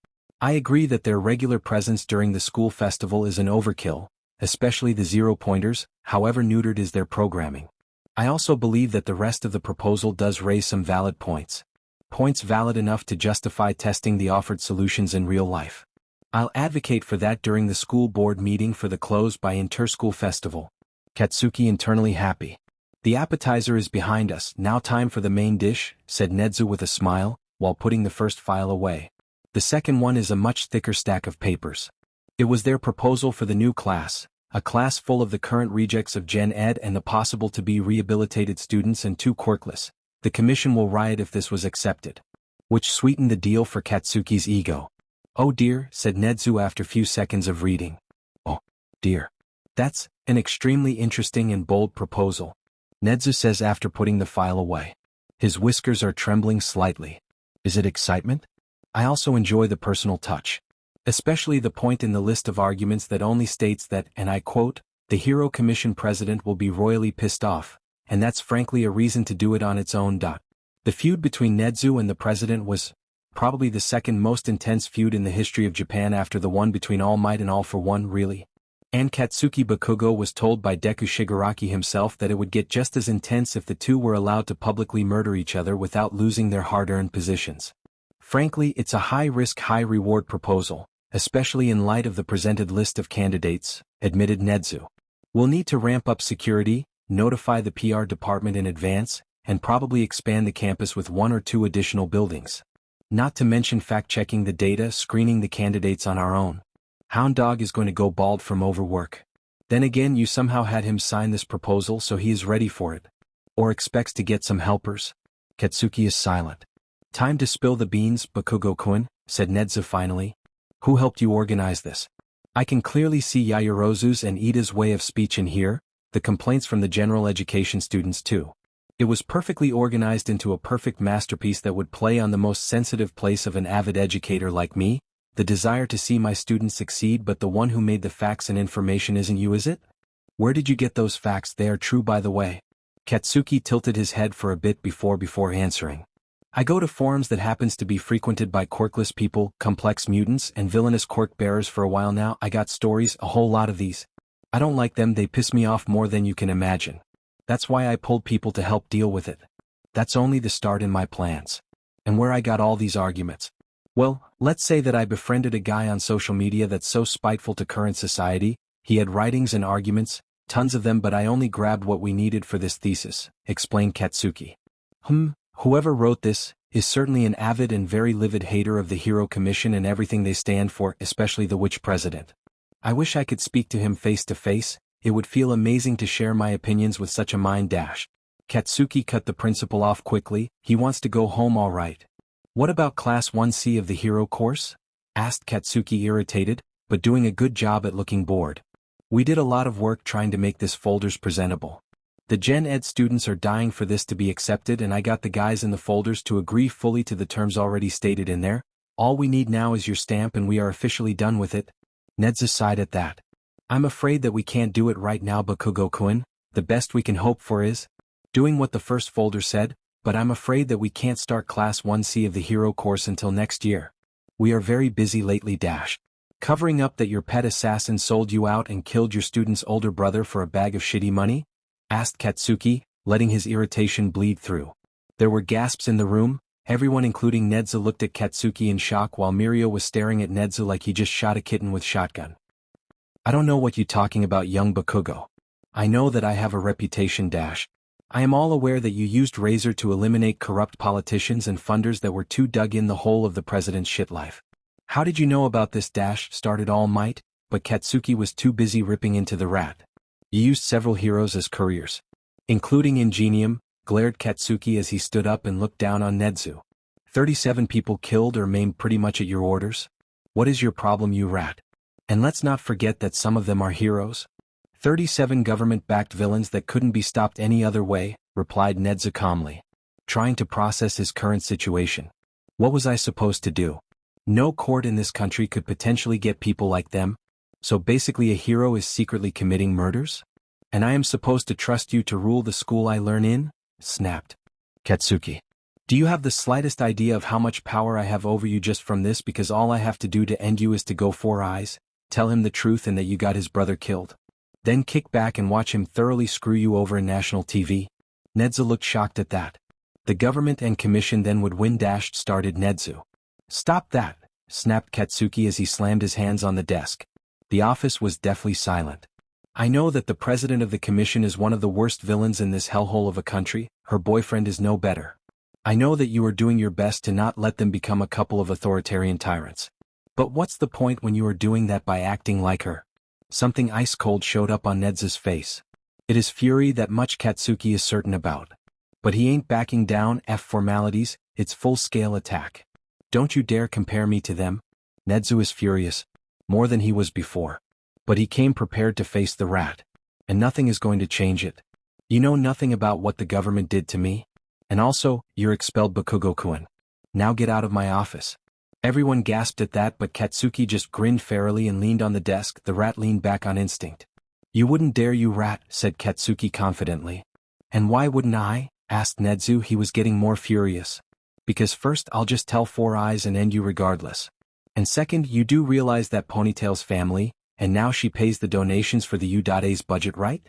Speaker 1: I agree that their regular presence during the school festival is an overkill, especially the zero-pointers, however neutered is their programming. I also believe that the rest of the proposal does raise some valid points. Points valid enough to justify testing the offered solutions in real life. I'll advocate for that during the school board meeting for the close by inter-school festival. Katsuki internally happy. The appetizer is behind us, now time for the main dish, said Nedzu with a smile, while putting the first file away. The second one is a much thicker stack of papers. It was their proposal for the new class, a class full of the current rejects of Gen Ed and the possible to be rehabilitated students and 2 quirkless. The commission will riot if this was accepted. Which sweetened the deal for Katsuki's ego. Oh dear, said Nedzu after few seconds of reading. Oh, dear. That's an extremely interesting and bold proposal, Nedzu says after putting the file away. His whiskers are trembling slightly. Is it excitement? I also enjoy the personal touch. Especially the point in the list of arguments that only states that, and I quote, the Hero Commission president will be royally pissed off, and that's frankly a reason to do it on its own. The feud between Nedzu and the president was probably the second most intense feud in the history of Japan after the one between All Might and All for One, really. And Katsuki Bakugo was told by Deku Shigaraki himself that it would get just as intense if the two were allowed to publicly murder each other without losing their hard-earned positions. Frankly, it's a high-risk, high-reward proposal, especially in light of the presented list of candidates, admitted Nedzu. We'll need to ramp up security, notify the PR department in advance, and probably expand the campus with 1 or 2 additional buildings. Not to mention fact-checking the data, screening the candidates on our own. Hound Dog is going to go bald from overwork. Then again, you somehow had him sign this proposal, so he is ready for it. Or expects to get some helpers. Katsuki is silent. Time to spill the beans, Bakugo-kun, said Nedzu finally. Who helped you organize this? I can clearly see Yaoyorozu's and Ida's way of speech in here, the complaints from the general education students too. It was perfectly organized into a perfect masterpiece that would play on the most sensitive place of an avid educator like me, the desire to see my students succeed, but the one who made the facts and information isn't you, is it? Where did you get those facts? They are true, by the way. Katsuki tilted his head for a bit before answering. I go to forums that happens to be frequented by quirkless people, complex mutants, and villainous quirk bearers for a while now. I got stories, a whole lot of these. I don't like them, they piss me off more than you can imagine. That's why I pulled people to help deal with it. That's only the start in my plans. And where I got all these arguments. Well, let's say that I befriended a guy on social media that's so spiteful to current society. He had writings and arguments, tons of them, but I only grabbed what we needed for this thesis, explained Katsuki. Whoever wrote this is certainly an avid and very livid hater of the Hero Commission and everything they stand for, especially the witch president. I wish I could speak to him face to face. It would feel amazing to share my opinions with such a mind dash. Katsuki cut the principal off quickly. He wants to go home, all right. What about Class 1C of the Hero course? Asked Katsuki, irritated, but doing a good job at looking bored. We did a lot of work trying to make this folders presentable. The Gen Ed students are dying for this to be accepted, and I got the guys in the folders to agree fully to the terms already stated in there. All we need now is your stamp and we are officially done with it. Nedza sighed at that. I'm afraid that we can't do it right now, Bakugo-kun. The best we can hope for is doing what the first folder said, but I'm afraid that we can't start Class 1C of the Hero course until next year. We are very busy lately covering up that your pet assassin sold you out and killed your student's older brother for a bag of shitty money? Asked Katsuki, letting his irritation bleed through. There were gasps in the room. Everyone including Nedza looked at Katsuki in shock while Mirio was staring at Nedza like he just shot a kitten with shotgun. I don't know what you're talking about, young Bakugo. I know that I have a reputation I am all aware that you used Razor to eliminate corrupt politicians and funders that were too dug in the hole of the president's shit life. How did you know about this started All Might? But Katsuki was too busy ripping into the rat. You used several heroes as couriers. Including Ingenium, glared Katsuki as he stood up and looked down on Nezu. 37 people killed or maimed pretty much at your orders? What is your problem, you rat? And let's not forget that some of them are heroes. 37 government-backed villains that couldn't be stopped any other way, replied Nezu calmly, trying to process his current situation. What was I supposed to do? No court in this country could potentially get people like them. So basically a hero is secretly committing murders? And I am supposed to trust you to rule the school I learn in? Snapped Katsuki. Do you have the slightest idea of how much power I have over you just from this, because all I have to do to end you is to go 4 eyes, tell him the truth and that you got his brother killed? Then kick back and watch him thoroughly screw you over in national TV? Nezu looked shocked at that. The government and commission then would win, started Nezu. Stop that, snapped Katsuki as he slammed his hands on the desk. The office was deathly silent. I know that the president of the commission is one of the worst villains in this hellhole of a country, her boyfriend is no better. I know that you are doing your best to not let them become a couple of authoritarian tyrants. But what's the point when you are doing that by acting like her? Something ice-cold showed up on Nezu's face. It is fury that much Katsuki is certain about. But he ain't backing down, formalities, it's full-scale attack. Don't you dare compare me to them. Nezu is furious. More than he was before. But he came prepared to face the rat. And nothing is going to change it. You know nothing about what the government did to me. And also, you're expelled, Bakugo-kun. Now get out of my office. Everyone gasped at that, but Katsuki just grinned fairly and leaned on the desk. The rat leaned back on instinct. You wouldn't dare, you rat, said Katsuki confidently. And why wouldn't I? Asked Nezu. He was getting more furious. Because first I'll just tell 4 eyes and end you regardless. And second, you do realize that Ponytail's family, and now she pays the donations for the U.A's budget, right?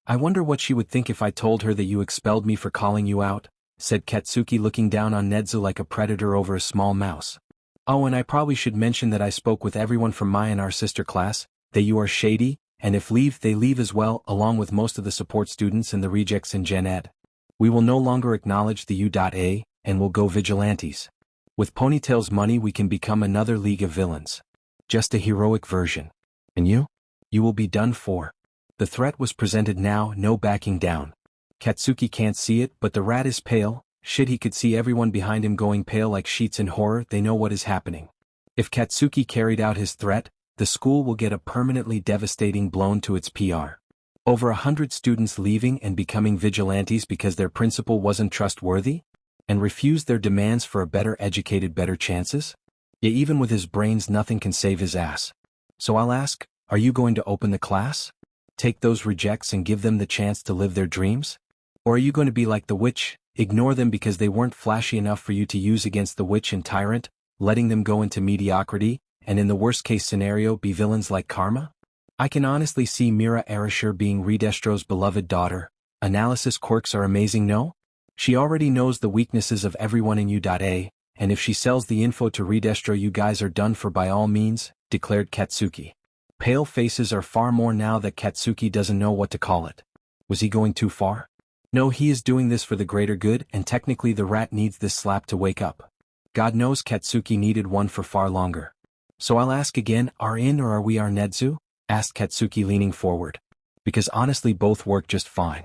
Speaker 1: I wonder what she would think if I told her that you expelled me for calling you out, said Katsuki, looking down on Nezu like a predator over a small mouse. Oh, and I probably should mention that I spoke with everyone from my and our sister class, that you are shady, and if leave, they leave as well, along with most of the support students and the rejects in Gen Ed. We will no longer acknowledge the U.A, and will go vigilantes. With Ponytail's money we can become another league of villains. Just a heroic version. And you? You will be done for. The threat was presented now, no backing down. Katsuki can't see it, but the rat is pale. Shit, he could see everyone behind him going pale like sheets in horror. They know what is happening. If Katsuki carried out his threat, the school will get a permanently devastating blow to its PR. Over 100 students leaving and becoming vigilantes because their principal wasn't trustworthy? And refused their demands for a better educated, better chances? Yet even with his brains nothing can save his ass. So I'll ask, are you going to open the class? Take those rejects and give them the chance to live their dreams? Or are you going to be like the witch, ignore them because they weren't flashy enough for you to use against the witch and tyrant, letting them go into mediocrity, and in the worst case scenario be villains like Karma? I can honestly see Mira Arashir being Redestro's beloved daughter. Analysis quirks are amazing, no? She already knows the weaknesses of everyone in U.A, and if she sells the info to Redestro, you guys are done for by all means, declared Katsuki. Pale faces are far more now that Katsuki doesn't know what to call it. Was he going too far? No, he is doing this for the greater good, and technically the rat needs this slap to wake up. God knows Katsuki needed one for far longer. So I'll ask again, are in or are we our Nezu? Asked Katsuki, leaning forward. Because honestly both work just fine.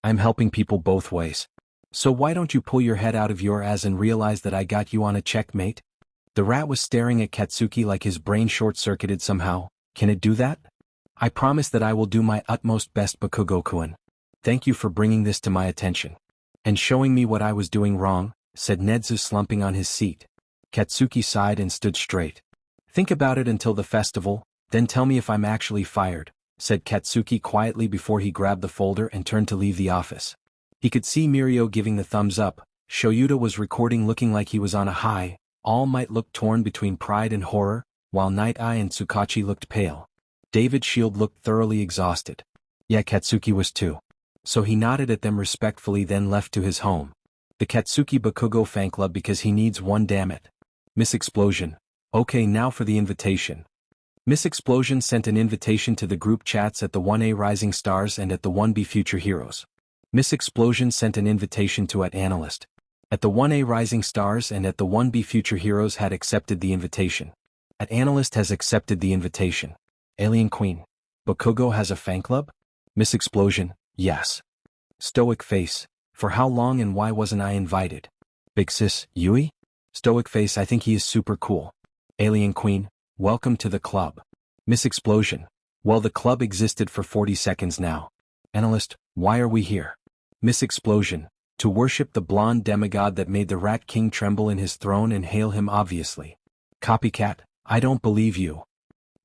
Speaker 1: I'm helping people both ways. So why don't you pull your head out of your ass and realize that I got you on a checkmate? The rat was staring at Katsuki like his brain short-circuited somehow. Can it do that? I promise that I will do my utmost best, Bakugo-kun. Thank you for bringing this to my attention. And showing me what I was doing wrong, said Nezu, slumping on his seat. Katsuki sighed and stood straight. Think about it until the festival, then tell me if I'm actually fired, said Katsuki quietly before he grabbed the folder and turned to leave the office. He could see Mirio giving the thumbs up. Shoyuta was recording, looking like he was on a high. All Might looked torn between pride and horror, while Night Eye and Tsukachi looked pale. David Shield looked thoroughly exhausted. Yeah, Katsuki was too. So he nodded at them respectfully, then left to his home. The Katsuki Bakugo fan club, because he needs one, damn it. Miss Explosion. Okay, now for the invitation. Miss Explosion sent an invitation to the group chats at the 1A Rising Stars and at the 1B Future Heroes. Miss Explosion sent an invitation to @Analyst. At the 1A Rising Stars and at the 1B Future Heroes had accepted the invitation. @Analyst has accepted the invitation. Alien Queen. Bakugo has a fan club? Miss Explosion, yes. Stoic Face, for how long and why wasn't I invited? Big Sis, Yui? Stoic Face, I think he is super cool. Alien Queen, welcome to the club. Miss Explosion, well, the club existed for 40 seconds now. Analyst, why are we here? Miss Explosion, to worship the blonde demigod that made the Rat King tremble in his throne and hail him obviously. Copycat, I don't believe you.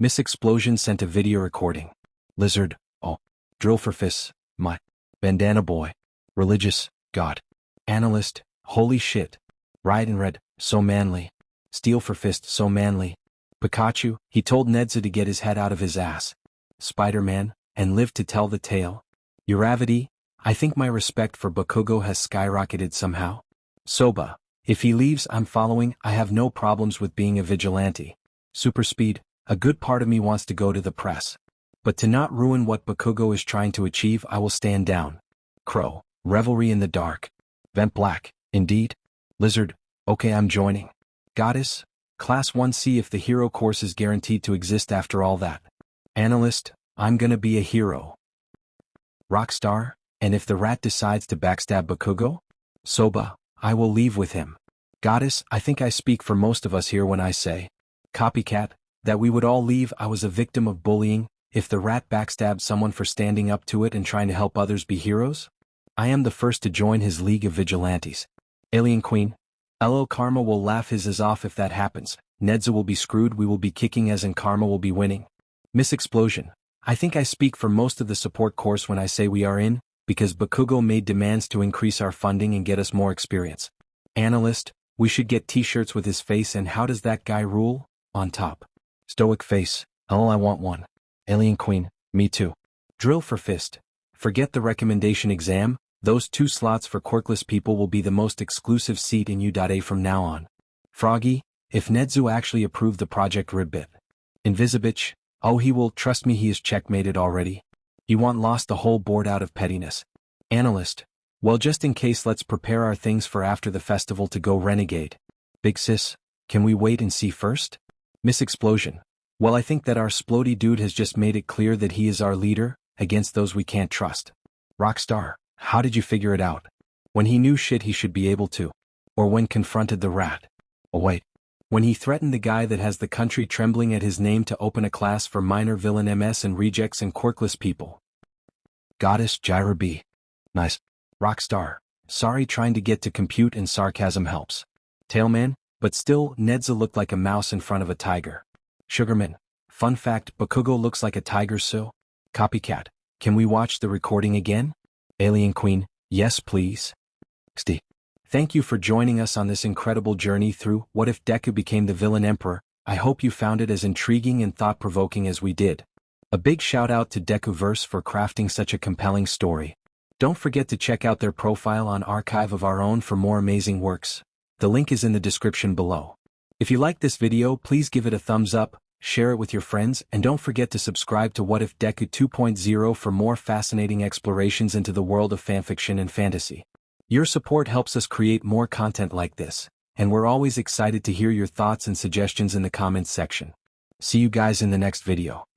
Speaker 1: Miss Explosion sent a video recording. Lizard, oh. Drill for fists, my. Bandana boy. Religious, God. Analyst, holy shit. Ride in red, so manly. Steel for fist, so manly. Pikachu, he told Nedza to get his head out of his ass. Spider-Man, and live to tell the tale. Uravity, I think my respect for Bakugo has skyrocketed somehow. Soba, if he leaves I'm following, I have no problems with being a vigilante. Super Speed, a good part of me wants to go to the press. But to not ruin what Bakugo is trying to achieve I will stand down. Crow, Revelry in the dark. Vent Black, indeed. Lizard, okay I'm joining. Goddess, Class 1C if the hero course is guaranteed to exist after all that. Analyst, I'm gonna be a hero. Rockstar, and if the rat decides to backstab Bakugo? Soba, I will leave with him. Goddess, I think I speak for most of us here when I say. Copycat, that we would all leave. I was a victim of bullying. If the rat backstabbed someone for standing up to it and trying to help others be heroes? I am the first to join his League of Vigilantes. Alien Queen, LO Karma will laugh his ass off if that happens. Nedza will be screwed, we will be kicking as and Karma will be winning. Miss Explosion, I think I speak for most of the support course when I say we are in, because Bakugo made demands to increase our funding and get us more experience. Analyst, we should get t-shirts with his face and how does that guy rule? On top. Stoic Face, oh I want one. Alien Queen, me too. Drill for fist. Forget the recommendation exam, those 2 slots for quirkless people will be the most exclusive seat in U.A from now on. Froggy, if Nedzu actually approved the Project Ribbit. Invisibitch, oh he will, trust me he is checkmated already. He want lost the whole board out of pettiness. Analyst, well just in case let's prepare our things for after the festival to go renegade. Big Sis, can we wait and see first? Miss Explosion, well I think that our Splody dude has just made it clear that he is our leader, against those we can't trust. Rockstar, how did you figure it out? When he knew shit he should be able to. Or when confronted the rat. Oh wait. When he threatened the guy that has the country trembling at his name to open a class for minor villain MS and rejects and quirkless people. Goddess Gyra B. Nice. Rockstar, sorry trying to get to compute and sarcasm helps. Tailman, but still Nedza looked like a mouse in front of a tiger. Sugarman, fun fact Bakugo looks like a tiger so? Copycat, can we watch the recording again? Alien Queen, yes please. XD. Thank you for joining us on this incredible journey through What If Deku Became the Villain Emperor. I hope you found it as intriguing and thought-provoking as we did. A big shout out to DekuVerse for crafting such a compelling story. Don't forget to check out their profile on Archive of Our Own for more amazing works. The link is in the description below. If you liked this video, please give it a thumbs up, share it with your friends, and don't forget to subscribe to What If Deku 2.0 for more fascinating explorations into the world of fanfiction and fantasy. Your support helps us create more content like this, and we're always excited to hear your thoughts and suggestions in the comments section. See you guys in the next video.